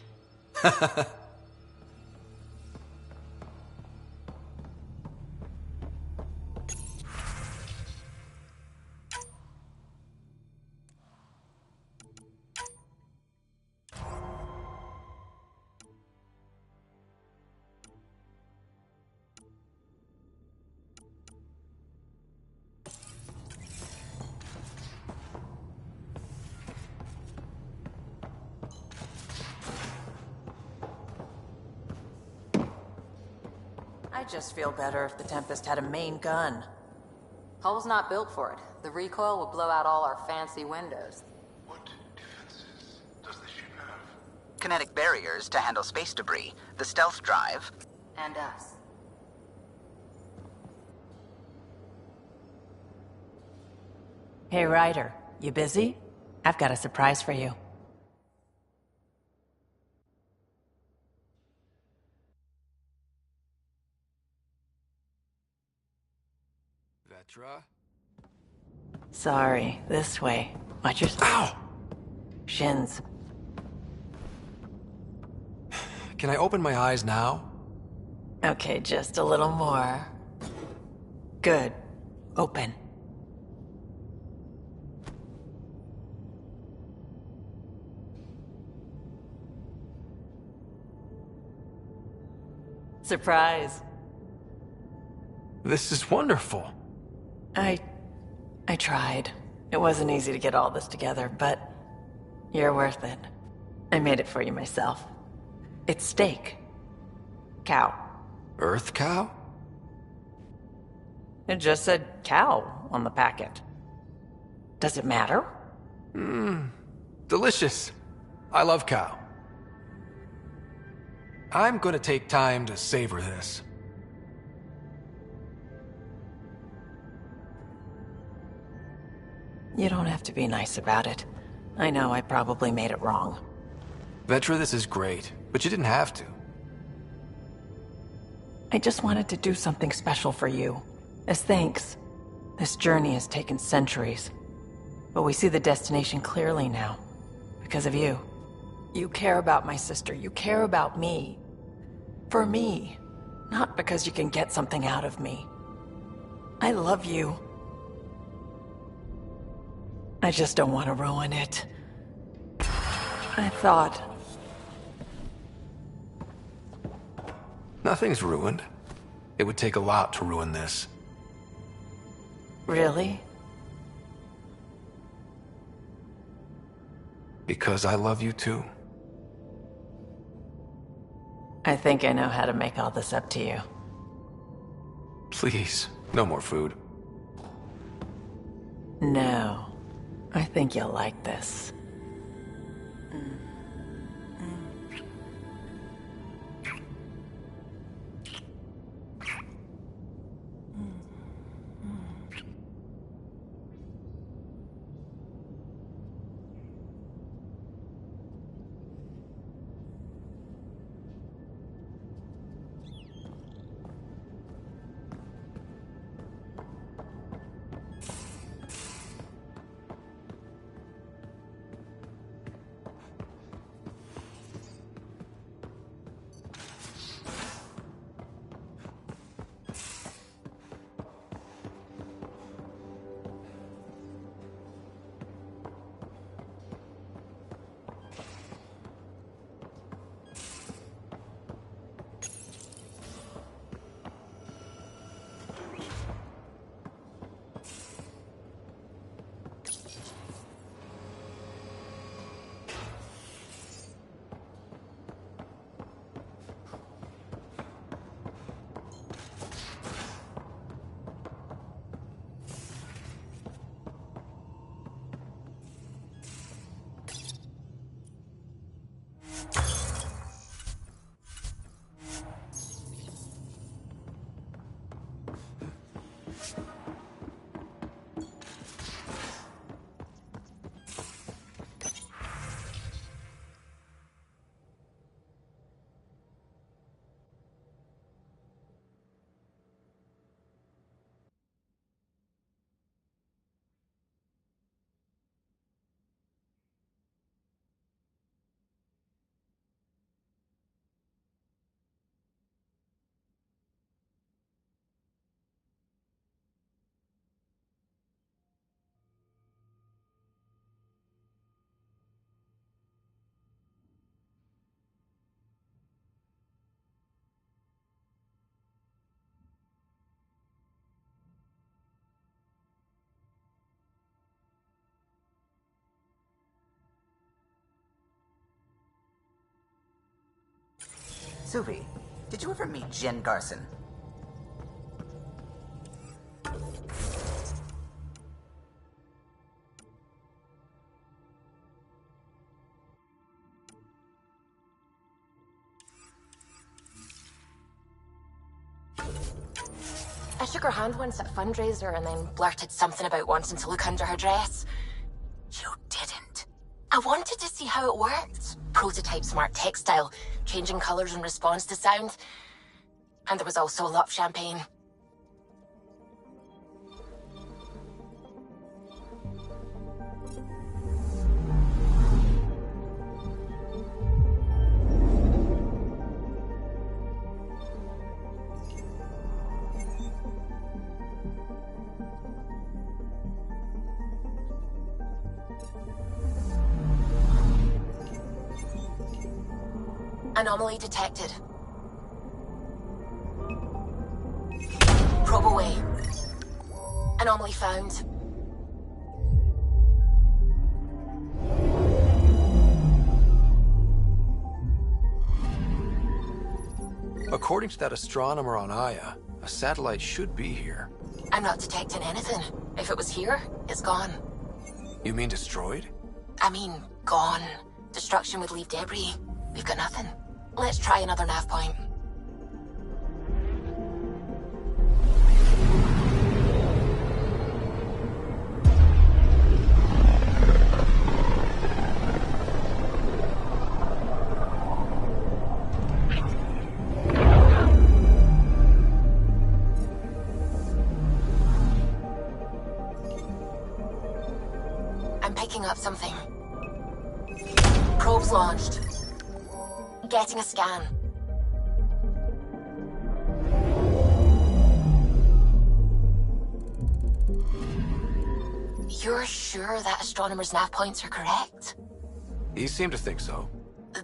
I'd just feel better if the Tempest had a main gun. Hull's not built for it. The recoil will blow out all our fancy windows. What defenses does the ship have? Kinetic barriers to handle space debris, the stealth drive, And us. Hey, Ryder, you busy? I've got a surprise for you. Vetra? Sorry, this way. Watch your... Ow! Shins. Can I open my eyes now? Okay, just a little more. Good. Open. Surprise. This is wonderful. I tried. It wasn't easy to get all this together, but you're worth it. I made it for you myself. It's steak. Cow. Earth cow? It just said cow on the packet. Does it matter? Delicious. I love cow. I'm gonna take time to savor this. You don't have to be nice about it. I know I probably made it wrong. Vetra, this is great, but you didn't have to. I just wanted to do something special for you. As thanks. This journey has taken centuries. But we see the destination clearly now. Because of you. You care about my sister. You care about me. For me. Not because you can get something out of me. I love you. I just don't want to ruin it. I thought... Nothing's ruined. It would take a lot to ruin this. Really? Because I love you too. I think I know how to make all this up to you. Please, no more food. No. I think you'll like this. Suvi, did you ever meet Jen Garson? I shook her hand once at a fundraiser and then blurted something about wanting to look under her dress. You didn't. I wanted to see how it worked. Prototype smart textile, changing colors in response to sound. And there was also a lot of champagne. Anomaly detected. Probe away. Anomaly found. According to that astronomer on Aya, a satellite should be here. I'm not detecting anything. If it was here, it's gone. You mean destroyed? I mean, gone. Destruction would leave debris. We've got nothing. Let's try another nav point. I'm picking up something. Probes launched. Getting a scan. You're sure that astronomer's nav points are correct? He seemed to think so.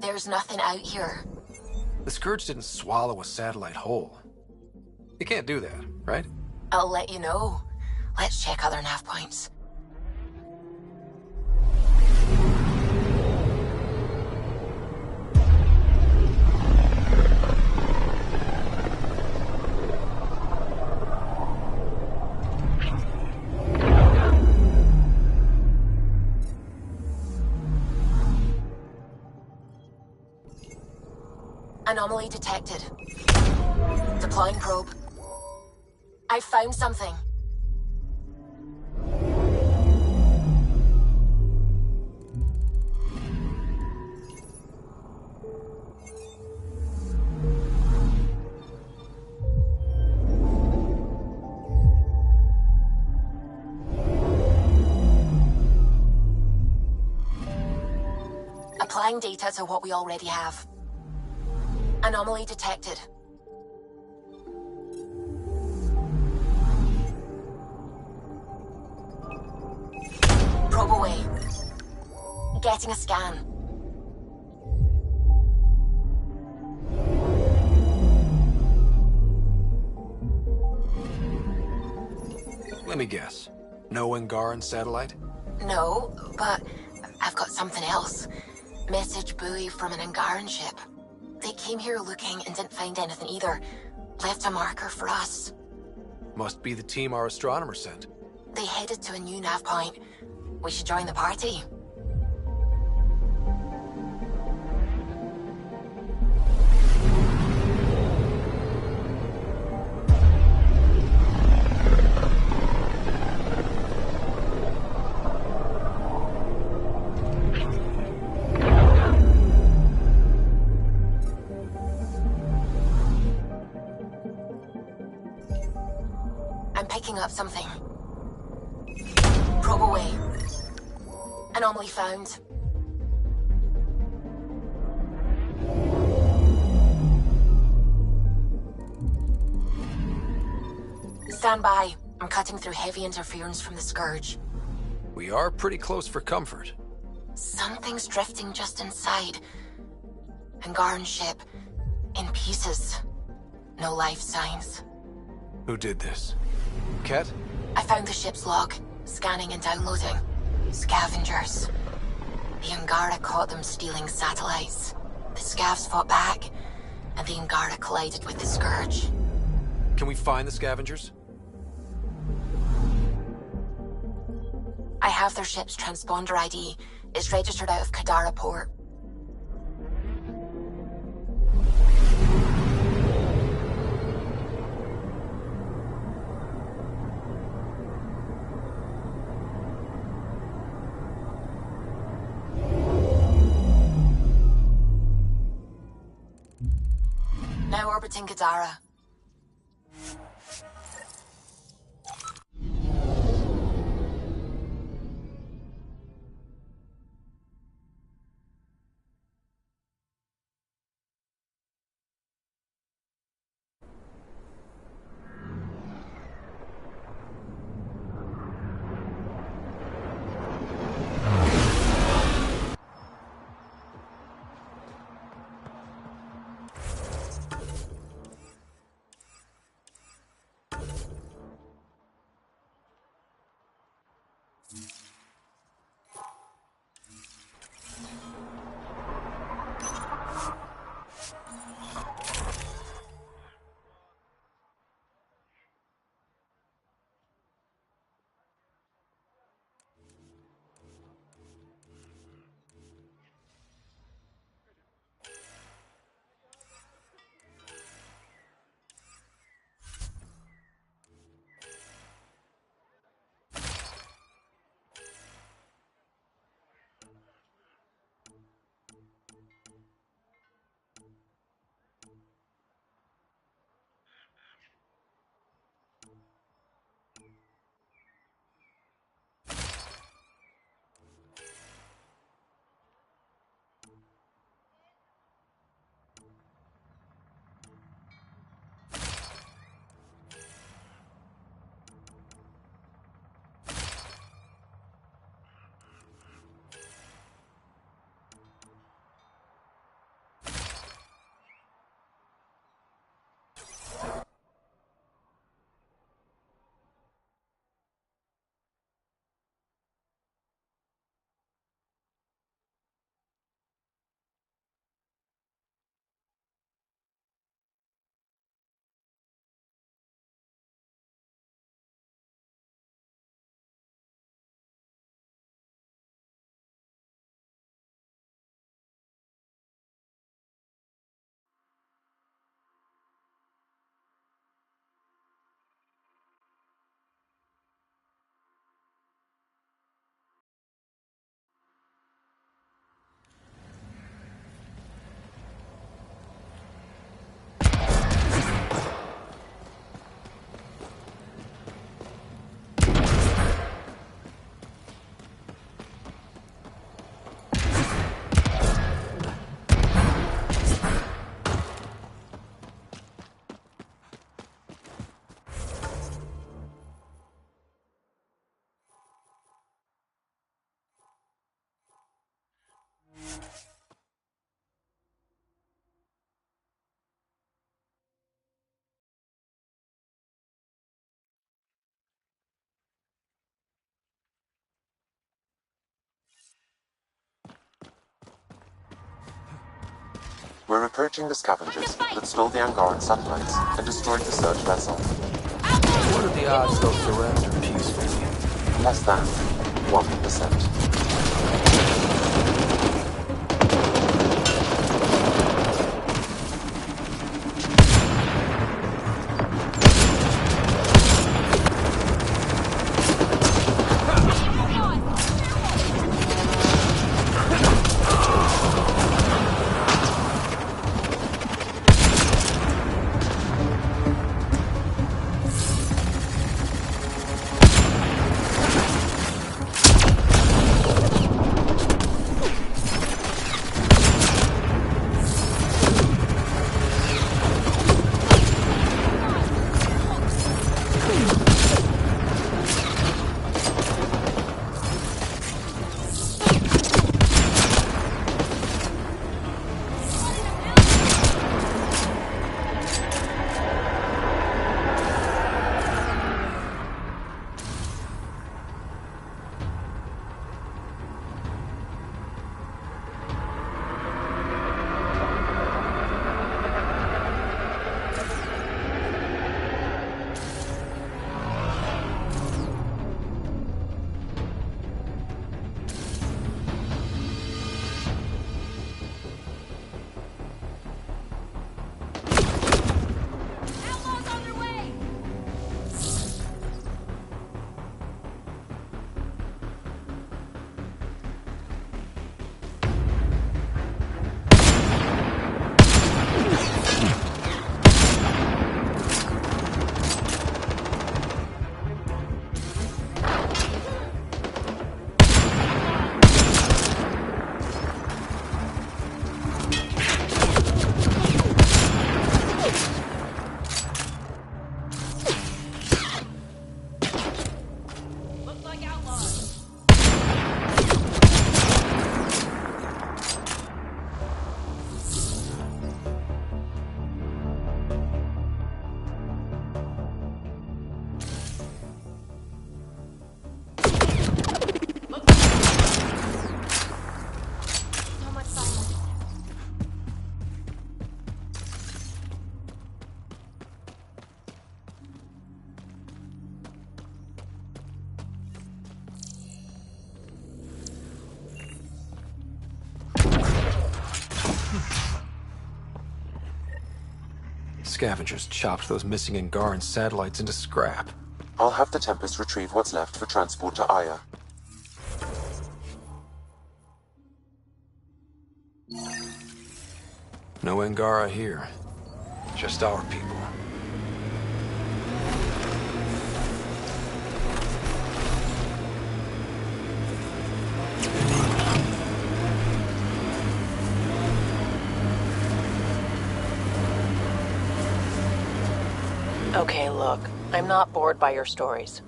There's nothing out here. The Scourge didn't swallow a satellite whole. You can't do that, right? I'll let you know. Let's check other nav points. Anomaly detected. Deploying probe. I found something. Applying data to what we already have. Anomaly detected. Probe away. Getting a scan. Let me guess. No Angaran satellite? No, but I've got something else. Message buoy from an Angaran ship. They came here looking and didn't find anything either. Left a marker for us. Must be the team our astronomer sent. They headed to a new nav point. We should join the party. I'm picking up something. Probe away. Anomaly found. Stand by. I'm cutting through heavy interference from the Scourge. We are pretty close for comfort. Something's drifting just inside. Angaran ship. In pieces. No life signs. Who did this? Ket? I found the ship's log. Scanning and downloading. Scavengers. The Angara caught them stealing satellites. The Scavs fought back, and the Angara collided with the Scourge. Can we find the scavengers? I have their ship's transponder ID. It's registered out of Kadara port. Now orbiting Kadara. We're approaching the scavengers that stole the Angaran satellites and destroyed the search vessel. What are the odds they'll surrender peacefully? Less than 1%. Scavengers chopped those missing Angaran satellites into scrap. I'll have the Tempest retrieve what's left for transport to Aya. No Angara here. Just our people. Okay, look. I'm not bored by your stories.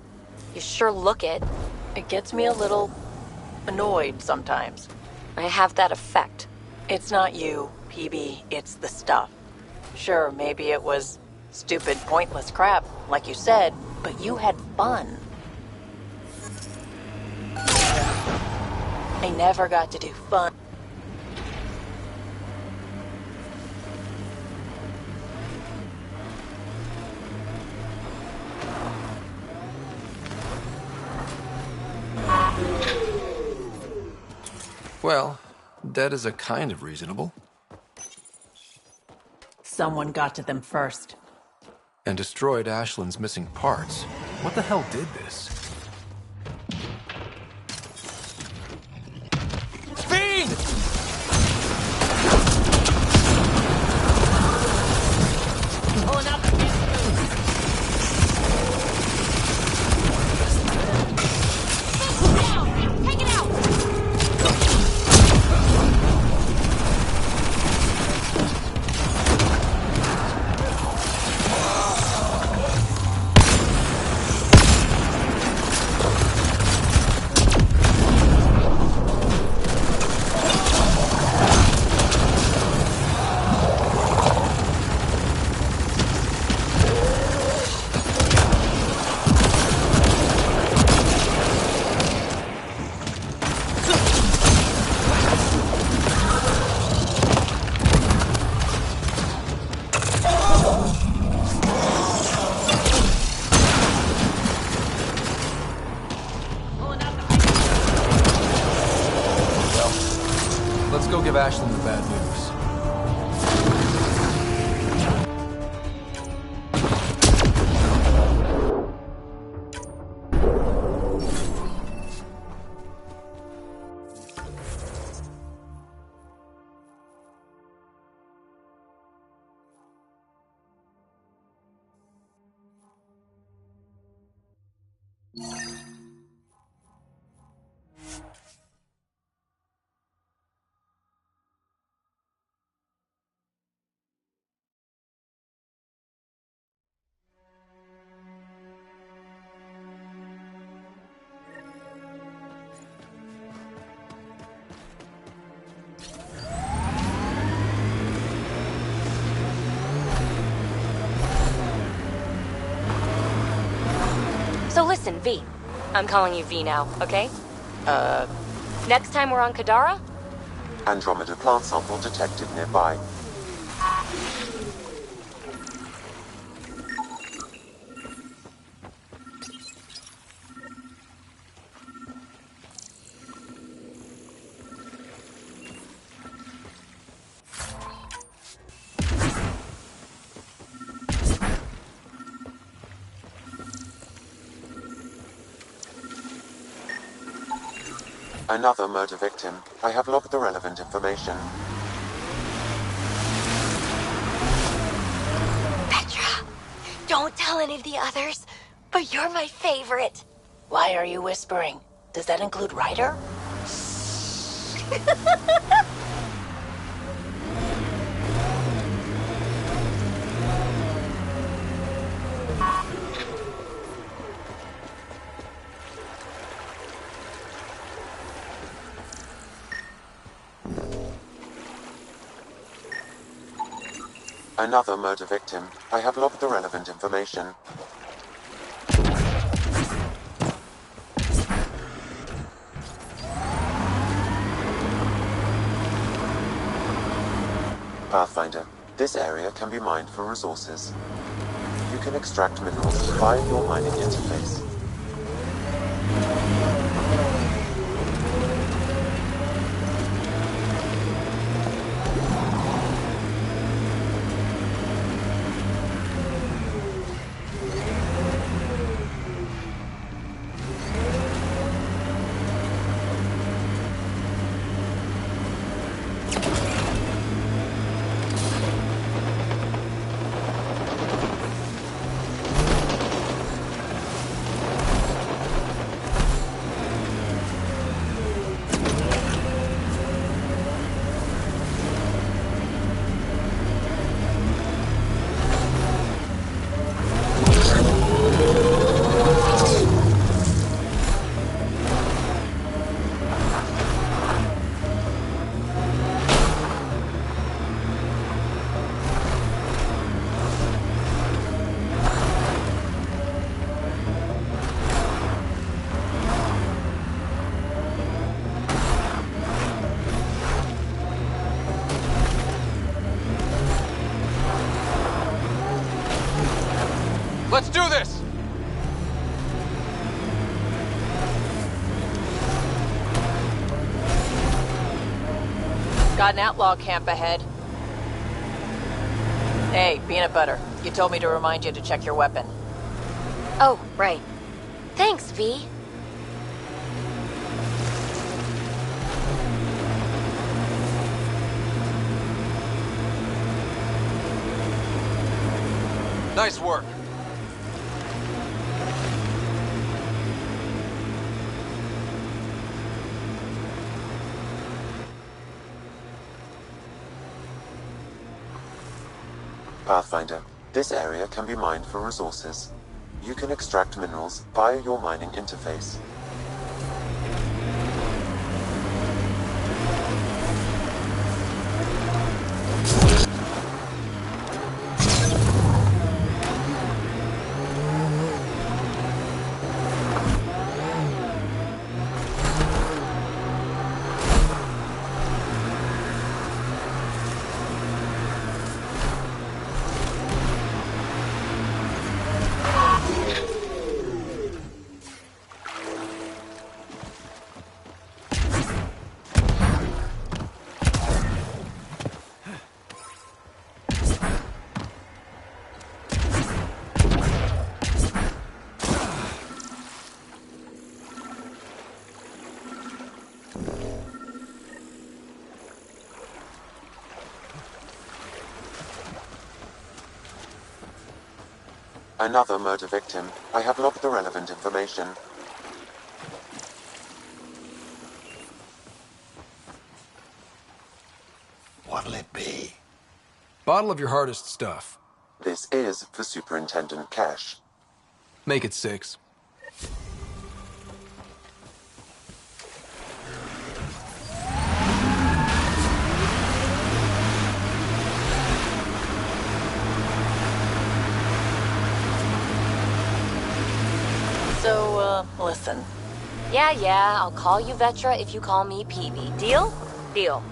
You sure look it. It gets me a little annoyed sometimes. I have that effect. It's not you, PB, it's the stuff. Sure, maybe it was stupid, pointless crap, like you said, but you had fun. I never got to do fun. Well, dead is a kind of reasonable. Someone got to them first. And destroyed Ashland's missing parts. What the hell did this? Fiend! Pulling out the Take it out! give Ashland the bad news. So listen, V. I'm calling you V now, okay? Next time we're on Kadara? Andromeda plant sample detected nearby. Another murder victim. I have logged the relevant information. Petra, don't tell any of the others, but you're my favorite. Why are you whispering? Does that include Ryder? Another murder victim. I have logged the relevant information. Pathfinder, this area can be mined for resources. You can extract minerals via your mining interface. Let's do this! Got an outlaw camp ahead. Hey, Peanut Butter. You told me to remind you to check your weapon. Oh, right. Thanks, V. Nice work. Pathfinder, this area can be mined for resources. You can extract minerals via your mining interface. Another murder victim. I have logged the relevant information. What'll it be? Bottle of your hardest stuff. This is for Superintendent Cash. Make it 6. So, listen. Yeah, I'll call you Vetra if you call me Peavy. Deal? Deal.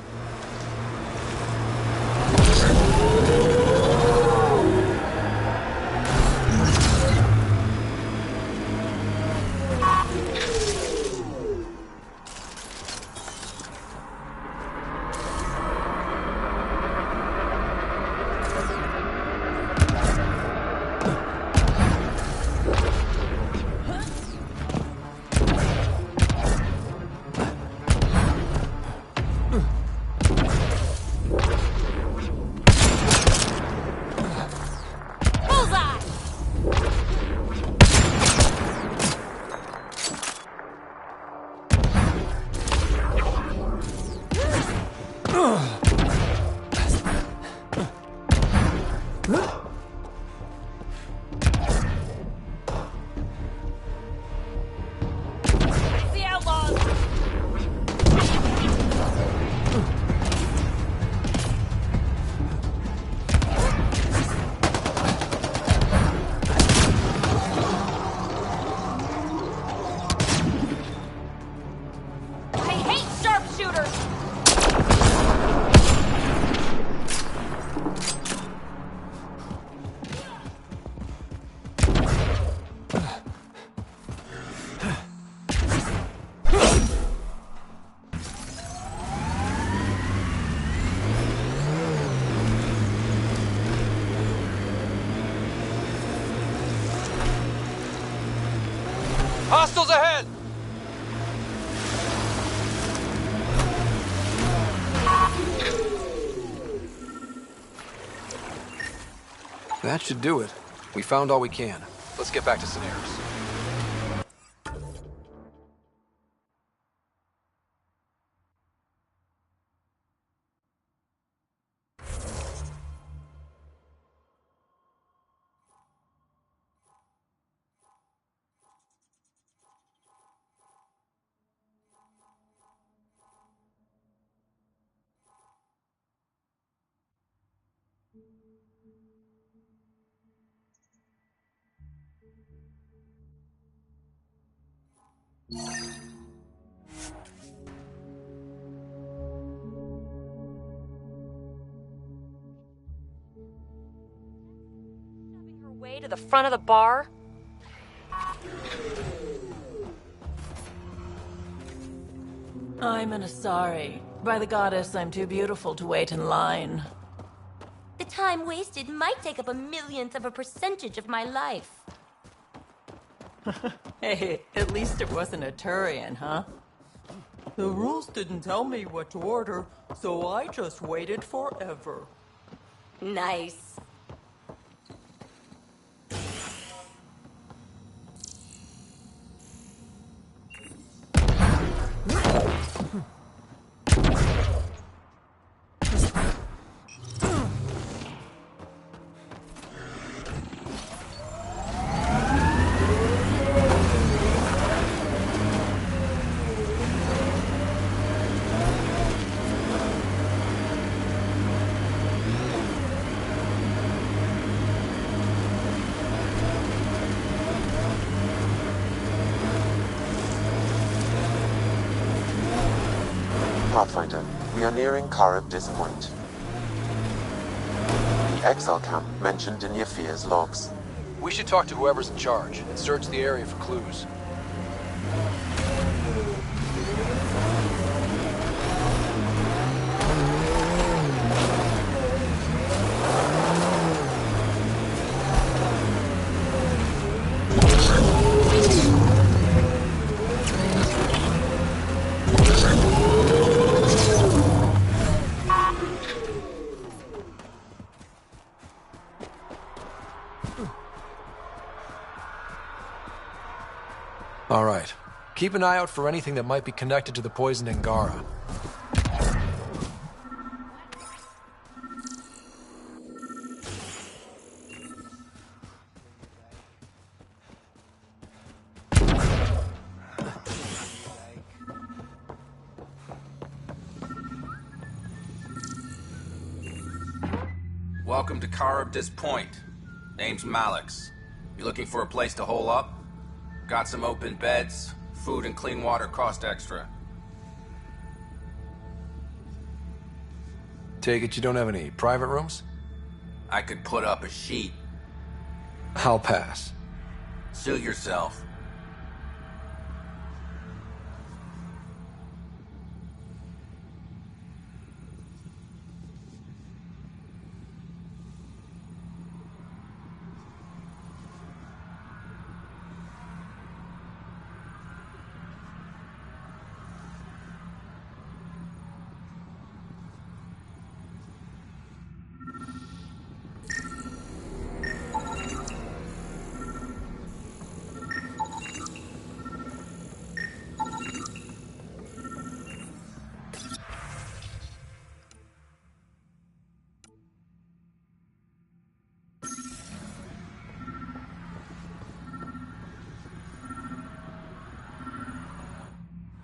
Hostiles ahead! That should do it. We found all we can. Let's get back to Sinaris. Way to the front of the bar? I'm an Asari. By the goddess, I'm too beautiful to wait in line. The time wasted might take up a millionth of a percentage of my life. Hey, at least it wasn't a Turian, huh? The rules didn't tell me what to order, so I just waited forever. Nice. Pathfinder, we are nearing Karabdis Point. The exile camp mentioned in Yafir's logs. We should talk to whoever's in charge and search the area for clues. All right. Keep an eye out for anything that might be connected to the poisoned Angara. Welcome to Charybdis Point. Name's Malix. You looking for a place to hole up? Got some open beds. Food and clean water cost extra. Take it you don't have any private rooms? I could put up a sheet. I'll pass. Suit yourself.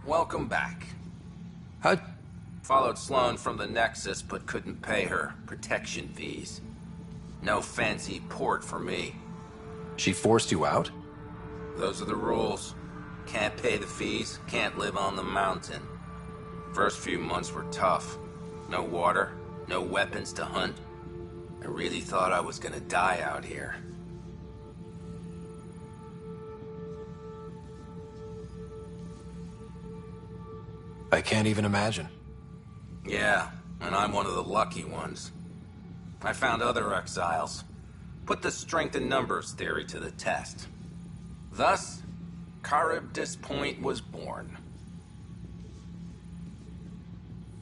Welcome back. Followed Sloane from the Nexus, but couldn't pay her protection fees. No fancy port for me. She forced you out? Those are the rules. Can't pay the fees, can't live on the mountain. First few months were tough. No water, no weapons to hunt. I really thought I was gonna die out here. I can't even imagine. Yeah, and I'm one of the lucky ones. I found other exiles. Put the strength in numbers theory to the test. Thus, Charybdis Point was born.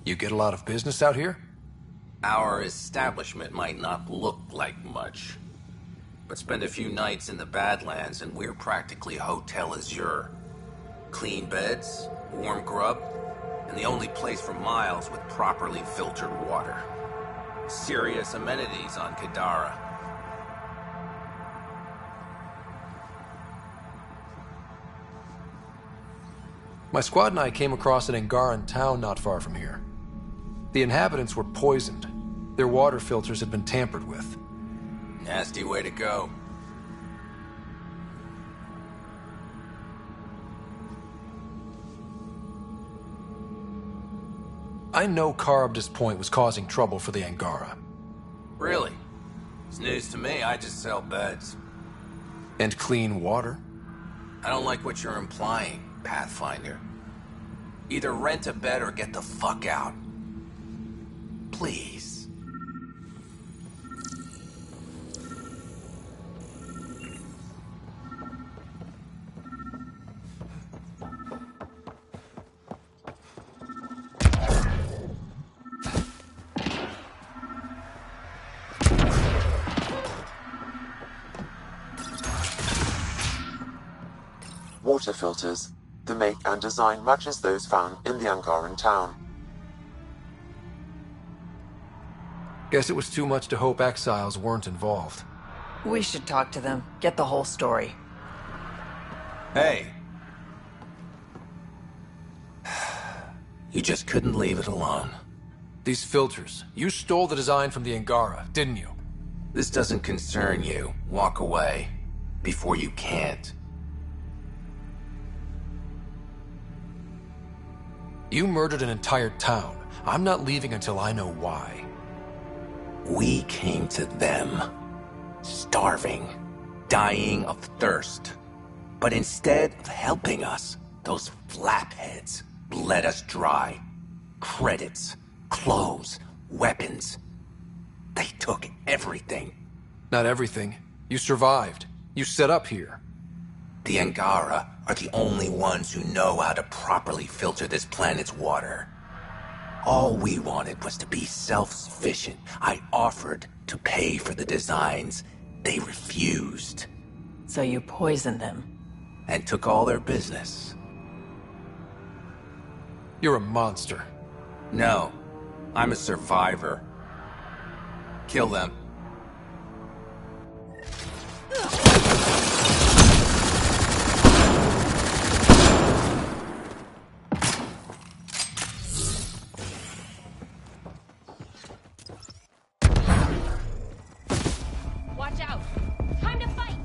You get a lot of business out here? Our establishment might not look like much, but spend a few nights in the Badlands and we're practically Hotel Azure. Clean beds, warm grub, and the only place for miles with properly filtered water. Serious amenities on Kadara. My squad and I came across an Angaran town not far from here. The inhabitants were poisoned. Their water filters had been tampered with. Nasty way to go. I know Charybdis Point was causing trouble for the Angara. Really? It's news to me, I just sell beds. And clean water? I don't like what you're implying, Pathfinder. Either rent a bed or get the fuck out. Please. Water filters. The make and design matches those found in the Angaran town. Guess it was too much to hope exiles weren't involved. We should talk to them, get the whole story. Hey. You just couldn't leave it alone. These filters, you stole the design from the Angara, didn't you? This doesn't concern you. Walk away. Before you can't. You murdered an entire town. I'm not leaving until I know why. We came to them. Starving. Dying of thirst. But instead of helping us, those flapheads bled us dry. Credits, clothes, weapons. They took everything. Not everything. You survived. You set up here. The Angara are the only ones who know how to properly filter this planet's water. All we wanted was to be self-sufficient. I offered to pay for the designs. They refused. So you poisoned them? and took all their business. You're a monster. No, I'm a survivor. Kill them. Watch out! Time to fight!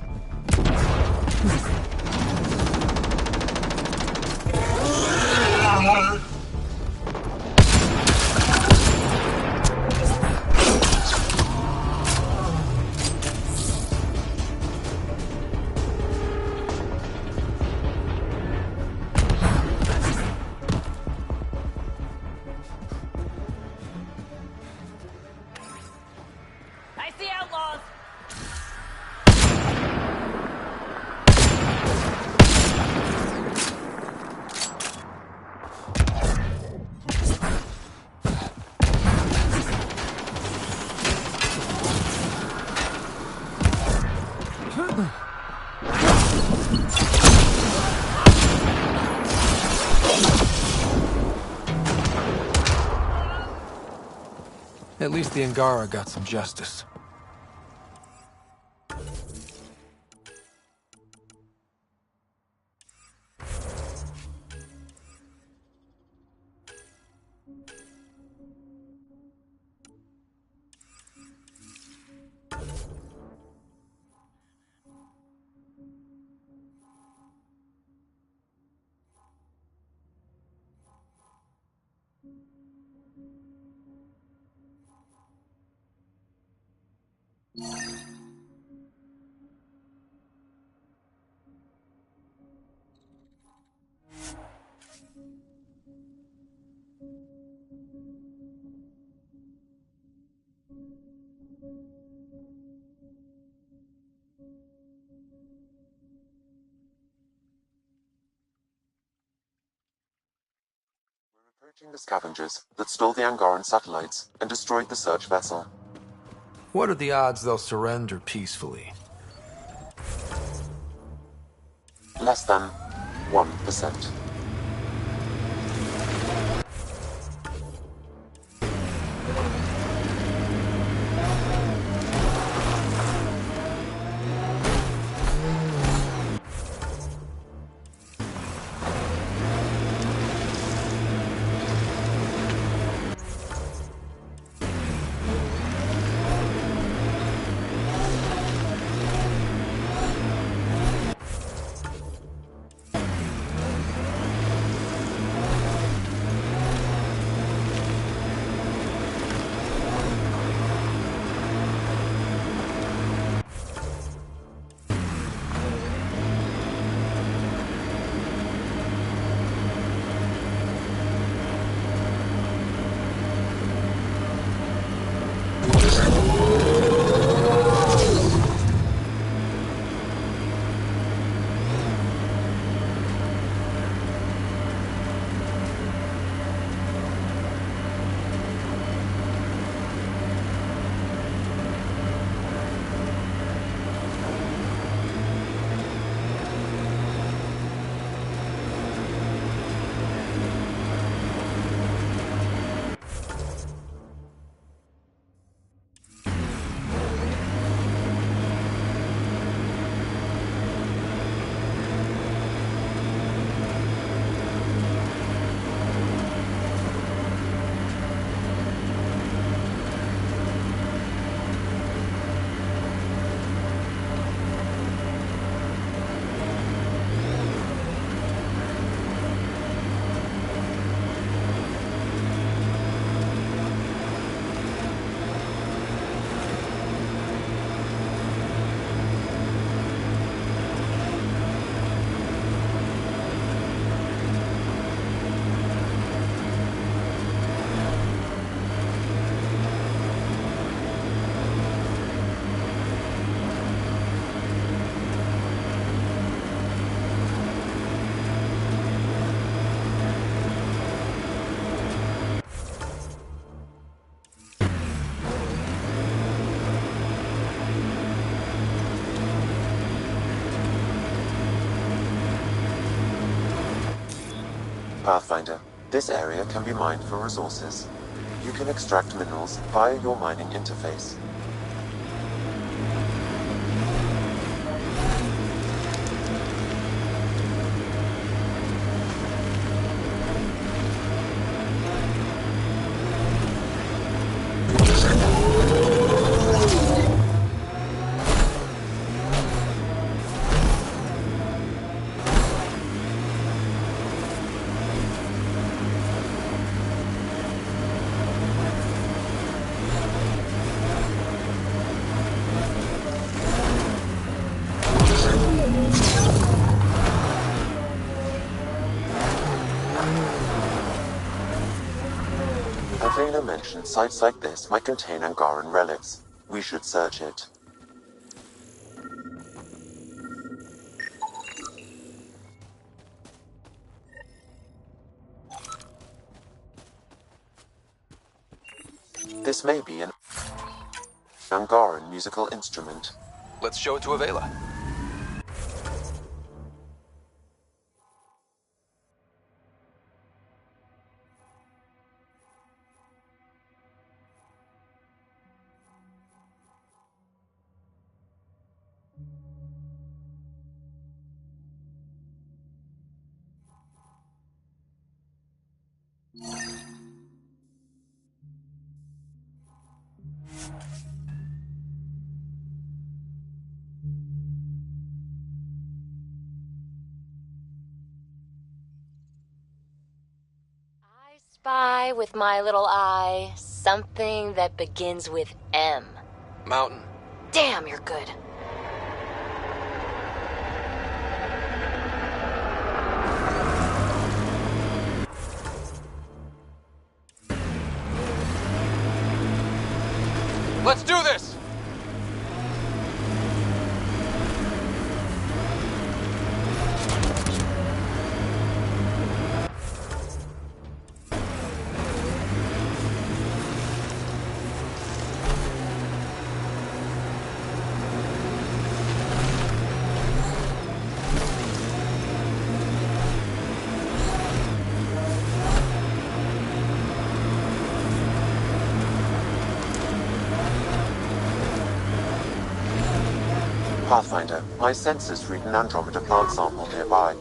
I see outlaws! At least the Angara got some justice. Approaching the scavengers that stole the Angaran satellites and destroyed the search vessel. What are the odds they'll surrender peacefully? Less than 1%. Pathfinder, this area can be mined for resources. You can extract minerals via your mining interface. Avena mentioned sites like this might contain Angaran relics. We should search it. This may be an Angaran musical instrument. Let's show it to Avela. Spy with my little eye something that begins with M. Mountain. Damn, you're good. Let's do this! Pathfinder, my sensors read an Andromeda plant sample nearby.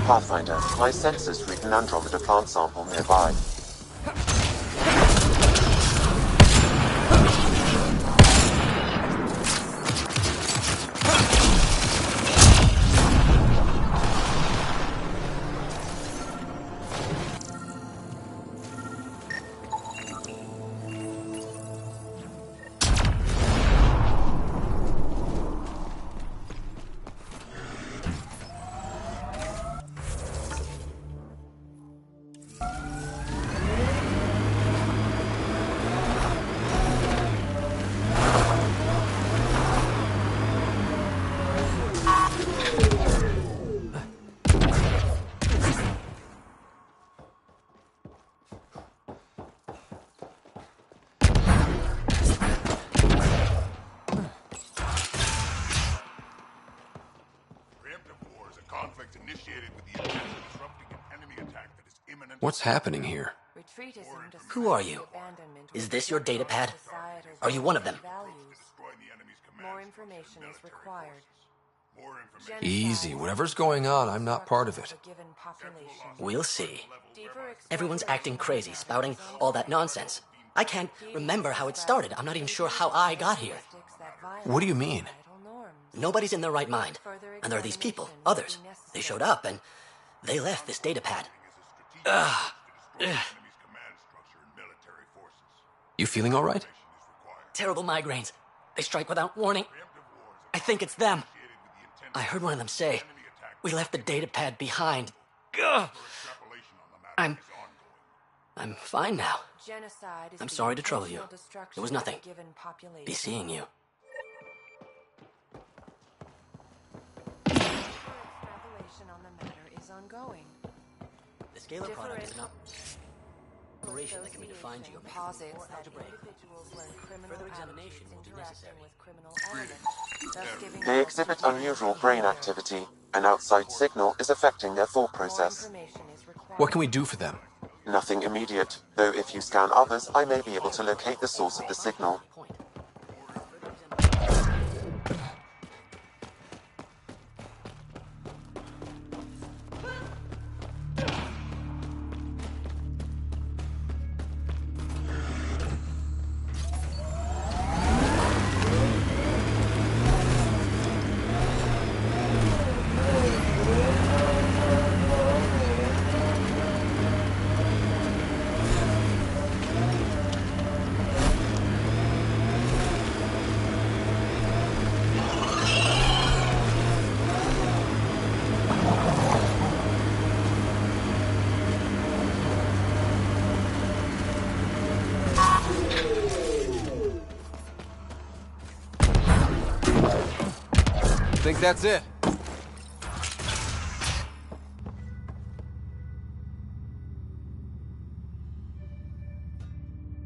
Pathfinder, my sensors read an Andromeda plant sample nearby. What's happening here? Who are you? Is this your data pad? Are you one of them? More information is required. Easy. Whatever's going on, I'm not part of it. We'll see. Everyone's acting crazy, spouting all that nonsense. I can't remember how it started. I'm not even sure how I got here. What do you mean? Nobody's in their right mind. And there are these people, others. They showed up and they left this data pad. Ugh. You feeling all right? Terrible migraines. They strike without warning. I think it's them. I heard one of them say, "We left the data pad behind." Ugh. I'm fine now. I'm sorry to trouble you. It was nothing. Be seeing you. The scalar product is an operation that can be defined geometrically or algebraically. Further examination will be necessary. They exhibit unusual brain activity. An outside signal is affecting their thought process. What can we do for them? Nothing immediate, though if you scan others, I may be able to locate the source of the signal. Think that's it?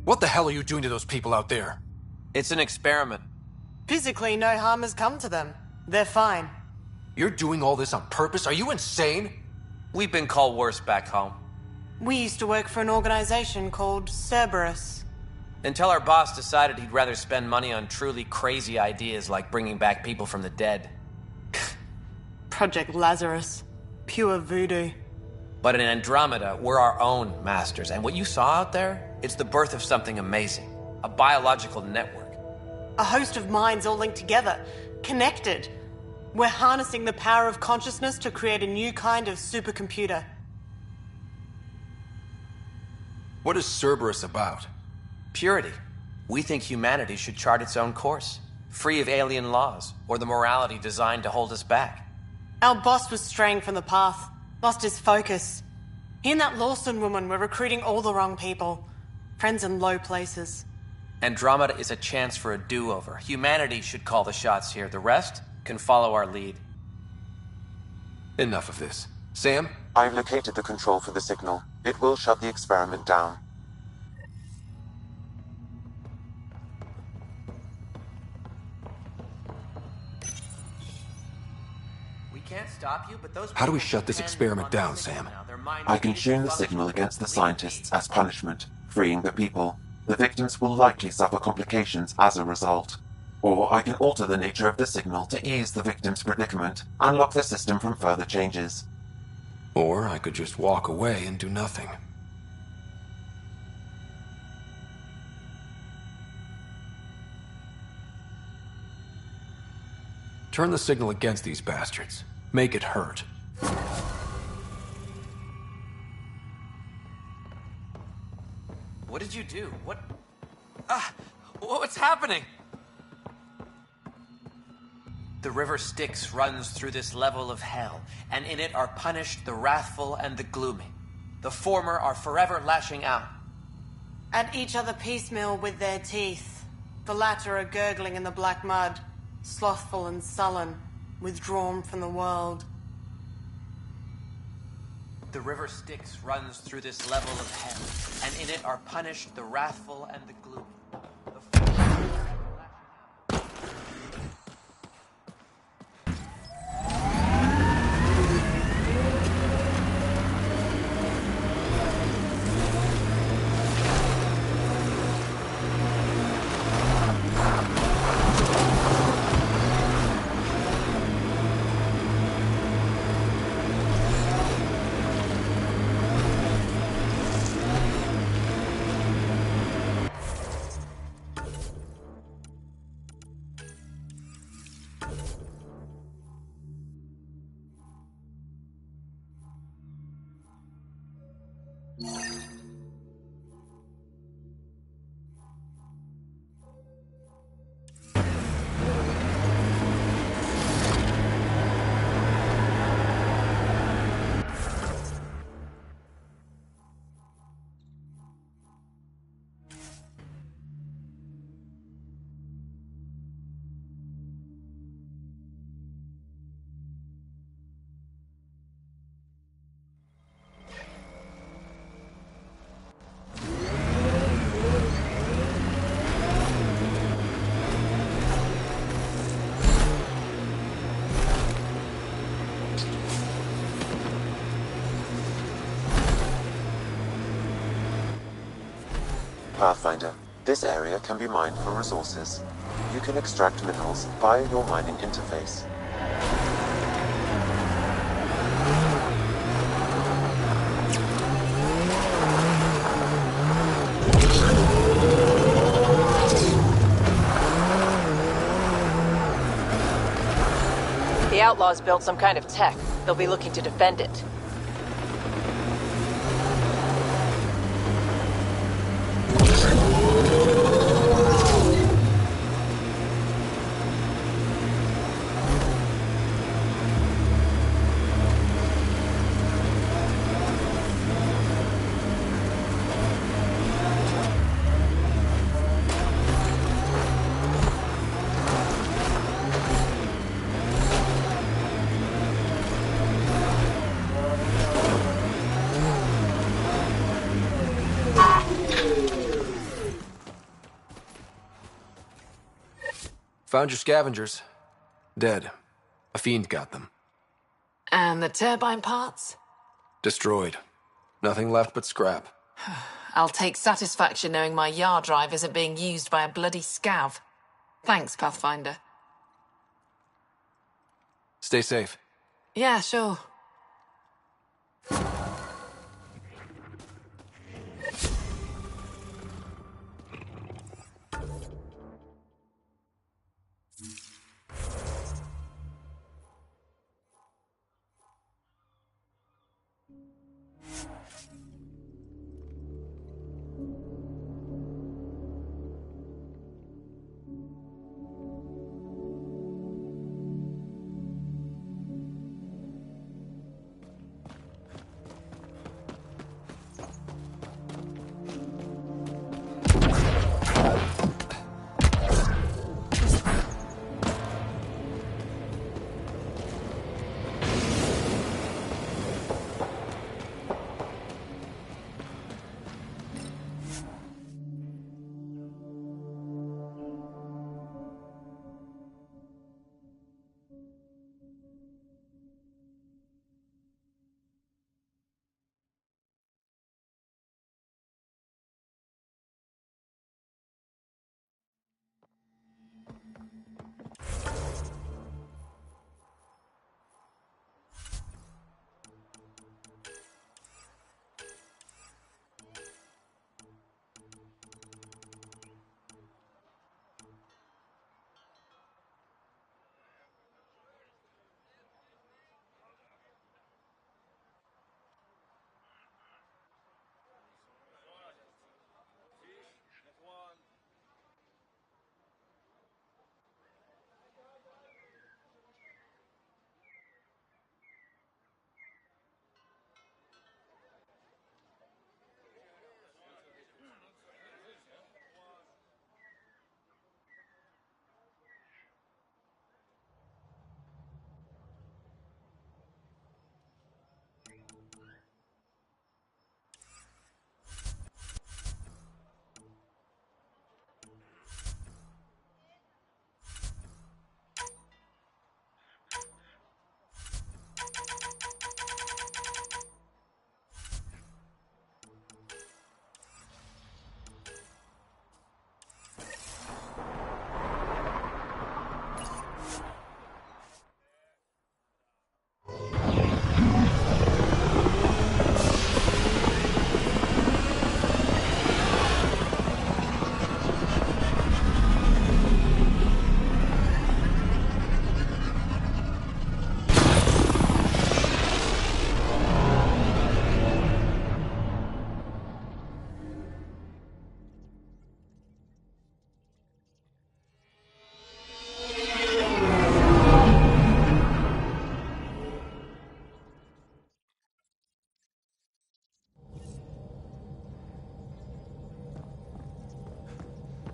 What the hell are you doing to those people out there? It's an experiment. Physically, no harm has come to them. They're fine. You're doing all this on purpose? Are you insane? We've been called worse back home. We used to work for an organization called Cerberus. Until our boss decided he'd rather spend money on truly crazy ideas like bringing back people from the dead. Project Lazarus. Pure voodoo. But in Andromeda, we're our own masters, and what you saw out there, it's the birth of something amazing. A biological network. A host of minds all linked together, connected. We're harnessing the power of consciousness to create a new kind of supercomputer. What is Cerberus about? Purity. We think humanity should chart its own course, free of alien laws or the morality designed to hold us back. Our boss was straying from the path, lost his focus. He and that Lawson woman were recruiting all the wrong people. Friends in low places. Andromeda is a chance for a do-over. Humanity should call the shots here. The rest can follow our lead. Enough of this. Sam? I've located the control for the signal. It will shut the experiment down. We can't stop you, but those... How do we shut this experiment down, Sam? I can tune the signal against the scientists as punishment, freeing the people. The victims will likely suffer complications as a result. Or I can alter the nature of the signal to ease the victim's predicament, unlock the system from further changes. Or I could just walk away and do nothing. Turn the signal against these bastards. Make it hurt. What did you do? What? What's happening? The river Styx runs through this level of hell, and in it are punished the wrathful and the gloomy. The former are forever lashing out. At each other piecemeal with their teeth. The latter are gurgling in the black mud, slothful and sullen, withdrawn from the world. The river Styx runs through this level of hell, and in it are punished the wrathful and the gloomy. Pathfinder, this area can be mined for resources. You can extract minerals via your mining interface. The Outlaws built some kind of tech. They'll be looking to defend it. Found your scavengers. Dead. A fiend got them. And the turbine parts? Destroyed. Nothing left but scrap. I'll take satisfaction knowing my yard drive isn't being used by a bloody scav. Thanks, Pathfinder. Stay safe. Yeah, sure.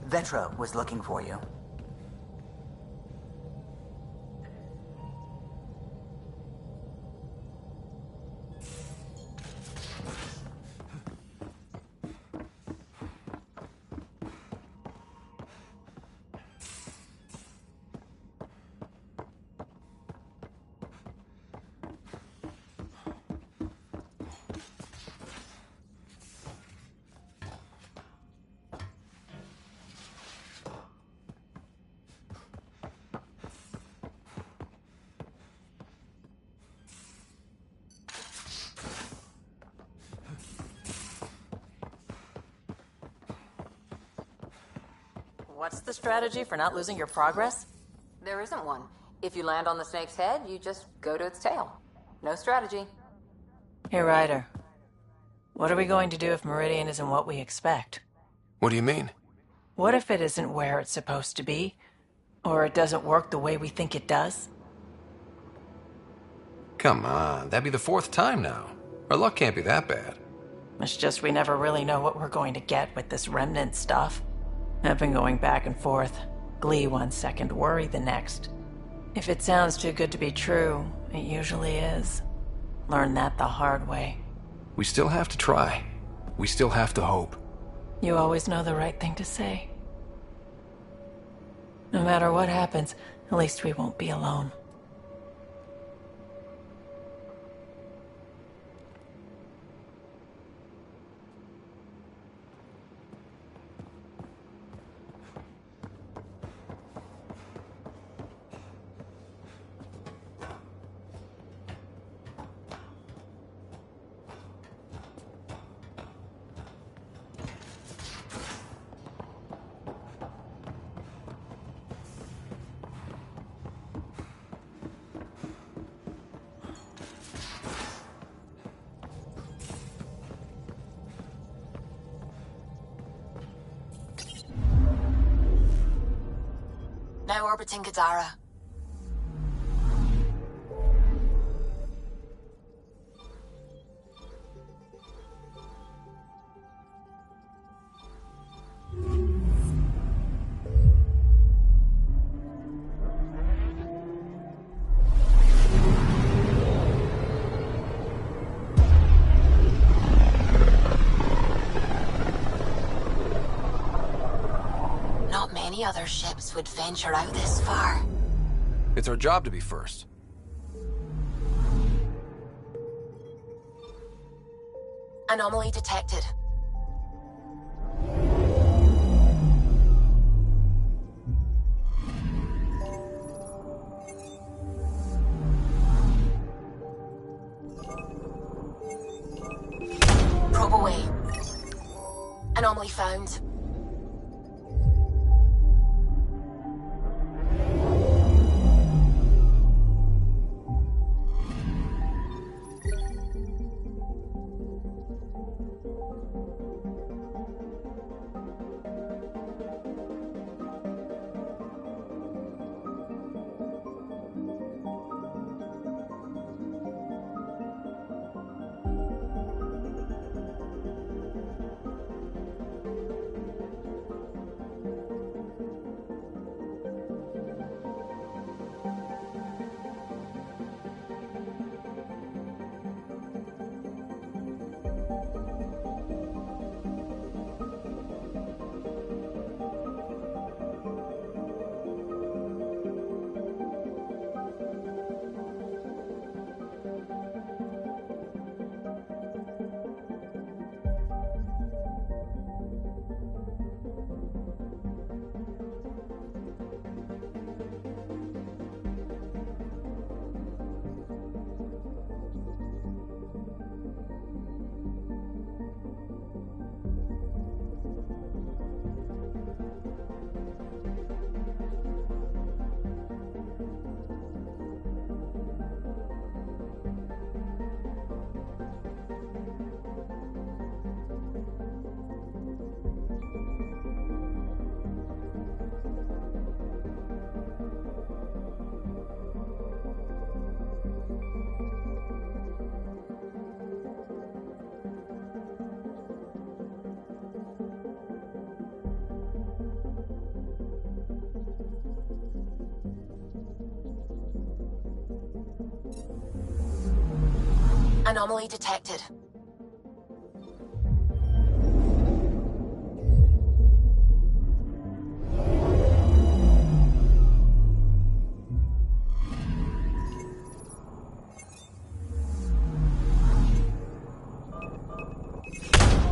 Vetra was looking for you. What's the strategy for not losing your progress? There isn't one. If you land on the snake's head, you just go to its tail. No strategy. Hey, Ryder. What are we going to do if Meridian isn't what we expect? What do you mean? What if it isn't where it's supposed to be? Or it doesn't work the way we think it does? Come on, that'd be the 4th time now. Our luck can't be that bad. It's just we never really know what we're going to get with this remnant stuff. I've been going back and forth. Glee one second, worry the next. If it sounds too good to be true, it usually is. Learned that the hard way. We still have to try. We still have to hope. You always know the right thing to say. No matter what happens, at least we won't be alone. Now orbiting Gadara. Not many other ships would venture out this far. It's our job to be first. Anomaly detected. Probe away. Anomaly found. Anomaly detected.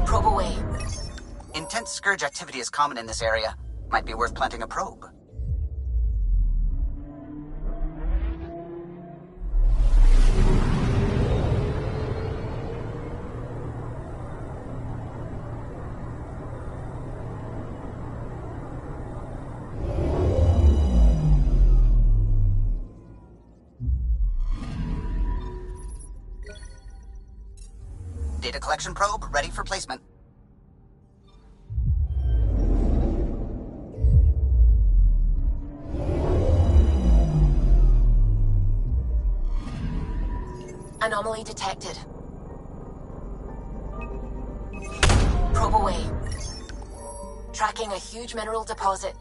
Probe away. Intense scourge activity is common in this area. Might be worth planting a probe. Data collection probe ready for placement. Anomaly detected. Probe away. Tracking a huge mineral deposit.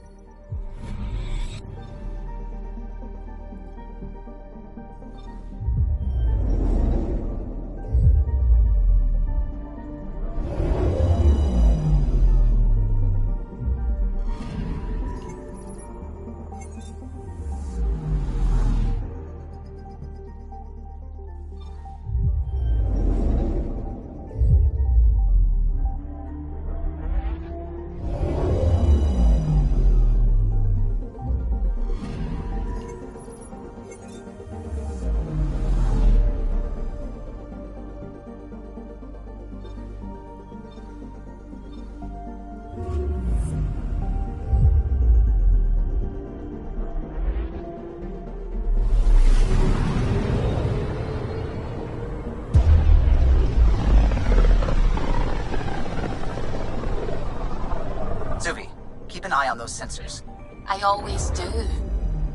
down those sensors. I always do.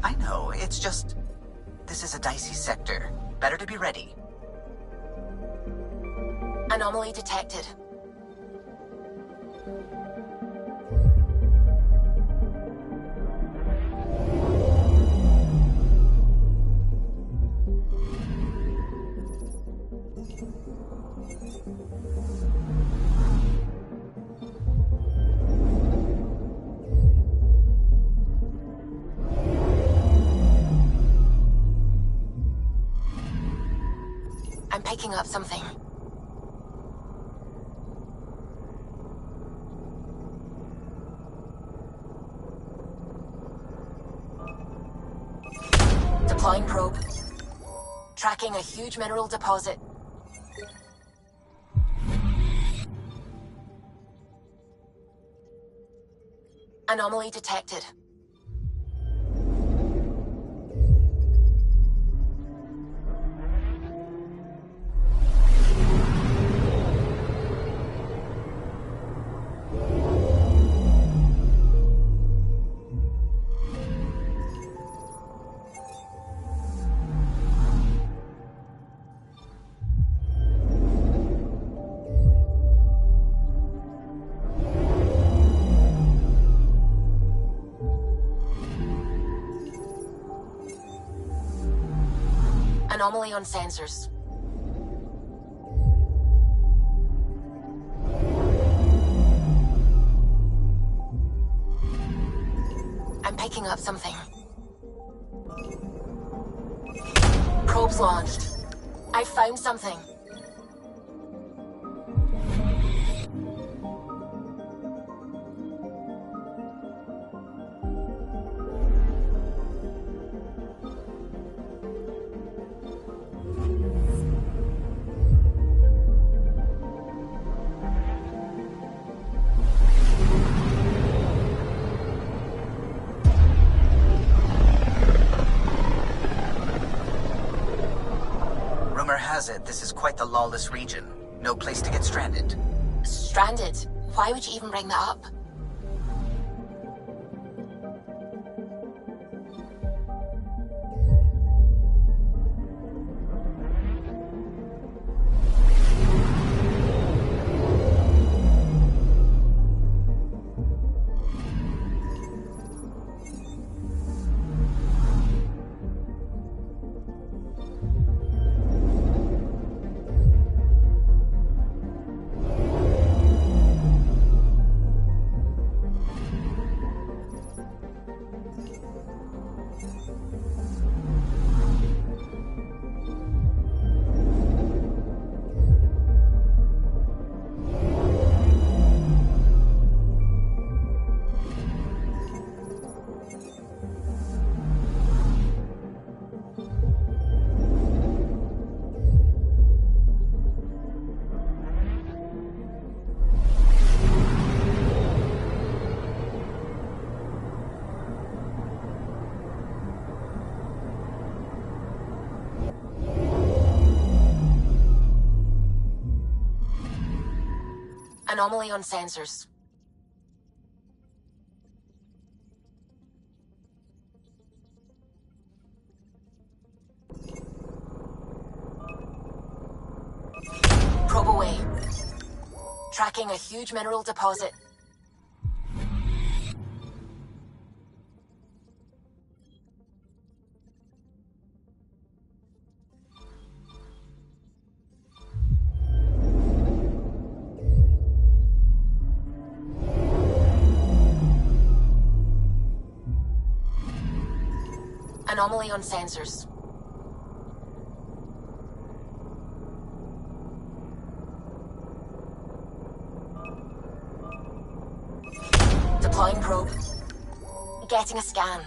I know, it's just... This is a dicey sector. Better to be ready. Anomaly detected. I'm picking up something. Deploying probe. Tracking a huge mineral deposit. Anomaly detected. Anomaly on sensors. I'm picking up something. Probes launched. I found something. Rumor has it this is quite the lawless region. No place to get stranded. Stranded? Why would you even bring that up? Anomaly on sensors. Probe away. Tracking a huge mineral deposit. Anomaly on sensors. Deploying probe. Getting a scan.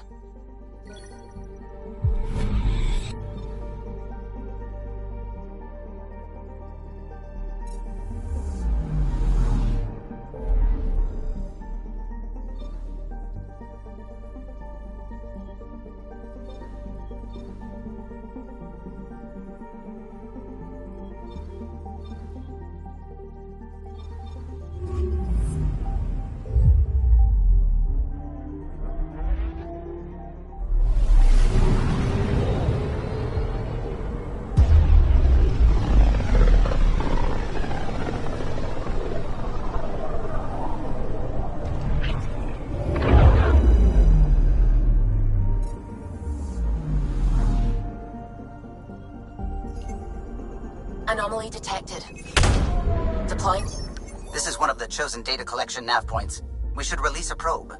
Anomaly detected. Deploying. This is one of the chosen data collection nav points. We should release a probe.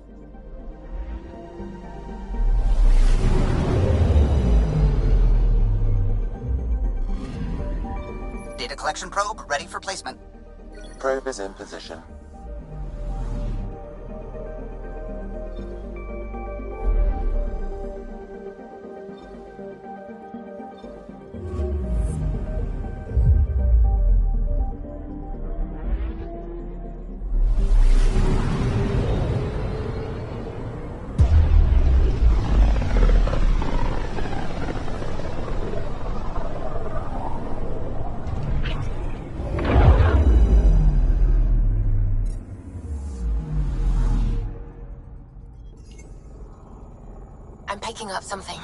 Data collection probe ready for placement. Probe is in position. I'm picking up something.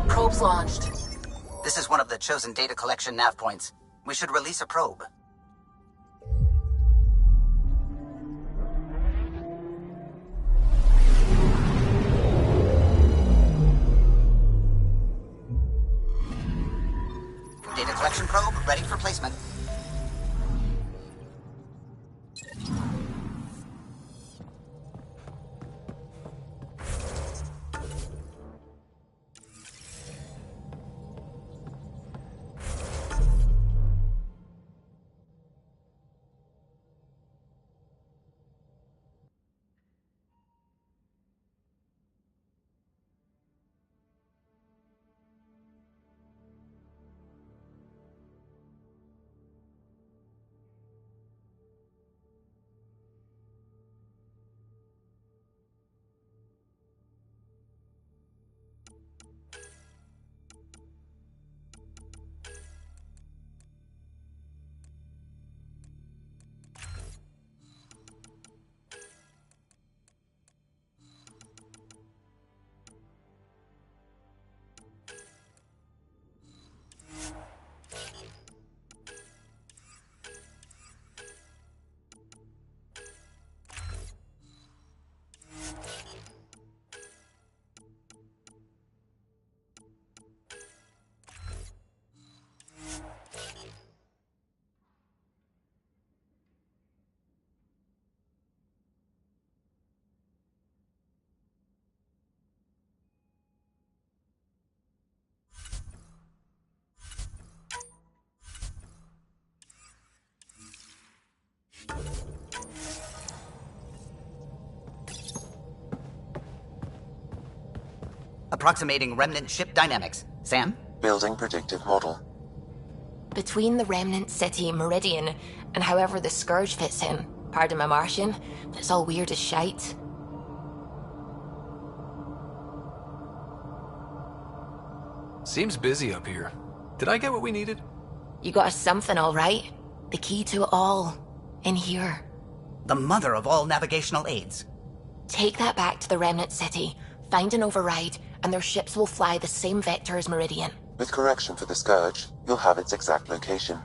Probe's launched. This is one of the chosen data collection nav points. We should release a probe. Data collection probe ready for placement. Approximating remnant ship dynamics. Sam? Building predictive model. Between the remnant city Meridian and however the Scourge fits in, pardon my Martian, but it's all weird as shite. Seems busy up here. Did I get what we needed? You got us something, all right. The key to it all. In here. The mother of all navigational aids. Take that back to the remnant city, find an override, and their ships will fly the same vector as Meridian. With correction for the Scourge, you'll have its exact location.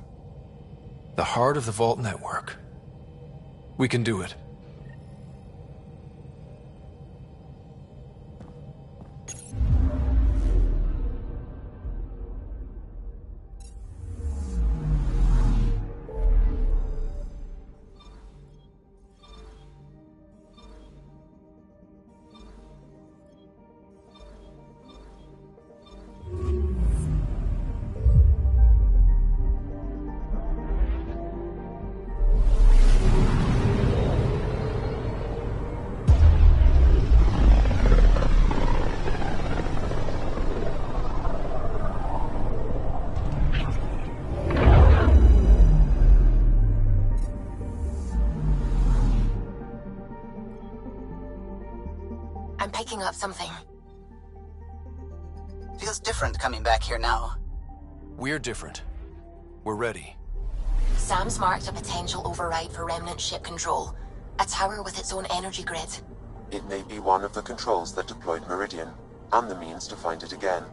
The heart of the Vault network. We can do it. I'm picking up something. Feels different coming back here now. We're different. We're ready. Sam's marked a potential override for remnant ship control. A tower with its own energy grid. It may be one of the controls that deployed Meridian, and the means to find it again.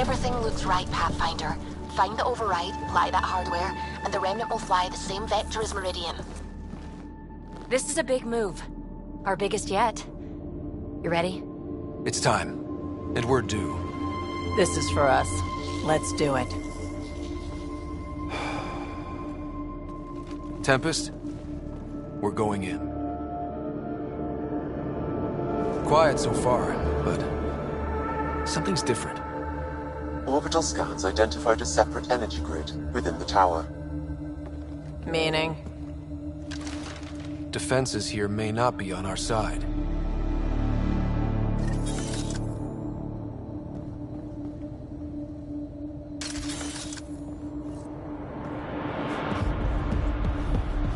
Everything looks right, Pathfinder. Find the override, apply that hardware, and the Remnant will fly the same vector as Meridian. This is a big move. Our biggest yet. You ready? It's time. And we're due. This is for us. Let's do it. Tempest, we're going in. Quiet so far, but something's different. Orbital scans identified a separate energy grid within the tower. Meaning? Defenses here may not be on our side.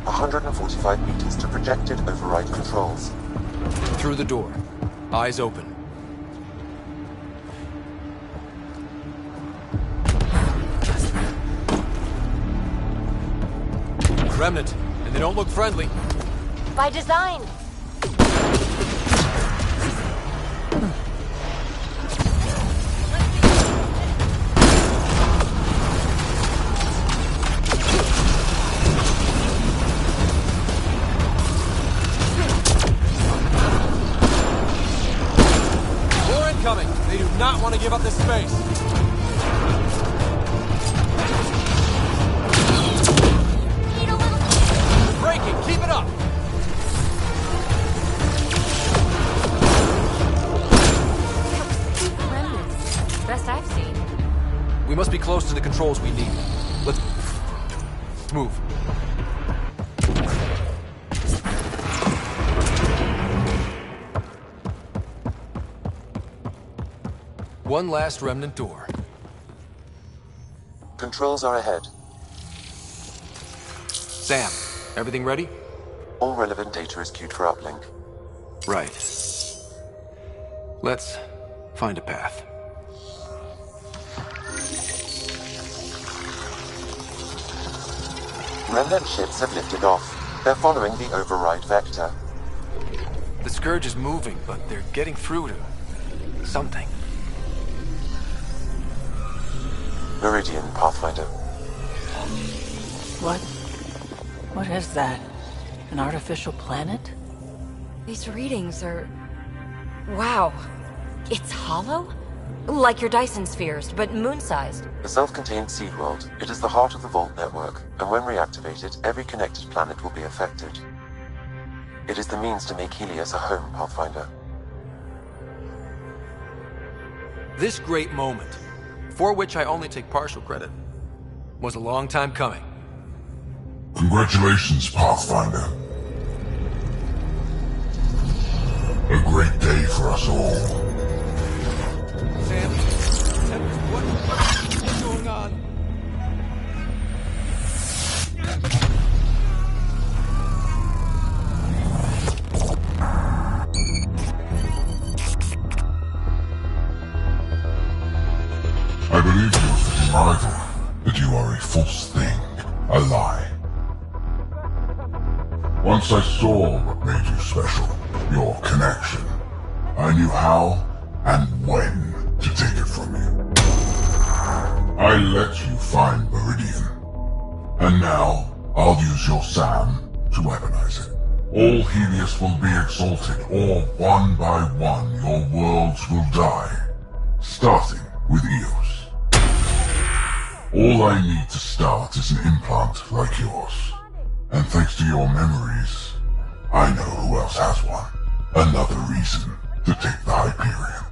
"145 meters to projected override controls." Through the door. Eyes open. Remnant, and they don't look friendly. By design. More incoming. They do not want to give up this space. Breaking, keep it up! Remnants. Best I've seen. We must be close to the controls we need. Let's move. One last remnant door. Controls are ahead. Sam, everything ready? All relevant data is queued for uplink. Right. Let's find a path. Remnant ships have lifted off. They're following the override vector. The Scourge is moving, but they're getting through to something. Meridian, Pathfinder. What? What is that? An artificial planet? These readings are... Wow. It's hollow? Like your Dyson spheres, but moon-sized. A self-contained seed world. It is the heart of the Vault network, and when reactivated, every connected planet will be affected. It is the means to make Helios a home, Pathfinder. This great moment, for which I only take partial credit, was a long time coming. Congratulations, Pathfinder. A great day for us all. Sam, what's going on? I believe you, fitting rival, that you are a false thing, a lie. Once I saw what made you special, your connection. I knew how and when to take it from you. I let you find Meridian. And now, I'll use your SAM to weaponize it. All Helios will be exalted, or one by one your worlds will die. Starting with Eos. All I need to start is an implant like yours. And thanks to your memories, I know who else has one. Another reason to take the Hyperion.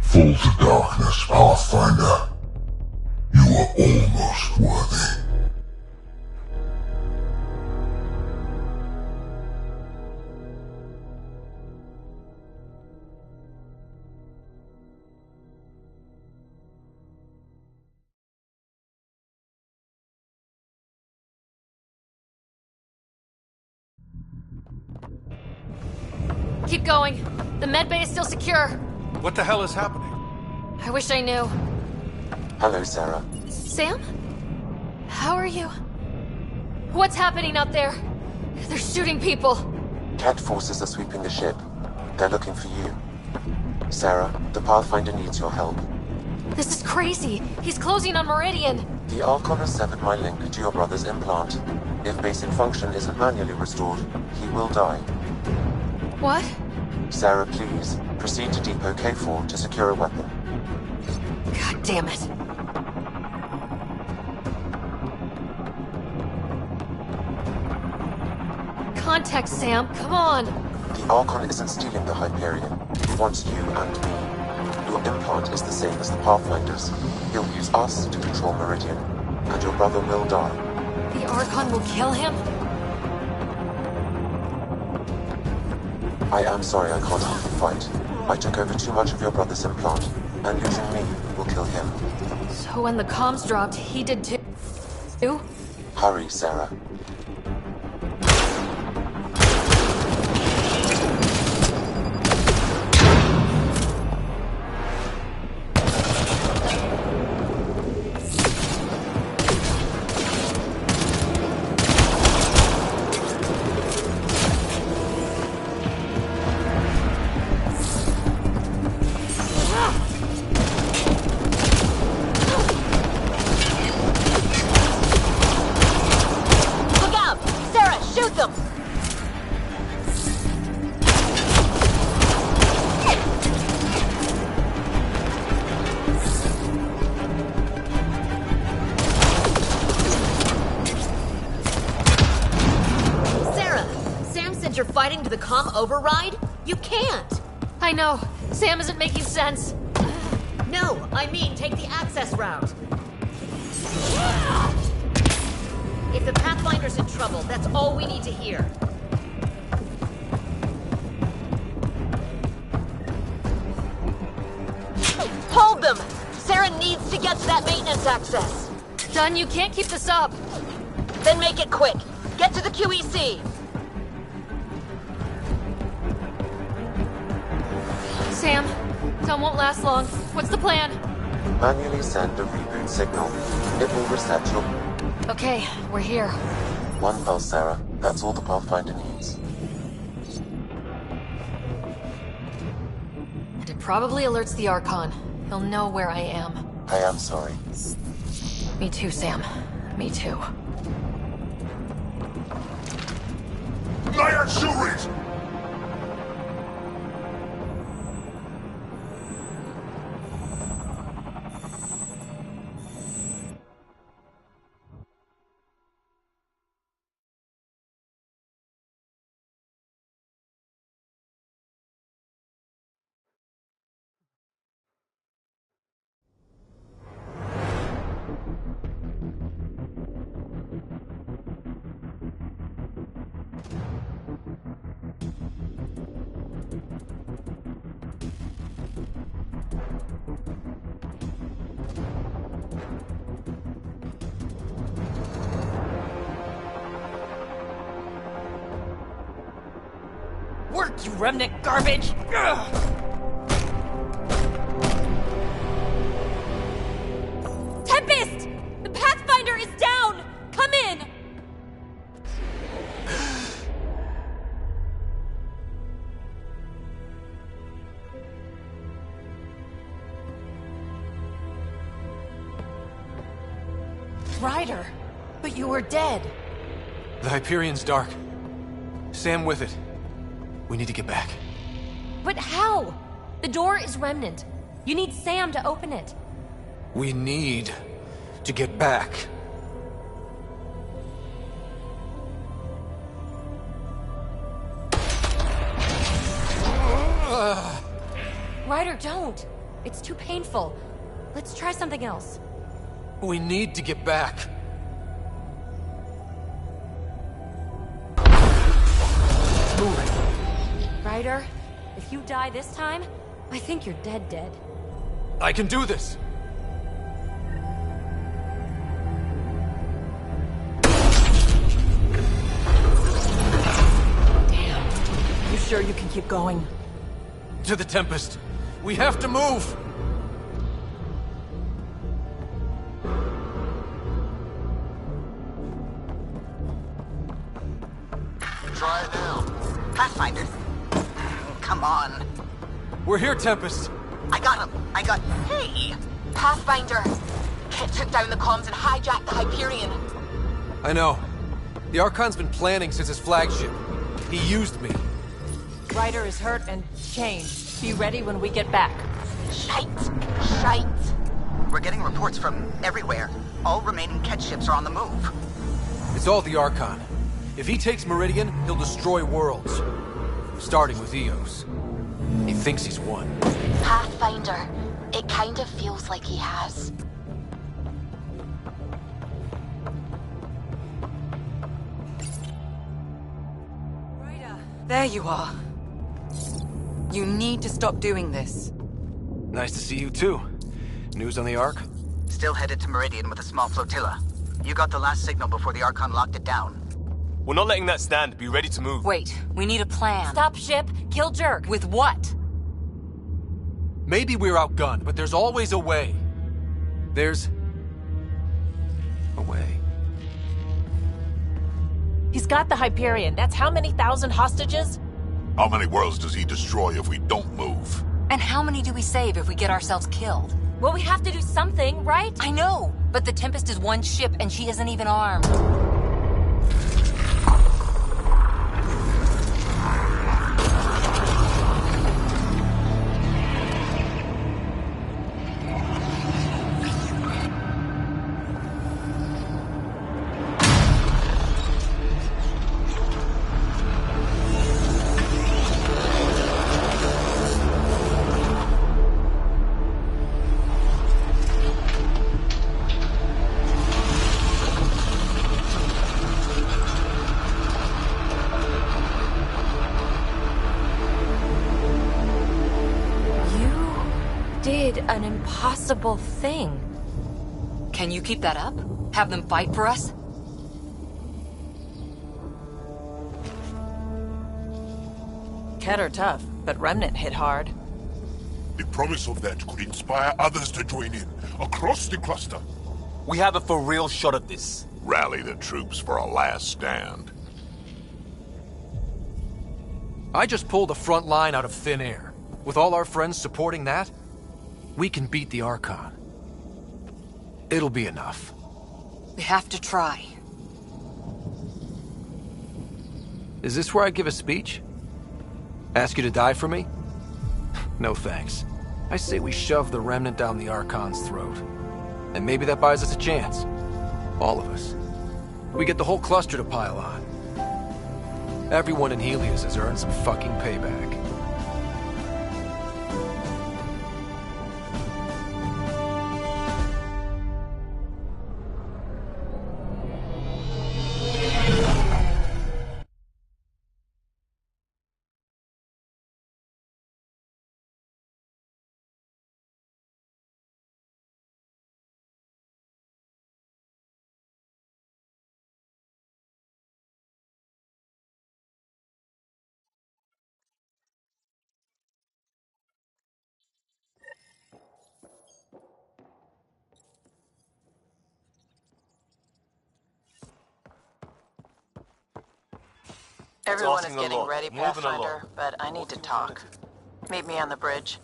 Fall to darkness, Pathfinder. You are almost worthy. Keep going. The medbay is still secure. What the hell is happening? I wish I knew. Hello, Sarah. Sam? How are you? What's happening out there? They're shooting people. Cat forces are sweeping the ship. They're looking for you. Sarah, the Pathfinder needs your help. This is crazy. He's closing on Meridian. The Archon has severed my link to your brother's implant. If basic function isn't manually restored, he will die. What? Sarah, please, proceed to Depot K4 to secure a weapon. God damn it. Contact, Sam. Come on. The Archon isn't stealing the Hyperion. He wants you and me. Your implant is the same as the Pathfinder's. He'll use us to control Meridian, and your brother will die. The Archon will kill him? I am sorry I can't help you fight. I took over too much of your brother's implant, and losing me will kill him. So when the comms dropped, he did too? Hurry, Sarah. You're fighting to the comm override? You can't! I know. Sam isn't making sense. No, I mean take the access route. If the Pathfinder's in trouble, that's all we need to hear. Hold them! Sarah needs to get to that maintenance access. Dunn, you can't keep this up. Then make it quick. Get to the QEC. Sam, Dunn won't last long. What's the plan? Manually send a reboot signal. It will reset your... Okay, we're here. One pulse, Sarah. That's all the Pathfinder needs. And it probably alerts the Archon. He'll know where I am. I am sorry. Me too, Sam. Me too. Liar Shurit! Work, you remnant garbage! Ugh. Tempest! The Pathfinder is down! Come in! Ryder, but you were dead. The Hyperion's dark. Sam with it. We need to get back. But how? The door is remnant. You need Sam to open it. We need to get back. Ryder, don't. It's too painful. Let's try something else. We need to get back. Ryder, if you die this time, I think you're dead. I can do this. Damn. You sure you can keep going? To the Tempest. We have to move. Try it now. Pathfinder. come on. We're here, Tempest. I got him. Hey! Pathfinder! Kit took down the comms and hijacked the Hyperion. I know. The Archon's been planning since his flagship. He used me. Ryder is hurt and chained. Be ready when we get back. Shite! We're getting reports from everywhere. All remaining Ket ships are on the move. It's all the Archon. If he takes Meridian, he'll destroy worlds. Starting with Eos. He thinks he's won. Pathfinder. It kind of feels like he has. There you are. You need to stop doing this. Nice to see you too. News on the Ark? Still headed to Meridian with a small flotilla. You got the last signal before the Archon locked it down. We're not letting that stand. Be ready to move. Wait, we need a plan. Stop ship, kill Jerk. With what? Maybe we're outgunned, but there's always a way. There's... a way. He's got the Hyperion. That's how many thousand hostages? How many worlds does he destroy if we don't move? And how many do we save if we get ourselves killed? Well, we have to do something, right? I know, but the Tempest is one ship and she isn't even armed. An impossible thing. Can you keep that up? Have them fight for us? Ket are tough, but Remnant hit hard. The promise of that could inspire others to join in, across the cluster. We have a for real shot at this. Rally the troops for a last stand. I just pulled a front line out of thin air. With all our friends supporting that, we can beat the Archon. It'll be enough. We have to try. Is this where I give a speech? Ask you to die for me? No thanks. I say we shove the Remnant down the Archon's throat. And maybe that buys us a chance. All of us. We get the whole cluster to pile on. Everyone in Helios has earned some fucking payback. Everyone is Tossing the getting lot. ready, Moving Pathfinder, along. but I need to talk. Meet me on the bridge.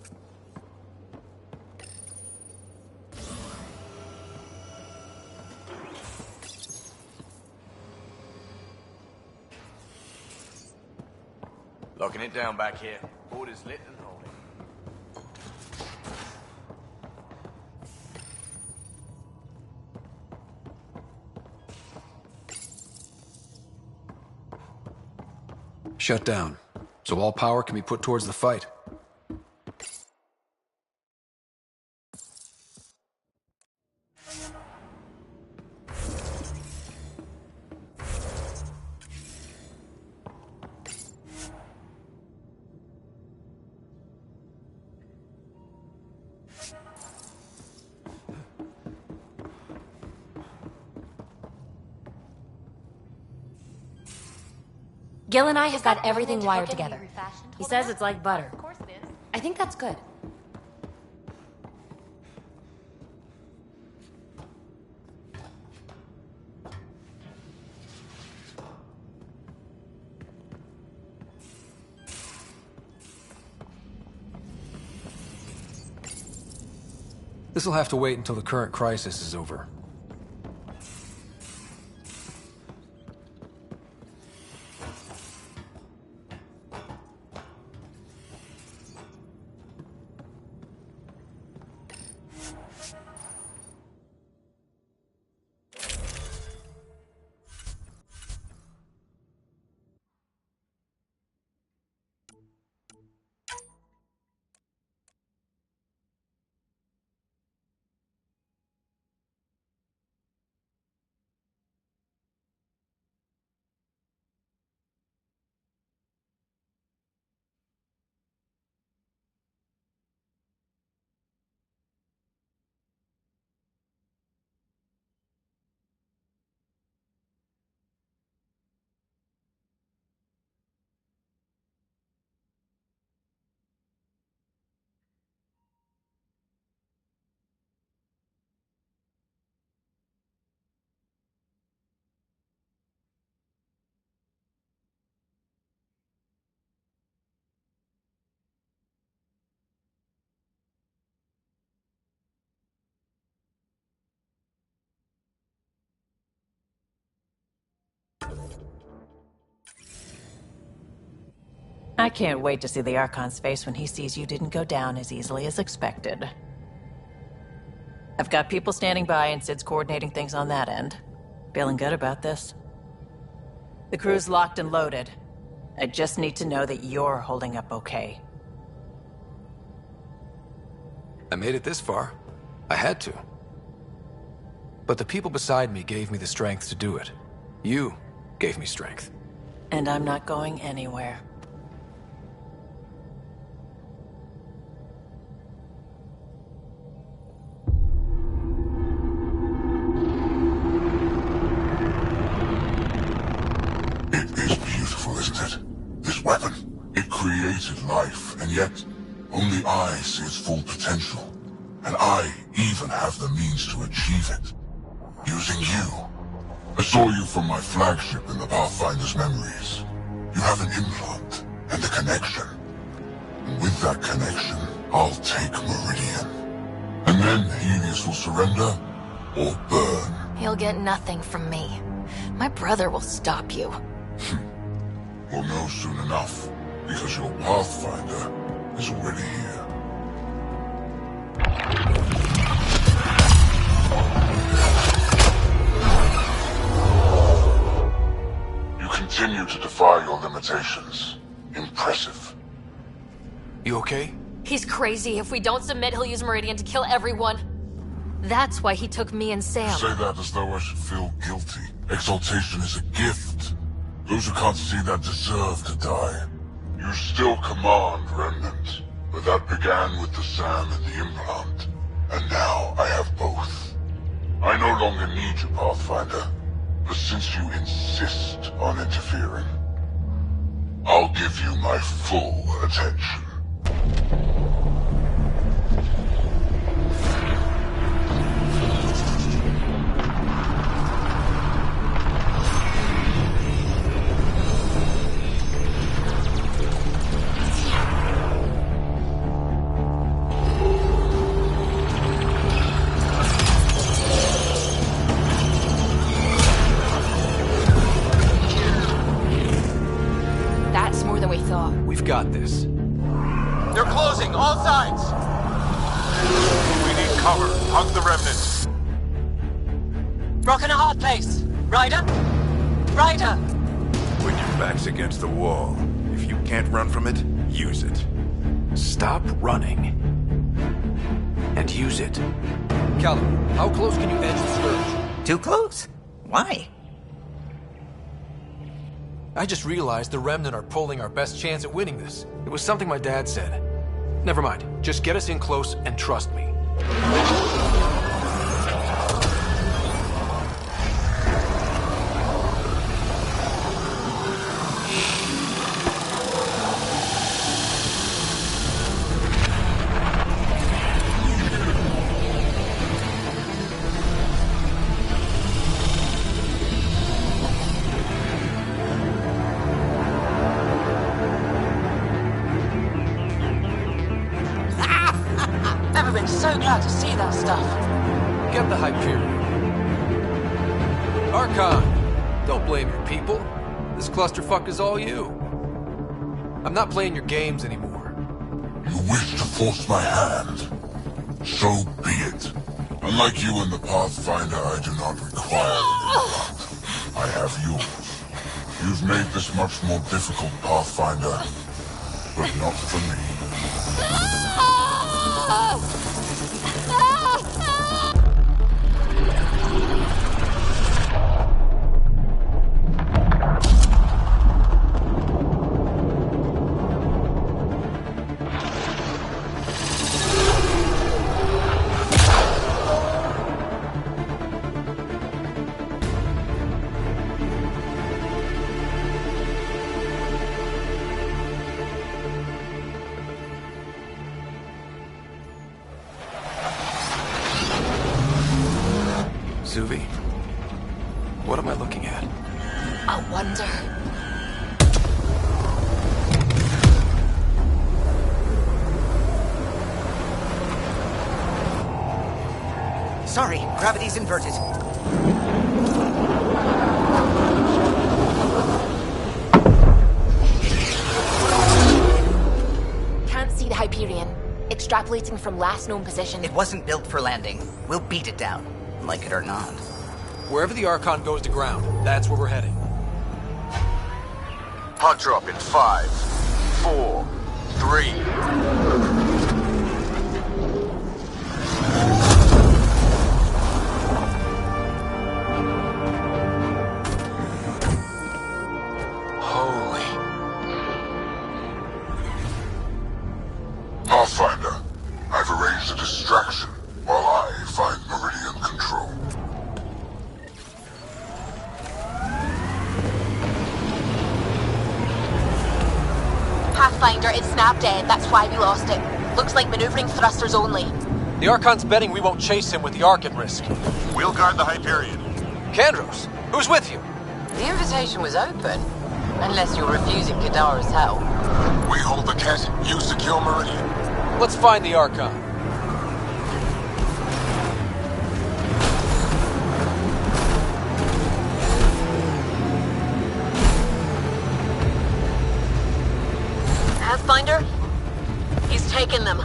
Locking it down back here. Orders lit and holding. Shut down, so all power can be put towards the fight. Gil and I have got everything wired together. He says it's like butter. Of course it is. I think that's good. This'll have to wait until the current crisis is over. I can't wait to see the Archon's face when he sees you didn't go down as easily as expected. I've got people standing by and Sid's coordinating things on that end. Feeling good about this. The crew's locked and loaded. I just need to know that you're holding up okay. I made it this far. I had to. But the people beside me gave me the strength to do it. You gave me strength. And I'm not going anywhere. Created life, and yet only I see its full potential. And I even have the means to achieve it. Using you. I saw you from my flagship in the Pathfinder's memories. You have an implant and a connection. And with that connection, I'll take Meridian. And then Helios will surrender or burn. He'll get nothing from me. My brother will stop you. We'll know soon enough. Because your Pathfinder is already here. You continue to defy your limitations. Impressive. You okay? He's crazy. If we don't submit, he'll use Meridian to kill everyone. That's why he took me and Sam. You say that as though I should feel guilty. Exaltation is a gift. Those who can't see that deserve to die. You still command Remnant, but that began with the SAM and the implant. And now I have both. I no longer need you, Pathfinder, but since you insist on interfering, I'll give you my full attention. We've got this. They're closing, all sides! We need cover. Hug the remnant. Rock in a hard place. Ryder? Ryder! When your back's against the wall, if you can't run from it, use it. Stop running. And use it. Callum, how close can you edge the Scourge? Too close? Why? I just realized the Remnant are pulling our best chance at winning this. It was something my dad said. Never mind. Just get us in close and trust me. so glad to see that stuff. Get the Hyperion. Archon, don't blame your people. This clusterfuck is all you. I'm not playing your games anymore. You wish to force my hand. So be it. Unlike you in the Pathfinder, I do not require any luck. I have you. You've made this much more difficult, Pathfinder, but not for me. Suvi, what am I looking at? I wonder. Sorry, gravity's inverted. Can't see the Hyperion. Extrapolating from last known position. It wasn't built for landing. We'll beat it down, like it or not. Wherever the Archon goes to ground, that's where we're heading. Pod drop in 5, 4, 3. Pathfinder, I've arranged a distraction while I find Meridian control. Pathfinder, it's snap dead. That's why we lost it. Looks like maneuvering thrusters only. The Archon's betting we won't chase him with the Ark at risk. We'll guard the Hyperion. Kandros, who's with you? The invitation was open. Unless you're refusing Kadara's help. We hold the cat, you secure Meridian. Let's find the Archon. Pathfinder? He's taken them.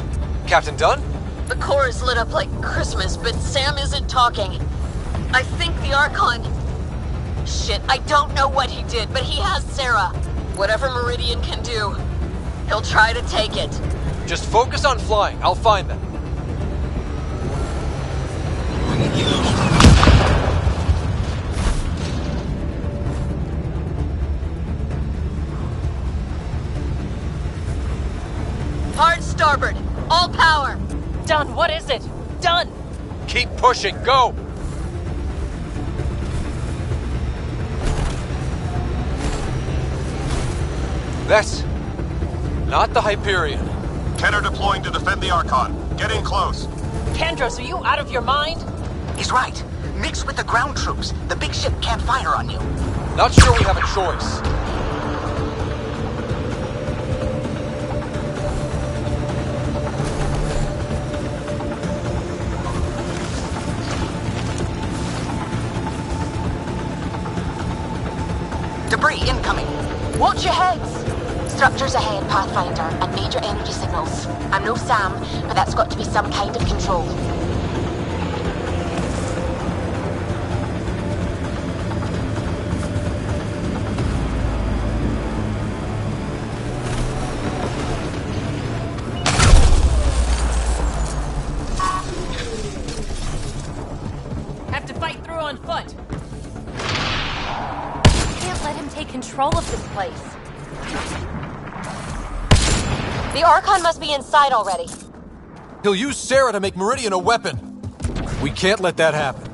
Captain Dunn? The core is lit up like Christmas, but Sam isn't talking. I think the Archon... Shit, I don't know what he did, but he has Sarah. Whatever Meridian can do, he'll try to take it. Just focus on flying. I'll find them. Hard starboard. All power. Done. What is it? Done. Keep pushing. Go. That's not the Hyperion. Kenner deploying to defend the Archon. Get in close. Kandros, are you out of your mind? He's right. Mix with the ground troops. The big ship can't fire on you. Not sure we have a choice. Debris incoming. Watch your heads. Structures ahead, Pathfinder, and major energy signals. I'm no Sam, but that's got to be some kind of control. Have to fight through on foot. Can't let him take control of this place. The Archon must be inside already. He'll use Sarah to make Meridian a weapon. We can't let that happen.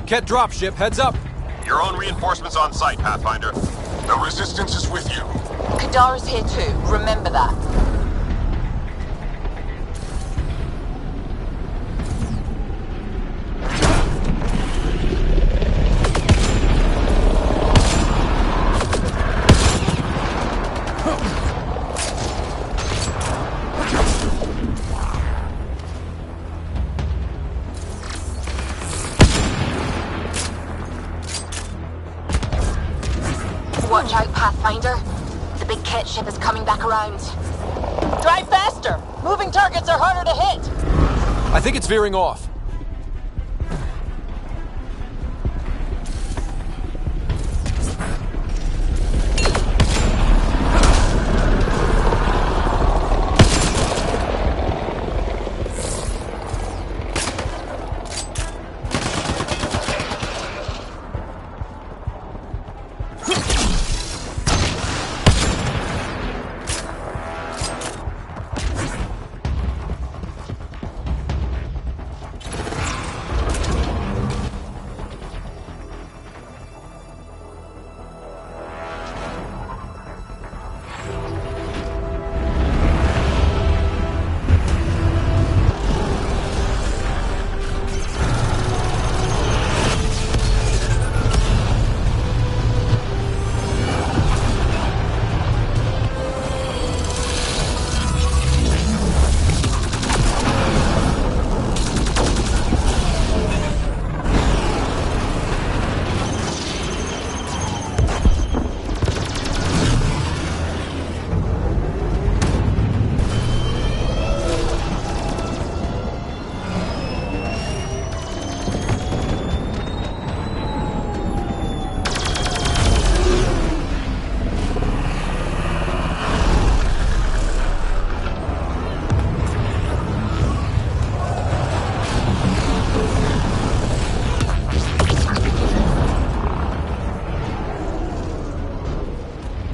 Ket dropship, heads up! Your own reinforcements on site, Pathfinder. The Resistance is with you. Kadara's here too, remember that. Watch out, Pathfinder. The big Ket ship is coming back around. Drive faster! Moving targets are harder to hit! I think it's veering off.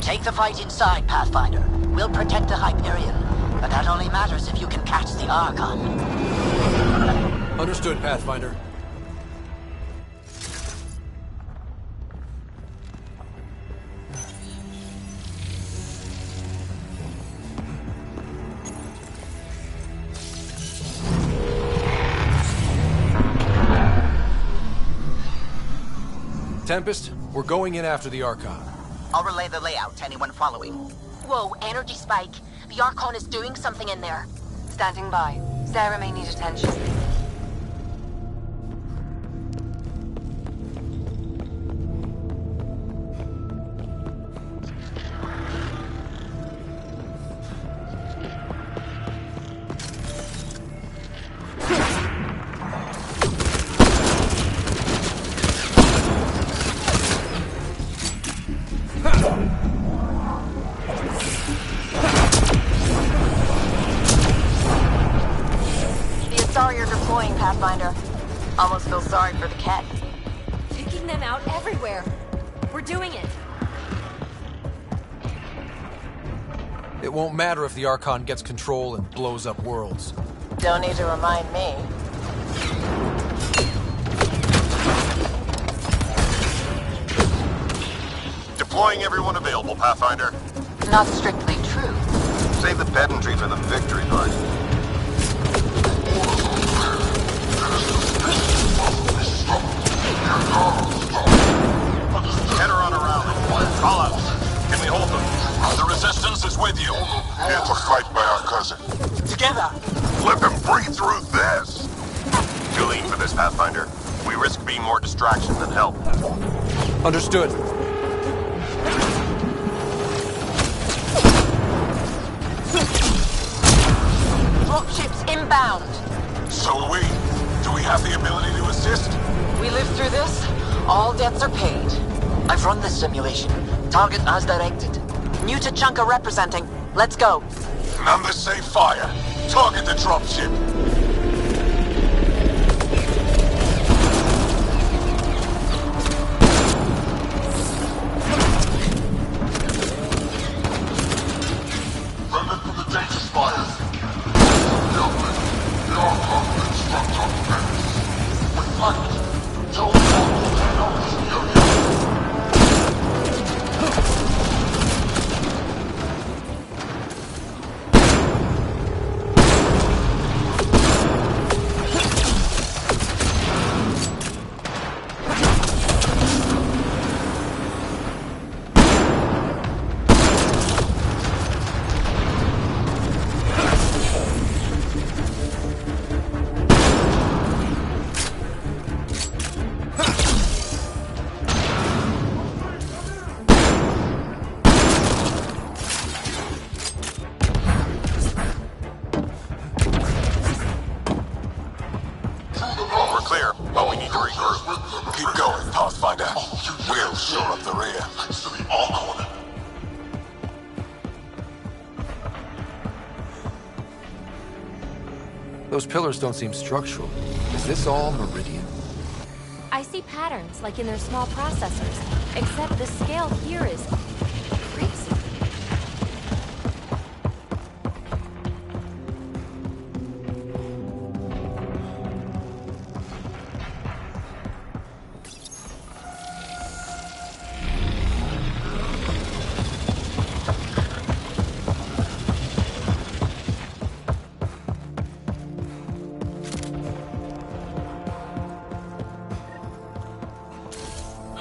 Take the fight inside, Pathfinder. We'll protect the Hyperion, but that only matters if you can catch the Archon. Understood, Pathfinder. Tempest, we're going in after the Archon. I'll relay the layout to anyone following. Whoa, energy spike. The Archon is doing something in there. Standing by. Sarah may need attention. Sorry you're deploying, Pathfinder. Almost feel sorry for the Ket. Picking them out everywhere. We're doing it. It won't matter if the Archon gets control and blows up worlds. Don't need to remind me. Deploying everyone available, Pathfinder. Not strictly true. Save the pedantry for the victory party. Head her on around. Call out. Can we hold them? The Resistance is with you. Here to fight by our cousin. Together! Let them breathe through this! Too late for this, Pathfinder. We risk being more distraction than help. Understood. Dropships inbound. So are we. Do we have the ability to assist? We live through this, all debts are paid. I've run this simulation. Target as directed. New Tachanka representing. Let's go. Numbers say fire. Target the dropship. Remember from the data spires. With light, tell Those pillars don't seem structural. Is this all Meridian? I see patterns, like in their small processors. Except the scale here is crazy.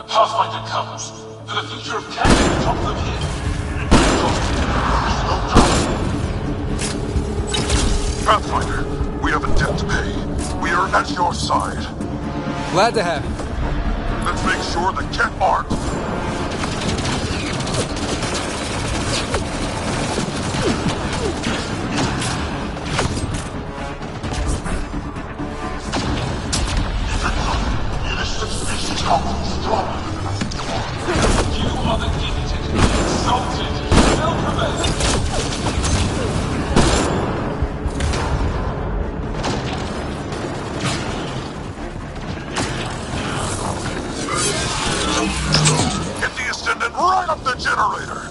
Pathfinder comes. For the future of Canada, top them here. Pathfinder, we have a debt to pay. We are at your side. Glad to have you. Let's make sure the Ket aren't. Get the ascendant right up the generator!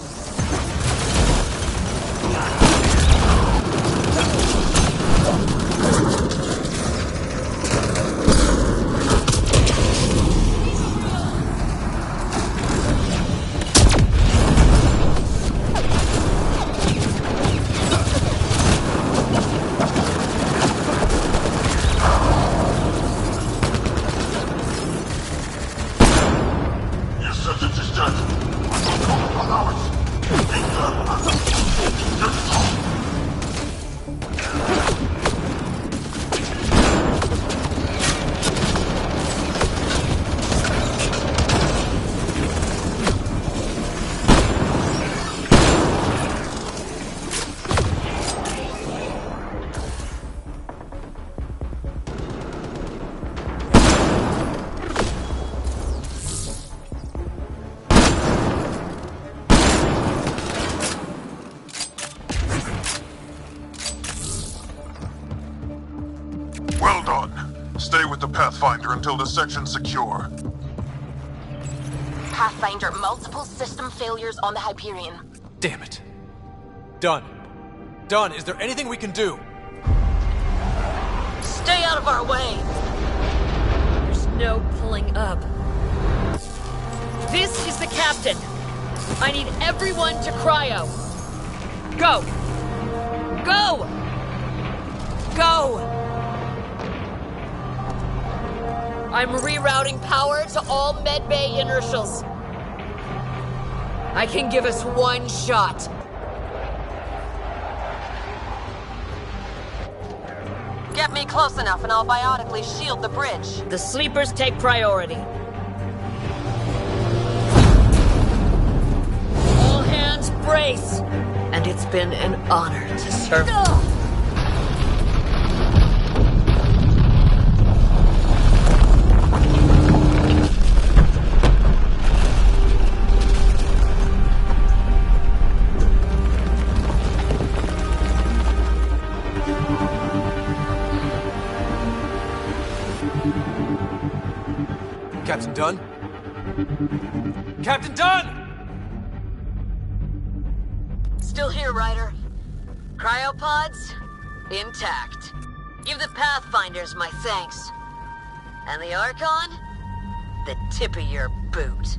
Well done. Stay with the Pathfinder until the section's secure. Pathfinder, multiple system failures on the Hyperion. Damn it. Done. Done. Is there anything we can do? Stay out of our way! There's no pulling up. This is the captain. I need everyone to cryo. Go! Go! Go! I'm rerouting power to all medbay inertials. I can give us one shot. Get me close enough and I'll biotically shield the bridge. The sleepers take priority. All hands brace. And it's been an honor to serve. Captain Dunn? Captain Dunn! Still here, Ryder. Cryopods? Intact. Give the Pathfinders my thanks. And the Archon? The tip of your boot.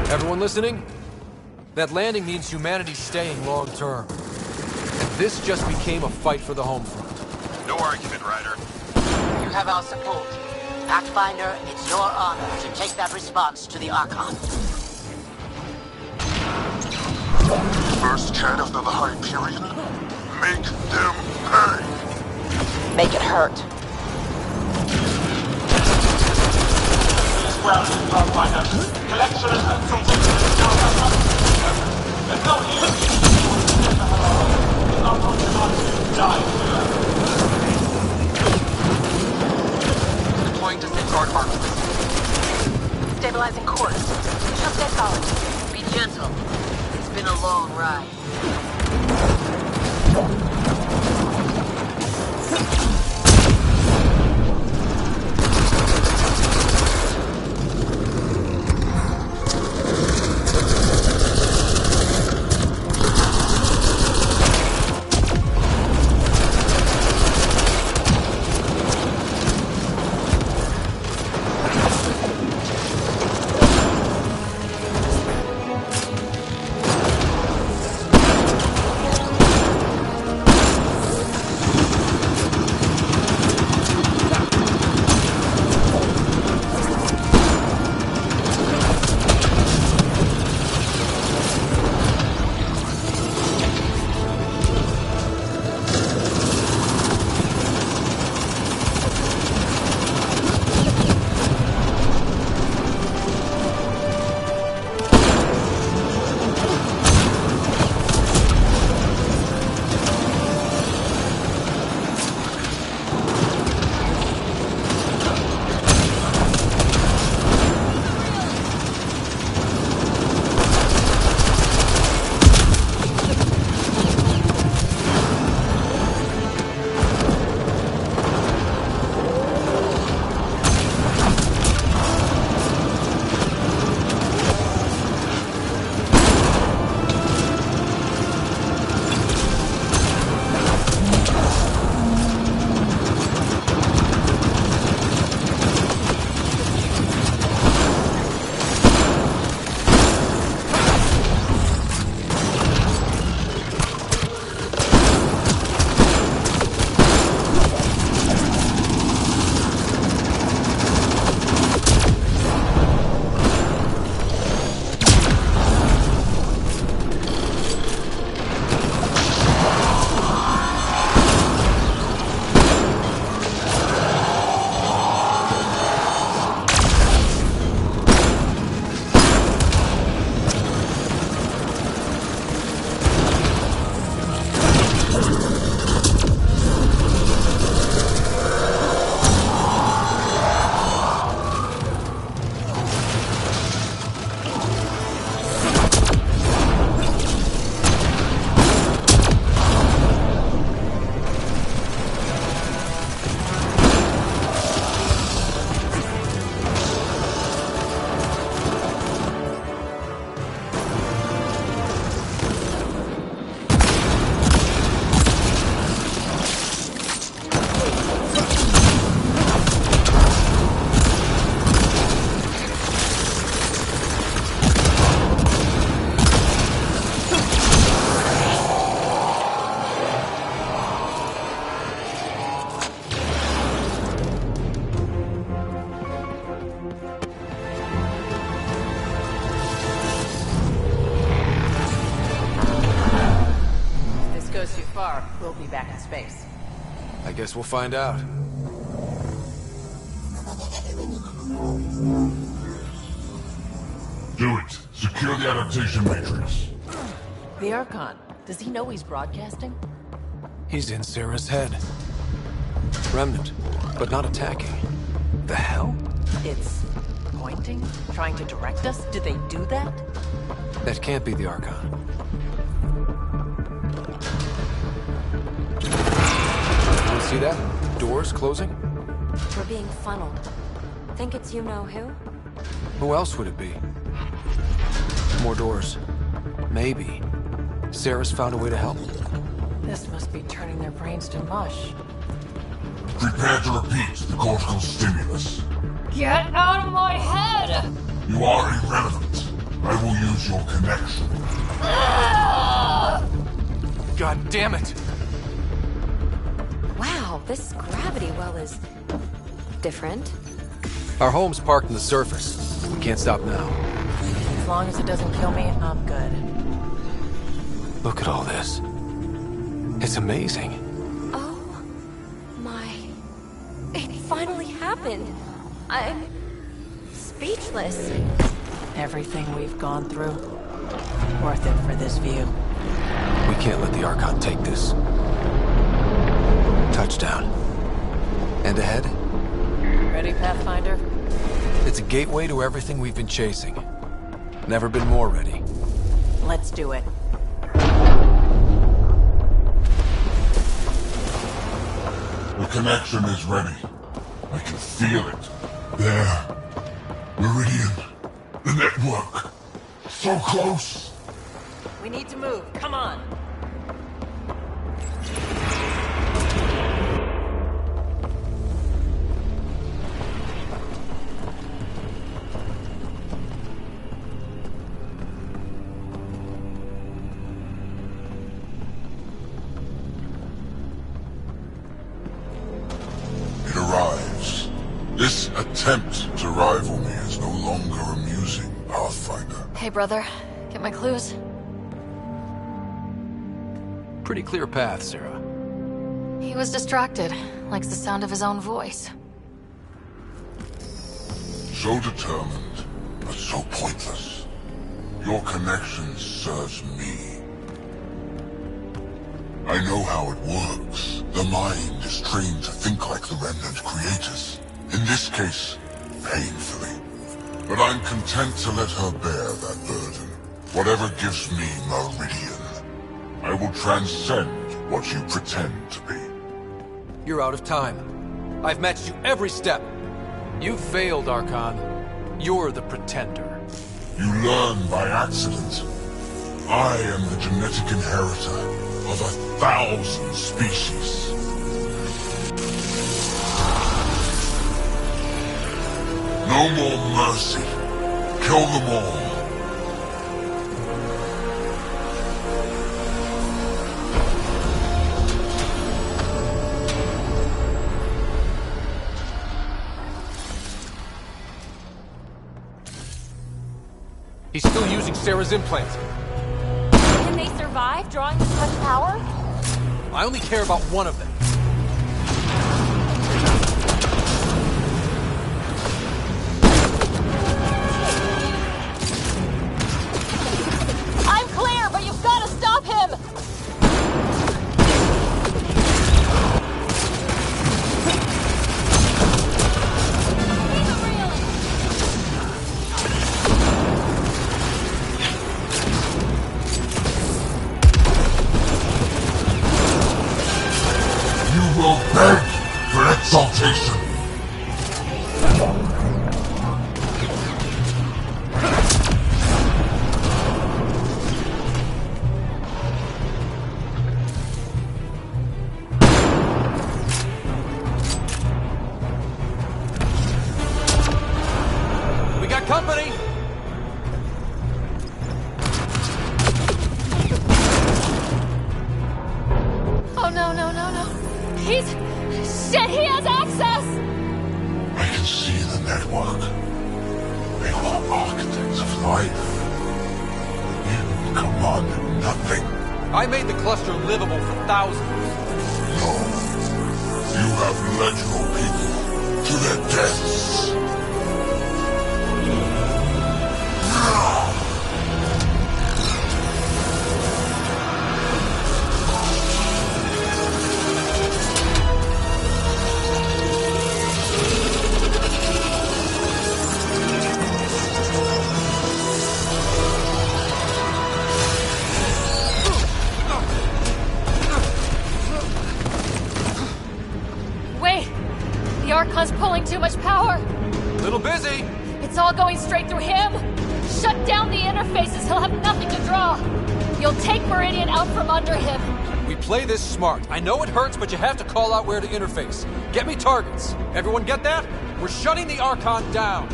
Everyone listening? That landing means humanity's staying long term. And this just became a fight for the home front. No argument, Ryder. You have our support. Pathfinder, it's your honor to take that response to the Archon. First cat after the Hyperion. Make them pay. Make it hurt. Grounded, Pathfinder. Collection and consultation is now there's no use. Not on to die. Deploying to six-guard marks. we'll be back in space. I guess we'll find out. Do it. Secure the adaptation matrix. The Archon, does he know he's broadcasting? He's in Sarah's head. Remnant, but not attacking. The hell? It's pointing? Trying to direct us? Did they do that? That can't be the Archon. You see that? Doors closing? We're being funneled. Think it's you-know-who? Who else would it be? More doors. Maybe. Sarah's found a way to help. This must be turning their brains to mush. Prepare to repeat the cortical stimulus. Get out of my head! You are irrelevant. I will use your connection. God damn it! Wow, this gravity well is different. Our home's parked in the surface. We can't stop now. As long as it doesn't kill me, I'm good. Look at all this. It's amazing. Oh my... It finally happened. I'm speechless. Everything we've gone through, worth it for this view. We can't let the Archon take this. Touchdown. And ahead? Ready, Pathfinder? It's a gateway to everything we've been chasing. Never been more ready. Let's do it. The connection is ready. I can feel it. There. Meridian. The network. So close. We need to move. Come on. It arrives. This attempt to rival me is no longer amusing, Pathfinder. Hey, brother. Get my clues? Pretty clear path, Sarah. He was distracted. Likes the sound of his own voice. So determined, but so pointless. Your connection serves me. I know how it works. The mind is trained to think like the Remnant creators. In this case, painfully. But I'm content to let her bear that burden. Whatever gives me Meridian. I will transcend what you pretend to be. You're out of time. I've matched you every step. You've failed, Archon. You're the pretender. You learn by accident. I am the genetic inheritor of 1,000 species. No more mercy. Kill them all. He's still using Sarah's implant. Can they survive drawing this much power? I only care about one of them. I'm clear, but you've got to stop him! You will beg for exaltation. We got company! Oh no, no, no, no. He's... Shit, he has access! I can see the network. They were architects of life. You commanded nothing. I made the cluster livable for thousands. No. You have led your people to their deaths. Wait! The Archon's pulling too much power! Little busy! It's all going straight through him! Shut down the interfaces, he'll have nothing to draw! You'll take Meridian out from under him! We play this smart. I know it hurts, but you have to call out where to interface. Get me targets. Everyone get that? We're shutting the Archon down.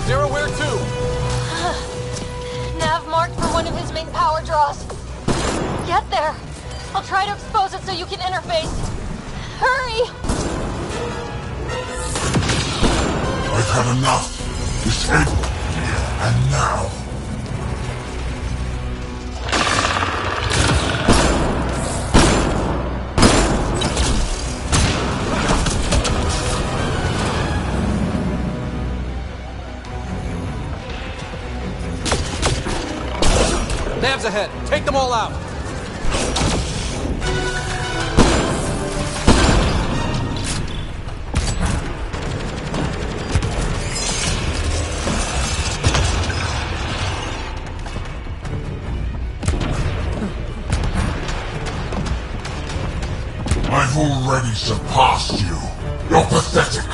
Sarah, where to? Nav marked for one of his main power draws. Get there! I'll try to expose it so you can interface. Hurry! I've had enough. Disable. And now. Nav's ahead. Take them all out. I've already surpassed you. You're pathetic.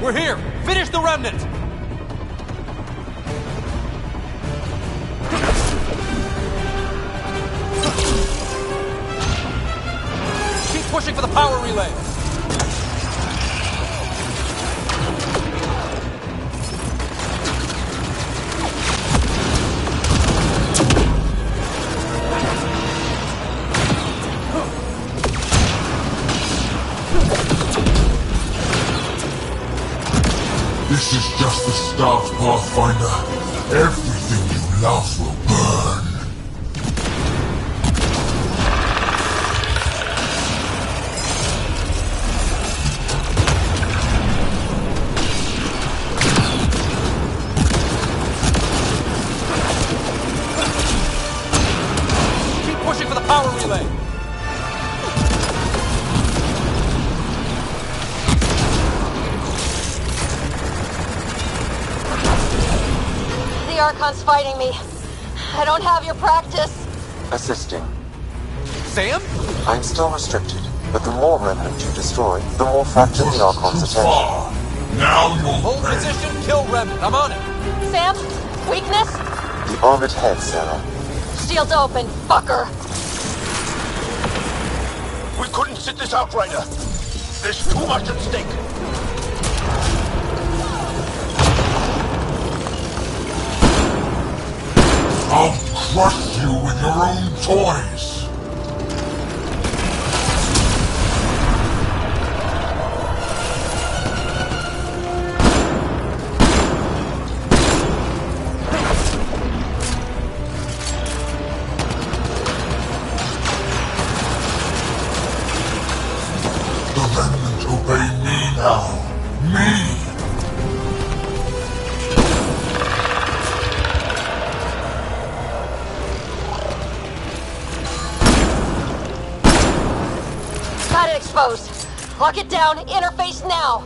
We're here! Finish the remnant! Keep pushing for the power relay! This is just the start, Pathfinder. Everything you love will burn. Keep pushing for the power relay! The Archon's fighting me. I don't have your practice. Assisting. Sam? I'm still restricted, but the more remnant you destroy, the more fractured the Archon's attention. Now you'll hold position, kill remnant. I'm on it. Sam? Weakness? The armored head, Sarah. Shield's open, fucker. We couldn't sit this out, Ryder. There's too much at stake. I'll crush you with your own toys! The remnant obey me now. Me! Got it exposed. Lock it down. Interface now.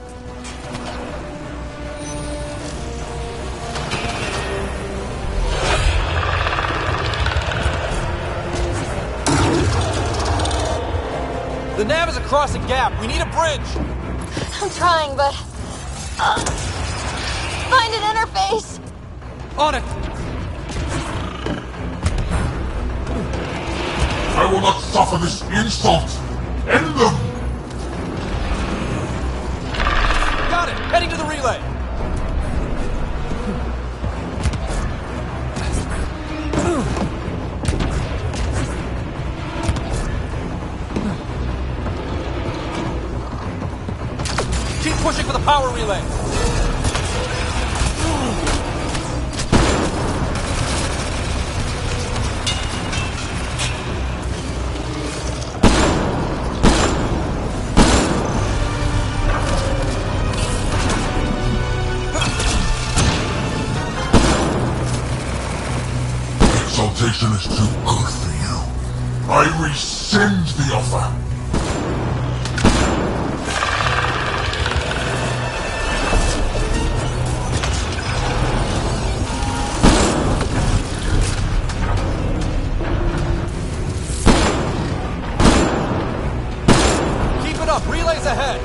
The nav is across a gap. We need a bridge. I'm trying, but... find an interface! On it! I will not suffer this insult! End them! Got it! Heading to the relay! pushing for the power relay! Exaltation is too good for you. I rescind the offer. Keep it up! Relays ahead!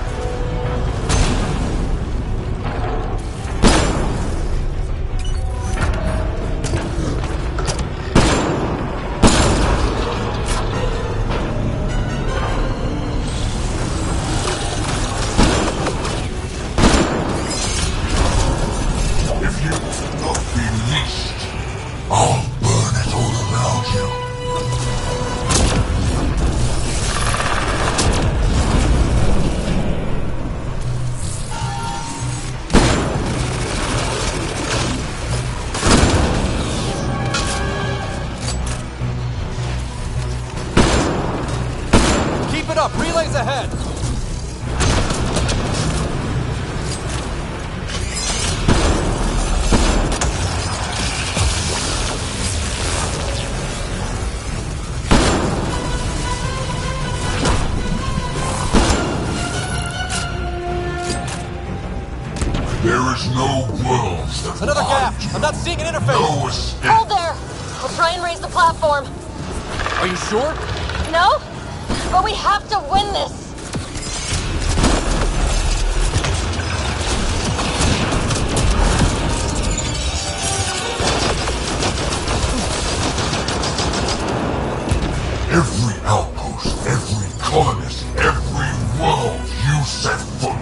I'll burn it all around you. Keep it up! Relays ahead! There is no worlds that Another gap! you. I'm not seeing an interface! No escape. Hold there! I'll try and raise the platform. Are you sure? No? But we have to win this! Every outpost, every colonist, every world you set foot.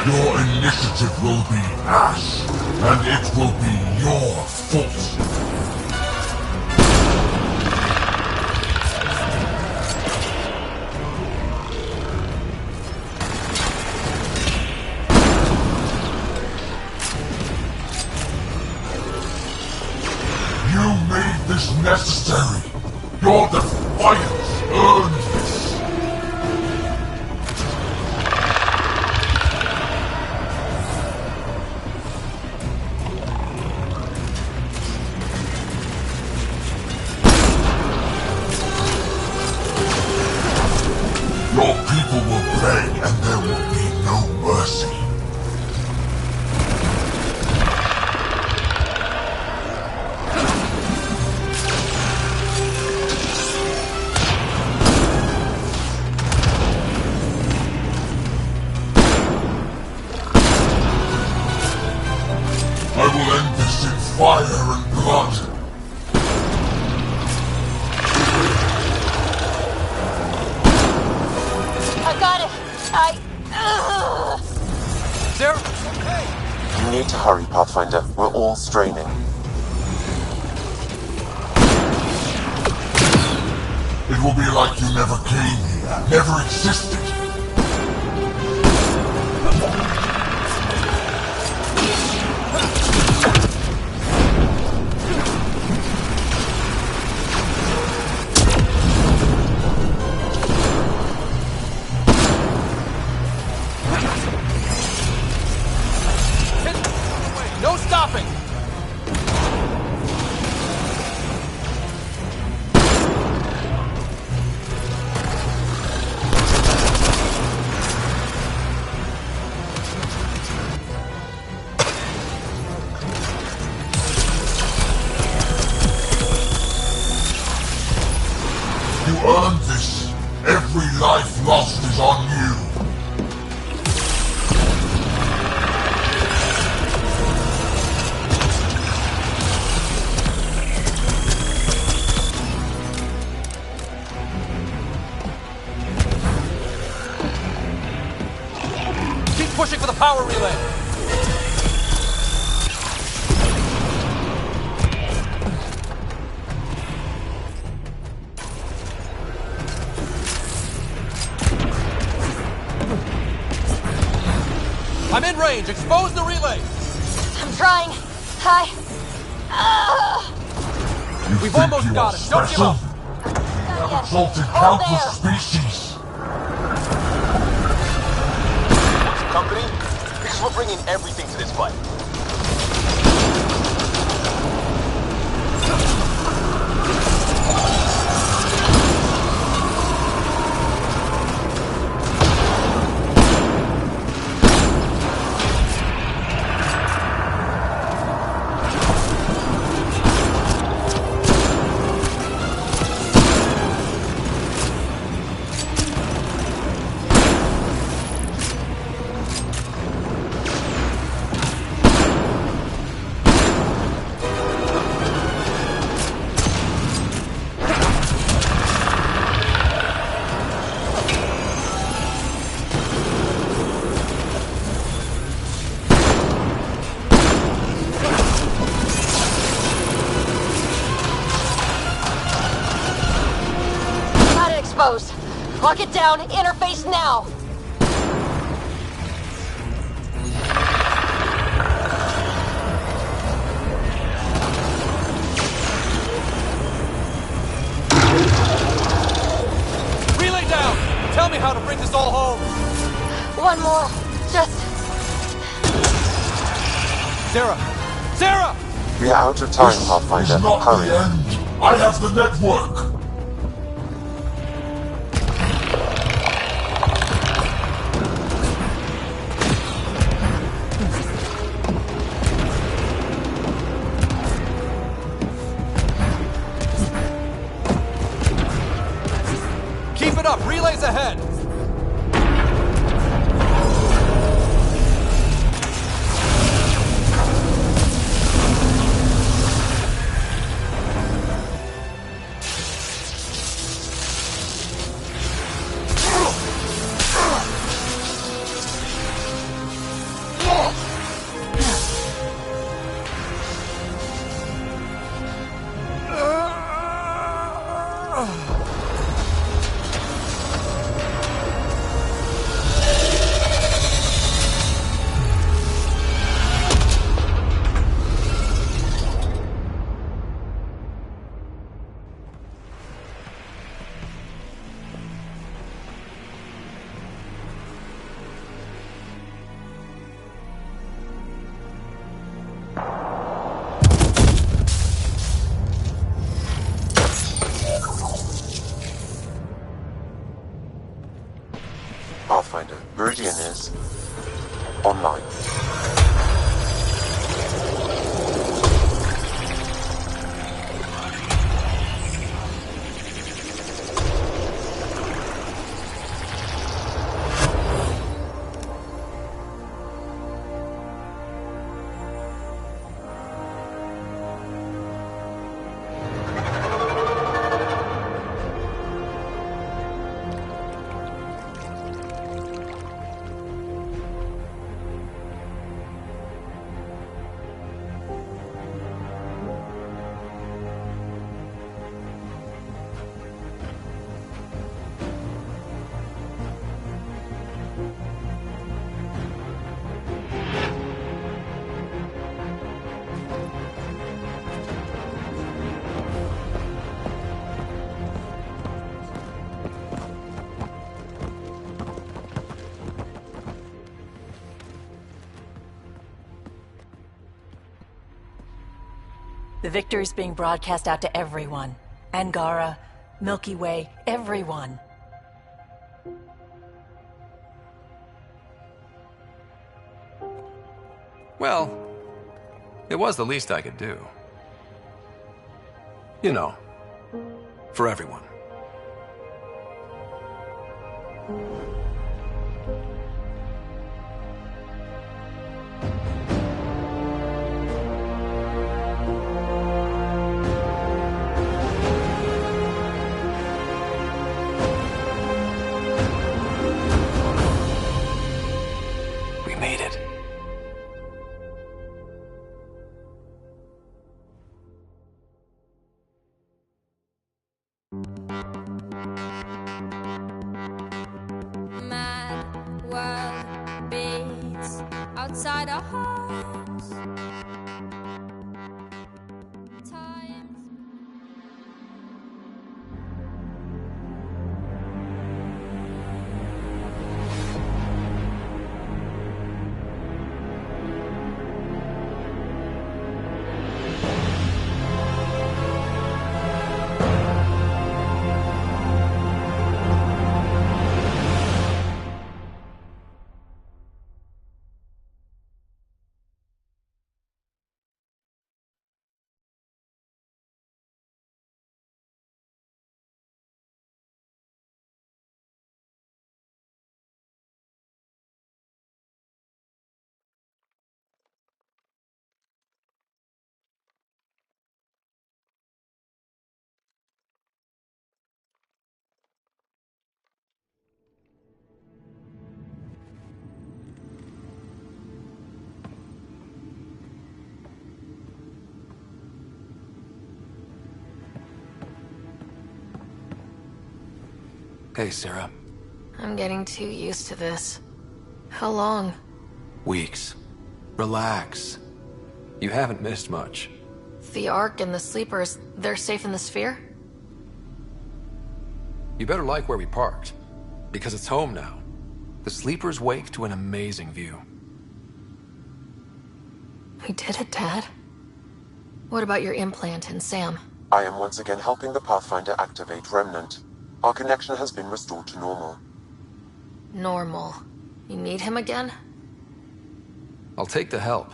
Your initiative will be ash, and it will be your fault. You made this necessary. Your defiance earned this. Your people will beg, and there will be no mercy. I will end this in fire and blood. I got it! Sarah? You need to hurry, Pathfinder. We're all straining. It will be like you never came here, never existed. No stopping! You earned this. Every life lost is on you. pushing for the power relay! I'm in range! Expose the relay! I'm trying. We've almost got it! Don't give up! Not Exalted yet. countless species. Company, because we're bringing everything to this fight. Exposed. Lock it down. Interface now. Relay down! Tell me how to bring this all home! One more. Just... Sarah! Sarah! We are out of time, Pathfinder. It's not Hurry. the end. I have the network. Keep it up! Relays ahead! Pathfinder, Meridian is online. The victory's being broadcast out to everyone. Angara, Milky Way, everyone. Well, it was the least I could do. You know, for everyone. We made outside our hearts. Hey, Sarah. I'm getting too used to this. How long? Weeks. Relax. You haven't missed much. The Ark and the Sleepers, they're safe in the sphere? You better like where we parked, because it's home now. The Sleepers wake to an amazing view. We did it, Dad. What about your implant and Sam? I am once again helping the Pathfinder activate Remnant. Our connection has been restored to normal. Normal. You need him again? I'll take the help.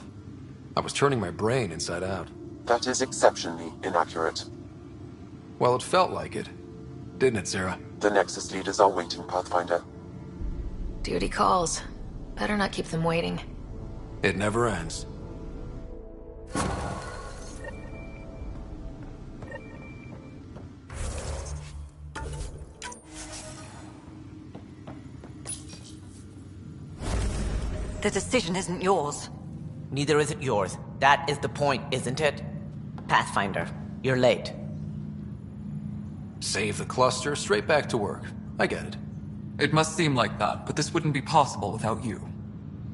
I was turning my brain inside out. That is exceptionally inaccurate. Well, it felt like it. Didn't it, Sarah? The Nexus leaders are waiting, Pathfinder. Duty calls. Better not keep them waiting. It never ends. The decision isn't yours. Neither is it yours. That is the point, isn't it? Pathfinder, you're late. Save the cluster, straight back to work. I get it. It must seem like that, but this wouldn't be possible without you.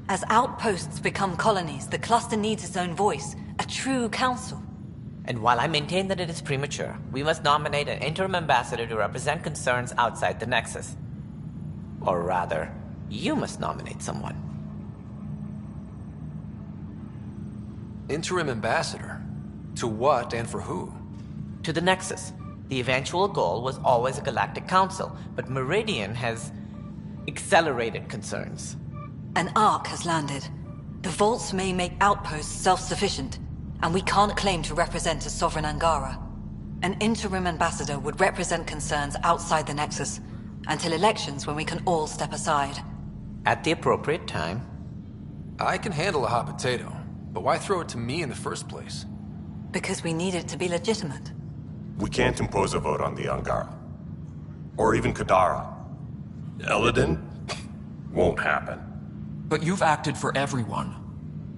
As outposts become colonies, the cluster needs its own voice, a true council. And while I maintain that it is premature, we must nominate an interim ambassador to represent concerns outside the Nexus. Or rather, you must nominate someone. Interim ambassador? To what and for who? To the Nexus. The eventual goal was always a galactic council, but Meridian has accelerated concerns. An Ark has landed. The vaults may make outposts self-sufficient, and we can't claim to represent a sovereign Angara. An interim ambassador would represent concerns outside the Nexus, until elections when we can all step aside. At the appropriate time. I can handle a hot potato, but why throw it to me in the first place? Because we need it to be legitimate. We can't impose a vote on the Angara. Or even Kadara. Eladin? Won't happen. But you've acted for everyone.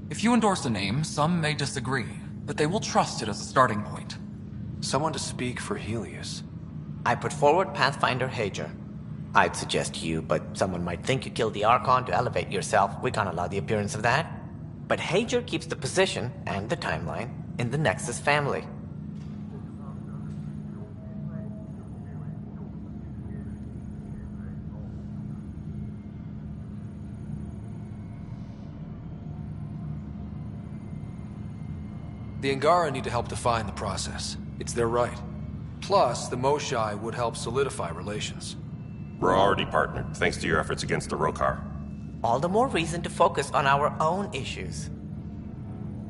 If you endorse a name, some may disagree, but they will trust it as a starting point. Someone to speak for Helios. I put forward Pathfinder Hager. I'd suggest you, but someone might think you killed the Archon to elevate yourself. We can't allow the appearance of that. But Hager keeps the position, and the timeline, in the Nexus family. The Angara need to help define the process. It's their right. Plus, the Moshai would help solidify relations. We're already partnered, thanks to your efforts against the Rokar. All the more reason to focus on our own issues.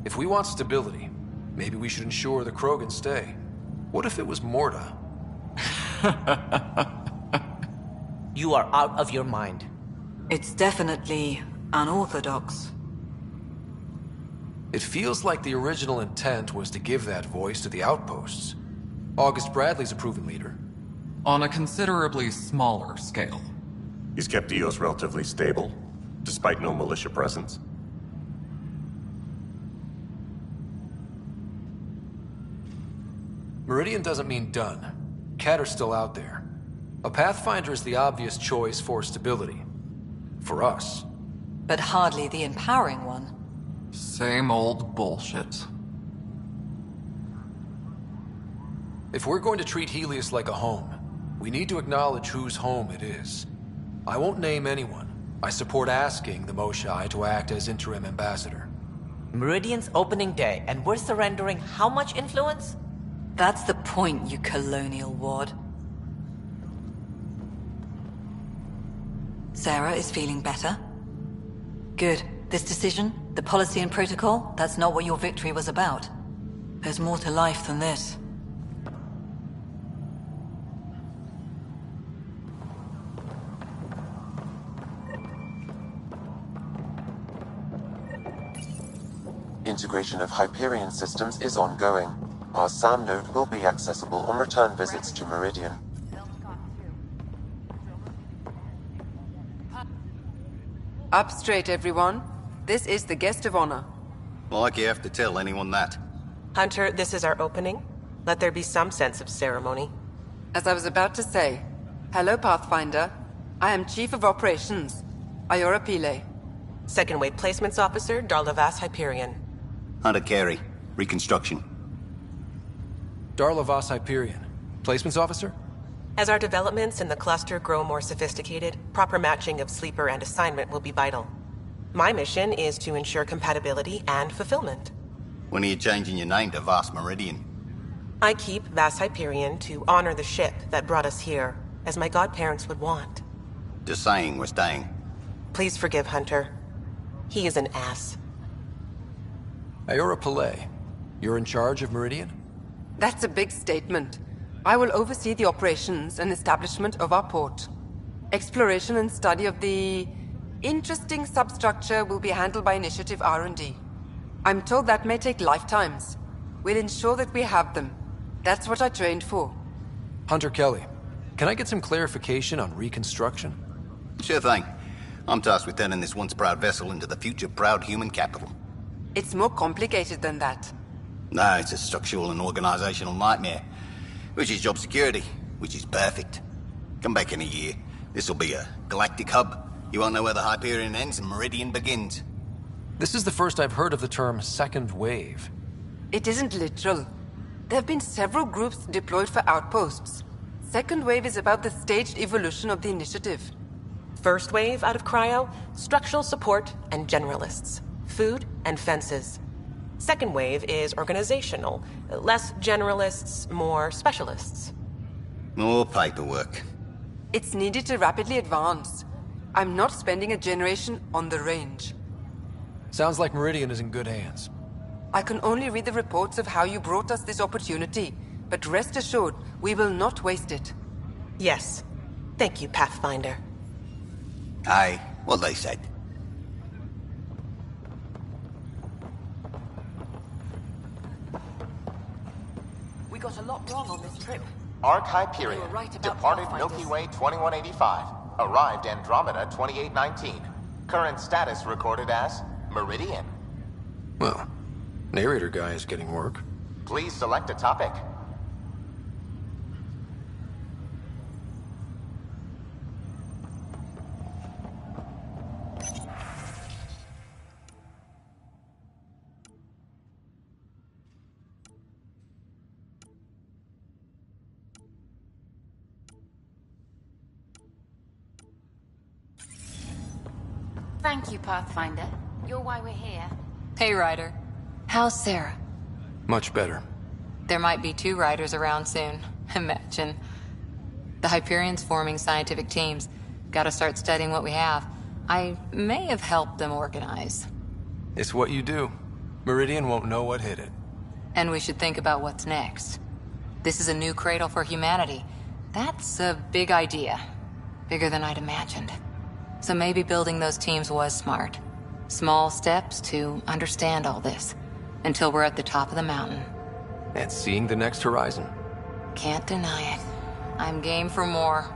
If we want stability, maybe we should ensure the Krogan stay. What if it was Morda? You are out of your mind. It's definitely unorthodox. It feels like the original intent was to give that voice to the outposts. August Bradley's a proven leader. On a considerably smaller scale. He's kept EOS relatively stable, despite no militia presence. Meridian doesn't mean done. Catter's still out there. A Pathfinder is the obvious choice for stability. For us. but hardly the empowering one. Same old bullshit. If we're going to treat Helios like a home, we need to acknowledge whose home it is. I won't name anyone. I support asking the Moshai to act as interim ambassador. Meridian's opening day, and we're surrendering how much influence? That's the point, you colonial ward. Sarah is feeling better? Good. This decision, the policy and protocol, that's not what your victory was about. There's more to life than this. Integration of Hyperion systems is ongoing. Our SAM node will be accessible on return visits to Meridian. Up straight, everyone. This is the guest of honor. Like you have to tell anyone that. Hunter, this is our opening. Let there be some sense of ceremony. As I was about to say, hello, Pathfinder. I am Chief of Operations, Iora Pile. Second Wave Placements Officer, Darlavas Hyperion. Hunter Carey, Reconstruction. Darlavas Hyperion. Placements officer? As our developments in the cluster grow more sophisticated, proper matching of sleeper and assignment will be vital. My mission is to ensure compatibility and fulfillment. When are you changing your name to Vast Meridian? I keep Vast Hyperion to honor the ship that brought us here, as my godparents would want. Just saying we're staying. Please forgive Hunter. He is an ass. Iora Pillay, you're in charge of Meridian? That's a big statement. I will oversee the operations and establishment of our port. Exploration and study of the interesting substructure will be handled by Initiative R&D. I'm told that may take lifetimes. We'll ensure that we have them. That's what I trained for. Hunter Kelly, can I get some clarification on reconstruction? Sure thing. I'm tasked with turning this once proud vessel into the future proud human capital. It's more complicated than that. No, it's a structural and organizational nightmare. Which is job security, which is perfect. Come back in a year. This'll be a galactic hub. You won't know where the Hyperion ends and Meridian begins. This is the first I've heard of the term second wave. It isn't literal. There have been several groups deployed for outposts. Second wave is about the staged evolution of the initiative. First wave out of cryo, structural support and generalists. Food and fences. Second wave is organizational. Less generalists, more specialists. More paperwork. It's needed to rapidly advance. I'm not spending a generation on the range. Sounds like Meridian is in good hands. I can only read the reports of how you brought us this opportunity, but rest assured, we will not waste it. Yes. Thank you, Pathfinder. Aye, what they said. We got a lot wrong on this trip. Arc Hyperion, They were right about departed Pathfinders. Milky Way 2185, arrived Andromeda 2819. Current status recorded as Meridian. Well, narrator guy is getting work. Please select a topic. Thank you, Pathfinder. You're why we're here. Hey, Ryder. How's Sarah? Much better. There might be 2 riders around soon. Imagine. The Hyperion's forming scientific teams. Gotta start studying what we have. I may have helped them organize. It's what you do. Meridian won't know what hit it. And we should think about what's next. This is a new cradle for humanity. That's a big idea. Bigger than I'd imagined. So maybe building those teams was smart. Small steps to understand all this. Until we're at the top of the mountain. And seeing the next horizon. Can't deny it. I'm game for more.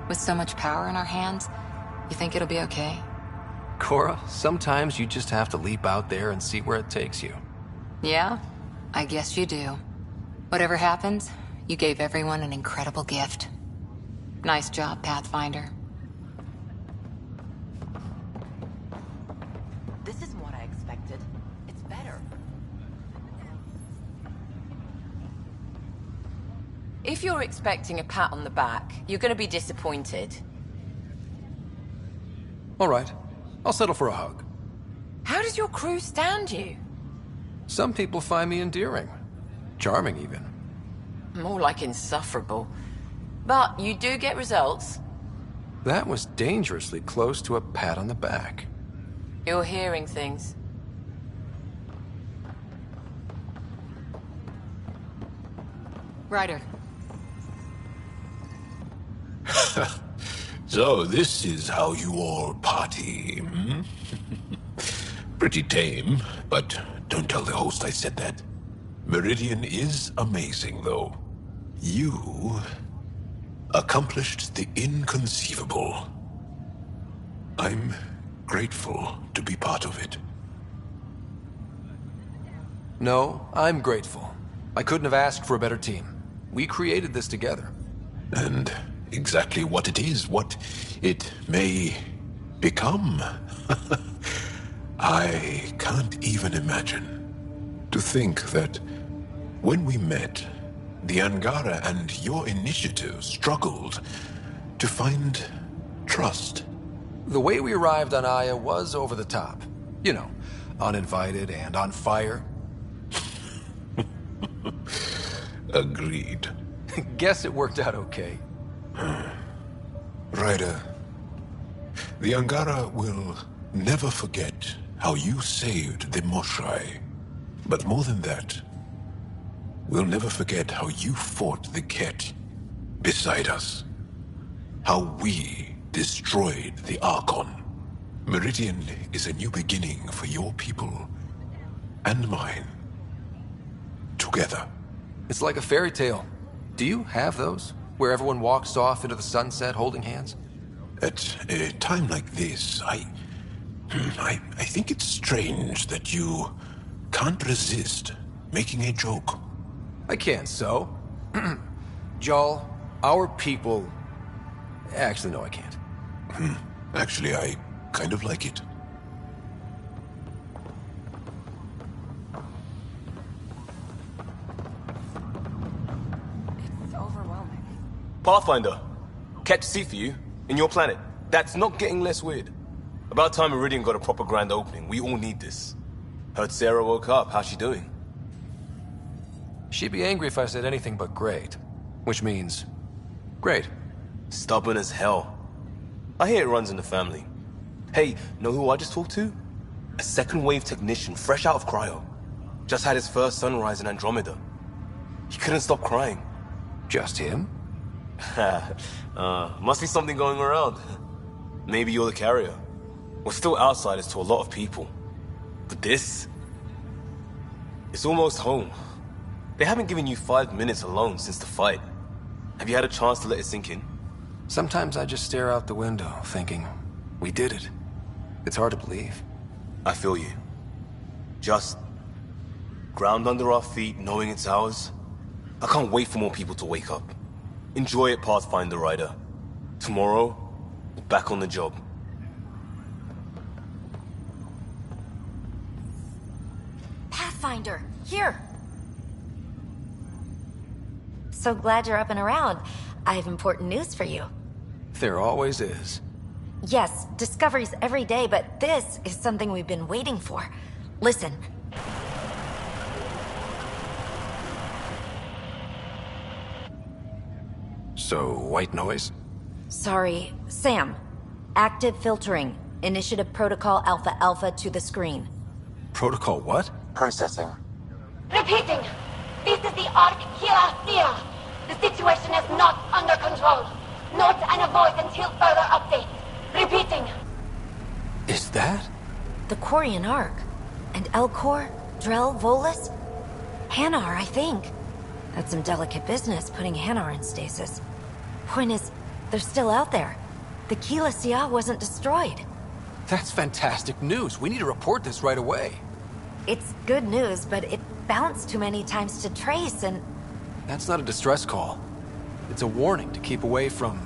With so much power in our hands, you think it'll be okay? Cora, sometimes you just have to leap out there and see where it takes you. Yeah? I guess you do. Whatever happens, you gave everyone an incredible gift. Nice job, Pathfinder. If you're expecting a pat on the back, you're gonna be disappointed. All right. I'll settle for a hug. How does your crew stand you? Some people find me endearing. Charming, even. More like insufferable. But you do get results. That was dangerously close to a pat on the back. You're hearing things. Ryder. So this is how you all party, hmm? Pretty tame, but don't tell the host I said that. Meridian is amazing, though. You accomplished the inconceivable. I'm grateful to be part of it. No, I'm grateful. I couldn't have asked for a better team. We created this together. And exactly what it is, what it may become. I can't even imagine. To think that when we met, the Angara and your initiative struggled to find trust. The way we arrived on Aya was over the top. You know, uninvited and on fire. Agreed. Guess it worked out okay. Ryder, the Angara will never forget how you saved the Moshai. But more than that, we'll never forget how you fought the Ket beside us. How we destroyed the Archon. Meridian is a new beginning for your people and mine. Together. It's like a fairy tale. Do you have those? Where everyone walks off into the sunset holding hands? At a time like this, I think it's strange that you can't resist making a joke. I can't, so? Jarl, our people... Actually, no, I can't. Actually, I kind of like it. It's overwhelming. Pathfinder, catch seat for you, in your planet. That's not getting less weird. About time Meridian got a proper grand opening. We all need this. Heard Sarah woke up. How's she doing? She'd be angry if I said anything but great. Which means... great. Stubborn as hell. I hear it runs in the family. Hey, know who I just talked to? A second wave technician, fresh out of cryo. Just had his first sunrise in Andromeda. He couldn't stop crying. Just him? Must be something going around. Maybe you're the carrier. We're still outsiders to a lot of people. But this... it's almost home. They haven't given you 5 minutes alone since the fight. Have you had a chance to let it sink in? Sometimes I just stare out the window, thinking, we did it. It's hard to believe. I feel you. Just... ground under our feet, knowing it's ours. I can't wait for more people to wake up. Enjoy it, Pathfinder Ryder. Tomorrow, we're back on the job. Pathfinder, here! So glad you're up and around. I have important news for you. There always is. Yes, discoveries every day, but this is something we've been waiting for. Listen. So, white noise? Sorry, Sam. Active filtering. Initiative Protocol Alpha Alpha to the screen. Protocol what? Processing. Repeating. This is the Ark Kira. The situation is not under control. Note and avoid until further update. Repeating. Is that? The Quarian Ark. And Elcor, Drell, Volus? Hanar, I think. That's some delicate business, putting Hanar in stasis. Point is, they're still out there. The Keela Sia wasn't destroyed. That's fantastic news. We need to report this right away. It's good news, but it bounced too many times to trace and... That's not a distress call. It's a warning to keep away from...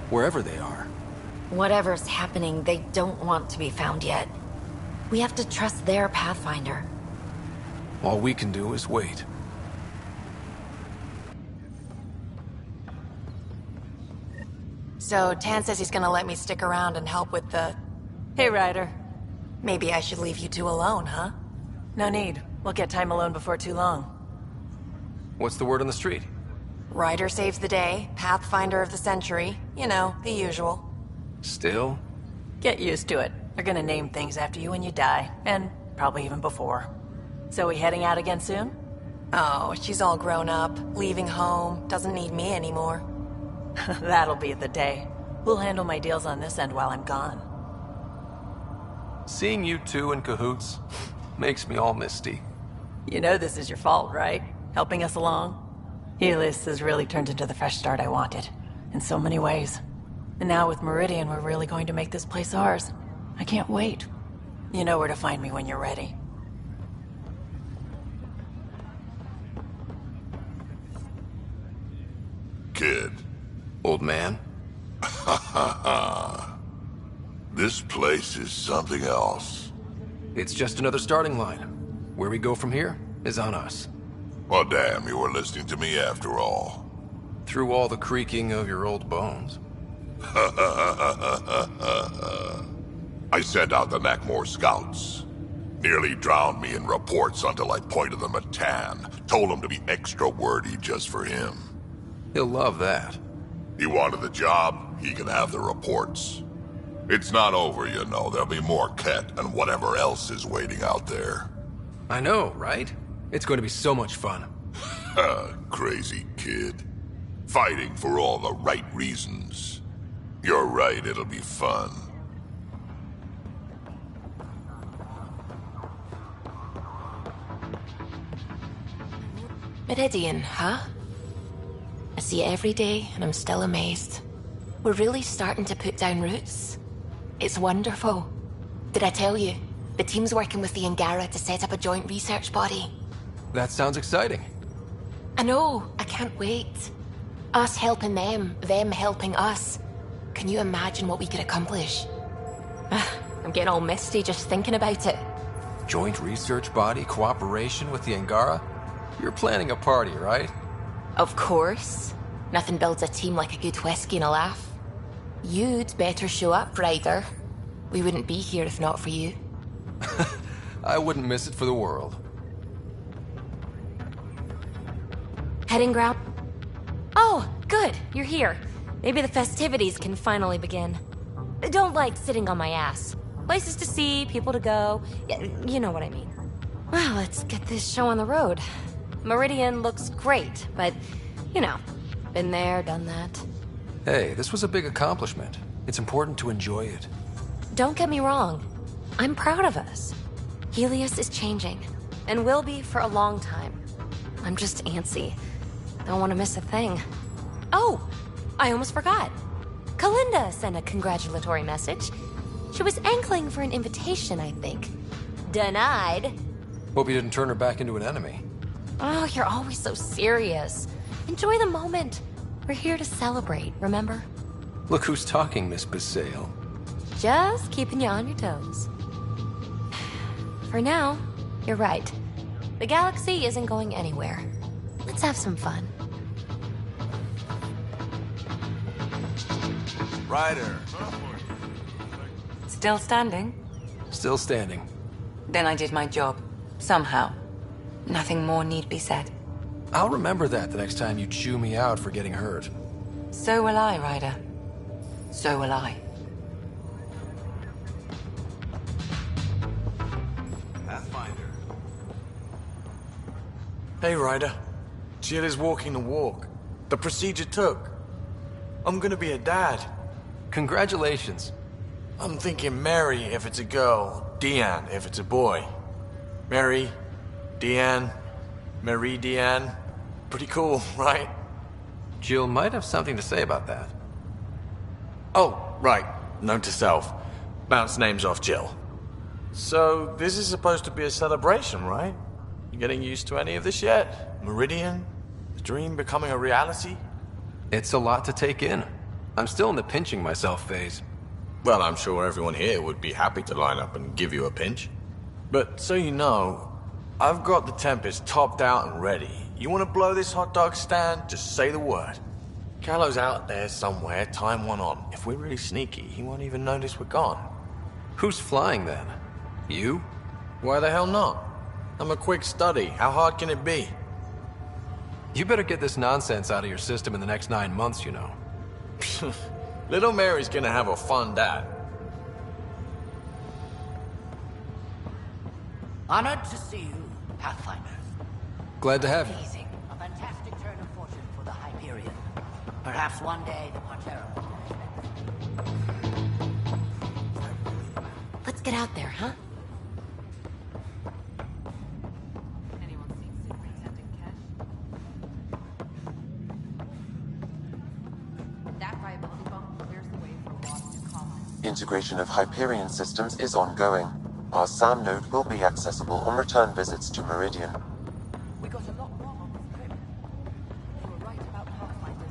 wherever they are. Whatever's happening, they don't want to be found yet. We have to trust their Pathfinder. All we can do is wait. So Tan says he's gonna let me stick around and help with the... Hey, Ryder. Maybe I should leave you two alone, huh? No need. We'll get time alone before too long. What's the word on the street? Ryder saves the day, Pathfinder of the Century. You know, the usual. Still? Get used to it. They're gonna name things after you when you die, and probably even before. So we heading out again soon? Oh, she's all grown up, leaving home, doesn't need me anymore. That'll be the day. We'll handle my deals on this end while I'm gone. Seeing you two in cahoots makes me all misty. You know this is your fault, right? Helping us along? Helios has really turned into the fresh start I wanted. In so many ways. And now with Meridian, we're really going to make this place ours. I can't wait. You know where to find me when you're ready. Kid. Old man? This place is something else. It's just another starting line. Where we go from here is on us. Well, damn, you were listening to me after all. Through all the creaking of your old bones. I sent out the Nakmor scouts. Nearly drowned me in reports until I pointed them at Tan. Told him to be extra wordy just for him. He'll love that. He wanted the job, he can have the reports. It's not over, you know. There'll be more Ket and whatever else is waiting out there. I know, right? It's going to be so much fun. Crazy kid. Fighting for all the right reasons. You're right, it'll be fun. Meridian, huh? I see it every day, and I'm still amazed. We're really starting to put down roots. It's wonderful. Did I tell you? The team's working with the Angara to set up a joint research body. That sounds exciting. I know, I can't wait. Us helping them helping us. Can you imagine what we could accomplish? I'm getting all misty just thinking about it. Joint research body cooperation with the Angara? You're planning a party, right? Of course. Nothing builds a team like a good whiskey and a laugh. You'd better show up, Ryder. We wouldn't be here if not for you. I wouldn't miss it for the world. Heading ground? Oh, good. You're here. Maybe the festivities can finally begin. I don't like sitting on my ass. Places to see, people to go. You know what I mean. Well, let's get this show on the road. Meridian looks great, but, you know, been there, done that. Hey, this was a big accomplishment. It's important to enjoy it. Don't get me wrong. I'm proud of us. Helios is changing, and will be for a long time. I'm just antsy. Don't want to miss a thing. Oh, I almost forgot. Kalinda sent a congratulatory message. She was angling for an invitation, I think. Denied. Hope you didn't turn her back into an enemy. Oh, you're always so serious. Enjoy the moment. We're here to celebrate, remember? Look who's talking, Miss Basale. Just keeping you on your toes. For now, you're right. The galaxy isn't going anywhere. Let's have some fun. Ryder. Still standing? Still standing. Then I did my job. Somehow. Nothing more need be said. I'll remember that the next time you chew me out for getting hurt. So will I, Ryder. So will I. Pathfinder. Hey, Ryder. Jill is walking the walk. The procedure took. I'm gonna be a dad. Congratulations. I'm thinking Mary if it's a girl, Deanne if it's a boy. Mary, Deanne, Marie Deanne. Pretty cool, right? Jill might have something to say about that. Oh, right. Note to self. Bounce names off Jill. So, this is supposed to be a celebration, right? You getting used to any of this yet? Meridian? The dream becoming a reality? It's a lot to take in. I'm still in the pinching myself phase. Well, I'm sure everyone here would be happy to line up and give you a pinch. But so you know, I've got the Tempest topped out and ready. You want to blow this hot dog stand? Just say the word. Callow's out there somewhere, time one on. If we're really sneaky, he won't even notice we're gone. Who's flying then? You? Why the hell not? I'm a quick study. How hard can it be? You better get this nonsense out of your system in the next 9 months, you know. Little Mary's gonna have a fun dad. Honored to see you, Pathfinder. Glad to have you. A fantastic turn of fortune for the Hyperion. Perhaps one day the Portero. Let's get out there, huh? Integration of Hyperion systems is ongoing. Our SAM node will be accessible on return visits to Meridian. We got a lot wrong on this trip. You were right about Pathfinders.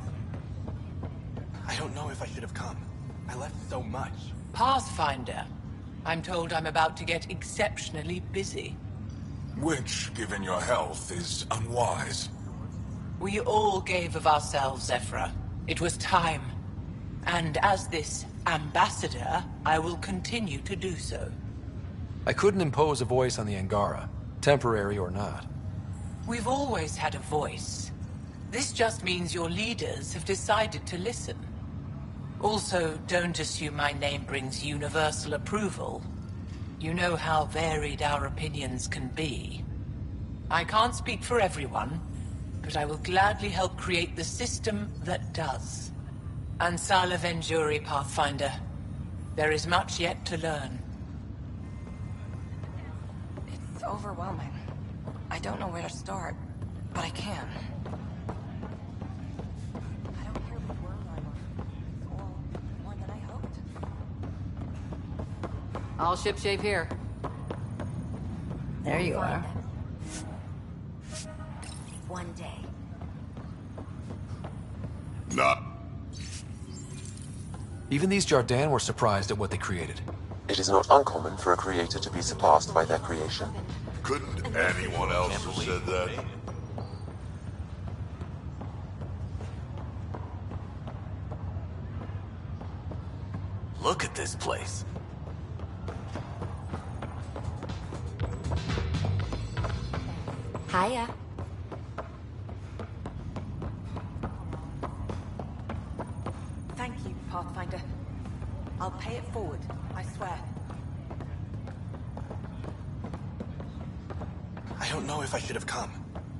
I don't know if I should have come. I left so much. Pathfinder. I'm told I'm about to get exceptionally busy. Which, given your health, is unwise. We all gave of ourselves, Zephyra. It was time. And as this ambassador, I will continue to do so. I couldn't impose a voice on the Angara, temporary or not. We've always had a voice. This just means your leaders have decided to listen. Also, don't assume my name brings universal approval. You know how varied our opinions can be. I can't speak for everyone, but I will gladly help create the system that does. Ansala Venjuri, Pathfinder. There is much yet to learn. It's overwhelming. I don't know where to start, but I can. I don't hear the word armor. Or more than I hoped. All shipshape here. There you are. One day. Not. Even these Jardin were surprised at what they created. It is not uncommon for a creator to be surpassed by their creation. Couldn't anyone else have said that? Look at this place. Hiya. Thank you, Pathfinder. I'll pay it forward, I swear. I don't know if I should have come.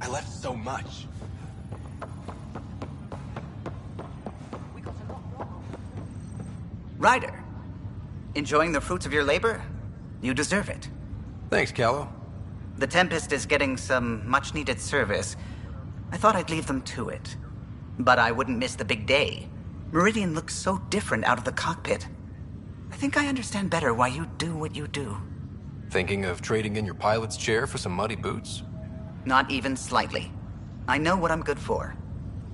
I left so much. Ryder, enjoying the fruits of your labor? You deserve it. Thanks, Callow. The Tempest is getting some much-needed service. I thought I'd leave them to it. But I wouldn't miss the big day. Meridian looks so different out of the cockpit. I think I understand better why you do what you do. Thinking of trading in your pilot's chair for some muddy boots? Not even slightly. I know what I'm good for.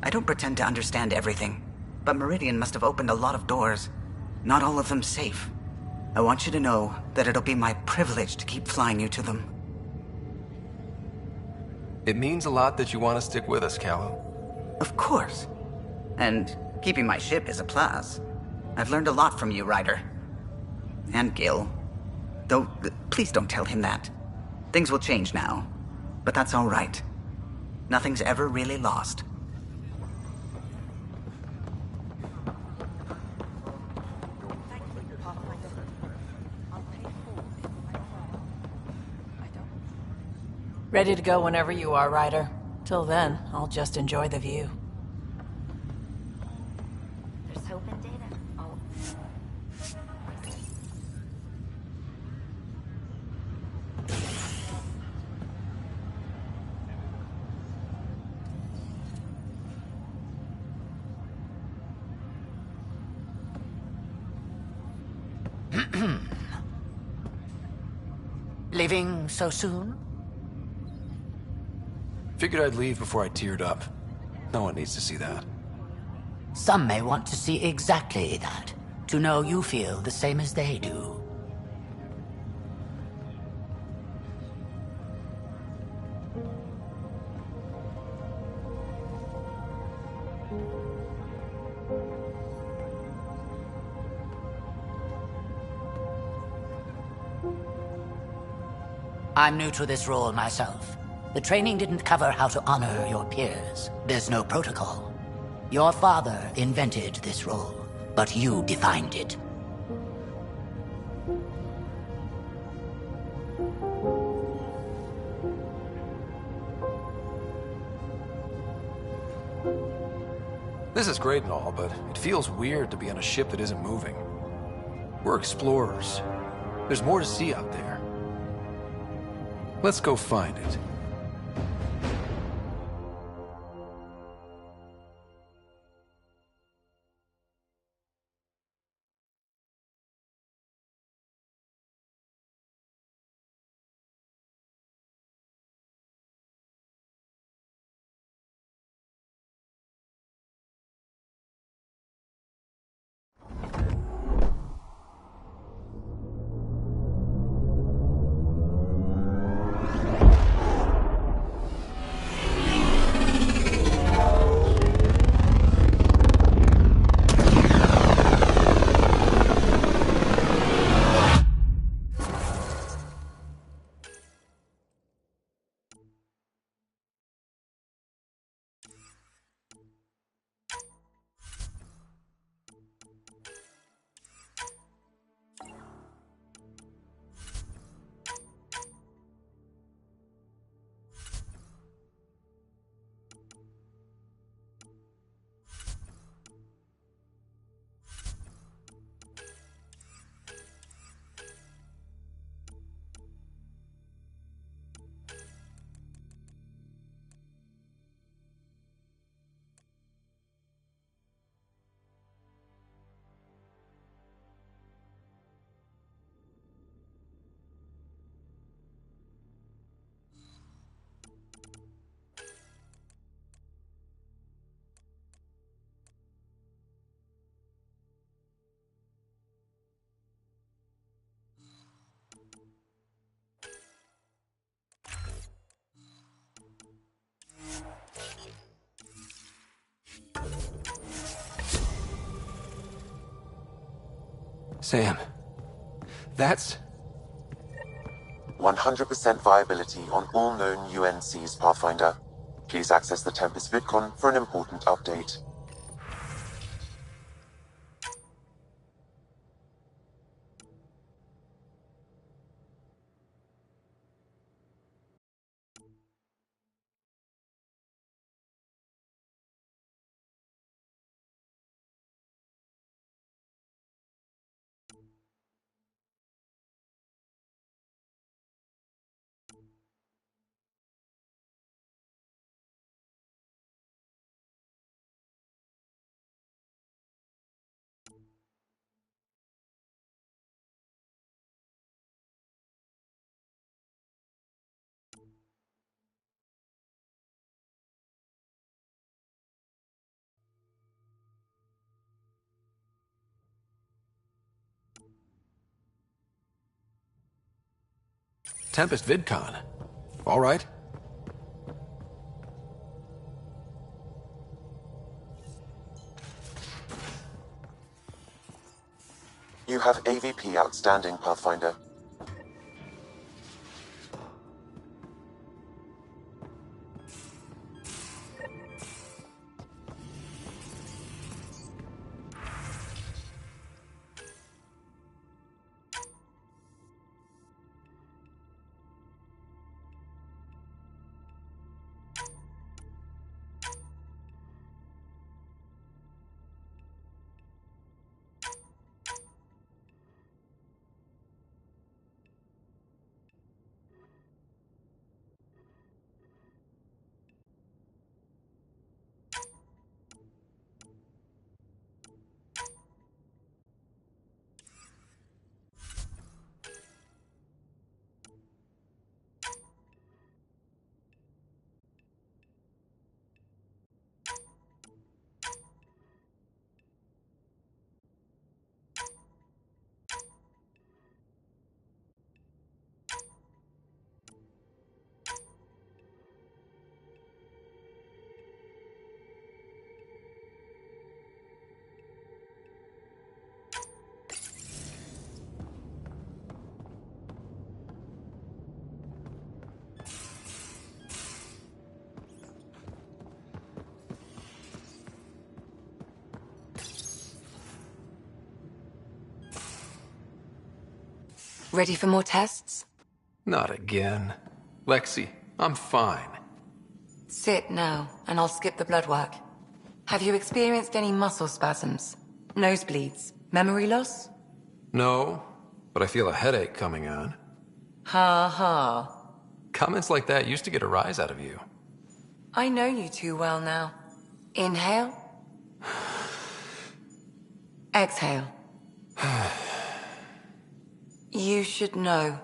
I don't pretend to understand everything. But Meridian must have opened a lot of doors. Not all of them safe. I want you to know that it'll be my privilege to keep flying you to them. It means a lot that you want to stick with us, Callow. Of course. And keeping my ship is a plus. I've learned a lot from you, Ryder. And Gil. Though, please don't tell him that. Things will change now. But that's all right. Nothing's ever really lost. Ready to go whenever you are, Ryder. Till then, I'll just enjoy the view. There's hope in data. Oh. Leaving so soon? Figured I'd leave before I teared up. No one needs to see that. Some may want to see exactly that. To know you feel the same as they do. I'm new to this role myself. The training didn't cover how to honor your peers. There's no protocol. Your father invented this role, but you defined it. This is great and all, but it feels weird to be on a ship that isn't moving. We're explorers. There's more to see out there. Let's go find it. Sam, that's... 100% viability on all known UNCs, Pathfinder. Please access the Tempest VidCon for an important update. Tempest VidCon. All right. You have AVP outstanding, Pathfinder. Ready for more tests? Not again. Lexi, I'm fine. Sit now, and I'll skip the blood work. Have you experienced any muscle spasms? Nosebleeds? Memory loss? No, but I feel a headache coming on. Ha ha. Comments like that used to get a rise out of you. I know you too well now. Inhale. Exhale. You should know.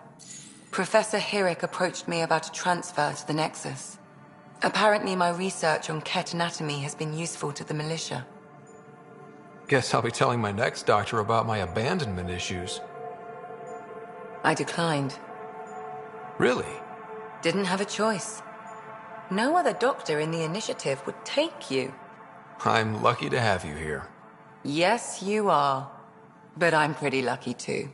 Professor Hirek approached me about a transfer to the Nexus. Apparently my research on Ket anatomy has been useful to the militia. Guess I'll be telling my next doctor about my abandonment issues. I declined. Really? Didn't have a choice. No other doctor in the initiative would take you. I'm lucky to have you here. Yes, you are. But I'm pretty lucky too.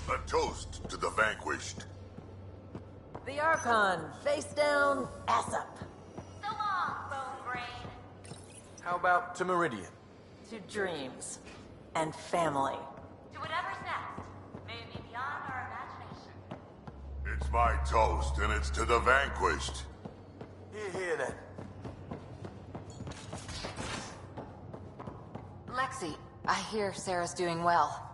A toast to the vanquished. The Archon, face down, ass up. So long, bone brain. How about to Meridian? To dreams. And family. To whatever's next. May it be beyond our imagination. It's my toast, and it's to the vanquished. Here then. Lexi, I hear Sarah's doing well.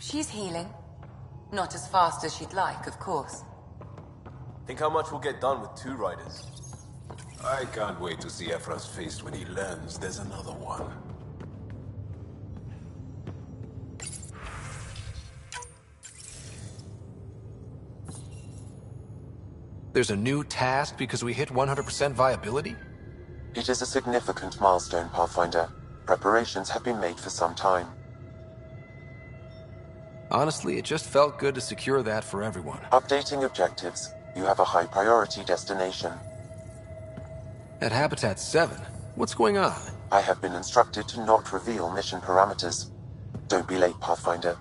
She's healing. Not as fast as she'd like, of course. Think how much we'll get done with 2 riders. I can't wait to see Ephra's face when he learns there's another one. There's a new task because we hit 100% viability? It is a significant milestone, Pathfinder. Preparations have been made for some time. Honestly, it just felt good to secure that for everyone. Updating objectives. You have a high priority destination. At Habitat 7, what's going on? I have been instructed to not reveal mission parameters. Don't be late, Pathfinder.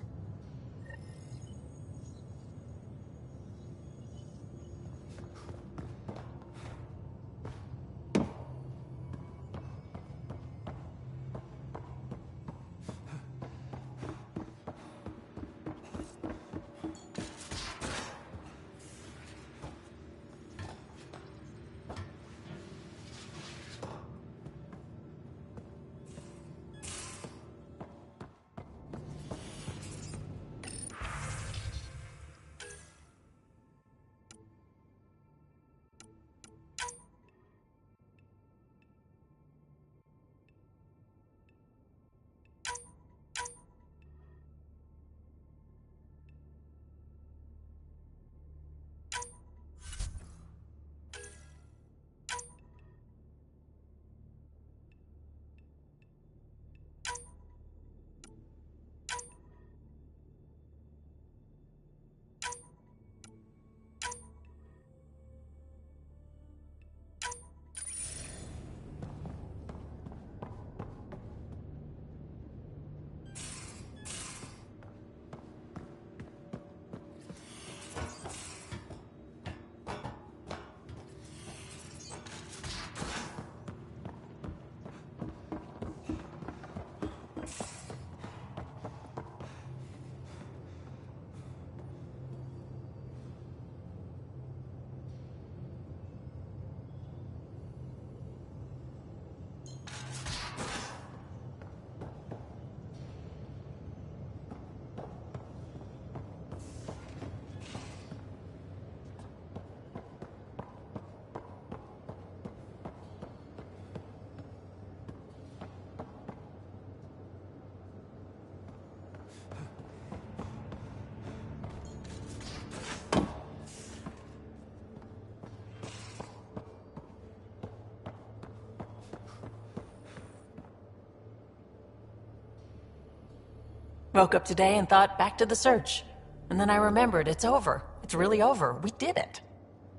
woke up today and thought back to the search. And then I remembered it's over. It's really over. We did it.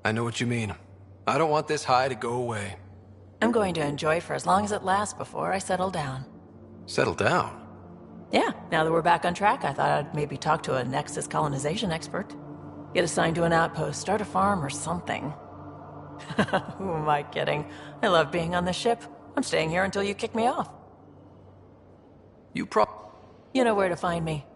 I know what you mean. I don't want this high to go away. I'm going to enjoy it for as long as it lasts before I settle down. Settle down? Yeah, now that we're back on track, I thought I'd maybe talk to a Nexus colonization expert. Get assigned to an outpost, start a farm or something. Who am I kidding? I love being on the ship. I'm staying here until you kick me off. You know where to find me.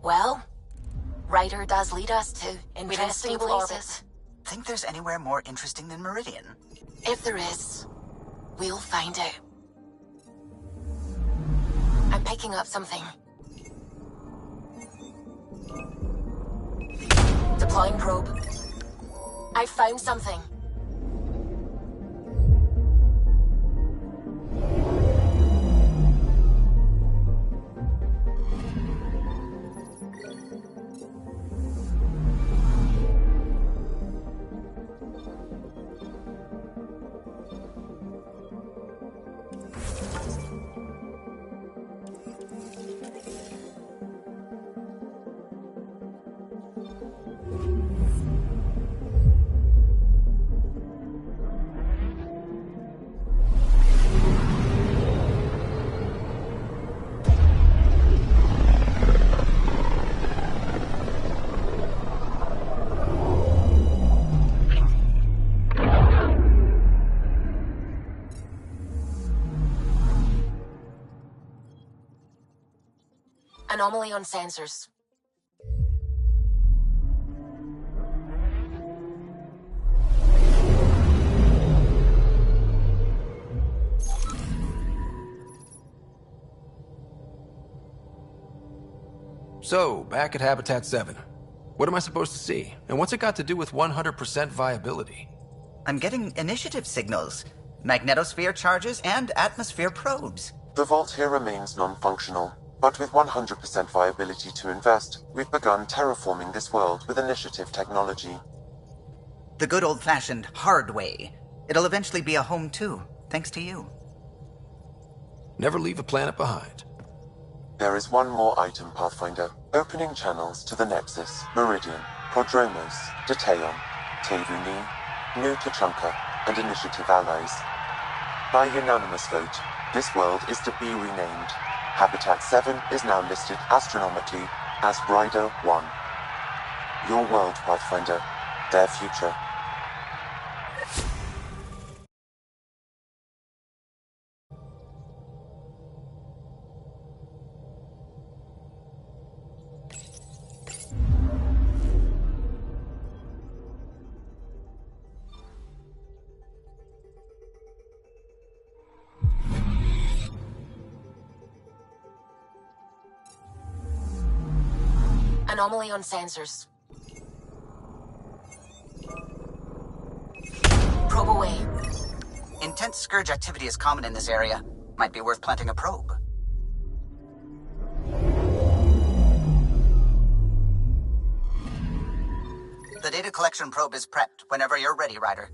Well, Ryder does lead us to interesting places. Think there's anywhere more interesting than Meridian? If there is, we'll find out. I'm picking up something. Deploying probe. I found something. Anomaly on sensors. So, back at Habitat 7. What am I supposed to see? And what's it got to do with 100% viability? I'm getting initiative signals, magnetosphere charges, and atmosphere probes. The vault here remains non-functional, but with 100% viability to invest, we've begun terraforming this world with initiative technology. The good old-fashioned hard way. It'll eventually be a home too, thanks to you. Never leave a planet behind. There is one more item, Pathfinder. Opening channels to the Nexus, Meridian, Prodromos, Detaeon, Tevuni, New Tachanka, and Initiative allies. By unanimous vote, this world is to be renamed. Habitat 7 is now listed astronomically as Rider 1. Your world, Pathfinder. Their future. Anomaly on sensors. Probe away. Intense scourge activity is common in this area. Might be worth planting a probe. The data collection probe is prepped whenever you're ready, Ryder.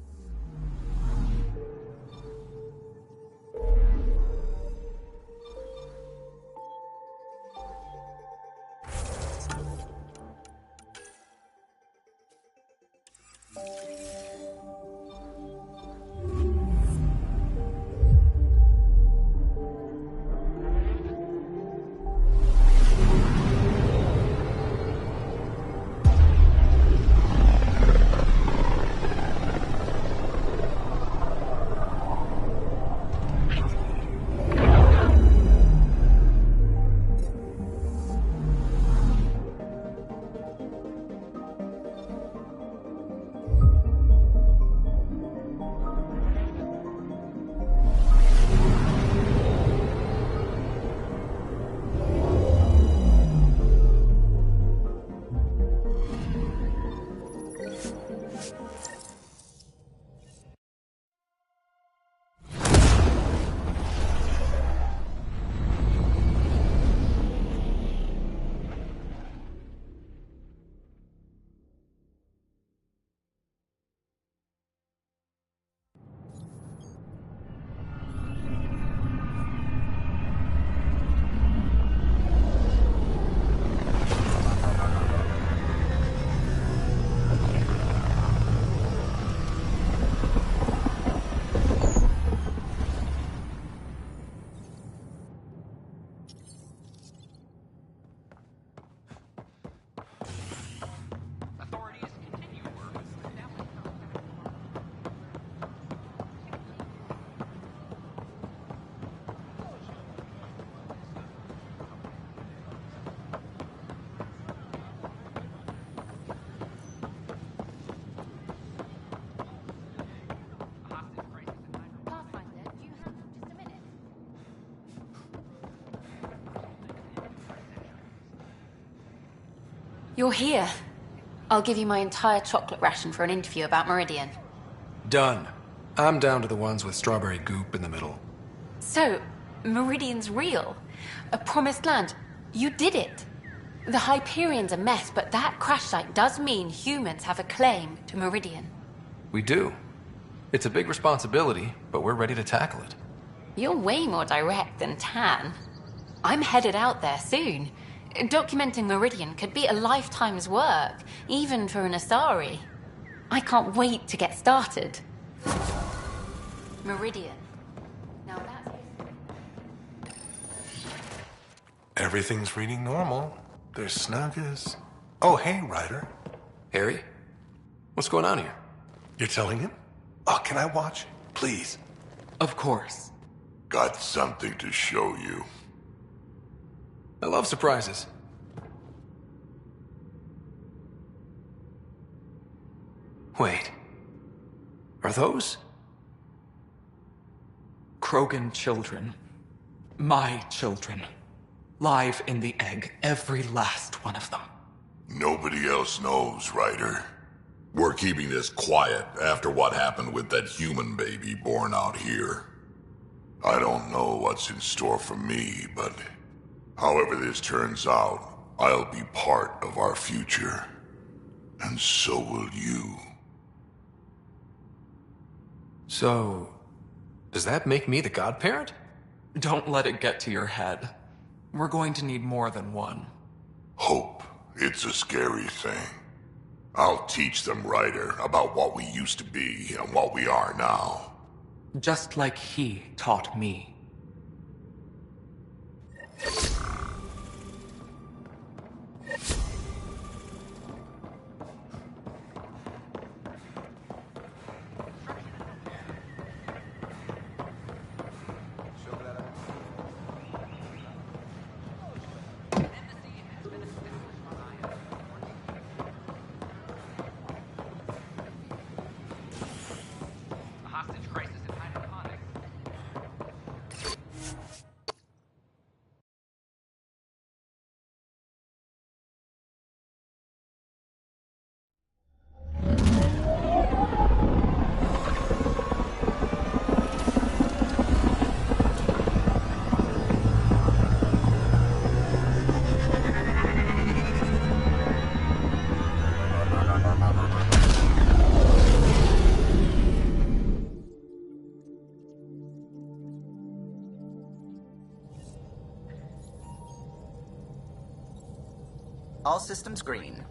You're here. I'll give you my entire chocolate ration for an interview about Meridian. Done. I'm down to the ones with strawberry goop in the middle. So, Meridian's real. A promised land. You did it. The Hyperion's a mess, but that crash site does mean humans have a claim to Meridian. We do. It's a big responsibility, but we're ready to tackle it. You're way more direct than Tan. I'm headed out there soon. Documenting Meridian could be a lifetime's work, even for an Asari. I can't wait to get started. Meridian. Now that's... Everything's reading normal. They're snug as... Oh, hey, Ryder. Harry? What's going on here? You're telling him? Oh, can I watch? Please. Of course. Got something to show you. I love surprises. Wait. Are those? Krogan children. My children. Live in the egg, every last one of them. Nobody else knows, Ryder. We're keeping this quiet after what happened with that human baby born out here. I don't know what's in store for me, but however this turns out, I'll be part of our future. And so will you. So, does that make me the godparent? Don't let it get to your head. We're going to need more than one. Hope. It's a scary thing. I'll teach them, Ryder, about what we used to be and what we are now. Just like he taught me. All systems green.